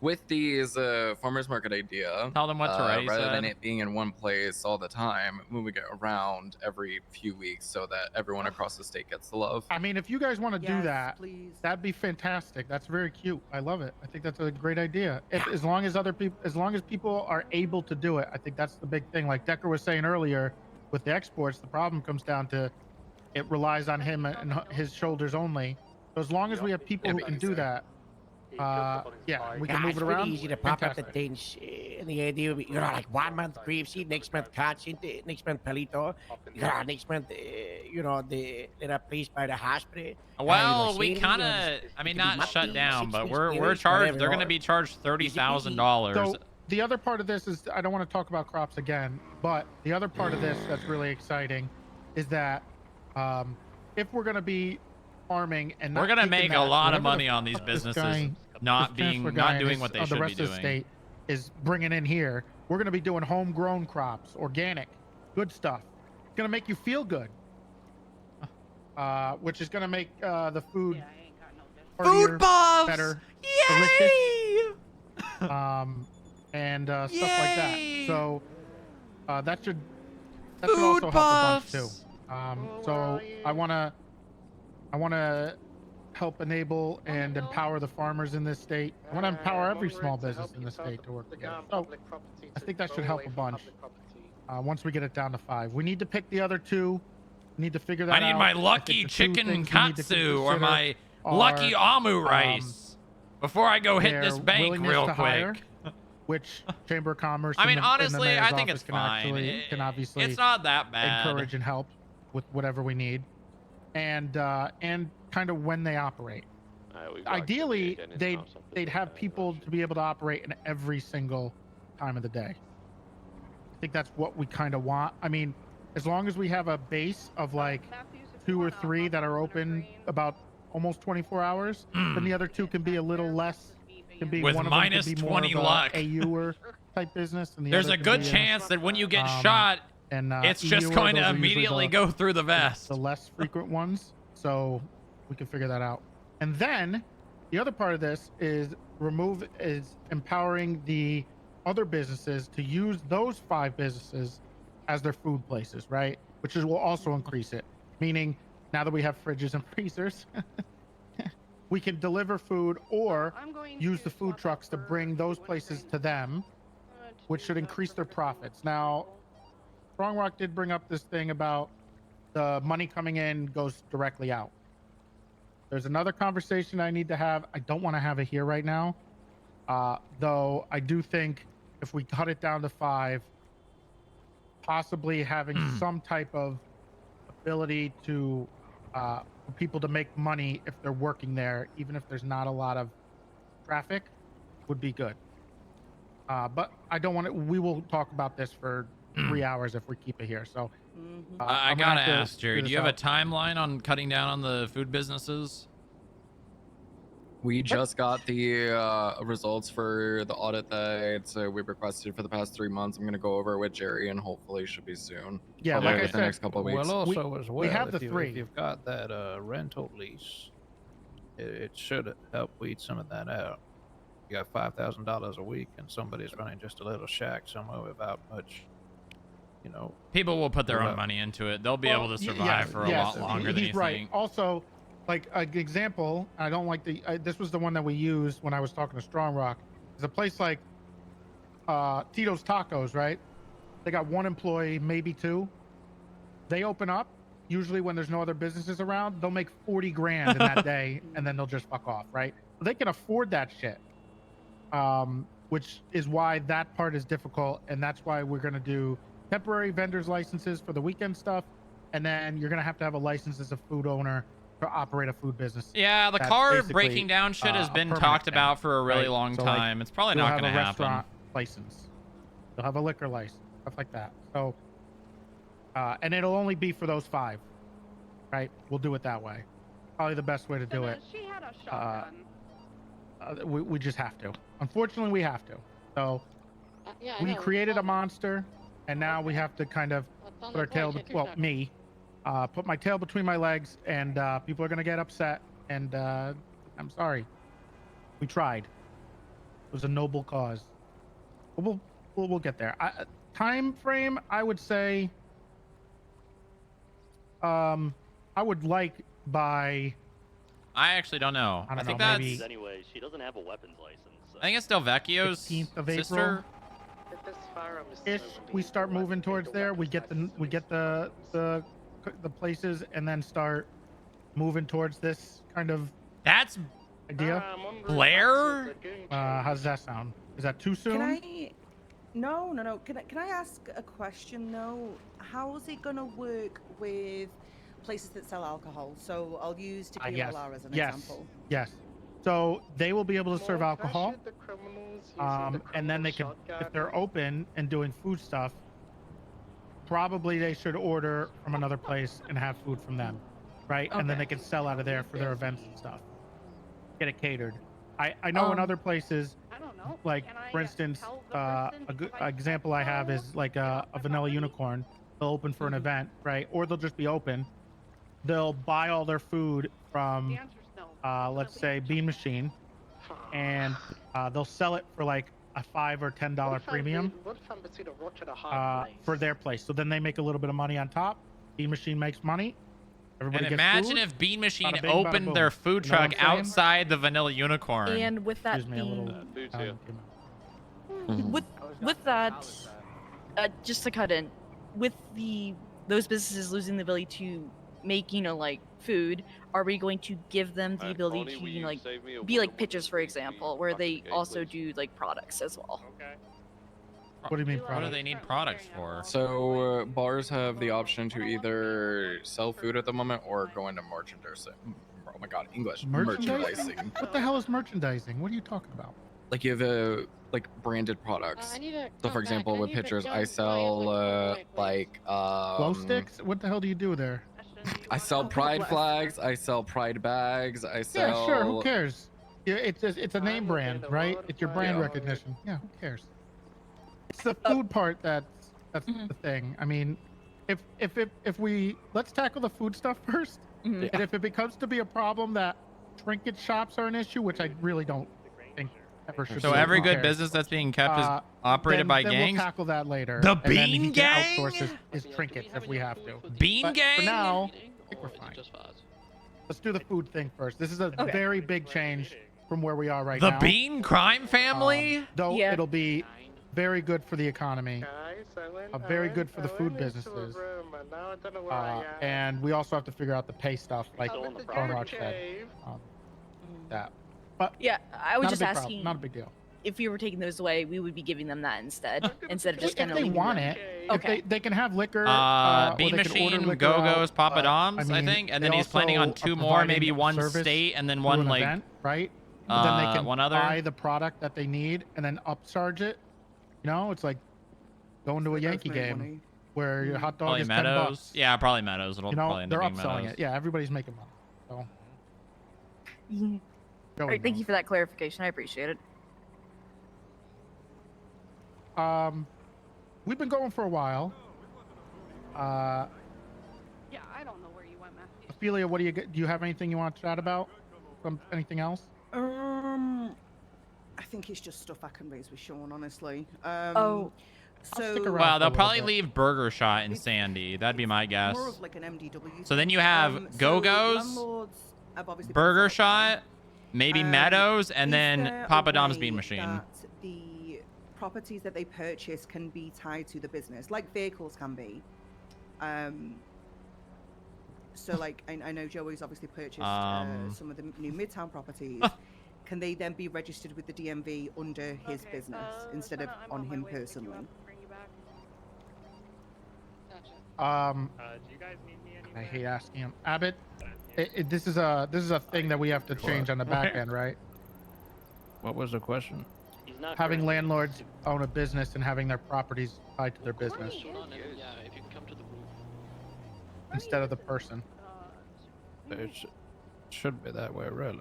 With these farmers market idea, Tell them what to write, rather than said. it being in one place all the time, moving it around every few weeks so that everyone across the state gets the love. I mean, if you guys want to do Yes, that, please. that'd be fantastic. That's very cute. I love it. I think that's a great idea. As long as people are able to do it, I think that's the big thing. Like Decker was saying earlier, with the exports, the problem comes down to it relies on him and his shoulders only. So as long as we have people who can do that, yeah, we can move it's it pretty around. easy to pop up the Fantastic. things. And the idea would be, like 1 month grapeseed, next month cotton, next month palito, next month, the little place by the hospital. Well, we kind of, I mean, not shut down, but we're charged. They're going to be charged $30,000. So the other part of this is, I don't want to talk about crops again, but the other part of this that's really exciting is that if we're going to be farming and We're not gonna taking make a that, lot of whatever money the on these fuck this businesses guy- not this transfer guy and doing his- what they the should rest be of the doing. state is bringing in here. We're going to be doing homegrown crops, organic, good stuff. It's going to make you feel good, which is going to make the food Food heartier, buffs! better, Yay! delicious. and stuff like that. Yay! So that should Food also help a bunch too. puffs! So I wanna help enable and empower the farmers in this state. I want to empower every small business in the state to work together. So I think that should help a bunch. Once we get it down to 5, we need to pick the other 2. We need to figure that out. I need my lucky chicken katsu or my lucky amu rice before I go hit this bank real quick. Which Chamber of Commerce? I mean, and the honestly, mayor's I think office it's fine. Can obviously It's not that bad. encourage and help with whatever we need, and kind of when they operate. Ideally, they'd have people to be able to operate in every single time of the day. I think that's what we kind of want. I mean, as long as we have a base of like 2 or 3 that are open about almost 24 hours, then the other 2 can be a little less. Can be With one of them minus could be 20 more of luck. a AU type business, and the There's other a can good be chance that when you get shot, it's just EUer, going those to are usually immediately go through the vest. The less frequent ones, so we can figure that out. And then the other part of this is empowering the other businesses to use those 5 businesses as their food places, right? Which will also increase it. Meaning, now that we have fridges and freezers, we can deliver food or use the food trucks to bring those places to them, which should increase their profits. Now, Strong Rock did bring up this thing about the money coming in goes directly out. There's another conversation I need to have. I don't want to have it here right now, though I do think if we cut it down to 5, possibly having some type of ability to for people to make money if they're working there, even if there's not a lot of traffic, would be good. But I don't want to. We will talk about this for 3 hours if we keep it here. So I gotta ask, Jerry, do you have a timeline on cutting down on the food businesses? We just got the results for the audit that we requested for the past 3 months. I'm gonna go over it with Jerry, and hopefully it should be soon. Yeah, Probably like I within the said, next couple of weeks. Well, also as well, have the if 3. If you've got that rental lease, it should help weed some of that out. You got $5,000 a week, and somebody's running just a little shack somewhere without much, you know. People will put their own money into it. They'll be able to survive for a lot longer than you right. think. Also, like an example, I don't like this was the one that we used when I was talking to Strong Rock. There's a place like Tito's Tacos, right? They got 1 employee, maybe 2. They open up, usually when there's no other businesses around, they'll make 40 grand in that day, and then they'll just fuck off, right? They can afford that shit, which is why that part is difficult, and that's why we're going to do temporary vendors licenses for the weekend stuff, and then you're going to have a license as a food owner to operate a food business. Yeah, the car breaking down shit has been talked about for a really long time. It's probably not going to happen. Restaurant license. They'll have a liquor license, stuff like that. So, and it'll only be for those 5, right? We'll do it that way. Probably the best way to do it. She had a shotgun. We just have to. Unfortunately, we have to. So Yeah, I we know. created a monster, and now we have to kind of put our tail. Me, put my tail between my legs, and people are gonna get upset. And I'm sorry. We tried. It was a noble cause. But we'll get there. Time frame, I would say. I would like by. I actually don't know. I don't think know, that's. maybe- Anyway, she doesn't have a weapons license. So. I think it's Del Vecchio's 15th of sister. Ish, we start moving towards there. We get the places, and then start moving towards this kind of. That's idea. Blair. How does that sound? Is that too soon? Can I? No. Can I ask a question though? How's it gonna work with places that sell alcohol? So I'll use Tequila La as an example. Yes. So they will be able to serve alcohol, and then they can, if they're open and doing food stuff, probably they should order from another place and have food from them, right? And then they can sell out of there for their events and stuff. Get it catered. I know in other places, like for instance, a good example I have is like a Vanilla Unicorn. They'll open for an event, right? Or they'll just be open. They'll buy all their food from, let's say, Bean Machine, and they'll sell it for like a $5 or $10 premium What if Embassy to Roger the hard place? for their place. So then they make a little bit of money on top. Bean Machine makes money. Everybody And gets imagine food. if Bean Machine Bada bing, bada opened boom. their food You know what truck I'm saying? outside the Vanilla Unicorn. And with that Excuse me, a little. with that, just to cut in, with those businesses losing the ability to make like food, are we going to give them the ability to like be like pitches, for example, where they also do like products as well? What do you mean What do product? they need products for? So bars have the option to either sell food at the moment or go into merchandising. Oh my god, English. Merchandising. What the hell is merchandising? What are you talking about? Like you have like branded products. So for example, with pictures, I sell Glow sticks? What the hell do you do there? I sell pride flags. I sell pride bags. I sell. Yeah, sure. Who cares? Yeah, it's a name brand, right? It's your brand recognition. Yeah, who cares? It's the food part that's the thing. I mean, if we let's tackle the food stuff first, and if it becomes to be a problem that trinket shops are an issue, which I really don't think ever should. So be, every who good cares? business that's being kept is operated by then gangs. We'll tackle that later. The and then Bean he can Gang? outsource his trinkets if we have to. Bean But Gang? For now, I think we're fine. Let's do the food thing first. This is a very big change from where we are right The now. Bean crime family? Though it'll be very good for the economy. Very good for the food businesses. And we also have to figure out the pay stuff, like Rock said. That. But yeah, I was not a just big problem, asking. Not a big deal. If we were taking those away, we would be giving them that instead of just kind If of they leaving want them. it, Okay. if they can have liquor. or Bean they can order Machine, liquor Go-Go's, out, Papa but, Dom's, I mean, think, and they then he's planning on also 2 are more, maybe providing one service state and then through one an like event, right? But then they can one other. buy the product that they need and then upcharge it. You know, it's like going to a Yankee game where your hot dog Probably is Meadows. $10. Yeah, probably Meadows. It'll You know, probably end they're up being upselling Meadows. it. Yeah, everybody's making money. So. All right, thank you for that clarification. I appreciate it. We've been going for a while. Yeah, I don't know where you went, Matthew. Ophelia, what do you have anything you want to chat about? Anything else? I think it's just stuff I can raise with Sean, honestly. I'll stick around Well, for they'll a little probably bit. leave Burger Shot in Sandy. That'd be my guess. More of like an MDW. So then you have Go-Go's, landlords have obviously Burger Shot, maybe Meadows, and is then there a Papa Dom's way Bean Machine. that the properties that they purchase can be tied to the business, like vehicles can be. So like I know Joey's obviously purchased some of the new Midtown properties. Can they then be registered with the DMV under his business instead of on him personally? I hate asking him. Abbott, this is a thing that we have to change on the back end, right? What was the question? Having landlords own a business and having their properties tied to their business instead of the person. It should be that way, really.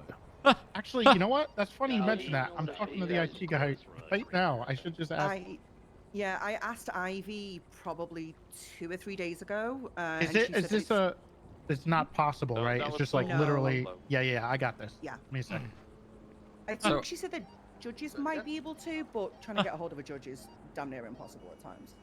Actually, you know what? That's funny you mentioned that. I'm talking to the IT guy right now. I should just ask. I asked Ivy probably 2 or 3 days ago. Is and it? she Is said this that it's not possible, right? It's just like No. literally. Yeah. I got this. Yeah. Give me a second. I think she said that judges might be able to, but trying to get a hold of a judge is damn near impossible at times.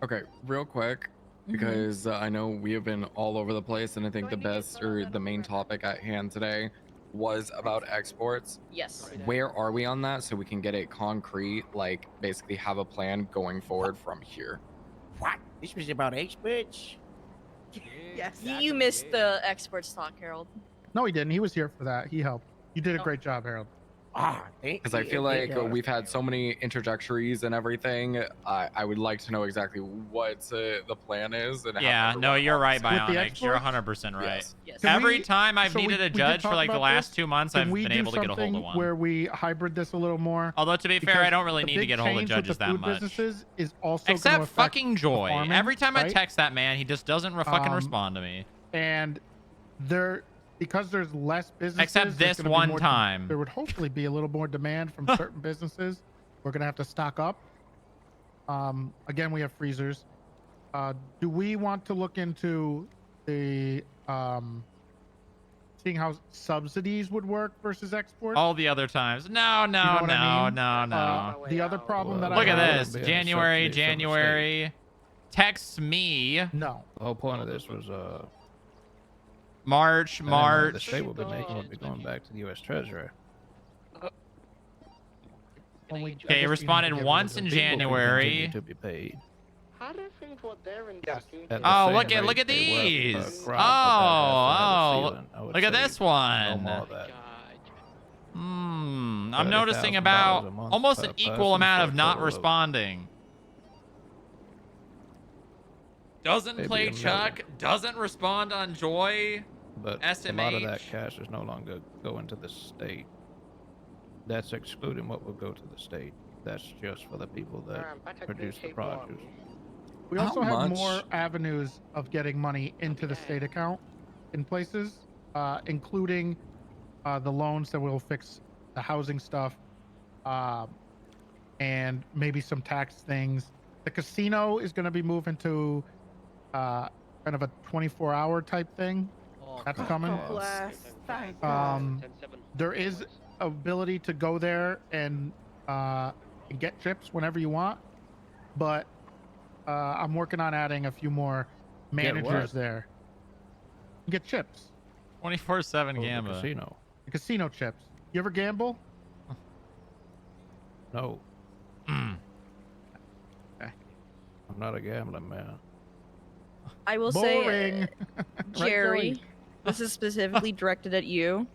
Okay, real quick, because I know we have been all over the place, and I think the main topic at hand today was about exports. Yes. Where are we on that so we can get it concrete, like basically have a plan going forward from here? What? This was about experts? Yes. You missed the exports talk, Harold. No, he didn't. He was here for that. He helped. You did a great job, Harold. Because I feel like we've had so many introductories and everything. I would like to know exactly what the plan is. And Yeah, how no, you're right, With the Bionics. You're exports? 100% right. Yes. Yes. Can Every we- time I've so we- needed we a did judge for talk like the about last this. 2 months, Can I've we been do able to get a hold of something one. Where we hybrid this a little more. Although to be fair, I Because don't really the need to big get a hold of change with judges the that food much. businesses is also gonna Except affect fucking the Joy. farming, Every time I right? text that man, he just doesn't fucking respond to me. And because there's less businesses. Except there's this gonna be one more time. there would hopefully be a little more demand from certain businesses. We're gonna have to stock up. Again, we have freezers. Do we want to look into the seeing how subsidies would work versus exports. All the other times. No, no, You know what no, I mean? no, no. The other problem that I Look at have- this. January. Text me. No. The whole point of this was March. the state will be making would be going back to the U.S. Treasury. Okay, responded once in January. To be paid. How do things work there in Oh, look at these. Oh, look at this one. I'm noticing about a month almost per an equal person amount for of a not total of responding. Doesn't maybe play a million. Chuck. Doesn't respond on Joy. But a lot of that cash is no longer going to the state. That's excluding what will go to the state. That's just for the people that produce the produce. We also have more avenues of getting money into the state account in places, including the loans that will fix the housing stuff, and maybe some tax things. The casino is going to be moving to kind of a 24-hour type thing. That's coming. Thank God. There is ability to go there and get chips whenever you want, but I'm working on adding a few more managers there. Get chips. 24/7 Gamba. Casino. The casino chips. You ever gamble? No. Hmm. Okay. I'm not a gambling man. I will Boring. say, Jerry, this is specifically directed at you.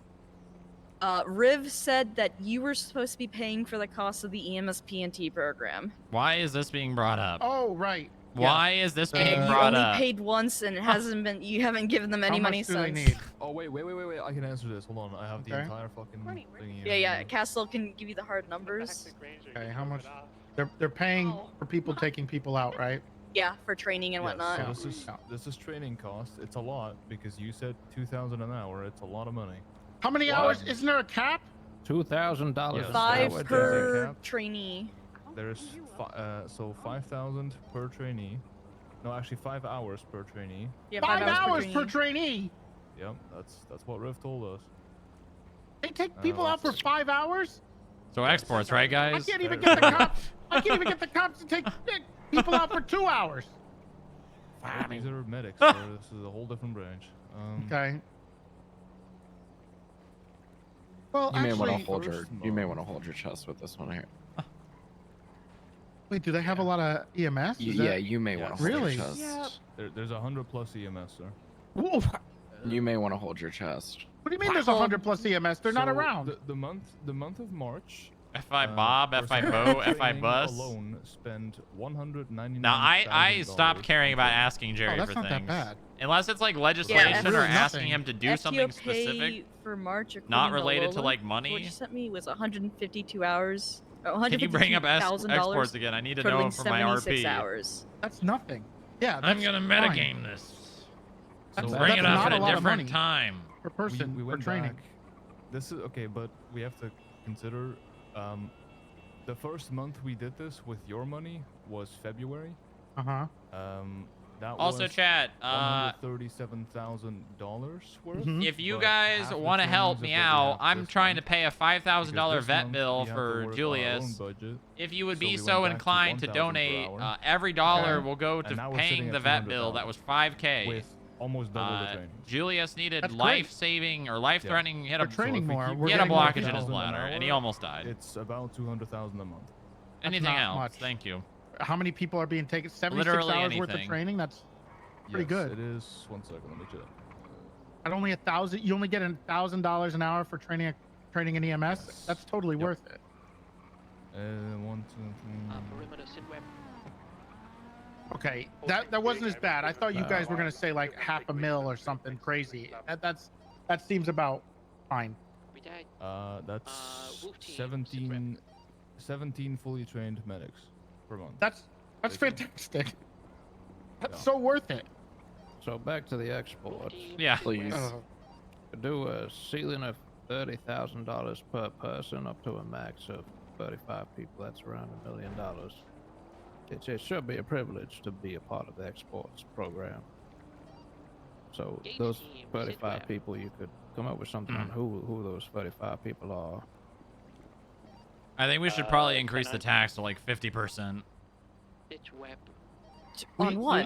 Riv said that you were supposed to be paying for the cost of the EMS P&T program. Why is this being brought up? Oh, right. Why is this being And you brought only up? paid once, and it hasn't been. You haven't given them any money since. Oh wait. I can answer this. Hold on. I have the entire fucking thing here. Yeah. Castle can give you the hard numbers. Okay, how much? They're paying for people taking people out, right? Yeah, for training and whatnot. So this is training cost. It's a lot because you said 2,000 an hour. It's a lot of money. How many hours? Isn't there a cap? $2,000. 5 per trainee. There's so 5,000 per trainee. No, actually 5 hours per trainee. Yeah, 5 hours per trainee. Yep, that's what Riv told us. They take people out for 5 hours? So exports, right, I guys? can't even get the cops. I can't even get the cops to take people out for 2 hours. These are medics. So this is a whole different branch. Okay. Well, You may actually, want to hold your chest with this one here. wait, do they have a lot of EMS? Is Yeah, that- you may want to hold Really? your chest. There's 100 plus EMS, sir. Whoa. You may want to hold your chest. What do you mean there's 100 plus EMS? They're not So around. The month of March. FI Bob, FI Bo, FI Bus. Alone spend $199,000. Now I stopped caring about asking Jerry that's for not that things. bad. Unless it's like legislation or really asking nothing. him to do something FTO specific. pay for March, not according to related to Lola, like money. What you sent me was 152 hours. Can you bring up exports again? I need to know for my RP. Hours. That's nothing. Yeah, I'm that's gonna fine. metagame this. That's- So bring it that's up not at a lot a of different money. time. Per person, we for went training. back. This is okay, but we have to consider the first month we did this with your money was February. Uh-huh. That Also, was chat, $137,000 worth. If you but guys half the want to help trainings me that we out, have I'm this trying month, to pay a $5,000 because this vet month bill we have to for work on our own Julius. budget, If you would so be we so went back to inclined to 1,000 per donate, hour. every dollar Okay. will go And to now we're paying sitting the at vet bill. That was 5K. with almost double the training. Julius needed That's great. life-saving or life-threating. He had a training more. he We're had a getting more blockage in his people. bladder, and he almost died. It's about 200,000 a month. Anything not else? much. Thank you. How many people are being taken? 76 Literally hours worth of anything. training? That's pretty Yes, good. It is. 1 second, let me check. At only $1,000, you only get $1,000 an hour for training an EMS. Yes. That's totally Yep. worth it. 1, 2, 3. Perimeter sit web. Okay, that wasn't as bad. I thought you guys were gonna say like $500,000 or something crazy. That seems about fine. That's 17 fully trained medics per month. That's fantastic. That's so worth it. So back to the exports. Yeah. Please. Do a ceiling of $30,000 per person up to a max of 35 people. That's around $1 million. It should be a privilege to be a part of the exports program. So those 35 people, you could come up with something on who those 35 people are. I think we should probably increase the tax to like 50%. Bitch web. On what?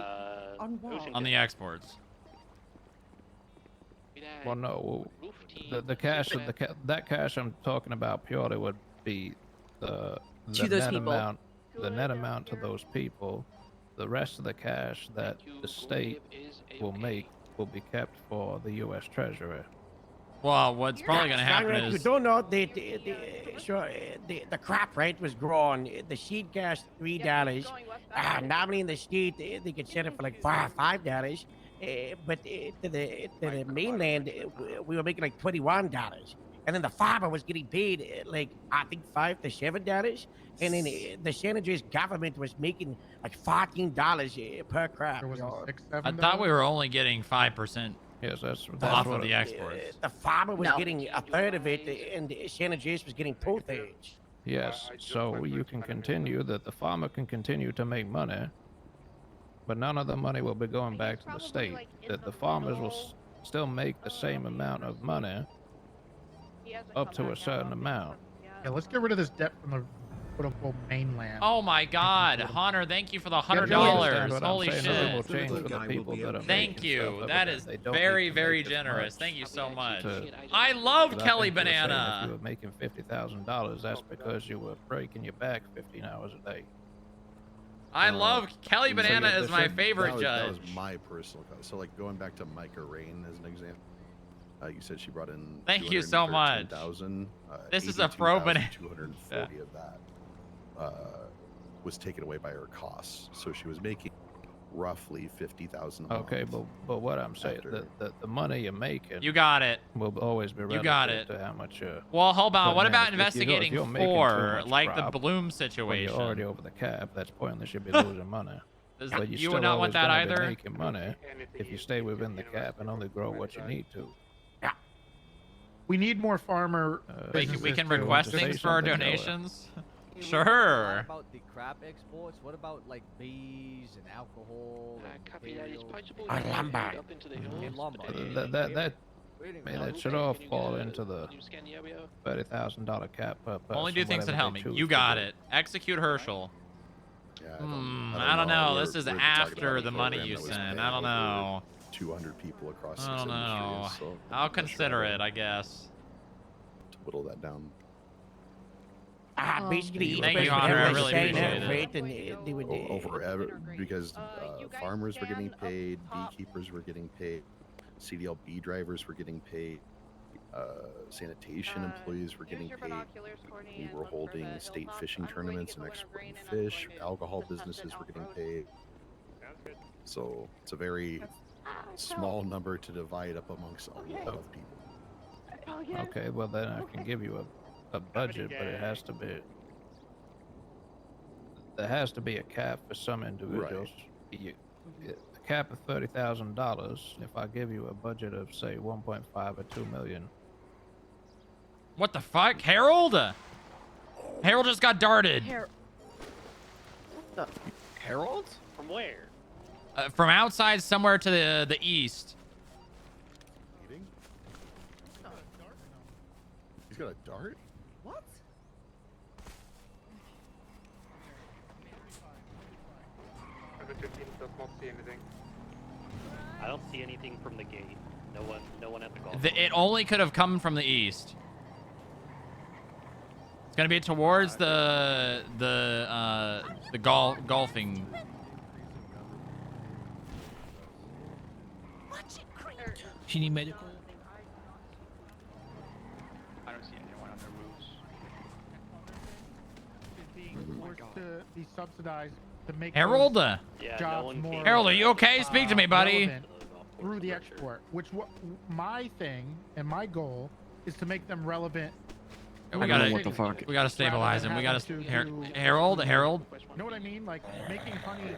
On what? On the exports. Well, no, the cash that cash I'm talking about purely would be the To those net people. amount, the net amount to those people. The rest of the cash that the state will make will be kept for the U.S. Treasury. Well, what's probably going to happen You is don't know the crop rate was growing. The seed cash $3. Normally in the state they could sell it for like $5. But to the mainland we were making like $21, and then the farmer was getting paid like I think $5 to $7, and then the San Andreas government was making like $14 per crop. I thought we were only getting 5%. Yes, that's off what of the exports. The farmer was getting a third of it, and San Andreas was getting 2/3. Yes, so you can continue that the farmer can continue to make money, but none of the money will be going back to the state. That the farmers will still make the same amount of money up to a certain amount. Yeah, let's get rid of this debt from the quote-unquote mainland. Oh my God, Hunter! Thank you for the $100. Holy shit! Thank you. That is very, very generous. Thank you so much. I love Kelly Banana. If you were making $50,000, that's because you were breaking your back 15 hours a day. I love Kelly Banana is my favorite that judge. was my personal cause. So like going back to Micah Rain as an example. You said she brought in. Thank you so much. 10,000. This is a pro banana. 240 of that was taken away by her costs. So she was making roughly 50,000 a month. Okay, but what I'm saying, the money you're making, You got it. will always be relative You got it. to how much. Well, hold on. putting What in. about If you're investigating making too for much like crop, the Bloom when situation? you're already over the cap, that's pointless. You'll be losing money. Does But you you're would still not want always that gonna be either? making money if you stay within the cap and only grow what you need to. We need more farmer. We businesses can to- request to say things for our something, Noah. donations. What Sure. about the crab exports? What about like bees and alcohol and materials? lumber. And lumber. That should all fall into the $30,000 cap per person. Only do things that whatever help they me. choose You to got do. it. Execute Herschel. Yeah, I don't know. We're- This is we're talking after about a the money program you that was send. paying I don't over know. 200 people across I 6 don't know. industries. So I'll consider it, I guess. to whittle that down. Basically, each Thank you, person Hunter. would I have really the same appreciate net it. rate, and they would. Over because farmers were getting paid, beekeepers were getting paid, CDLB drivers were getting paid, sanitation employees were getting paid. We were holding state fishing tournaments and exporting fish. Alcohol businesses were getting paid. So it's a very small number to divide up amongst a lot of people. Okay, well then I can give you a budget, but it has to be. There has to be a cap for some individuals. A cap of $30,000. If I give you a budget of say 1.5 or 2 million. What the fuck? Harold? Harold just got darted. Harold? From where? From outside somewhere to the east. He's got a dart? What? Does not see anything. I don't see anything from the gate. No one at the golf. It only could have come from the east. It's gonna be towards the golfing. She need medical. I don't see anyone on the roofs. Is being forced to be subsidized to make Harold? those Yeah, jobs more. Harold, are you okay? Speak to me, buddy. relevant Through the export, which my thing and my goal is to make them relevant. We gotta stabilize him. We gotta. Harold. You know what I mean? Like making honey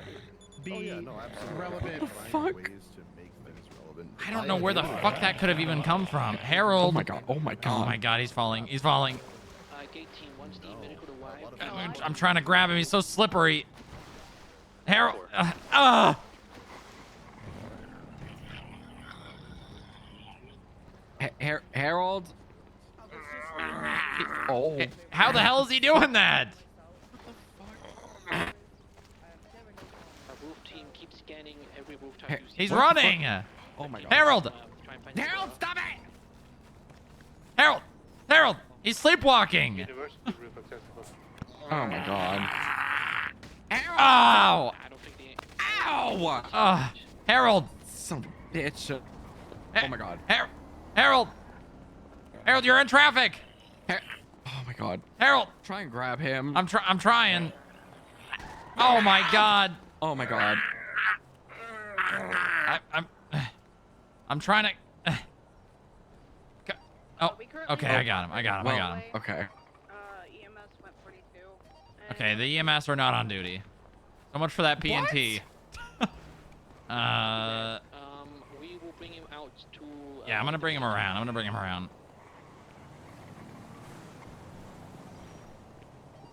be relevant. I don't know where the fuck that could have even come from. Harold. Oh my god. Oh my god. Oh my god. He's falling. He's falling. I'm trying to grab him. He's so slippery. Harold. Harold. Oh. How the hell is he doing that? Our roof team keeps scanning every rooftop. you see. He's running. Oh my God. Harold. Harold, stop it! Harold. Harold. He's sleepwalking. University roof accessible. Oh my God. Ow. Ow! Harold. Son of a bitch. Oh my God. Harold. Harold, you're in traffic. Oh my God. Harold. Try and grab him. I'm trying. Oh my God. Oh my God. I'm trying to. Oh, okay. I got him. I got him. Okay. EMS went 42. Okay, the EMS are not on duty. So much for that PNT. We will bring him out to. Yeah, I'm gonna bring him around.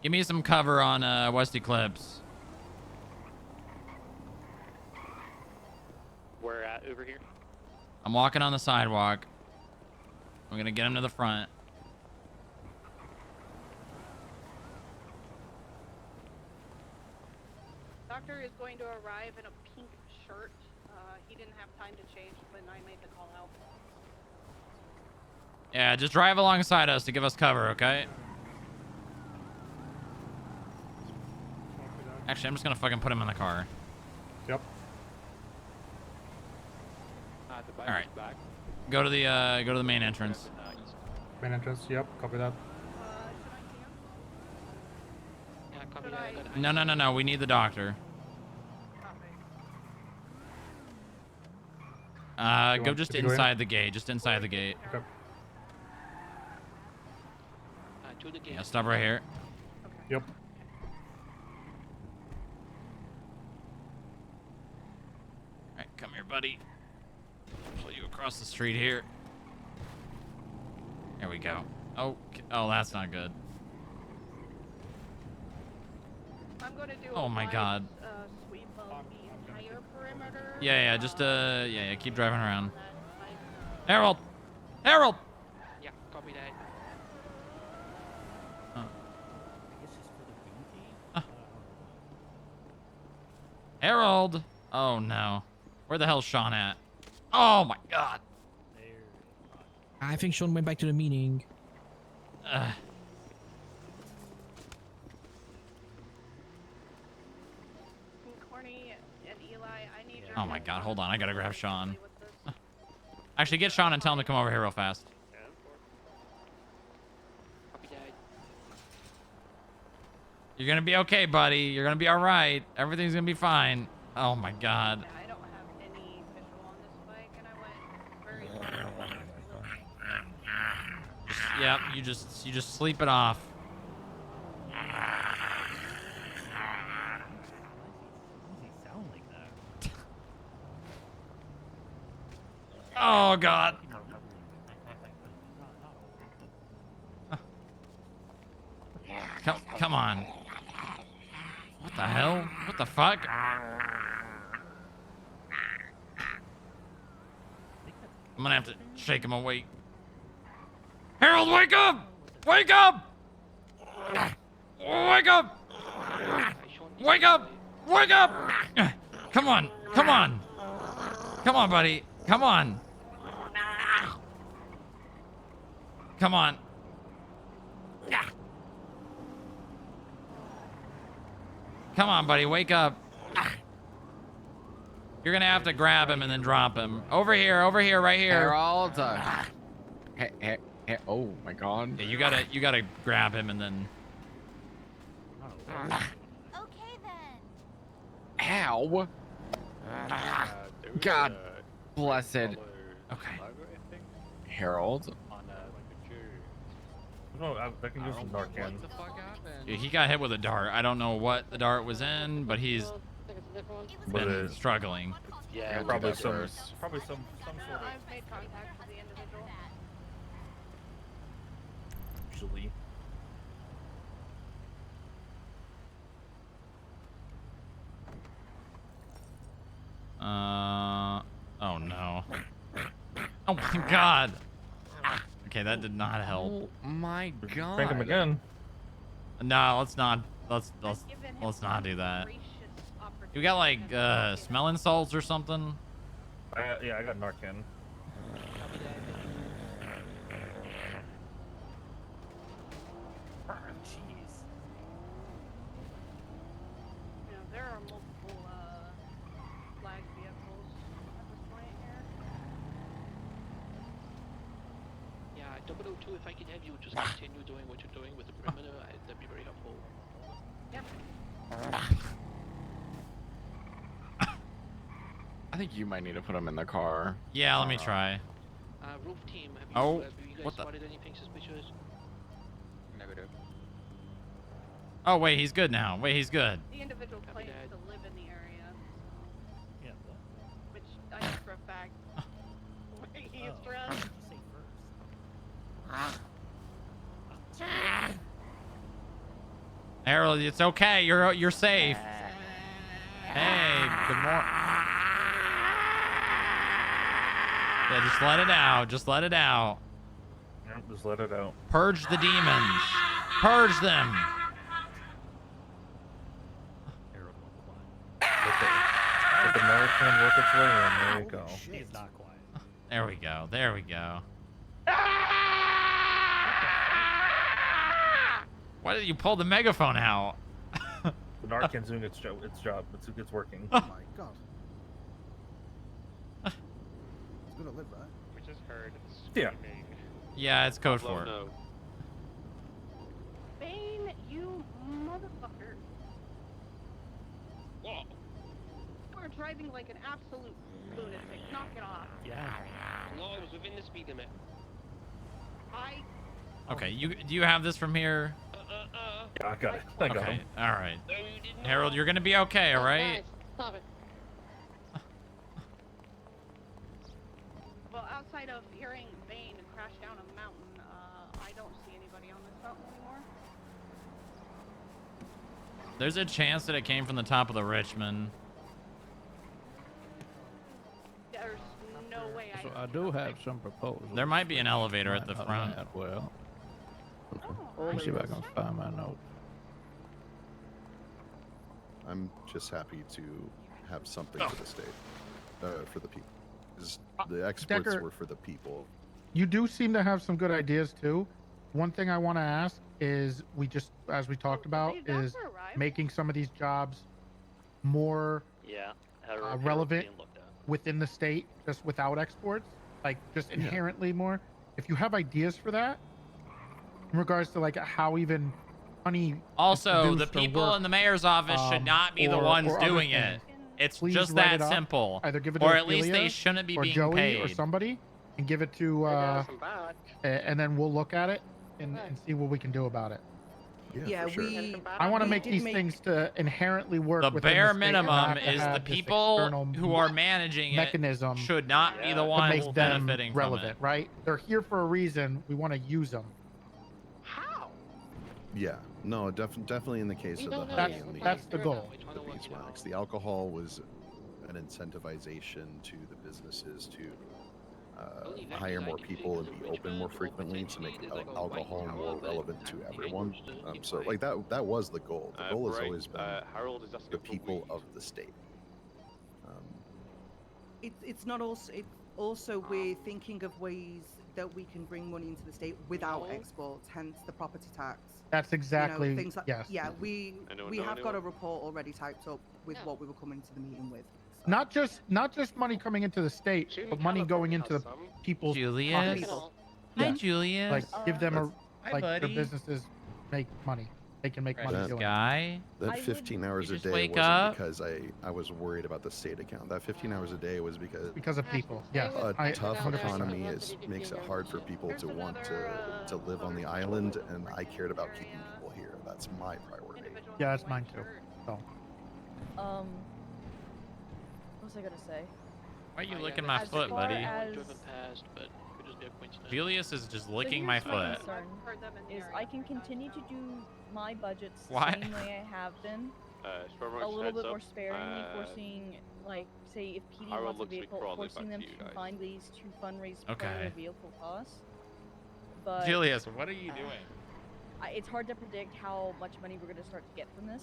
Give me some cover on West Eclipse. We're at over here. I'm walking on the sidewalk. I'm gonna get him to the front. Doctor is going to arrive in a pink shirt. He didn't have time to change when I made the call out. Yeah, just drive alongside us to give us cover, okay? Actually, I'm just gonna fucking put him in the car. Yep. All right. Go to the main entrance. Main entrance. Yep. Copy that. Yeah, copy that. No. We need the doctor. Go just inside the gate. Just inside the gate. Okay. To the gate. Yeah, stop right here. Yep. All right, come here, buddy. Pull you across the street here. There we go. Oh, that's not good. I'm going to do Oh my God. sweep of the entire perimeter. Yeah, just keep driving around. Harold. Yeah, copy that. Harold. Oh no. Where the hell's Sean at? Oh my God. I think Sean went back to the meeting. Corny and Eli, I need your Oh my God. Hold on. I gotta grab Sean. Actually, get Sean and tell him to come over here real fast. Copy that. You're gonna be okay, buddy. You're gonna be all right. Everything's gonna be fine. Oh my God. I don't have any visual on this bike, and I went very Yep. You just sleep it off. Oh God. Come on. What the hell? What the fuck? I'm gonna have to shake him awake. Harold, wake up! Wake up! Wake up! Wake up! Wake up! Come on! Come on! Come on, buddy! Come on! Come on! Come on, buddy, wake up. You're gonna have to grab him and then drop him. Over here, right here. Harold. Oh my God. Yeah, you gotta grab him and then. Okay then. Ow. God blessed. Okay. Harold. No, I can do some dark cans. Yeah, he got hit with a dart. I don't know what the dart was in, but he's been struggling. Yeah, probably some sort of. I've made contact with the individual. Usually. Oh no. Oh my God. Okay, that did not help. Oh my god. Crank him again. No, let's not. Let's not do that. You got like smelling salts or something? Yeah, I got Narcan. Jeez. You know, there are multiple flag vehicles at this point here. Yeah, 002, if I can have you just continue doing what you're doing with the perimeter, that'd be very helpful. Yep. I think you might need to put him in the car. Yeah, let me try. Roof team, have Oh, you guys what the? spotted anything suspicious? Negative. Oh wait, he's good now. Wait, he's good. The individual claims to live in the area, Yeah. What? which I know for a fact. He's drunk. Say first. Harold, it's okay. You're safe. Hey, good morning. Yeah, just let it out. Just let it out. Yep, just let it out. Purge the demons. Purge them. Let the Narcan work its way in. There you go. He's not quiet. There we go. There we go. Why did you pull the megaphone out? The Narcan's doing its job. It's working. Oh my god. It's gonna live, right? We just heard Yeah. screaming. Yeah, it's code for it. No. Bane, you motherfucker. Whoa. You are driving like an absolute lunatic. Knock it off. Yeah. Law was within the speed limit. Okay, do you have this from here? Yeah, I got it. I got Okay, him. all right. Harold, you're gonna be okay, all right? Stop it. Well, outside of hearing Bane crash down a mountain, I don't see anybody on this mountain anymore. There's a chance that it came from the top of the Richmond. There's no way So I. I do have some proposals. There might be an elevator at the front. Well, let me see if I can find my note. I'm just happy to have something for the state, for the people. 'Cause the exports Decker, were for the people. You do seem to have some good ideas too. One thing I want to ask is, we just, as we talked about, is making some of these jobs more Yeah. relevant within the state, just without exports, like just inherently more. If you have ideas for that, in regards to like how even money is Also, the produced or people worked, in the mayor's office should not be the ones or other doing it. things, It's please just write that it up. simple. Either give it to Or at least they Ophelia shouldn't be or being Joey paid. or somebody, and give it to and then we'll look at it and see what we can do about it. Yeah, I want to we make did these things to inherently work. The within bare state and minimum not to is have the this people external who are managing it mechanism should not be the to ones make them benefiting relevant, right? They're here for a reason. We want to use them. Yeah, no, definitely in the case of the honey That's, and that's the goal. the beeswax. The alcohol was an incentivization to the businesses to hire more people and be open more frequently to make alcohol more relevant to everyone. So like that was the goal. The goal has always been the people of the state. It's not also also we're thinking of ways that we can bring money into the state without exports, hence the property tax. That's exactly, things like, yes. Yeah, we have got a report already typed up with what we were coming to the meeting with. Not just money coming into the state, but money going into the people's Julius? pockets. Hi, Julius. Like give them a Hi, like buddy. their businesses make money. They can make money That doing guy. That 15 hours a just day wake wasn't up? because I was worried about the state account. That 15 hours a day was because of people. Yes, a tough economy makes it hard for people to want to live on the island, and I cared about keeping people here. That's my priority. Yeah, that's mine too. So What was I gonna say? Why are you licking my As foot, far buddy? as- Julius is just licking So my here's foot. concern is I can continue to do my budgets the Why? same way I have been. A little bit more sparingly, forcing, like, say, if PD Harold wants a looks like vehicle, probably forcing back them to you to guys. find ways to fundraise for Okay. the vehicle costs. but Julius, what are you doing? it's hard to predict how much money we're gonna start to get from this.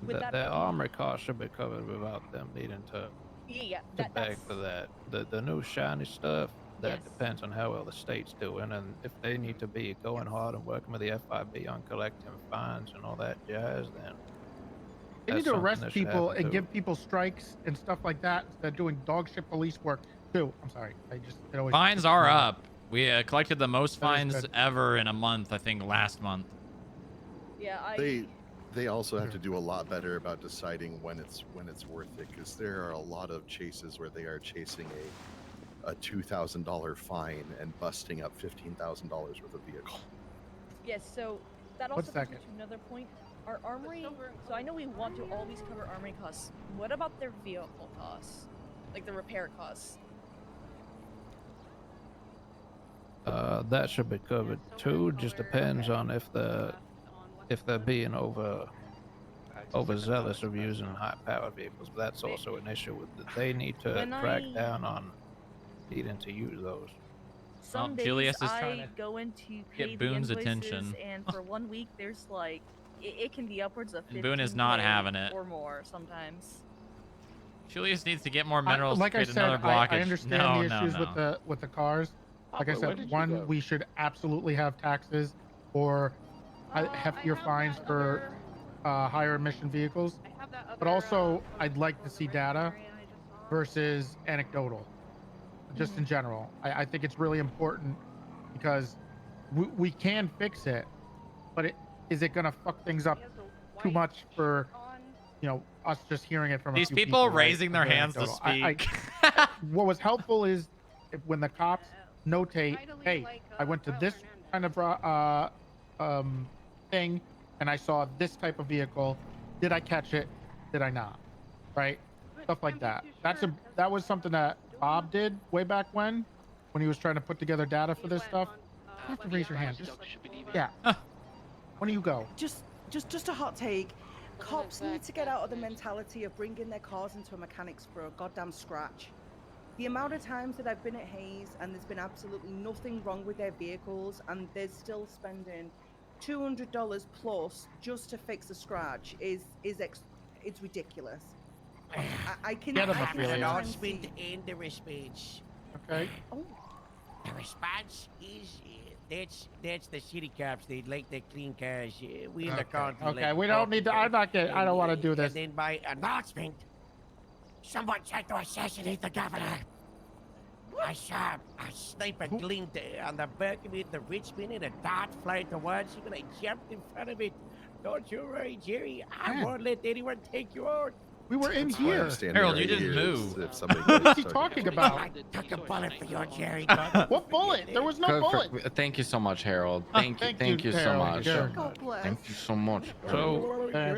With that The being- armory cost should be covered without them needing to Yeah, beg that's for that. The new shiny stuff, that Yes. depends on how well the state's doing, and if they need to be going hard and working with the FIB on collecting fines and all that jazz, then They that's need to something arrest that should people happen and too. give people strikes and stuff like that instead of doing dog shit police work too. I'm sorry. It always Fines are up. We collected the most That is fines good. ever in a month, I think, last month. Yeah, They also have to do a lot better about deciding when it's worth it, because there are a lot of chases where they are chasing a $2,000 fine and busting up $15,000 worth of vehicle. Yes, so that One also brings me second. to another point. Our armory, so I know we want to always cover armory costs. What about their vehicle costs? Like the repair costs? That should be covered too. Just depends on if they're being overzealous of using high-powered vehicles. But that's also an issue with they need to When crack I- down on needing to use those. Some days Julius is trying I to go in to get pay the Boone's invoices, attention. and for 1 week there's like it can be upwards of And Boone is not 15K having it. or more sometimes. Julius needs to get more minerals like to I create said, another blockage. I understand no, the no, issues no. with the cars. Like I Papa, where said, did you one, go? we should absolutely have taxes or heftier fines for higher emission vehicles. But also, I'd like to see data versus anecdotal, just in general. I think it's really important because we can fix it, but is it going to fuck things up too much for us just hearing it from These a few people right? raising their Very hands to anecdotal. speak. What was helpful is when the cops notate, hey, I went to this kind of thing and I saw this type of vehicle. Did I catch it? Did I not? Right? Stuff like that. That was something that Bob did way back when he was trying to put together data for this stuff. You have to raise your hand. Yeah. When do you go? Just a hot take. Cops need to get out of the mentality of bringing their cars into a mechanics for a goddamn scratch. The amount of times that I've been at Hayes and there's been absolutely nothing wrong with their vehicles and they're still spending $200 plus just to fix a scratch is it's ridiculous. I can Get 'em, I can Ophelia. sometimes Announcement see- and the response. Okay. Oh, The response is that's the city cops. They like their clean cars. We in the country. Okay, like we don't need to. I'm not getting. I don't want to do this. And then by announcement, someone tried to assassinate the governor. I saw a sniper gleamed on the back of it, the Richmond, and a dart flying towards him, and I jumped in front of it. Don't you worry, Jerry. I Man. won't let anyone take you out. We were in That's why I'm here. standing Harold, right you didn't here, move. If somebody What is he started talking shooting. about? I took a bullet for you, Jerry. What bullet? There was no Good for- bullet. thank you so much, Harold. Thank you so Harold. much. Sure. God bless. Thank you so much. So what I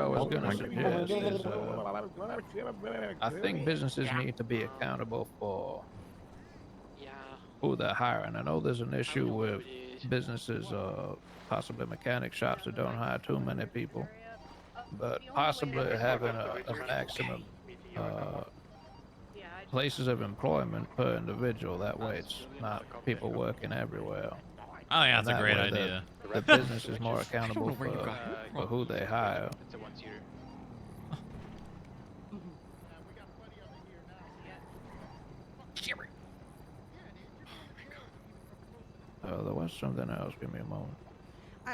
was gonna suggest is I think businesses need to be accountable for who they're hiring. I know there's an issue with businesses, possibly mechanic shops that don't hire too many people, but possibly having a maximum places of employment per individual. That way it's not people working everywhere. Oh, yeah, that's And a that great way idea. The business is more accountable for who they hire. There was something else. Give me a moment.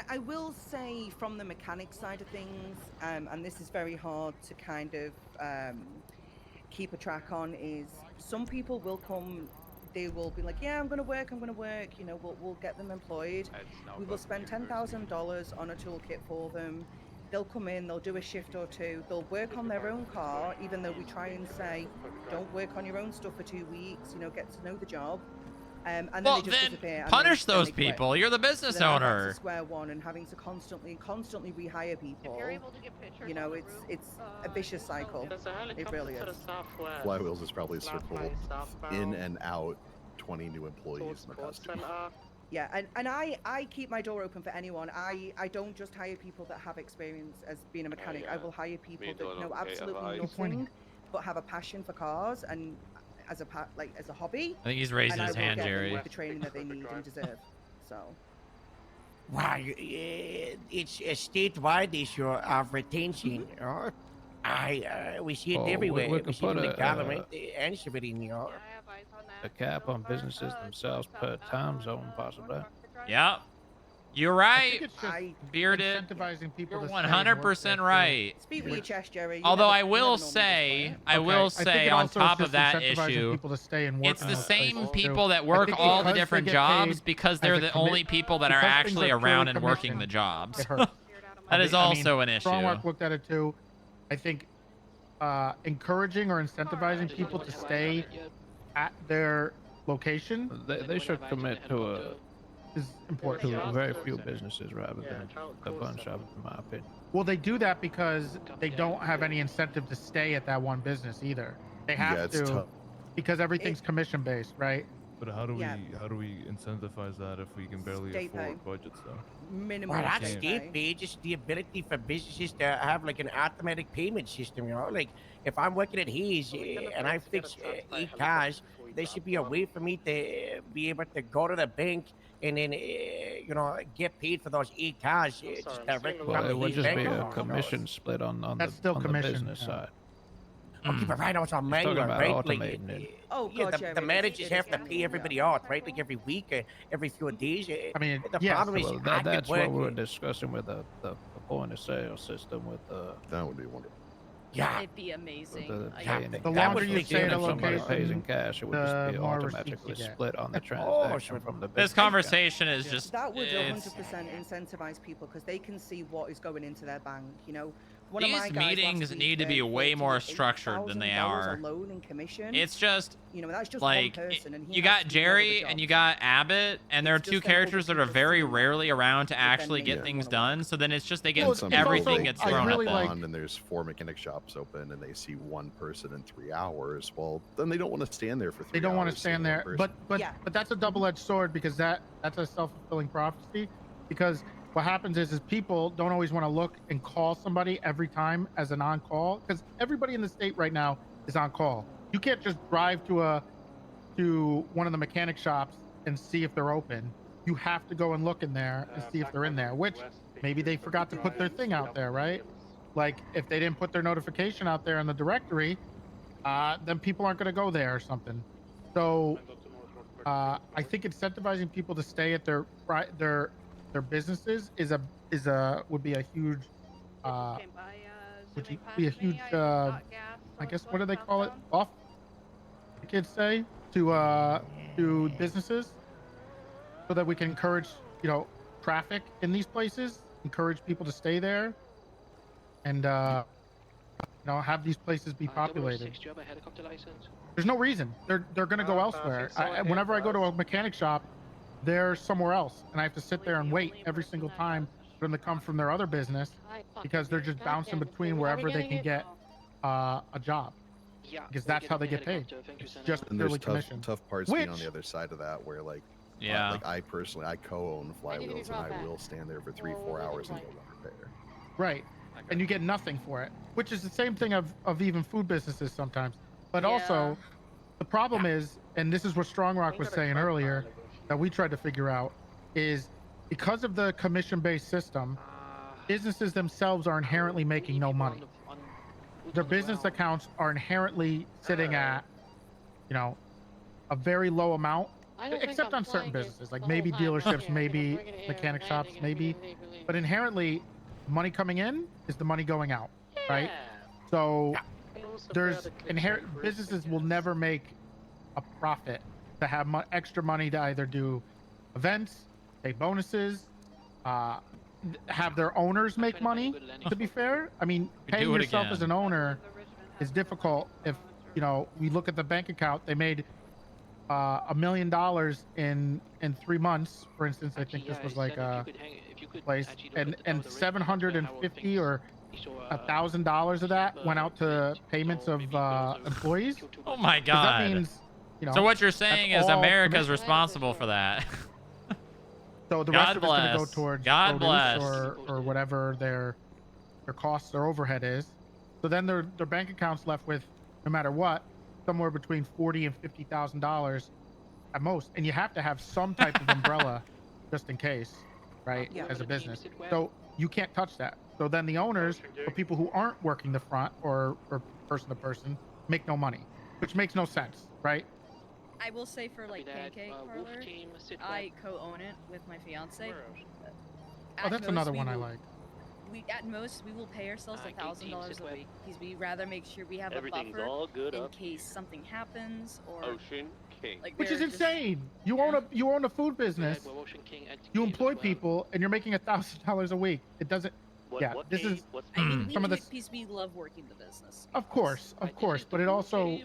I will say from the mechanic side of things, and this is very hard to kind of keep a track on, is some people will come, they will be like, yeah, I'm going to work, you know, we'll get them employed. We will spend $10,000 on a toolkit for them. They'll come in, they'll do a shift or two, they'll work on their own car, even though we try and say, don't work on your own stuff for 2 weeks, you know, get to know the job. And then Well, they just then disappear. and punish then those they quit. people. You're the business So then I'm back owner. to square one and having to constantly rehire people. You know, it's a vicious cycle. It really is. Flywheels is probably circled in and out 20 new employees in the costume. Yeah, and I keep my door open for anyone. I don't just hire people that have experience as being a mechanic. I will hire people that know absolutely nothing but have a passion for cars. And as a as a hobby. I think he's raising and I his will hand, get them Jerry. the training that they need and deserve. So. Wow, it's a statewide issue of retention. We see it Oh, everywhere. we We could see it in put the government and civilian. a cap on businesses themselves per time zone, possibly. Yep. You're I right. think it's just Bearded. incentivizing people You're to stay and work 100% there, too. right. Speak with your chest, Jerry. You Although never- I you will never normally say, display it. I will I think say it on also is top of just that incentivizing issue, people to stay and work it's in the those same places, people too. that I work think all the because they different get jobs paid because as they're a the only people that are because things actually are purely around and working commission, the jobs. it hurts. That is also an issue. Strongmark looked at it too. I think encouraging or incentivizing people to stay at their location They should commit to is important. to very few businesses rather than a bunch of them, in my opinion. Well, they do that because they don't have any incentive to stay at that one business either. They have it's to tough. because everything's commission based, right? But how do Yeah. we incentivize that if we can barely State pay. afford budgets though? Minimum Well, not state state pay, just the ability for businesses to have like an automatic payment system. Like if I'm working at Hayes and I fix 8 cars, there should be a way for me to be able to go to the bank and then get paid for those 8 cars just directly Well, from it the would Hayes just bank be a account. commission split on That's the still on the commission, business yeah. side. Okay, but right now it's on He's talking manual, about right? Like, automating it. Oh, yeah, God, the Jerry, managers it have is to manual, pay everybody yeah. out, right? Like every week, every few days. I mean, the yes. problem is Well, I could that's work. what we were discussing with the point of sale system with the. That would be wonderful. Yeah. It'd be amazing. The longer you stay at a if somebody location, pays in cash, it would just be the more receipts automatically you get. split on the Oh, transaction from the This business. conversation is just That would it's- 100% incentivize people because they can see what is going into their bank. You know, one of my These guys last meetings week need to be earned way more structured than they $38,000 are. alone in commission. It's just you know that's just like one person, and he you has got no other Jerry and you got Abbott, and there are It's two just them other characters that are people very seeing that rarely around to then actually make get them things wanna done. So then it's just they get And some everything people, gets they thrown hop at them. on and there's 4 mechanic shops open and they see one person in 3 hours. Well, then they don't want to stand there for 3 hours. They don't want to seeing stand one there, person. but that's a double-edged sword because that's a self-fulfilling prophecy. Because what happens is people don't always want to look and call somebody every time as an on-call because everybody in the state right now is on call. You can't just drive to one of the mechanic shops and see if they're open. You have to go and look in there and see if they're in there, which maybe they forgot to put their thing out there, right? Like if they didn't put their notification out there in the directory, then people aren't going to go there or something. So I think incentivizing people to stay at their businesses would be a huge I guess what do they call it? Off the kids say to businesses so that we can encourage traffic in these places, encourage people to stay there, and have these places be populated. Do you have a helicopter license? There's no reason they're going to go elsewhere. Whenever I go to a mechanic shop, they're somewhere else, and I have to sit there and wait every single time for them to come from their other business because they're just bouncing between wherever they can get a job. Because that's how they get paid. It's just And there's purely commission. tough parts being on the other side of that where like I personally I co-own flywheels and I will stand there for 3-4 hours and get one repair. Right. And you get nothing for it, which is the same thing of even food businesses sometimes. But also, the problem is, and this is what Strong Rock was saying earlier, that we tried to figure out, is because of the commission-based system, businesses themselves are inherently making no money. Their business accounts are inherently sitting at, a very low amount, except on certain businesses, like maybe dealerships, maybe mechanic shops, maybe. But inherently, money coming in is the money going out, right? So there's inherent businesses will never make a profit to have extra money to either do events, pay bonuses, have their owners make money. To be fair, I mean, paying yourself as an owner is difficult. If we look at the bank account, they made $1 million in 3 months, for instance. I think this was like a place, and 750 or $1,000 of that went out to payments of employees. Oh my 'Cause God. that means, so what you're saying is that's all America's commission. responsible for that. So the God rest of it's going to go bless. towards God produce bless. or whatever their costs or overhead is. So then their bank account's left with, no matter what, somewhere between $40,000 and $50,000 at most, and you have to have some type of umbrella just in case, right? Yeah. As a business, so you can't touch that. So then the owners or people who aren't working the front or person to person make no money, which makes no sense, right? I will say for like Pancake Parlor, I co-own it with my fiance. Oh, that's another one I like. At most we will pay ourselves $1,000 a week because we rather make sure we have Everything's a buffer all good in up case something happens or Ocean King. like Which is they're just- insane. You own a food business. You employ people, and you're making $1,000 a week. It doesn't. This is I mean, we some of do the. it because we love working the business. Of course, but it also,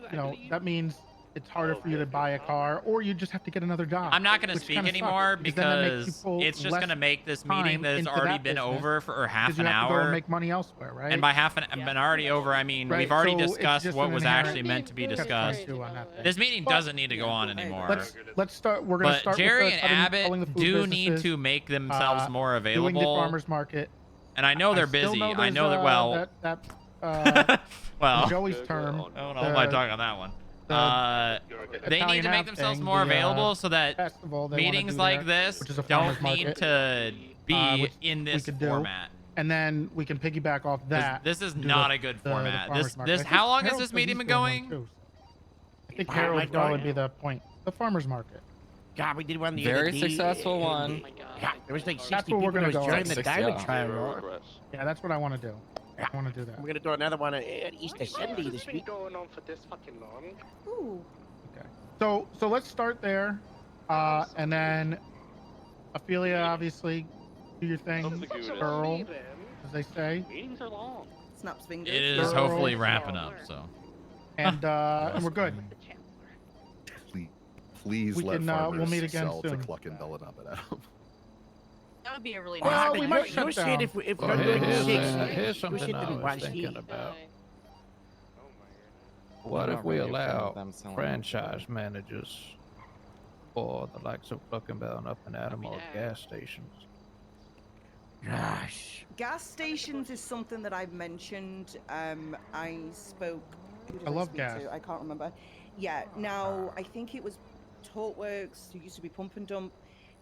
that means it's harder for you to buy a car, or you just have to get another job. I'm not going to which speak kinda sucks, anymore then that makes because people it's just less going to make this time meeting that has into already that been business over for half because you an have to go and hour. make money elsewhere, right? And by been already over, I mean Right, we've already so it's discussed just what an was inherent actually meant to be discussed. catch-22 on that thing. This meeting But doesn't need to go on anymore. Let's start. We're going to But start. Jerry with and culling Abbott the food do need businesses, to make themselves more doing the available. farmers market. And I know they're still busy. I there's, know that well. Well, Joey's term. I don't know if I talk on that one. They need Italian to make app themselves thing, more the, available so that festival they wanna meetings do like there, this which is a don't farmers need market, to be which in we this could do. format. And then we can piggyback off that. This is do not the- a good the format. farmers market. This I think how long has Harold this says meeting he's been doing one going? too. I think Harold would probably be the point. The farmers market. God, we did one the Very other day. successful one. God, there was like 60 That's what we're people gonna that was go. joining the Six, diamond yeah. trial. Yeah, that's what I want to do. I want to do that. We're gonna do another one at Easter Sunday this week. going on for this fucking long? Ooh. So let's start there, and then Ophelia, obviously, do your thing, girl, as they say. Meetings are long. Snaps fingers. It is hopefully wrapping up. So. And we're good. Please We let can, farmers we'll meet again sell soon. to Cluck and Bellinup at Adam. That would be a really Well, nice. we might you shut said down. if we're Well, doing here's, six, here's we something should I do was one thinking sheet. about. What I'm if not we really a fan of allow them selling franchise managers for the likes of Cluck and Bellinup and Adam or gas stations? Gosh. Gas stations is something that I've mentioned. I spoke. Who did I love speak gas. To? I can't remember. Yeah. Now I think it was Tortworks who used to be Pump and Dump.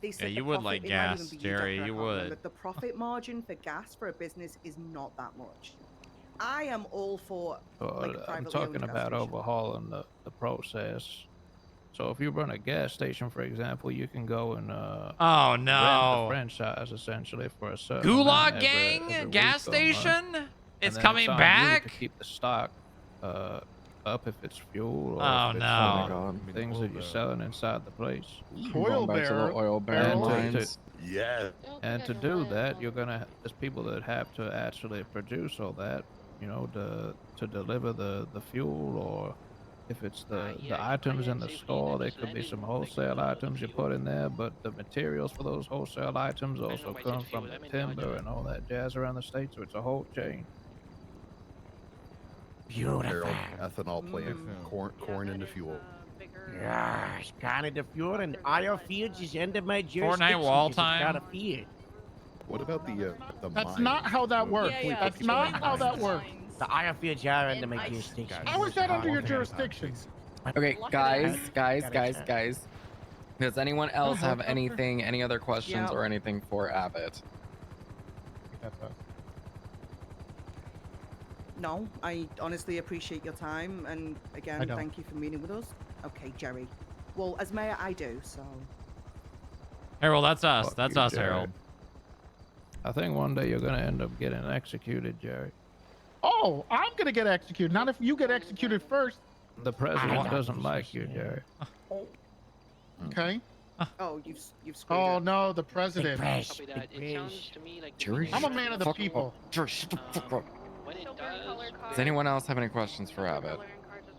They said you the would profit- like it might gas, even be Jerry, Decker, I you can't remember. would. The profit margin for gas for a business is not that much. I am all for like a I'm privately talking owned gas about station. overhauling the process. So if you run a gas station, for example, you can go and Oh rent no. a franchise essentially for a certain Gulag amount every Gang gas week or month. station? And It's then coming on you back? to keep the stock up if it's fuel or Oh, if it's no. things that you're selling inside the place. Oil Going back to the barrel. oil barrel barrels. lines. Yeah. And to do that, there's people that have to actually produce all that, to deliver the fuel, or if it's the items in the store, there could be some wholesale items you put in there, but the materials for those wholesale items also come from the timber and all that jazz around the state, so it's a whole chain. Beautiful. Harold, ethanol plant, corn into fuel. Gosh, kind of the fuel and oil fields is under my jurisdiction. wall 'cause it's time. got a field. What about the That's mine? not how that works. Yeah, That's it's not joint how that lines. works. The oil fields are under my jurisdiction. How is that under your jurisdiction? Okay, guys. Gotta Does anyone else have anything, any other questions Yeah. or anything for Abbott? That's us. No, I honestly appreciate your time, and I again, don't. thank you for meeting with us. Okay, Jerry. Well, as mayor, I do. So Harold, that's us. Fuck That's you, us, Jared. Harold. I think one day you're gonna end up getting executed, Jerry. Oh, I'm gonna get executed. Not if you get executed first. The president doesn't like you, Jerry. Okay. oh, you've screwed Oh it. no, the president. Copy that. It sounds to me like Jerry, I'm a man of the fuck people. Jerry, shut the fuck up. when it does. Does anyone else have any questions for Abbott?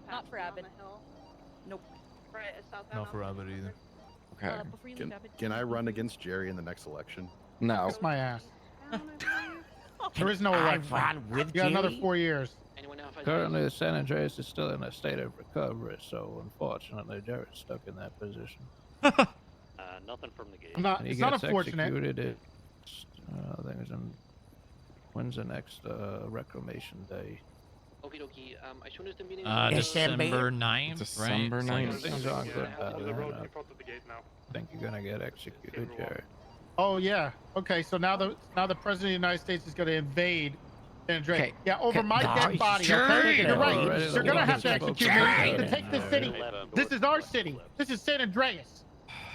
Not for Abbott. Nope. Right, it's South Not for Abbott either. Okay. Before you Can, leave, Abbott, can I run against Jerry in the next election? No. Kiss my ass. There is no I election. run with You got another Jerry? 4 years. Anyone else? Currently, the San Andreas is still in a state of recovery, so unfortunately, Jerry's stuck in that position. Nothing from the gate. I'm not. And he It's not gets unfortunate. executed. I think it's when's the next reclamation day? Okie dokie. As soon as the meeting December 9th, December right? 9th. Things aren't good On the road I in front of the gate now. think you're gonna get executed, Jerry. Oh yeah. Okay. So now the president of the United States is going to invade San Andreas. Okay, Yeah, over my dead body. Jerry! Okay. You're right. Already They're the going to one have to that's execute supposed me to to take this Jerry. city. This is our city. This is San Andreas.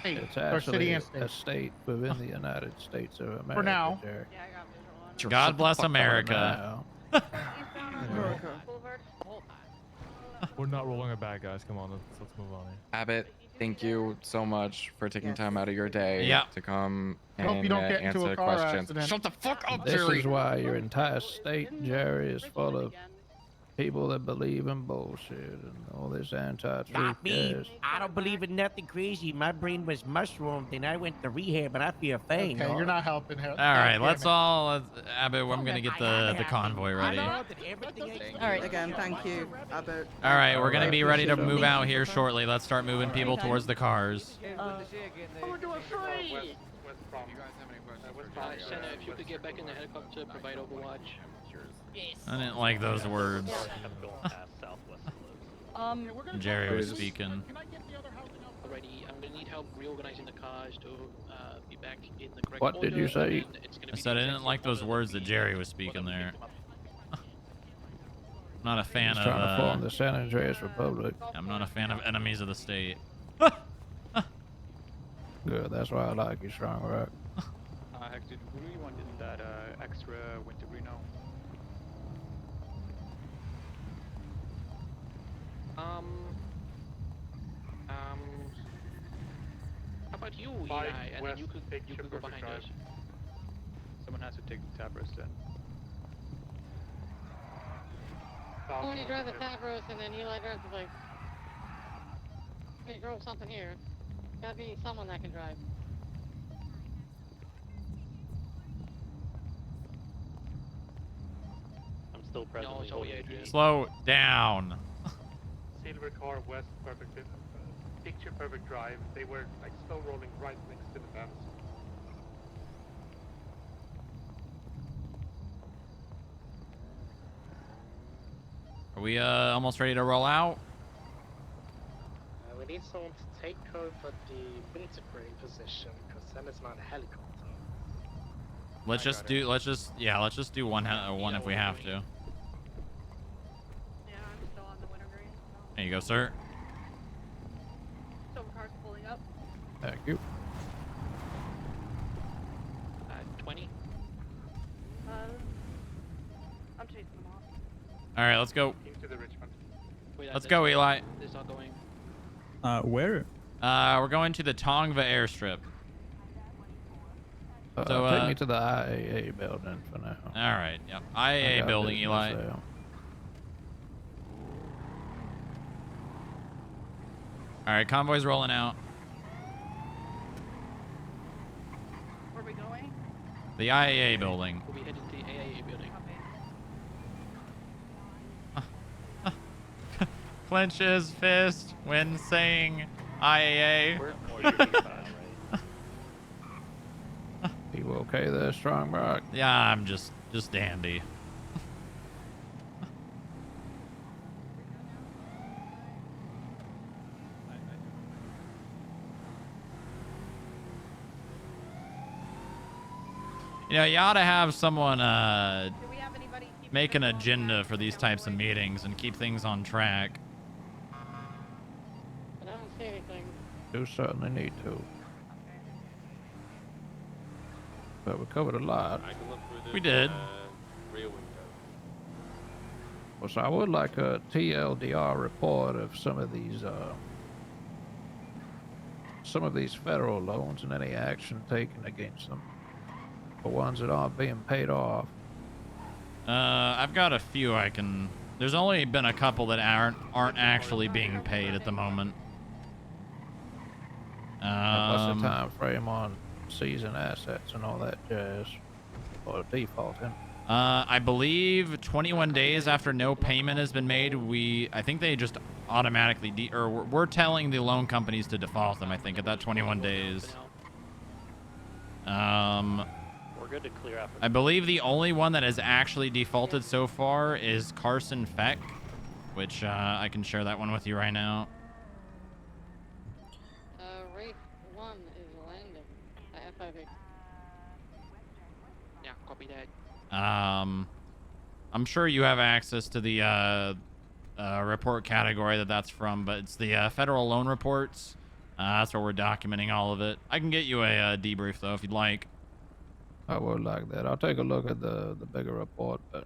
Hey, It's our city actually and state. a state within the United States of America, For now. Jerry. Yeah, I got visual on it. God bless For America. now. Eastbound Boulevard. We're not rolling it back, guys. Come on, let's move on here. Abbott, thank you so much for taking Yes. time out of your day Yeah. to come and Hope you don't get into a answer car questions. accident. Shut the fuck up, This Jerry. is why your entire state, Jerry, is full of people that believe in bullshit and all this anti-truth Not me. gas. I don't believe in nothing crazy. My brain was mushroomed and I went to rehab and I feel fine. Okay, you're not helping here. All right, let's Abbott, I'm gonna get the convoy ready. All Alright, again, thank you, Abbott. right, we're gonna be ready to appreciate it. move out here shortly. Let's start moving people towards the cars. We're doing free. West from. Senna, if you could get back in the helicopter, provide Overwatch. Yes. I didn't like those words. Jerry was speaking. Alrighty, I'm gonna need help reorganizing the cars to be back in the correct What did you order, say? and it's gonna I be said I the didn't exact like those order words that we Jerry was speaking there. Not a fan He's trying to form of. the San Andreas Republic. I'm not a fan of enemies of the state. Good, that's why I like you, Strong Rock. Actually, who do you want in that extra winter Reno? How about you, Eli? Five And then west, you could take go behind drive. us. Someone has to take the Tabras then. I want you to drive the Tabros and then Eli drives the bike. He drove something here. Gotta be someone that can drive. I'm still presently No, it's all holding Adrian. G. Slow down. Silver car west, perfect. Picture perfect drive. They were like slow rolling right next to the fence. Are we almost ready to roll out? We need someone to take over the winter crane position because then it's not a helicopter. Let's just do one if we have to. Yeah, I'm still on the wintergreen. There you go, sir. Silver car's pulling up. Thank you. 20. I'm chasing them off. All right, let's go. Into the Richmond. Wait, Let's go, Eli. This is not going. Where? We're going to the Tongva airstrip. So, Take me to the IAA building for now. All right. Yep. I IAA got building, business Eli. there. All right, convoy's rolling out. Where are we going? The IAA building. We'll be headed to the AAA building. Clench his fist when saying IAA. You okay there, Strong Rock? Yeah, I'm just dandy. You know, you ought to have someone make an agenda for these types of meetings and keep things on track. But I don't see anything. You certainly need to. But we covered a lot. We did. Well, so I would like a TLDR report of some of these federal loans and any action taken against them. The ones that aren't being paid off. I've got a few I can. There's only been a couple that aren't actually being paid at the moment. What's the time frame on seizing assets and all that jazz, or defaulting? I believe 21 days after no payment has been made, I think they just automatically we're telling the loan companies to default them. I think at that 21 days. we're good to clear after. I believe the only one that has actually defaulted so far is Carson Feck, which I can share that one with you right now. Rate 1 is landing at F58. Yeah, copy that. I'm sure you have access to the report category that's from, but it's the federal loan reports. That's where we're documenting all of it. I can get you a debrief though if you'd like. I would like that. I'll take a look at the bigger report, but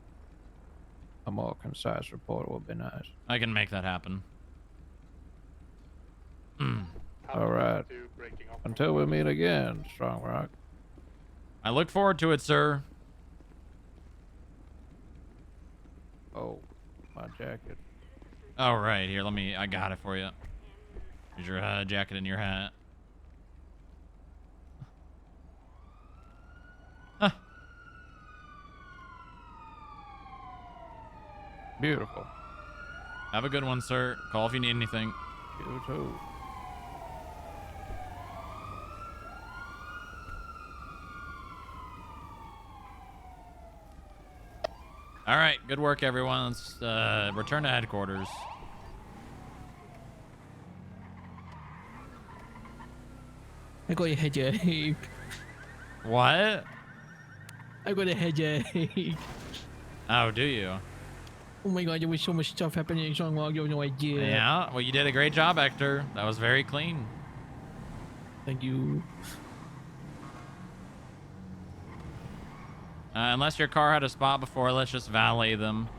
a more concise report would be nice. I can make that happen. All right. Until we meet again, Strong Rock. I look forward to it, sir. Oh, my jacket. Oh, right. Here, I got it for you. Here's your jacket and your hat. Huh. Beautiful. Have a good one, sir. Call if you need anything. You too. All right. Good work, everyone. Let's return to headquarters. I got a headache. What? I got a headache. Oh, do you? Oh my god, there was so much stuff happening in Songwalk, you have no idea. Yeah. Well, you did a great job, Hector. That was very clean. Thank you. Unless your car had a spot before, let's just valet them.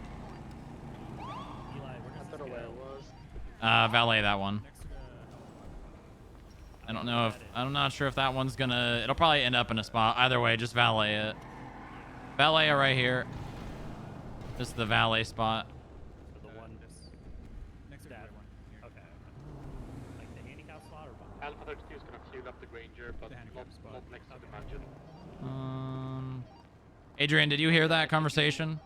Valet that one. I'm not sure if that one's gonna, it'll probably end up in a spot. Either way, just valet it. Valet it right here. This is the valet spot. For the one next to that one. Okay. Like the handicap slot or behind? Alpha 32 is gonna clear up the Granger, but not next to the mansion. Adrian, did you hear that conversation?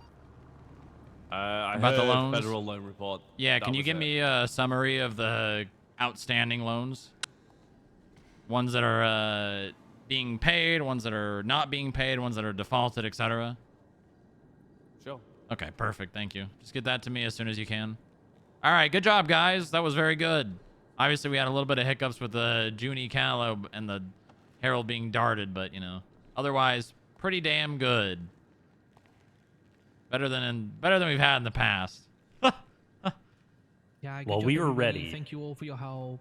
I about heard the loans? federal loan report. Yeah, That can you was give it. me a summary of the outstanding loans? Ones that are being paid, ones that are not being paid, ones that are defaulted, etc. Sure. Okay, perfect. Thank you. Just get that to me as soon as you can. All right, good job, guys. That was very good. Obviously, we had a little bit of hiccups with the Junie Callow and the Herald being darted, but, you know, otherwise, pretty damn good. Better than we've had in the past. Yeah, good Well, job, we were everybody. ready. Thank you all for your help.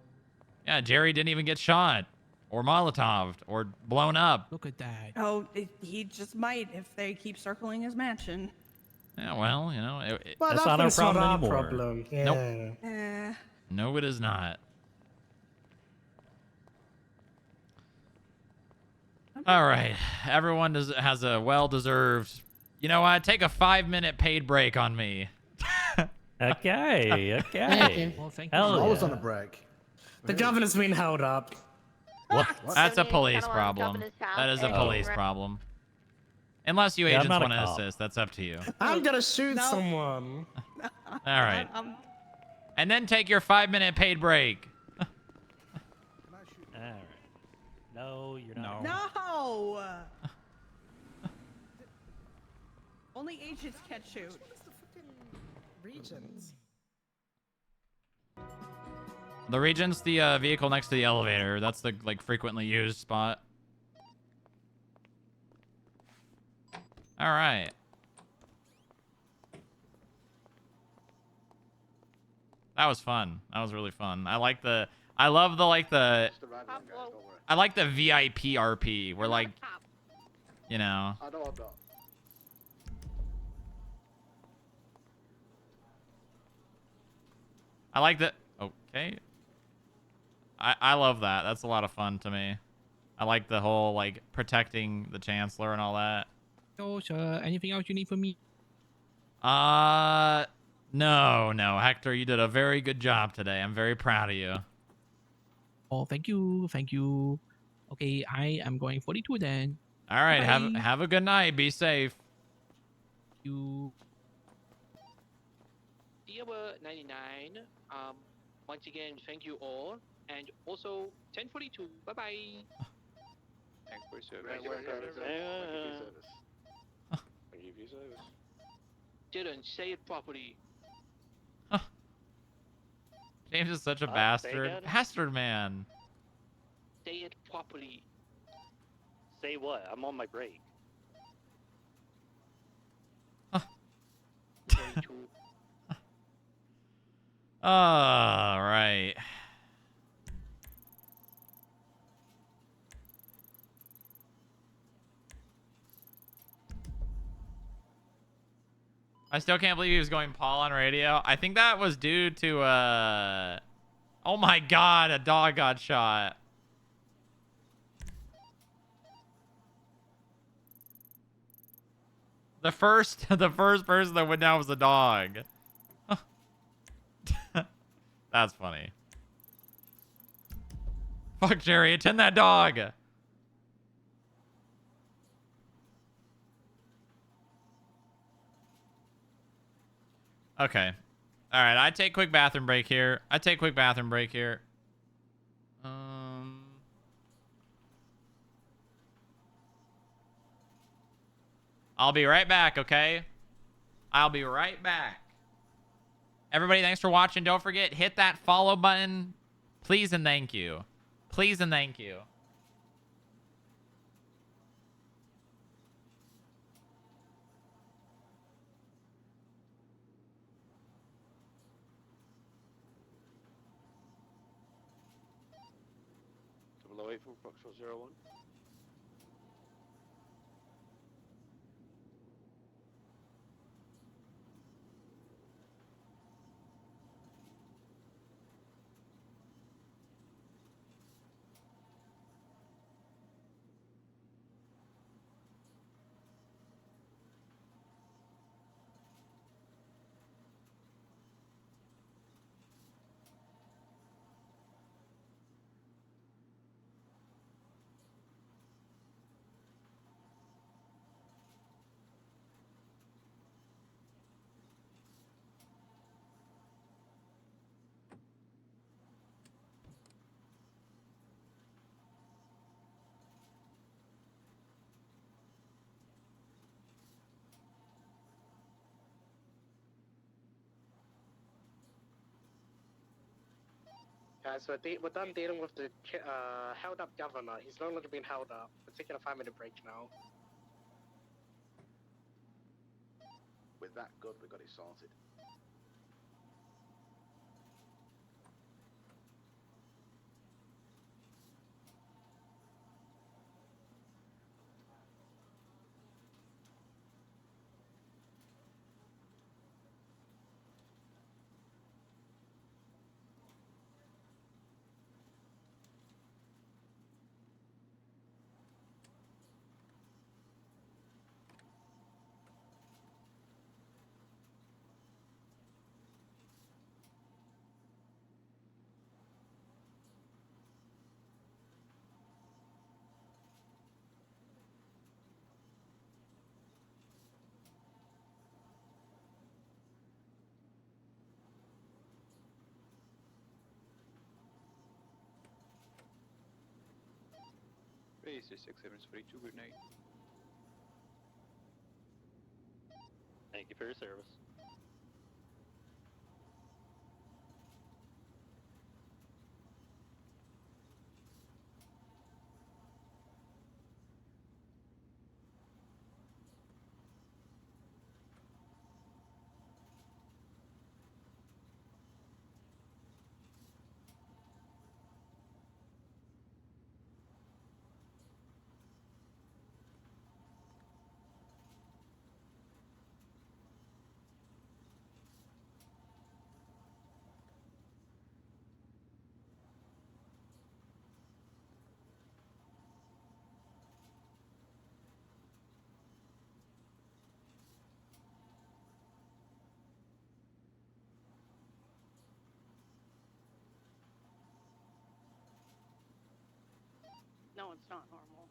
Yeah, Jerry didn't even get shot or Molotoved or blown up. Look at that. Oh, he just might if they keep circling his mansion. Yeah, well, you know, Well, That's not our not problem our anymore. problem. Yeah. Nope. No, it is not. All right. Everyone has a well-deserved... You know what? Take a 5-minute paid break on me. Okay, Thank okay. you. Well, thank you. Hell I was yeah. on a break. The governor's been held up. What? That's a police Kinda problem. governor's house That is a and- police problem. Unless you Yeah, I'm agents not a want to cop. assist, that's up to you. I'm gonna shoot No. someone. All right. I'm And then take your 5-minute paid break. All right. No, you're not. No. Only agents can shoot. Regions. The Regent's the vehicle next to the elevator. That's the frequently used spot. All right. That was fun. That was really fun. I like the I love the I like the VIP RP where like, you know. I know I'm not. I like that. Okay. I love that. That's a lot of fun to me. I like the whole like protecting the Chancellor and all that. So, anything else you need from me? No, Hector, you did a very good job today. I'm very proud of you. Oh, thank you. Thank you. Okay, I am going 42 then. All right, Bye. have a good night. Be safe. You. Dear 99, once again, thank you all. And also, 1042, bye-bye. Didn't say it properly. James is such a bastard. Bastard man. Say it properly. Say what? I'm on my break. All right. I still can't believe he was going Paul on radio. I think that was due to oh my god, a dog got shot. The first person that went down was a dog. That's funny. Fuck Jerry, attend that dog. Okay. All right, I take quick bathroom break here. I'll be right back, okay? I'll be right back. Everybody, thanks for watching. Don't forget, hit that follow button. Please and thank you. Please and thank you. Double 08 from Foxtrot 01. Guys, we're done dealing with the held up governor. He's no longer being held up. We're taking a 5-minute break now. With that good, we got it sorted. Base 6742, good night. Thank you for your service. No, it's not normal.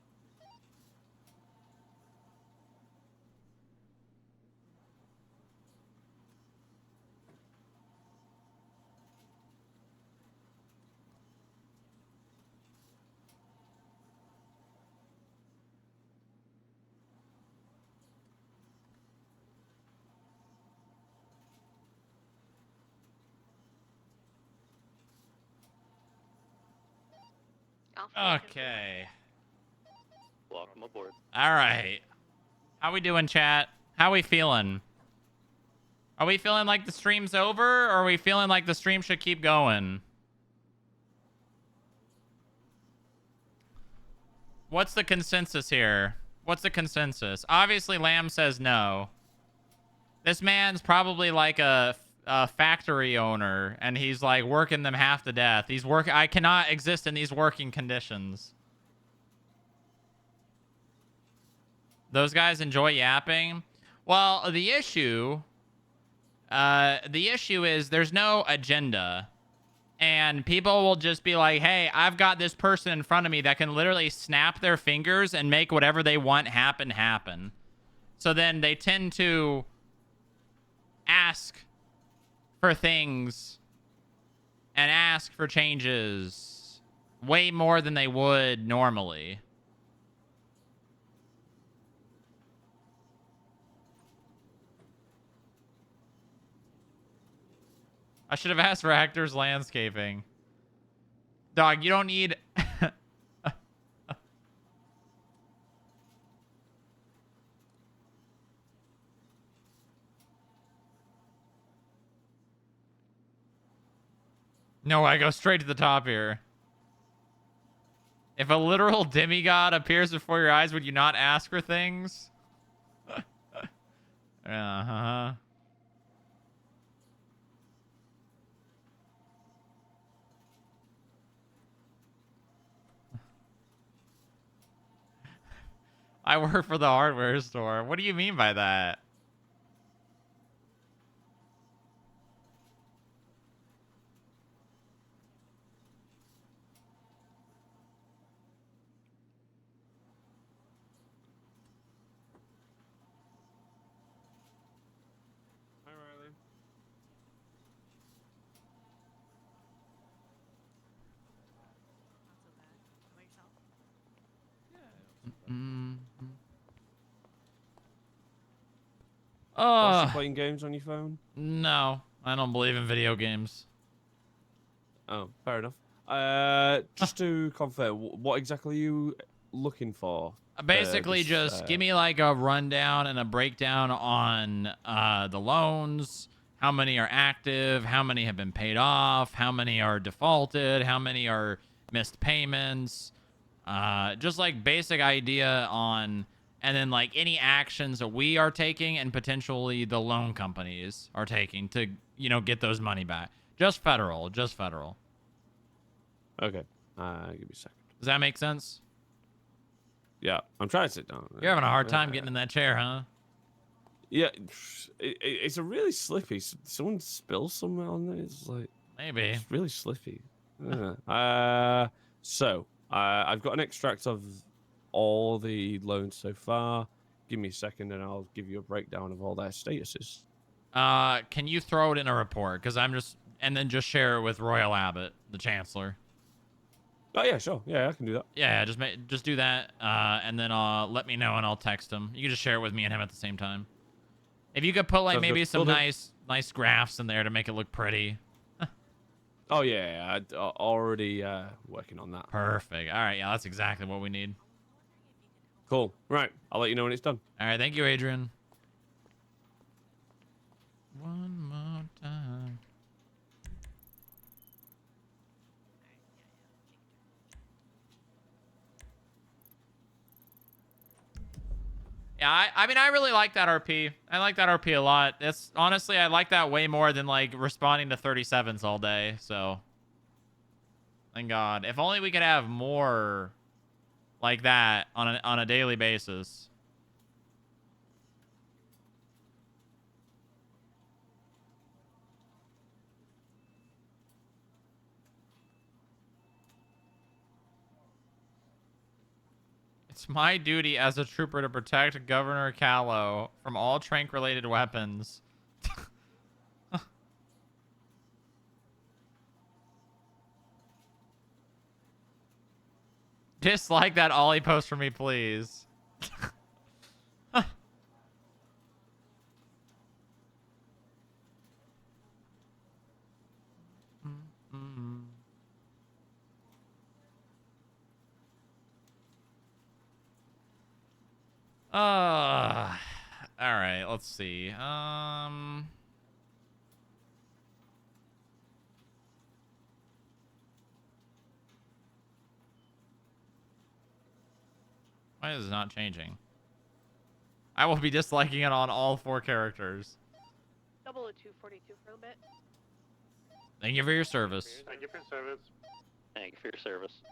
Okay. Welcome aboard. All right. How we doing, chat? How we feeling? Are we feeling like the stream's over, or are we feeling like the stream should keep going? What's the consensus here? What's the consensus? Obviously, Lamb says no. This man's probably like a factory owner, and he's like working them half to death. I cannot exist in these working conditions. Those guys enjoy yapping. Well, the issue is there's no agenda. And people will just be like, hey, I've got this person in front of me that can literally snap their fingers and make whatever they want happen. So then they tend to ask for things and ask for changes way more than they would normally. I should have asked for actors landscaping. Dog, you don't need... No, I go straight to the top here. If a literal demigod appears before your eyes, would you not ask for things? Uh-huh. I work for the hardware store. What do you mean by that? Hi, Riley. Whilst you're playing games on your phone? No, I don't believe in video games. Oh, fair enough. Just to confirm, what exactly are you looking for? Basically, just give me like a rundown and a breakdown on the loans, how many are active, how many have been paid off, how many are defaulted, how many are missed payments, just like basic idea on, and then like any actions that we are taking and potentially the loan companies are taking to, you know, get those money back. Just federal. Okay. Give me a second. Does that make sense? Yeah, I'm trying to sit down. You're having a hard time getting in that chair, huh? Yeah, it's a really slippy. Someone spills something on it. It's like maybe it's really slippy. Yeah. I've got an extract of all the loans so far. Give me a second, and I'll give you a breakdown of all their statuses. Can you throw it in a report? Because and then just share it with Royal Abbott, the Chancellor. Oh yeah, sure. Yeah, I can do that. Yeah, just do that, and then let me know, and I'll text him. You can just share it with me and him at the same time. If you could put like maybe some nice graphs in there to make it look pretty. Oh yeah, already working on that. Perfect. All right, yeah, that's exactly what we need. Cool. Right, I'll let you know when it's done. All right, thank you, Adrian. One more time. Yeah, I mean, I really like that RP. I like that RP a lot. It's honestly, I like that way more than like responding to 37s all day. So, thank God. If only we could have more like that on a daily basis. It's my duty as a trooper to protect Governor Callow from all trank-related weapons. Dislike that Ollie post for me, please. All right, let's see. Why is it not changing? I will be disliking it on all 4 characters. 00242 for a bit. Thank you for your service. Thank you for your service. Thank you for your service.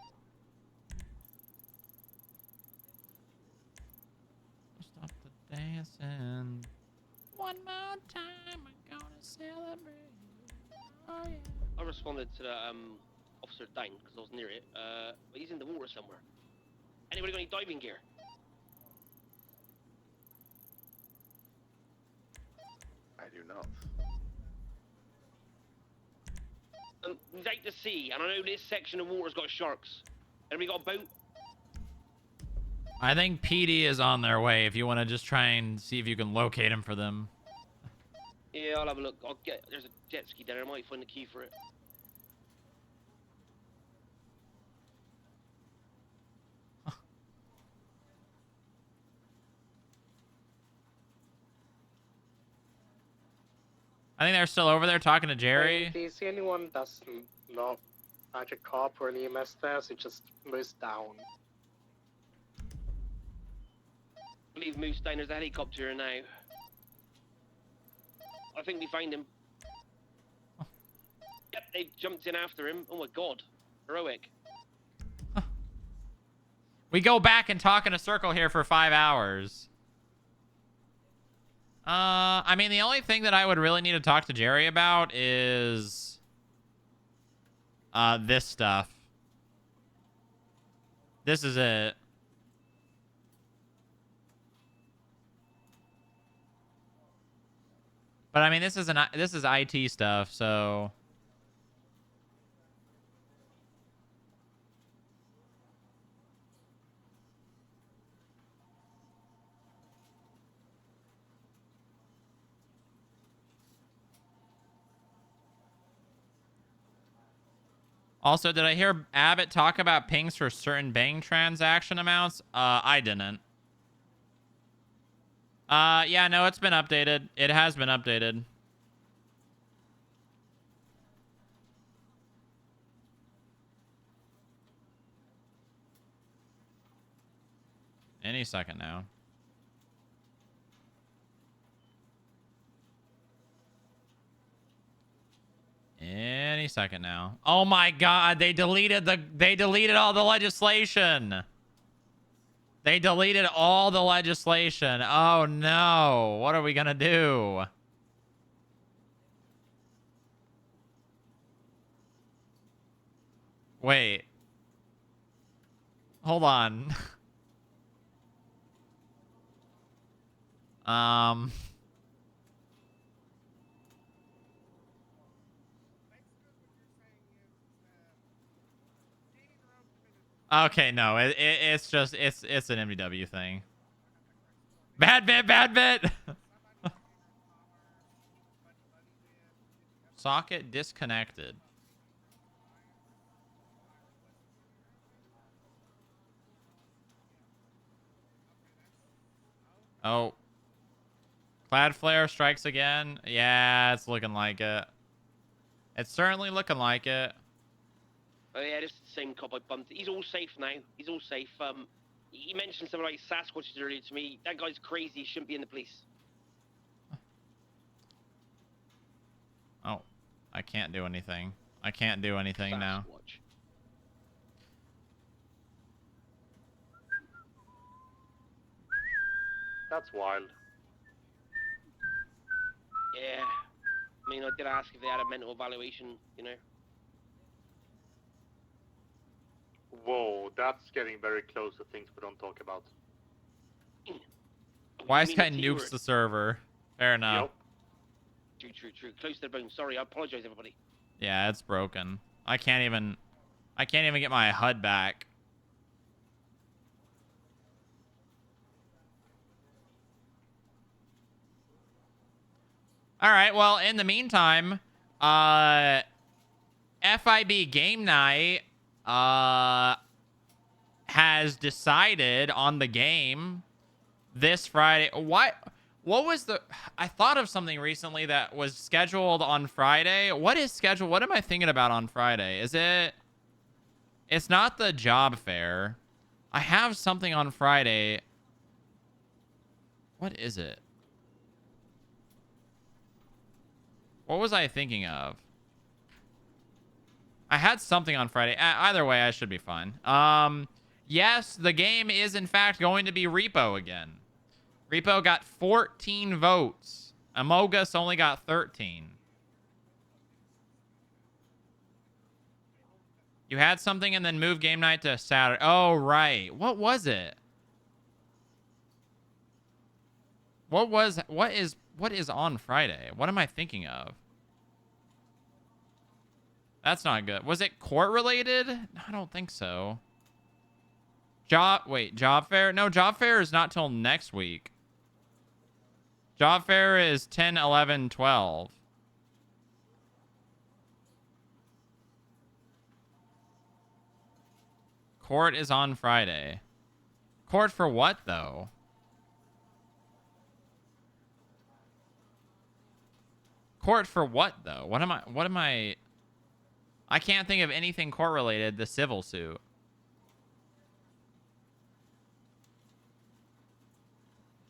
Stop the dancing. One more time, we're gonna celebrate. Oh, yeah. I responded to the officer Dane because I was near it. But he's in the water somewhere. Anybody got any diving gear? I do not. He's out to sea, and I know this section of water's got sharks. Anybody got a boat? I think PD is on their way if you want to just try and see if you can locate him for them. Yeah, I'll have a look. There's a jet ski there. I might find the key for it. I think they're still over there talking to Jerry. Do you see anyone that's not like a cop or an EMS there, so just moves down? I believe Moose down. There's a helicopter here now. I think we find him. Yep, they jumped in after him. Oh my god. Heroic. We go back and talk in a circle here for 5 hours. I mean, the only thing that I would really need to talk to Jerry about is this stuff. This is it. But I mean, this is IT stuff, so also, did I hear Abbott talk about pings for certain bank transaction amounts? I didn't. Yeah, no, it's been updated. It has been updated. Any second now. Any second now. Oh my god, they deleted all the legislation. They deleted all the legislation. Oh no. What are we gonna do? Wait. Hold on. Okay, no, it's just it's an MDW thing. Bad bit. Socket disconnected. Oh. Clad flare strikes again. Yeah, it's looking like it. It's certainly looking like it. Oh yeah, this is the same cop I bumped. He's all safe now. He's all safe. He mentioned something like Sasquatches earlier to me. That guy's crazy. He shouldn't be in the police. Oh, I can't do anything. I can't do anything now. That's wild. Yeah. I mean, I did ask if they had a mental evaluation, you know. Whoa, that's getting very close to things we don't talk about. Wise guy nukes the server. Fair enough. Yep. True. Close to the bone. Sorry, I apologize, everybody. Yeah, it's broken. I can't even get my HUD back. All right. Well, in the meantime, FIB Game Night has decided on the game this Friday. Why? What was the... I thought of something recently that was scheduled on Friday. What is scheduled? What am I thinking about on Friday? Is it... It's not the job fair. I have something on Friday. What is it? What was I thinking of? I had something on Friday. Either way, I should be fine. Yes, the game is in fact going to be Repo again. Repo got 14 votes. Amogus only got 13. You had something and then moved game night to Saturday. Oh, right. What was it? What is on Friday? What am I thinking of? That's not good. Was it court related? I don't think so. Job fair? No, job fair is not till next week. Job fair is 10, 11, 12. Court is on Friday. Court for what though? Court for what though? What am I I can't think of anything court related. The civil suit.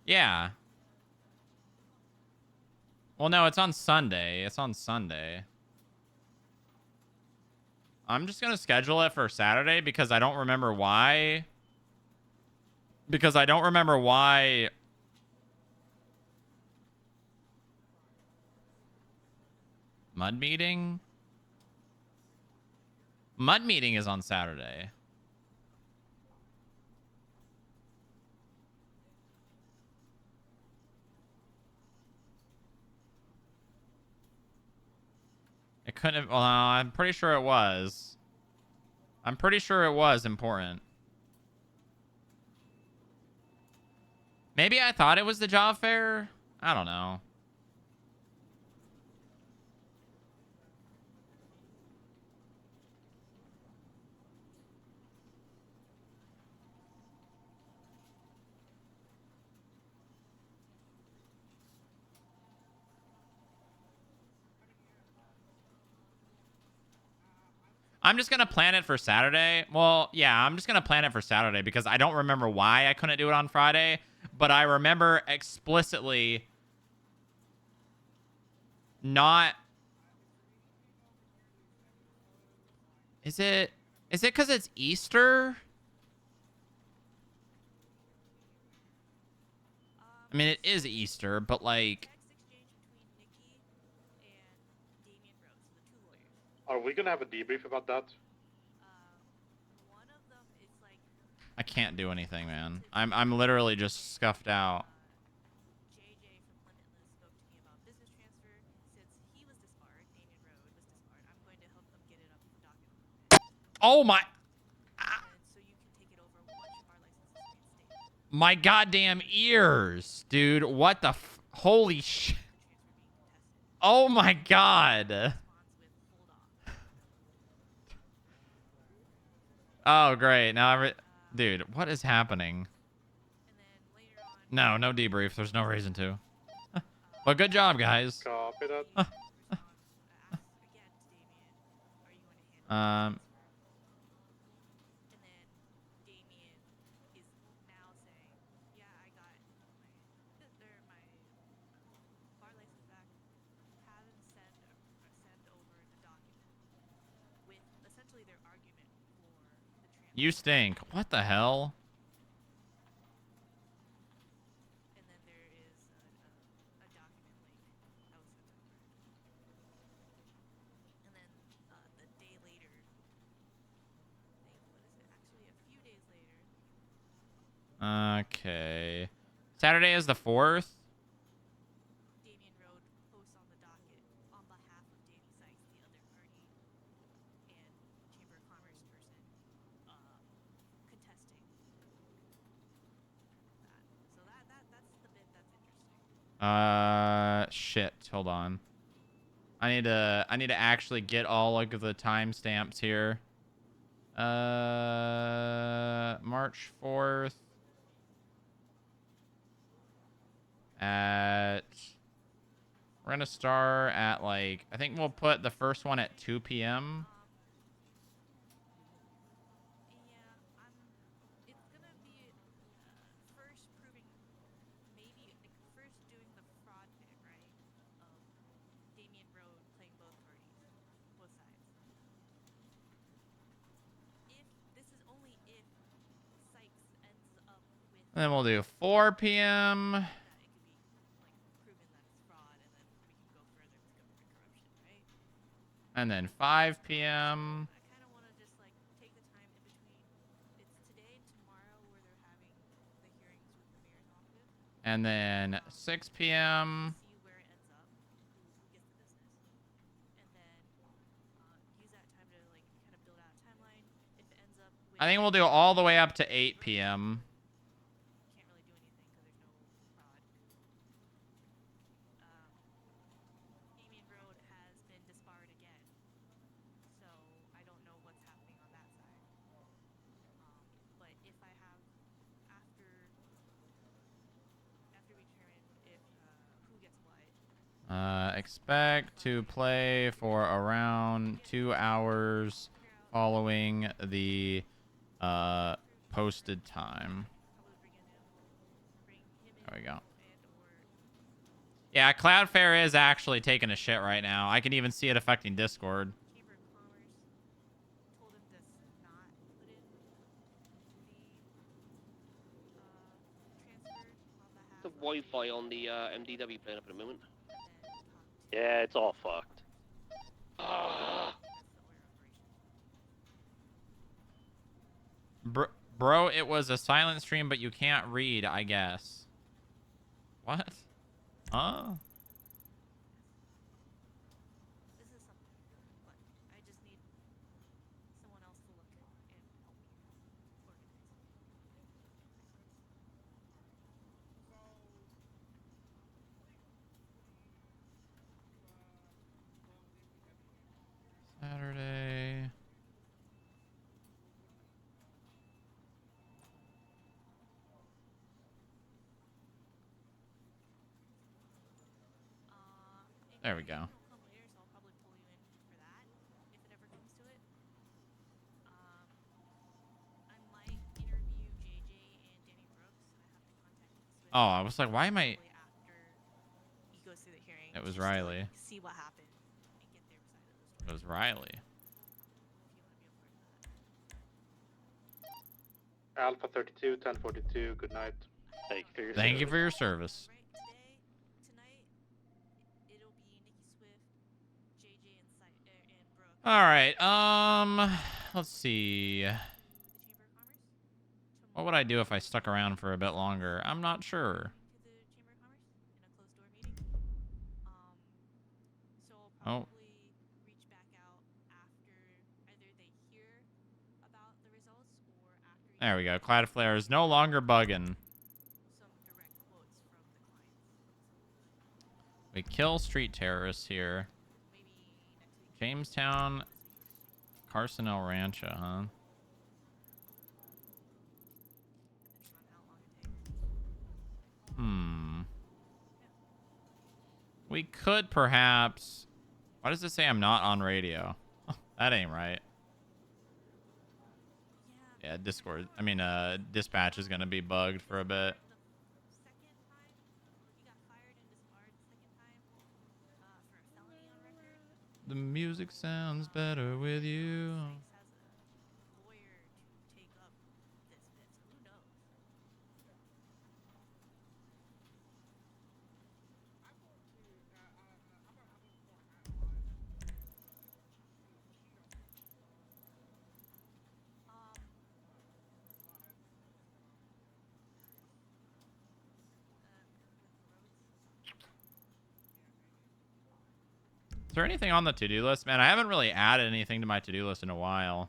Yeah. Well, no, it's on Sunday. It's on Sunday. I'm just going to schedule it for Saturday because I don't remember why. Because I don't remember why. Mud meeting? Mud meeting is on Saturday. It couldn't have... Well, I'm pretty sure it was. I'm pretty sure it was important. Maybe I thought it was the job fair? I don't know. I'm just going to plan it for Saturday. Well, yeah, I'm just going to plan it for Saturday because I don't remember why I couldn't do it on Friday. But I remember explicitly not... Is it because it's Easter? I mean, it is Easter, but like... Are we gonna have a debrief about that? I can't do anything, man. I'm literally just scuffed out. Oh my... My goddamn ears, dude. What the holy shit. Oh my god. Oh, great. Now dude, what is happening? No debrief. There's no reason to. But good job, guys. Copy that. You stink. What the hell? Okay. Saturday is the 4th. Shit. Hold on. I need to actually get all of the timestamps here. March 4th. at... We're gonna start at like... I think we'll put the first one at 2 p.m. And then we'll do 4 p.m. And then 5 p.m. And then 6 p.m. I think we'll do all the way up to 8 p.m. Expect to play for around 2 hours following the posted time. There we go. Yeah, Cloudflare is actually taking a shit right now. I can even see it affecting Discord. The Wi-Fi on the MDW playing up at the moment. Yeah, it's all fucked. Bro, it was a silent stream, but you can't read, I guess. What? Huh? Saturday. There we go. Oh, I was like, why am I... It was Riley. It was Riley. Alpha 32, 1042, good night. Thank you for your Thank service. you for your service. All right. Let's see. What would I do if I stuck around for a bit longer? I'm not sure. Oh. There we go. Cloudflare is no longer bugging. We kill street terrorists here. Jamestown, Carson El Rancho, huh? We could perhaps... Why does it say I'm not on radio? That ain't right. Yeah, Discord. I mean, dispatch is gonna be bugged for a bit. The music sounds better with you. Is there anything on the to-do list? Man, I haven't really added anything to my to-do list in a while.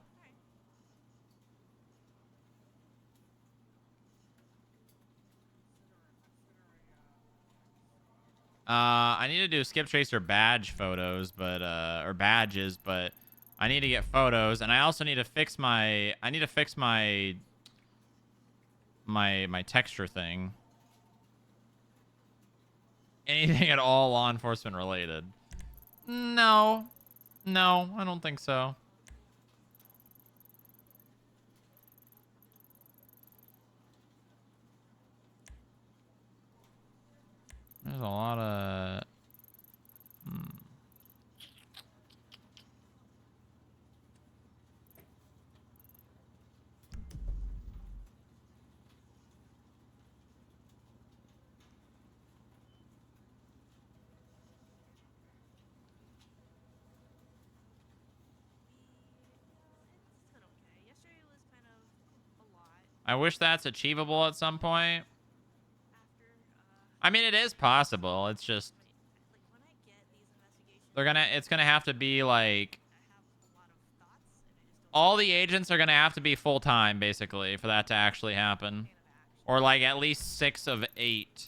I need to do skip tracer badge photos, but or badges, but I need to get photos, and I also need to fix my my texture thing. anything at all law enforcement related. No. No, I don't think so. There's a lot of... I wish that's achievable at some point. I mean, it is possible. It's just it's gonna have to be like all the agents are gonna have to be full time basically for that to actually happen, or like at least 6 of 8.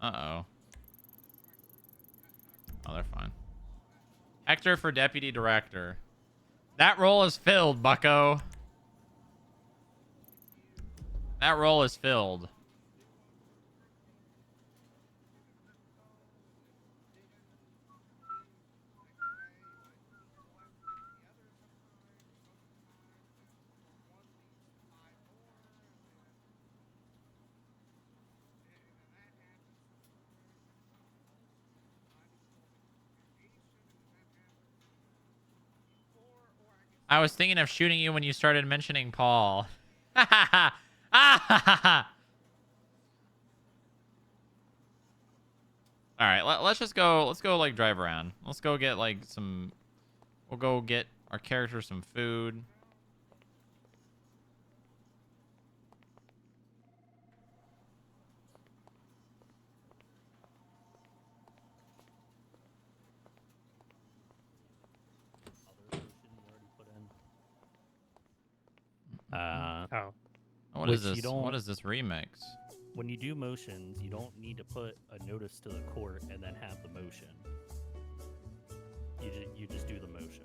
Uh-oh. Oh, they're fine. Hector for deputy director. That role is filled, bucko. That role is filled. I was thinking of shooting you when you started mentioning Paul. All right, let's just go. Let's go like drive around. Let's go get like some. We'll go get our character some food. What is this? What is this remix? When you do motions, you don't need to put a notice to the court and then have the motion. You just do the motion.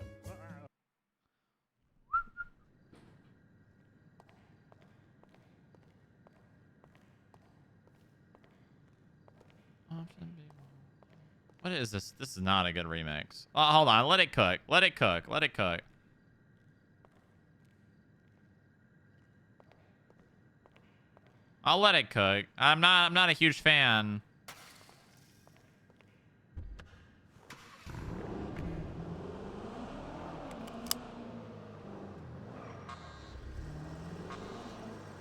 What is this? This is not a good remix. Oh, hold on. Let it cook. Let it cook. Let it cook. I'll let it cook. I'm not a huge fan.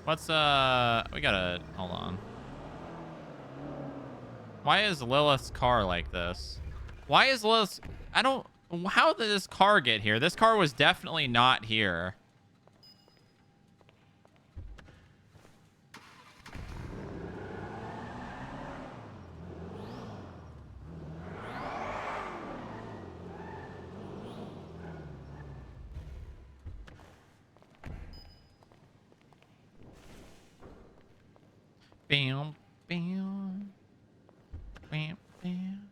What's we gotta hold on. Why is Lilith's car like this? Why is Lilith's how did this car get here? This car was definitely not here. Bam, bam, bam, bam.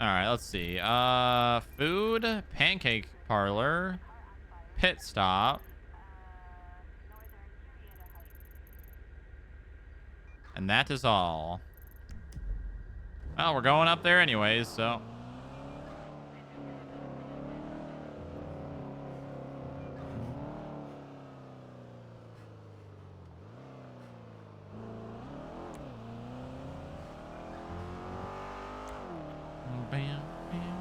All right, let's see. Food, pancake parlor, pit stop. And that is all. Well, we're going up there anyways, so. Bam, bam.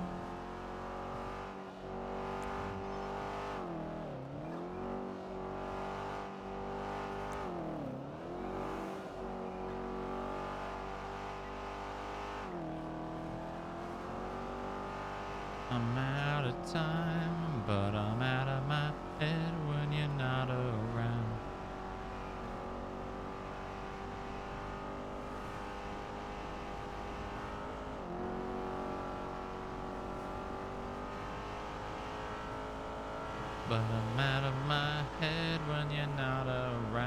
I'm out of time, but I'm out of my head when you're not around. But I'm out of my head when you're not around.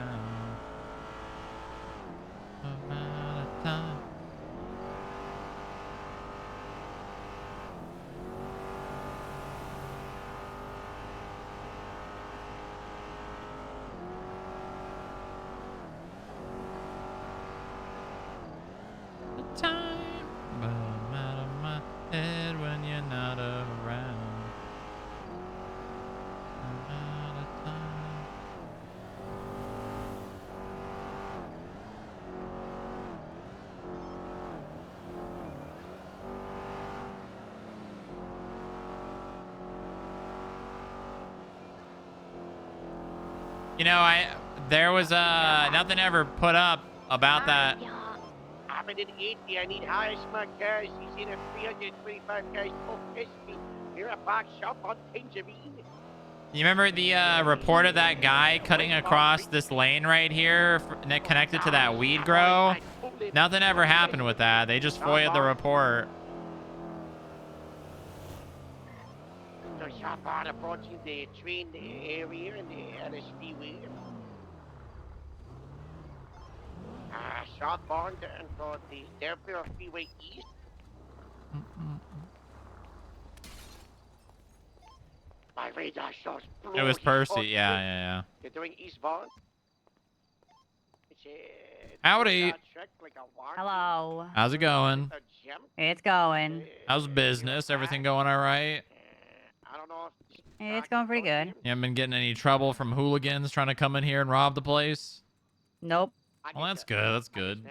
of time, but I'm out of my head when you're not around. I'm out of time. You know, there was nothing ever put up about that. I'm in an 80. I need high smart cars. He's in a 325 cars. Oh, piss me. You're a box shop on Tangerine. You remember the report of that guy cutting across this lane right here connected to that weed grow? Nothing ever happened with that. They just FOIA'd the report. So shop on approaching the train area and the LSP way. Southbound and for the Delaware Freeway East. My radar shows blue. It was Percy. Yeah. You're doing eastbound. Howdy. Hello. How's it going? It's going. How's business? Everything going all right? I don't know if It's going pretty good. You haven't been getting any trouble from hooligans trying to come in here and rob the place? Nope. Well, that's good. That's good.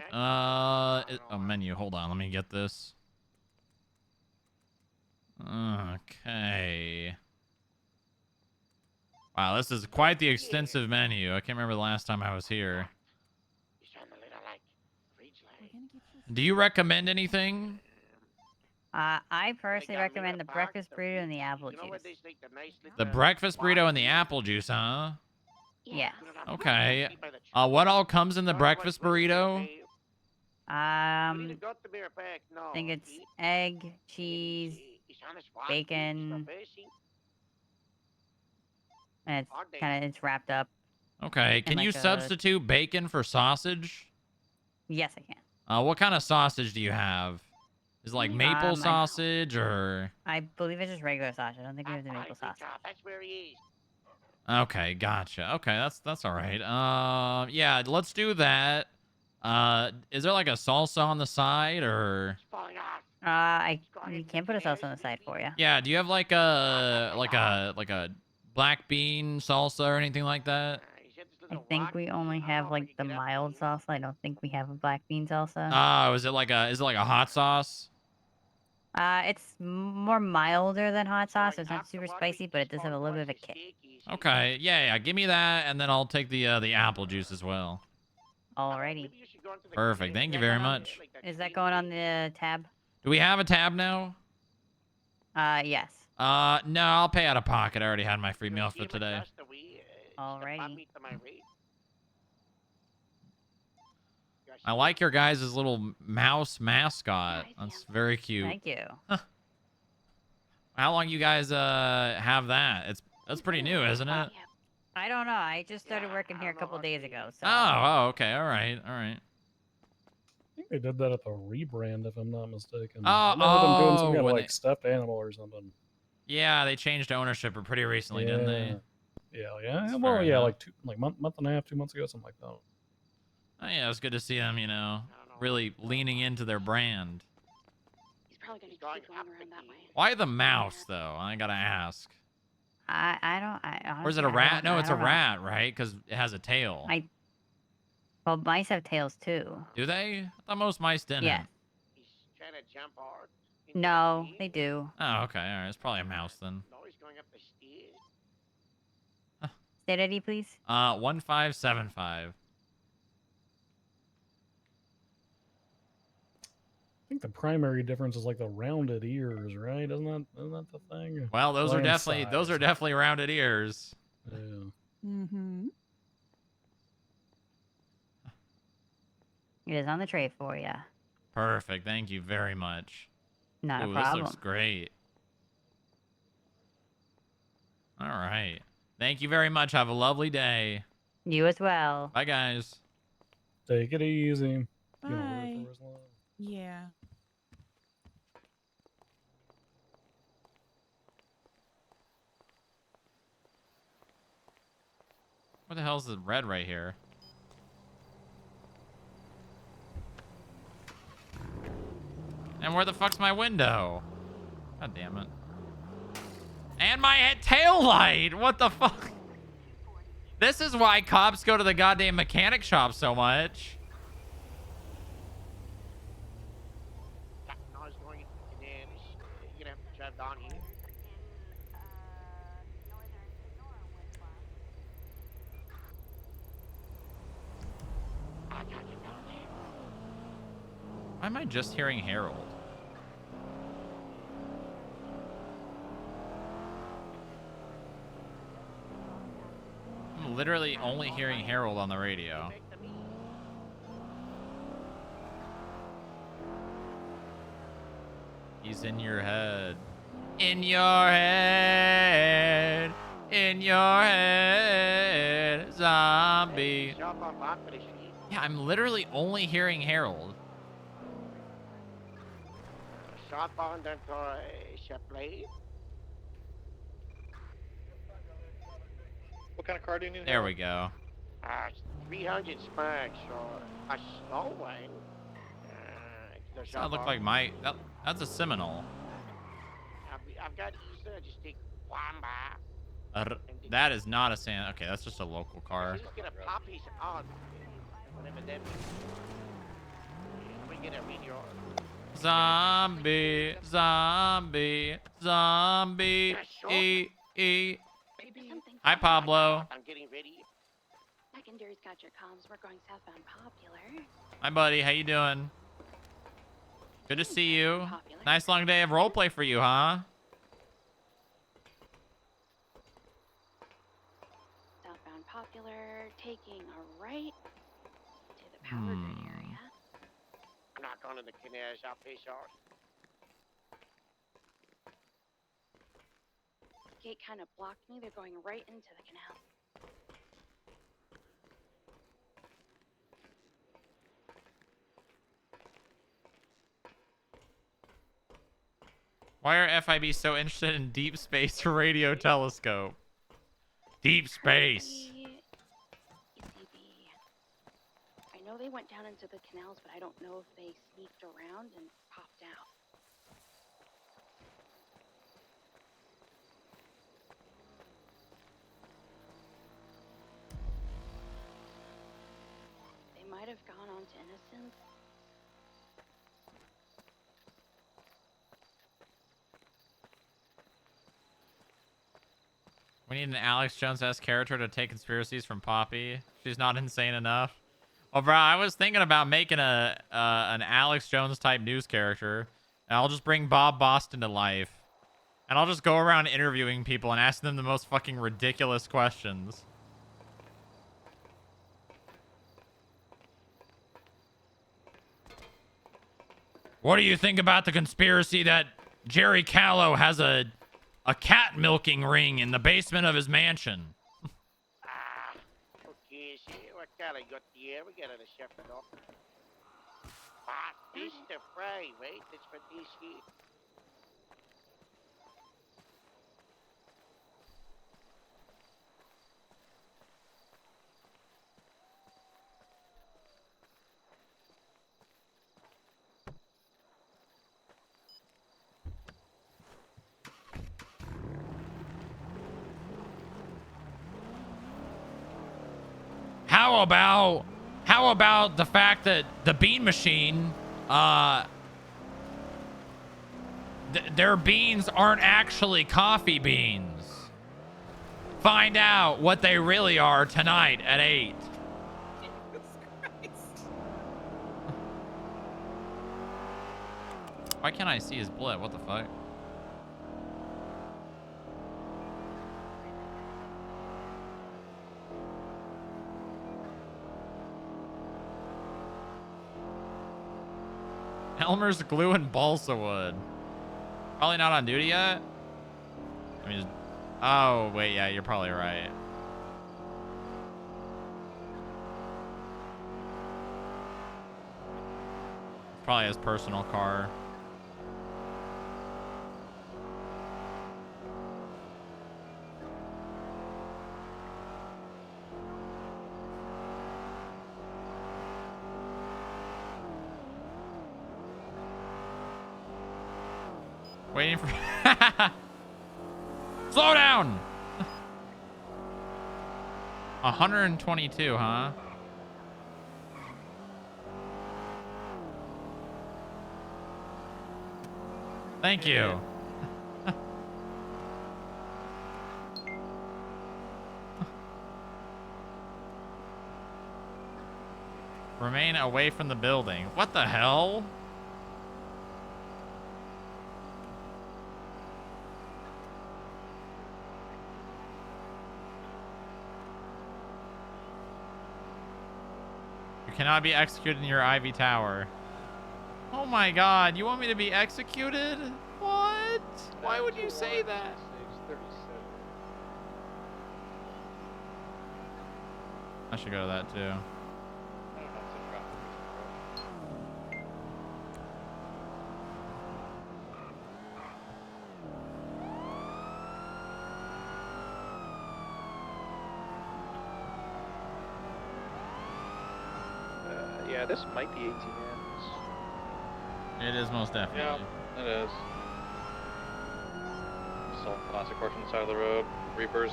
Menu. Hold on. Let me get this. Okay. Wow, this is quite the extensive menu. I can't remember the last time I was here. Do you recommend anything? I personally recommend the breakfast burrito and the apple juice. The breakfast burrito and the apple juice, huh? Yeah. Okay. What all comes in the breakfast burrito? I think it's egg, cheese, bacon, and it's wrapped up. Okay. Can like you substitute bacon for sausage? Yes, I can. What kind of sausage do you have? Is it like maple sausage or? I believe it's just regular sausage. I don't think we have the maple sausage. That's where he is. Okay, gotcha. Okay, that's all right. Yeah, let's do that. Is there like a salsa on the side or? We can't put a salsa on the side for you. Yeah, do you have like a black bean salsa or anything like that? I think we only have like the mild salsa. I don't think we have a black bean salsa. Oh, is it like a hot sauce? It's more milder than hot sauce. So it's not super spicy, but it does have a little bit of a kick. Okay, yeah. Give me that, and then I'll take the apple juice as well. Alrighty. Perfect. Thank you very much. Is that going on the tab? Do we have a tab now? Yes. No, I'll pay out of pocket. I already had my free meal for today. Alrighty. I like your guys' little mouse mascot. That's very cute. Thank you. How long you guys have that? That's pretty new, isn't it? I don't know. I just started working here a couple days ago. So. Oh, okay. All right. I think they did that at the rebrand, if I'm not mistaken. Oh, I know them doing some kind of when like stuffed animal or something. Yeah, they changed ownership pretty recently, didn't they? Yeah. That's Well, fair yeah, enough. like month and a half, 2 months ago, something like that. Oh, yeah, it's good to see them, really leaning into their brand. He's probably gonna keep going around that way. Why the mouse, though? I gotta ask. I Or is it a rat? No, it's a rat, right? Because it has a tail. Well, mice have tails too. Do they? I thought most mice didn't. Yeah. No, they do. Oh, okay. All right. It's probably a mouse then. State ID, please. 1575. I think the primary difference is like the rounded ears, right? Isn't that the thing? Well, those are And definitely rounded ears. Yeah. Mm-hmm. It is on the tray for you. Perfect. Thank you very much. Not Ooh, a problem. This looks great. All right. Thank you very much. Have a lovely day. You as well. Bye, guys. Take it easy. Bye. Yeah. What the hell is the red right here? And where the fuck's my window? God damn it. And my tail light. What the fuck? This is why cops go to the goddamn mechanic shop so much. That noise going into the canals. You're gonna have to drive down here. I got you down there. Why am I just hearing Harold? I'm literally only hearing Harold on the radio. He's in your head. In your head. In your head. Zombie. Yeah, I'm literally only hearing Harold. Shop on the toy shop, please. What kind of car do you need? There we go. 300 sparks or a slow one. Does that look like my... that's a Seminole. I've got Easter. Just take one bar. That is not a San... Okay, that's just a local car. Just get a pop piece on. Whatever that means. We get a video. Zombie. Zombie. Zombie. E. Hi, Pablo. I'm getting ready. Secondary's got your comms. We're going southbound Popular. Hi, buddy. How you doing? Good to see you. Nice long day of roleplay for you, huh? Southbound Popular, taking a right to the power grid area. I'm not going to the canals. I'll pay short. Gate kind of blocked me. They're going right into the canal. Why are FIB so interested in deep space radio telescope? Deep space. I know they went down into the canals, but I don't know if they sneaked around and popped out. They might have gone on to Innocence. We need an Alex Jones-esque character to take conspiracies from Poppy. She's not insane enough. Oh, bro, I was thinking about making an Alex Jones type news character, and I'll just bring Bob Boston to life, and I'll just go around interviewing people and asking them the most fucking ridiculous questions. What do you think about the conspiracy that Jerry Callow has a cat milking ring in the basement of his mansion? Okay, see what kind of got the air? We got to chef it off. Fish to fry, right? That's what this here. How about the fact that the bean machine, their beans aren't actually coffee beans? Find out what they really are tonight at 8. Why can't I see his blood? What the fuck? Elmer's glue and balsa wood. Probably not on duty yet. I mean, oh wait, yeah, you're probably right. Probably his personal car. Waiting for... Slow down! 122, huh? Thank you. Remain away from the building. What the hell? You cannot be executed in your Ivy Tower. Oh my god, you want me to be executed? What? Why would you say that? I should go to that too. Yeah, this might be ATMs. It is most definitely. Yeah, it is. Assault classic car from the side of the road. Reapers.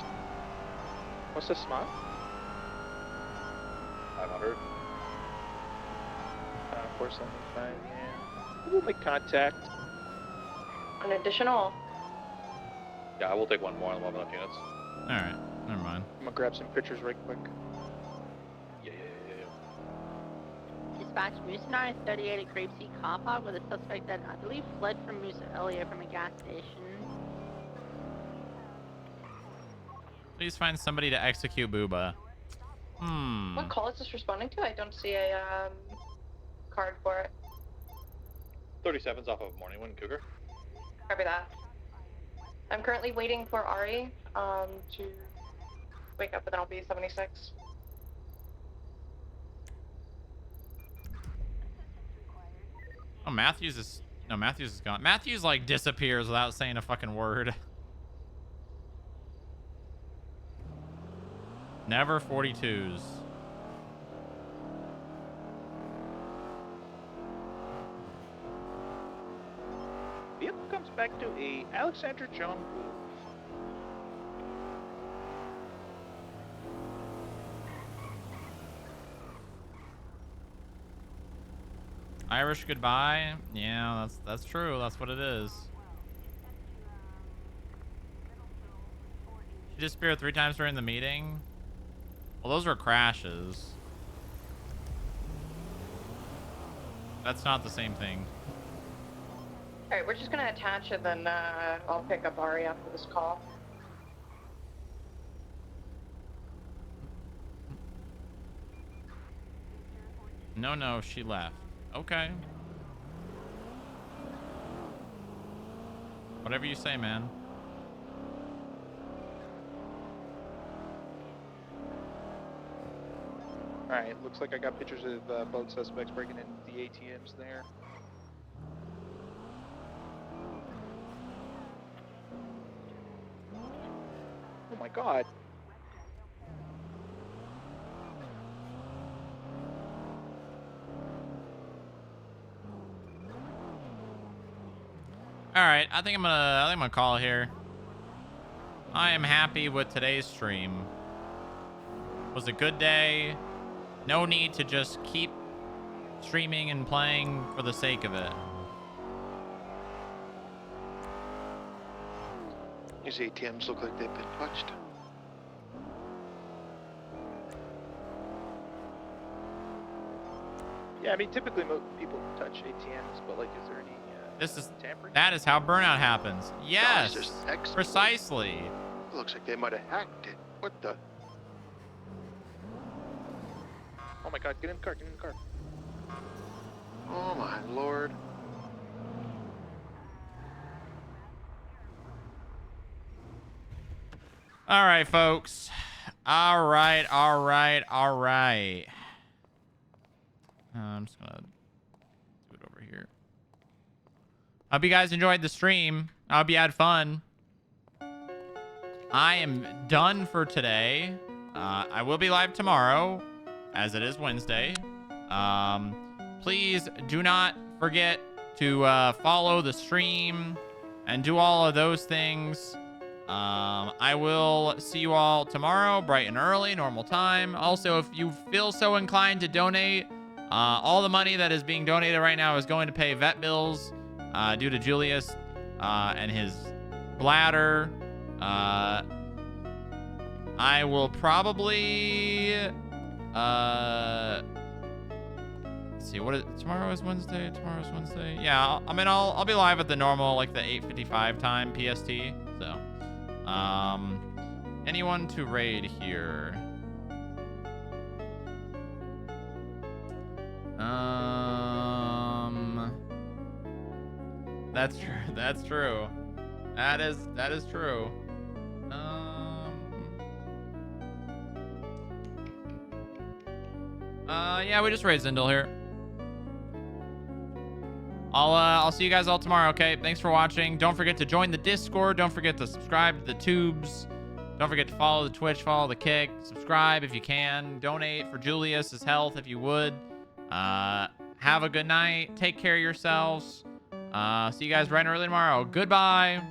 What's this spot? 500. 475, yeah. We'll make contact. An additional. Yeah, I will take one more on 11 units. Alright, never mind. I'm gonna grab some pictures right quick. Yeah. Dispatch Moose and I 38 at Grapeseed Cop Out with a suspect that I believe fled from Moose earlier from a gas station. Please find somebody to execute Booba. What call is this responding to? I don't see a card for it. 37's off of Morningwood, Cougar. Copy that. I'm currently waiting for Ari to wake up, but then I'll be 76. Oh, Matthews is... No, Matthews is gone. Matthews, like, disappears without saying a fucking word. Never 42s. Vehicle comes back to a Alexander John Wolf. Irish goodbye. Yeah, that's true. That's what it is. She disappeared 3 times during the meeting. Well, those were crashes. That's not the same thing. Alright, we're just gonna attach and then I'll pick up Ari after this call. No, she left. Okay. Whatever you say, man. Alright, looks like I got pictures of both suspects breaking into the ATMs there. Oh my god. All right, I think I'm gonna call it here. I am happy with today's stream. It was a good day. No need to just keep streaming and playing for the sake of it. These ATMs look like they've been touched. Yeah, I mean, typically people touch ATMs, but like, is there any tampering? That is how burnout happens. Yes, Gosh, there's precisely. It looks like they might have hacked it. What the? Oh my god, get in the car, get in the car. Oh my lord. All right, folks. All right. I'm just gonna do it over here. Hope you guys enjoyed the stream. I hope you had fun. I am done for today. I will be live tomorrow, as it is Wednesday. Please do not forget to follow the stream and do all of those things. I will see you all tomorrow, bright and early, normal time. Also, if you feel so inclined to donate, all the money that is being donated right now is going to pay vet bills due to Julius and his bladder. I will probably let's see, tomorrow is Wednesday. Yeah, I'll be live at the normal, like the 8:55 time PST. So anyone to raid here? That's true. That's true. That is true. Yeah, we just raised Zindel here. I'll see you guys all tomorrow, okay? Thanks for watching. Don't forget to join the Discord. Don't forget to subscribe to the tubes. Don't forget to follow the Twitch, follow the Kick, subscribe if you can. Donate for Julius's health if you would. Have a good night. Take care of yourselves. See you guys bright and early tomorrow. Goodbye.